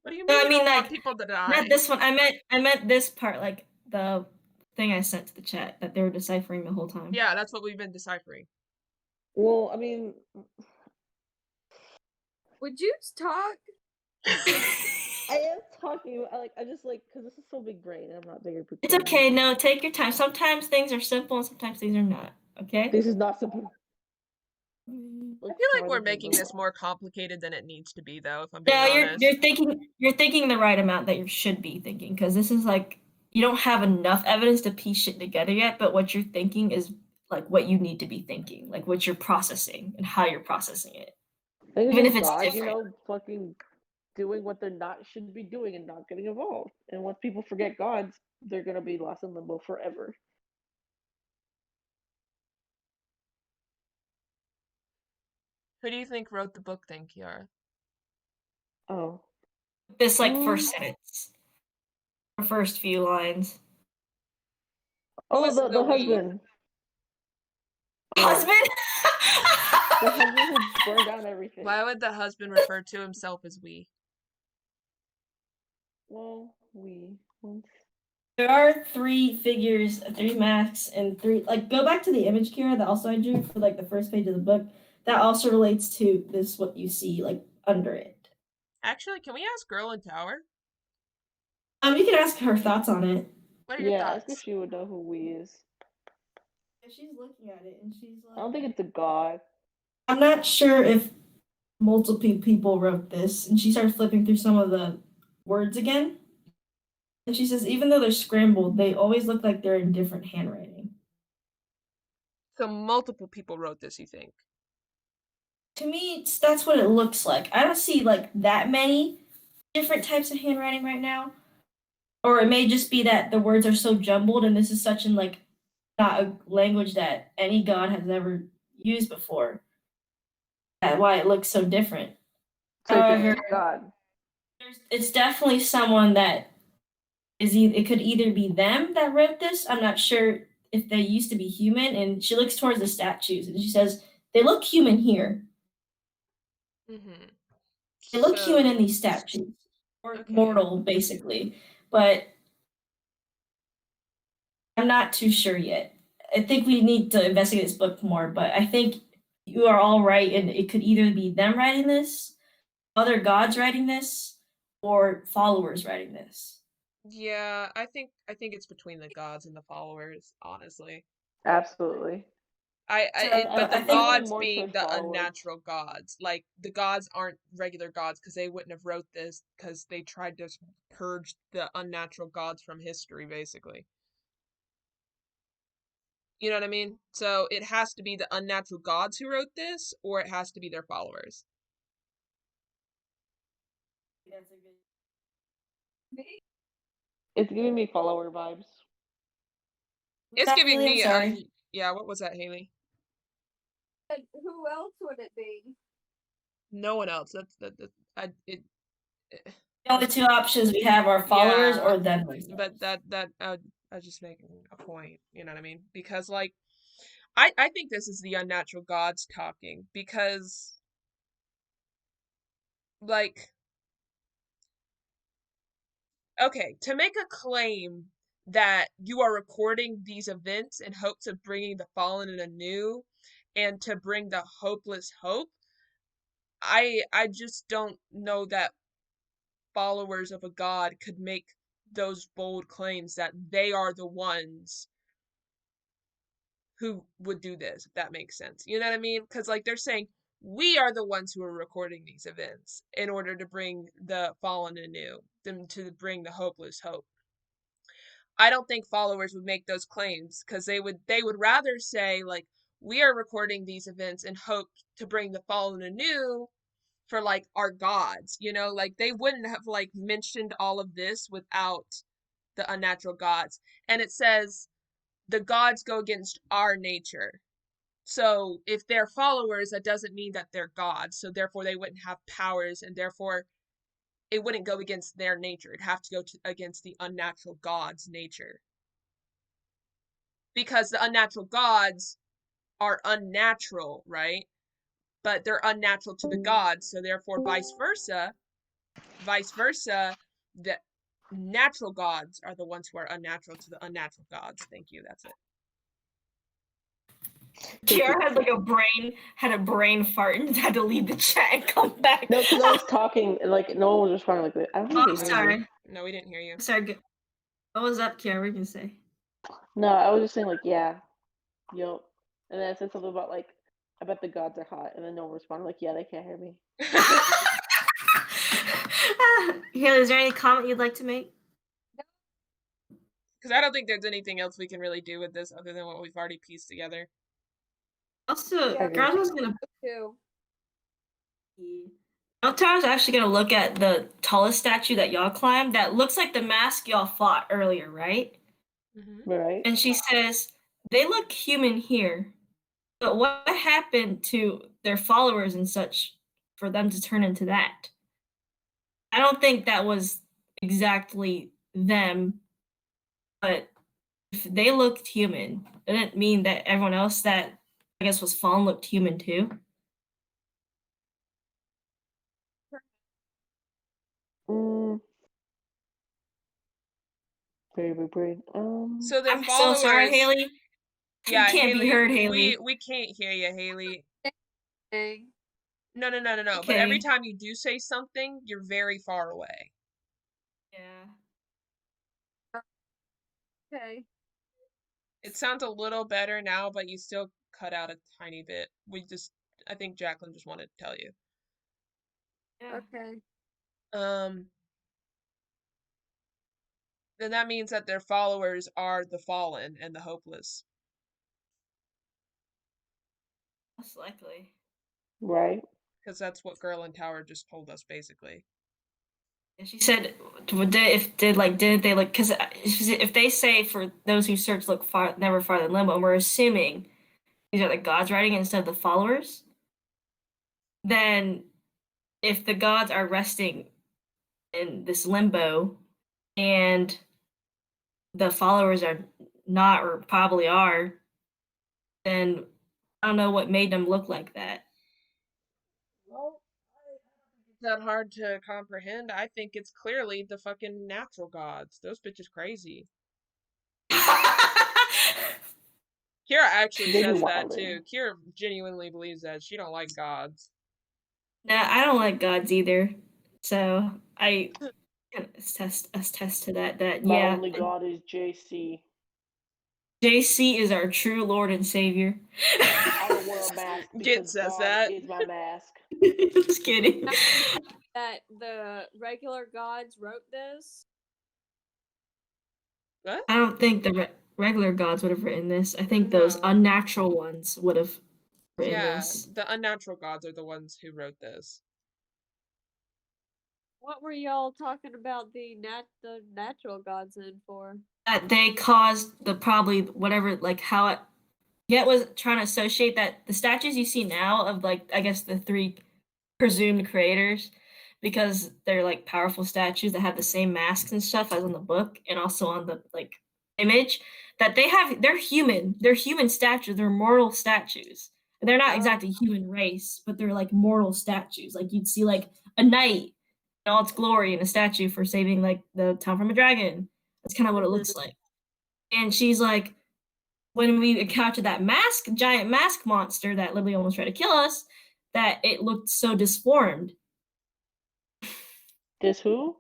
What do you No, mean I you mean don't want like people to not die? this one. I meant this part, like the thing I sent to the chat that they were deciphering the whole time. Yeah, that's what we've been deciphering. Well, I mean, Would you talk? I am talking. I just because this is so big brain. I'm not bigger. It's okay. No, take your time. Sometimes things are simple and sometimes things are not. Okay. This is not simple. I feel like we're making this more complicated than it needs to be, though. If I'm being honest. You're thinking the right amount that you should be thinking, because this is like you don't have enough evidence to piece shit together yet. But what you're thinking is like what you need to be thinking, like what you're processing and how you're processing it. Even if it's God, different. fucking doing what they're not should be doing and not getting involved. And once people forget gods, they're gonna be lost in limbo forever. Who do you think wrote the book then, Kiara? Oh. This first sentence. Or first few lines. Oh, the husband. Husband? The husband who burned down everything. Why would the husband refer to himself as we? Well, once. There are 3 figures, 3 masks, and 3 go back to the image, Kira, that also I drew for the first page of the book. That also relates to this what you see under it. Actually, can we ask Girl in Tower? You can ask her thoughts on it. What are your thoughts? Ask if she would know who we is. Yeah, she's looking at it and she's like, I don't think it's a god. I'm not sure if multiple people wrote this, and she started flipping through some of the words again. And she says, even though they're scrambled, they always look like they're in different handwriting. So multiple people wrote this, you think? To me, that's what it looks like. I don't see that many different types of handwriting right now. Or it may just be that the words are so jumbled and this is such an not a language that any god has ever used before. That's why it looks so different. However, God. It's definitely someone that it could either be them that wrote this. I'm not sure if they used to be human. And she looks towards the statues and she says, they look human here. Mm-hmm. They look human in these statues. Or mortal, basically. But I'm not too sure yet. I think we need to investigate this book more, but I think you are all right, and it could either be them writing this, other gods writing this, or followers writing this. Yeah, I think it's between the gods and the followers, honestly. Absolutely. So But I the I'm think leaning gods more being towards the followers. unnatural gods, like the gods aren't regular gods because they wouldn't have wrote this because they tried to purge the unnatural gods from history, basically. You know what I mean? So it has to be the unnatural gods who wrote this, or it has to be their followers. that's a good. It's giving me follower vibes. Was It's that giving Haley? I'm me sorry. yeah, what was that, Haley? And who else would it be? No one else. That The only two options we have are followers yeah, or them but themselves. I was just making a point, you know what I mean? Because like I think this is the unnatural gods talking because like okay, to make a claim that you are recording these events in hopes of bringing the fallen and anew and to bring the hopeless hope, I just don't know that followers of a god could make those bold claims that they are the ones who would do this, if that makes sense. You know what I mean? Because like they're saying we are the ones who are recording these events in order to bring the fallen anew, them to bring the hopeless hope. I don't think followers would make those claims because they would rather say like we are recording these events in hope to bring the fallen anew for like our gods, you know, like they wouldn't have like mentioned all of this without the unnatural gods. And it says the gods go against our nature. So if they're followers, that doesn't mean that they're gods. So therefore they wouldn't have powers and therefore it wouldn't go against their nature. It'd have to go against the unnatural god's nature. Because the unnatural gods are unnatural, right? But they're unnatural to the gods, so therefore vice versa, the natural gods are the ones who are unnatural to the unnatural gods. Thank you. That's it. Kiara had a brain fart and had to leave the chat and come back. No, because I was talking and like no one was responding. Like I don't think Oh, I'm they heard sorry. me. No, we didn't hear you. Sorry. What was up, Kiara? What were you gonna say? No, I was just saying like yeah, yup. And then I said something about like I bet the gods are hot, and then no one responded. Like yeah, they can't hear me. Haley, is there any comment you'd like to make? Because I don't think there's anything else we can really do with this other than what we've already pieced together. Also, Yeah, Garza was gonna. too. Tara's actually gonna look at the tallest statue that y'all climbed. That looks like the mask y'all fought earlier, right? Mm-hmm. Right. And she says they look human here, but what happened to their followers and such for them to turn into that? I don't think that was exactly them, but if they looked human, it didn't mean that everyone else that I guess was fallen looked human too. Mm. Baby brain. So their I'm so sorry, followers. Haley. You Yeah, can't be Haley, heard, Haley. we can't hear you, Haley. Dang. No. But every Okay. time you do say something, you're very far away. Yeah. Okay. It sounds a little better now, but you still cut out a tiny bit. I think Jacqueline just wanted to tell you. Yeah. Okay. Then that means that their followers are the fallen and the hopeless. Most likely. Right. Because that's what Girl in Tower just told us, basically. And she said, didn't they like? Because if they say for those who search look far, never farther than limbo, and we're assuming these are the gods writing instead of the followers, then if the gods are resting in this limbo and the followers are not or probably are, then I don't know what made them look like that. Well, it's that hard to comprehend. I think it's clearly the fucking natural gods. Those bitches crazy. Kira actually They be says that wilding. too. Kira genuinely believes that she don't like gods. Nah, I don't like gods either. So attest to that. That My yeah, only god is JC. JC is our true Lord and Savior. I don't wear a mask Git because says God that. is my mask. Just kidding. That the regular gods wrote this. What? I don't think the regular gods would have written this. I think those No. unnatural ones would have written Yeah, this. the unnatural gods are the ones who wrote this. What were y'all talking about the natural gods in for? That they caused the probably whatever like how it Get was trying to associate that the statues you see now of like I guess the three presumed creators because they're like powerful statues that have the same masks and stuff as on the book and also on the like image that they're human statues, they're mortal statues. They're not exactly human race, but they're like mortal statues. Like you'd see like a knight in all its glory in a statue for saving like the town from a dragon. That's kind of what it looks like. And she's like, when we encountered that giant mask monster that literally almost tried to kill us, that it looked so disformed. This who?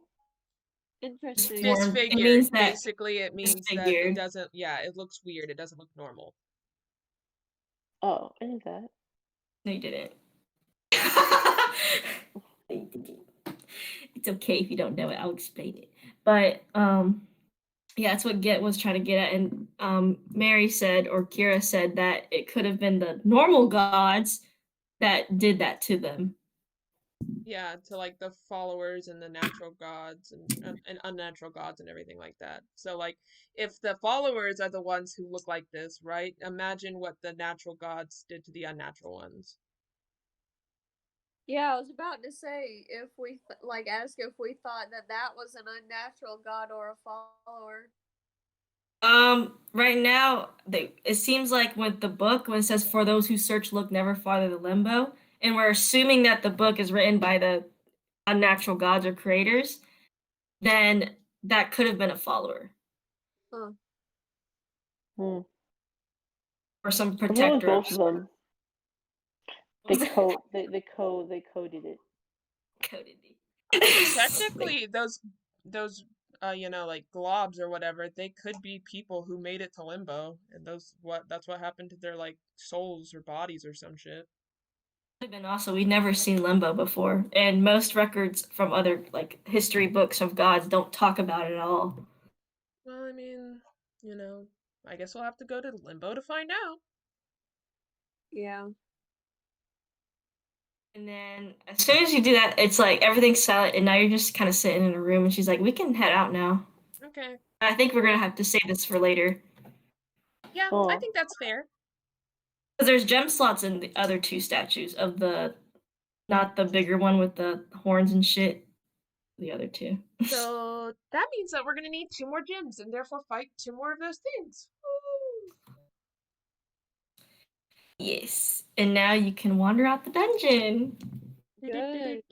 Interesting. Disfigured. It means that Basically, it means that it disfigured. doesn't. Yeah, it looks weird. It doesn't look normal. Oh, I knew that. No, you didn't. It's okay if you don't know it. I'll explain it. But yeah, that's what Get was trying to get at. And Mary said, or Kira said, that it could have been the normal gods that did that to them. Yeah, to like the followers and the natural gods and unnatural gods and everything like that. So like if the followers are the ones who look like this, right? Imagine what the natural gods did to the unnatural ones. Yeah, I was about to say if we ask if we thought that was an unnatural god or a follower. Right now, it seems like with the book, when it says "For those who search, look never farther than limbo," and we're assuming that the book is written by the unnatural gods or creators, then that could have been a follower. Huh. Hmm. Or some What was protector. both of them? They coded it. Coded Technically, those like globs or whatever, they could be people who made it to limbo, and that's what happened to their like souls or bodies or some shit. And also, we've never seen limbo before, and most records from other like history books of gods don't talk about it at all. Well, I mean, I guess we'll have to go to limbo to find out. Yeah. And then as soon as you do that, it's like everything's silent, and now you're just kind of sitting in a room, and she's like, "We can head out now." Okay. I think we're gonna have to save this for later. Yeah, Oh. I think that's fair. Because there's gem slots in the other two statues of not the bigger one with the horns and shit. The other two. So that means that we're gonna need 2 more gems and therefore fight 2 more of those things. Woo! Yes. And now you can wander out the dungeon. Good.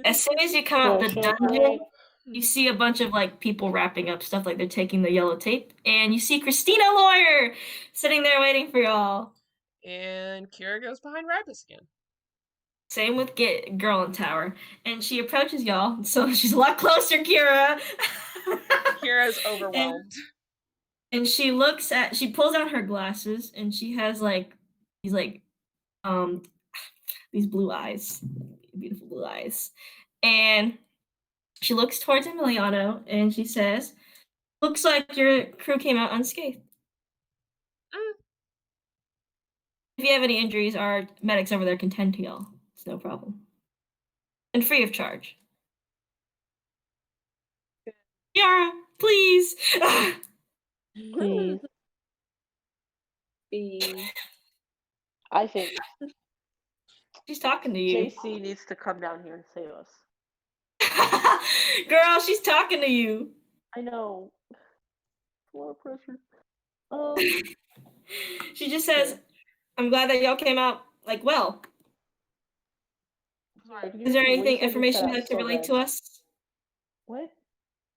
As soon as you come out the Social dungeon, break. you see a bunch of like people wrapping up stuff, like they're taking the yellow tape, and you see Christina Lawyer sitting there waiting for y'all. And Kira goes behind Ribus again. Same with Girl in Tower. And she approaches y'all, so she's a lot closer, Kira. Kira's overwhelmed. And she pulls out her glasses, and she has like these blue eyes, beautiful blue eyes. And she looks towards Emiliano and she says, "Looks like your crew came out unscathed. If you have any injuries, our medics over there can tend to y'all. It's no problem. And free of charge." Yara, please. Please. I think She's talking to you. JC needs to come down here and save us. Girl, she's talking to you. I know. A lot of pressure. She just says, "I'm glad that y'all came out like well. Sorry, Is there anything information you'd like to so relate bad. to us? What? Is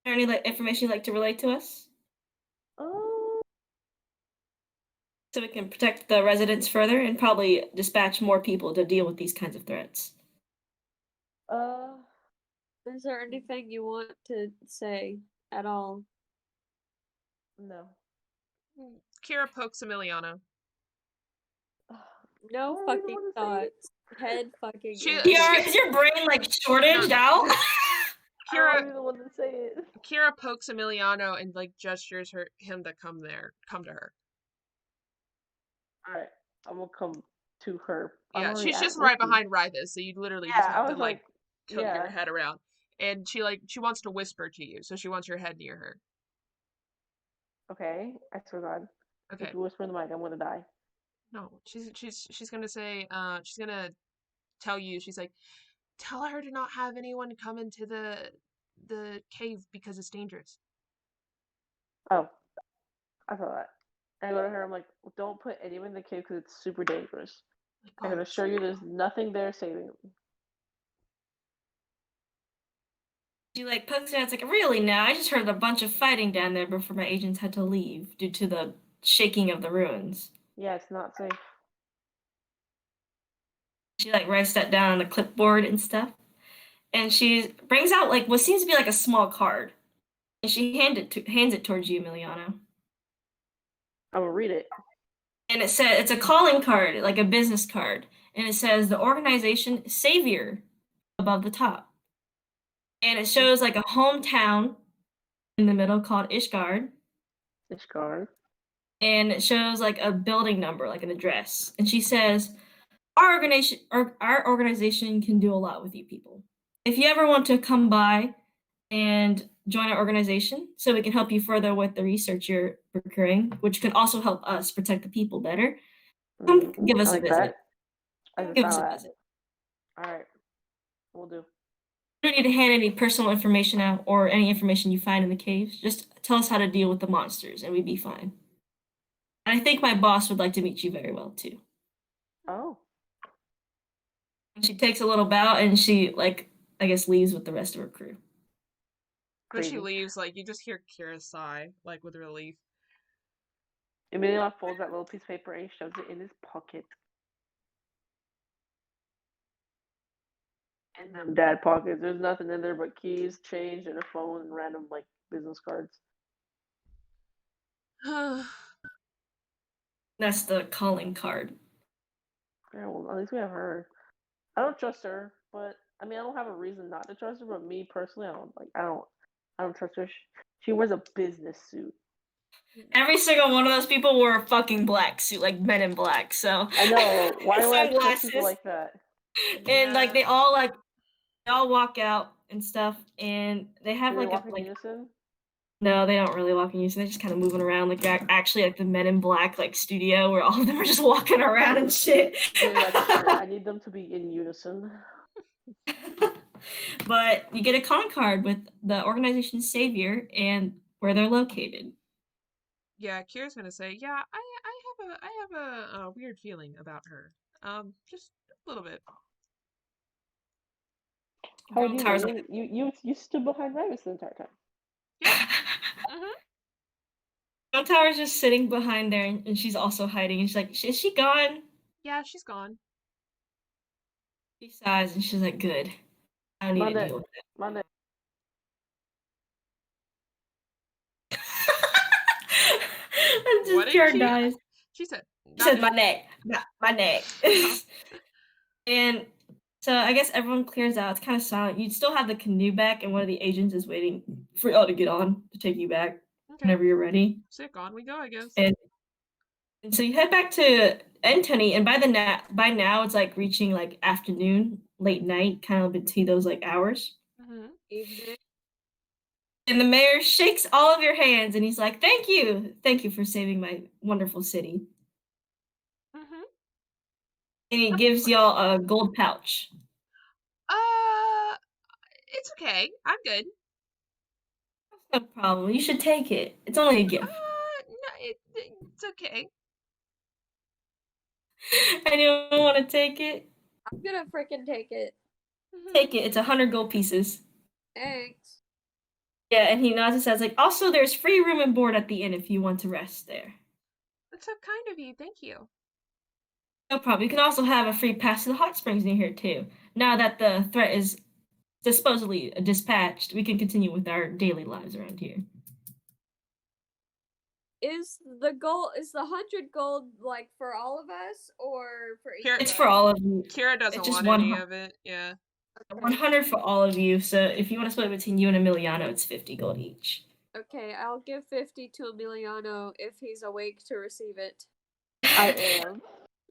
there any information you'd like to relate to us? So we can protect the residents further and probably dispatch more people to deal with these kinds of threats." Is there anything you want to say at all? No. Kira pokes Emiliano. No I don't fucking wanna say it. thoughts. Head fucking She- empty. Kiara, is your brain like shortaged out? I Kira don't even want to say it. Kira pokes Emiliano and like gestures him to come to her. Alright, I'm gonna come to her. I'm Yeah, already she's just at right Ricky. behind Rivas, so you literally Yeah, just I have to was like tilt your yeah. head around. And she wants to whisper to you, so she wants your head near her. Okay, I swear to God. Okay. If you whisper in the mic, I'm gonna die. No, she's gonna say, she's gonna tell you, she's like, tell her to not have anyone come into the cave because it's dangerous. Oh, I saw that. And I go to her, I'm like, don't put anyone in the cave because it's super dangerous. I can assure you there's nothing there saving them. She like pokes it out. It's like, really now? I just heard a bunch of fighting down there before my agents had to leave due to the shaking of the ruins. Yeah, it's not safe. She like writes that down on the clipboard and stuff. And she brings out like what seems to be like a small card. And she hands it towards you, Emiliano. I'm gonna read it. And it says it's a calling card, like a business card. And it says the organization Savior above the top. And it shows like a hometown in the middle called Ishgard. Ishgard. And it shows like a building number, like an address. And she says, our organization can do a lot with you people. If you ever want to come by and join our organization so we can help you further with the research you're procuring, which can also help us protect the people better, come give us a visit. Give us a visit. All right, we'll do. You don't need to hand any personal information out or any information you find in the caves. Just tell us how to deal with the monsters and we'd be fine. And I think my boss would like to meet you very well too. Oh. And she takes a little bow and she like I guess leaves with the rest of her crew. When she leaves, like you just hear Kira sigh, like with relief. Emiliano folds that little piece of paper and he shoves it in his pocket. In them dad pockets, there's nothing in there but keys, change, and a phone, and random like business cards. That's the calling card. Yeah, well, at least we have her. I don't trust her, but I mean, I don't have a reason not to trust her. But me personally, I don't trust her. She wears a business suit. Every single one of those people wore a fucking black suit, like Men in Black. So I know. Why do I trust sunglasses. people like that? And like they all walk out and stuff, and they have Do they like walk a in like. unison? No, they don't really walk in unison. They're just kind of moving around, like they're actually like the Men in Black like studio where all of them are just walking around and shit. I need them to be in unison. But you get a con card with the organization Savior and where they're located. Yeah, Kira's gonna say, yeah, I have a weird feeling about her. Just a little bit. How do you know? You stood behind Rivas the entire time. Yeah. Tower's just sitting behind there, and she's also hiding. And she's like, "Is she gone?" Yeah, she's gone. She sighs, and she's like, "Good. I don't need to deal with it." Monday. Just pure dies. She said. She said, "My neck, my neck." And so I guess everyone clears out. It's kind of silent. You still have the canoe back, and one of the agents is waiting for y'all to get on to take you back whenever you're ready. Sick, on we go, I guess. And so you head back to Antony, and by now it's like reaching like afternoon, late night, kind of between those like hours. Evening. And the mayor shakes all of your hands, and he's like, thank you for saving my wonderful city. And he gives y'all a gold pouch. It's okay. I'm good. No problem. You should take it. It's only a gift. No, it's okay. Anyone want to take it? I'm gonna freaking take it. Take it. It's 100 gold pieces. Thanks. Yeah, and he nods and says, like, also there's free room and board at the inn if you want to rest there. That's so kind of you. Thank you. No problem. You can also have a free pass to the hot springs near here too. Now that the threat is supposedly dispatched, we can continue with our daily lives around here. Is the 100 gold like for all of us or for each Here- of It's us? for all of you. Kira doesn't It's just want any 100 of it. Yeah. 100 for all of you. So if you want to split it between you and Emiliano, it's 50 gold each. Okay, I'll give 50 to Emiliano if he's awake to receive it. I am.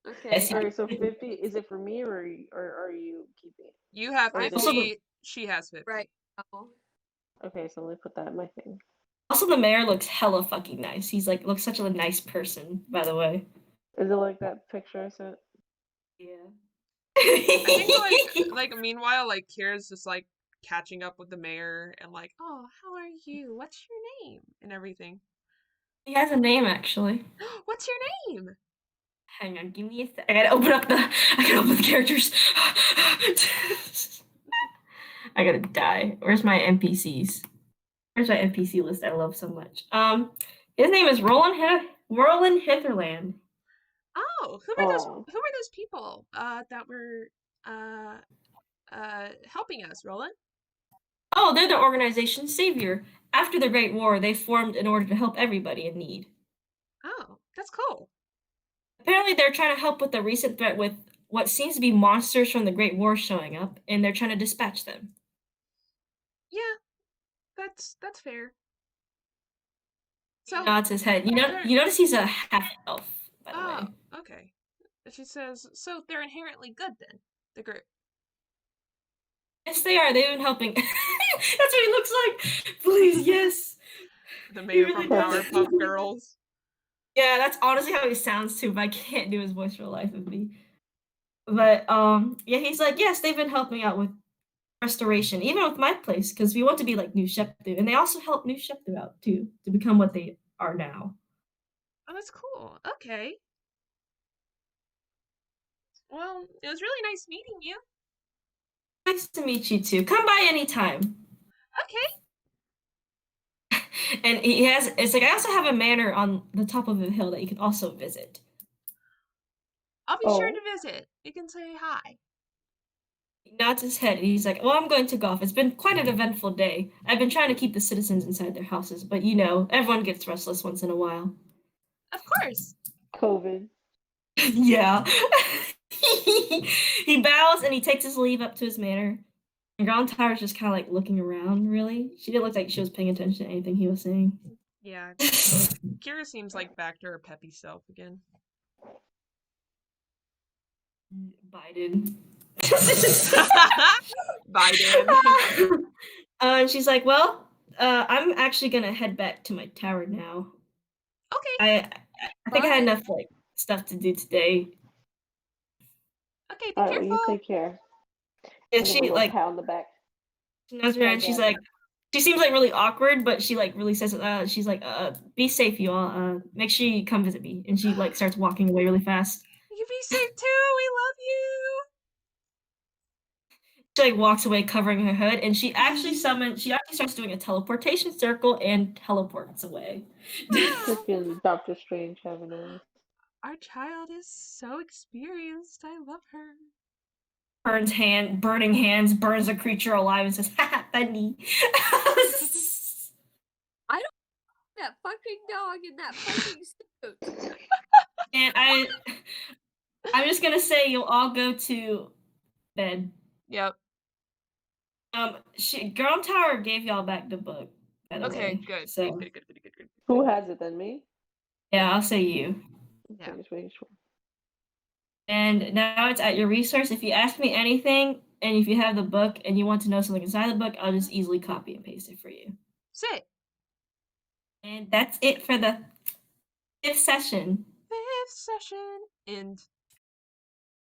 Okay. Yes, you- Alright, so 50, is it for me or are you keeping it? You have Or is it- 50. She has 50. Right. now. Okay, so let me put that in my thing. Also, the mayor looks hella fucking nice. He's like looks such a nice person, by the way. Is it like that picture I sent? Yeah. I think like meanwhile, like Kira's just like catching up with the mayor and like, oh, how are you? What's your name? And everything. He has a name actually. What's your name? Hang on, give me a sec. I gotta open up the characters. I gotta die. Where's my NPCs? Where's my NPC list I love so much? His name is Roland Hitherland. Oh, who were those people that were helping us, Roland? Oh, they're the organization Savior. After the Great War, they formed in order to help everybody in need. Oh, that's cool. Apparently, they're trying to help with the recent threat with what seems to be monsters from the Great War showing up, and they're trying to dispatch them. Yeah, that's fair. He nods his head. You notice he's a half elf, by the way. Oh, okay. She says, so they're inherently good then, the group. Yes, they are. They've been helping. That's what he looks like. Please, yes. The mayor really from does. Powerpuff Girls. Yeah, that's honestly how he sounds too, but I can't do his voice for the life of me. But yeah, he's like, yes, they've been helping out with restoration, even with my place, because we want to be like New Sheptu, and they also help New Sheptu out too to become what they are now. Oh, that's cool. Okay. Well, it was really nice meeting you. Nice to meet you too. Come by anytime. Okay. And it's like I also have a manor on the top of a hill that you can also visit. I'll be sure to visit. You can say hi. He nods his head and he's like, well, I'm going to go off. It's been quite an eventful day. I've been trying to keep the citizens inside their houses, but you know, everyone gets restless once in a while. Of course. COVID. Yeah. He bows and he takes his leave up to his manor. And Ground Tower's just kind of like looking around, really. She didn't look like she was paying attention to anything he was saying. Yeah. Kira seems like back to her peppy self again. Biden. Biden. And she's like, well, I'm actually gonna head back to my tower now. Okay. I think I had enough like stuff to do today. Okay, be Alright, careful. well, you take care. And she like pat on the back. she knows her and she's like, she seems like really awkward, but she like really says, she's like, be safe, you all. Make sure you come visit me. And she like starts walking away really fast. You be safe too. We love you. She like walks away covering her hood, and she actually starts doing a teleportation circle and teleports away. Freaking Doctor Strange having a... Our child is so experienced. I love her. Burning hands, burns a creature alive and says, "Ha, funny." That fucking dog in that fucking suit. And I'm just gonna say you'll all go to bed. Yep. Girl Tower gave y'all back the book, by the Okay, way. good. So Good. Who has it then? Me? yeah, I'll say you. Yeah. Just making sure. And now it's at your resource. If you ask me anything, and if you have the book and you want to know something inside the book, I'll just easily copy and paste it for you. Sit. And that's it for the 5th session. 5th session. End.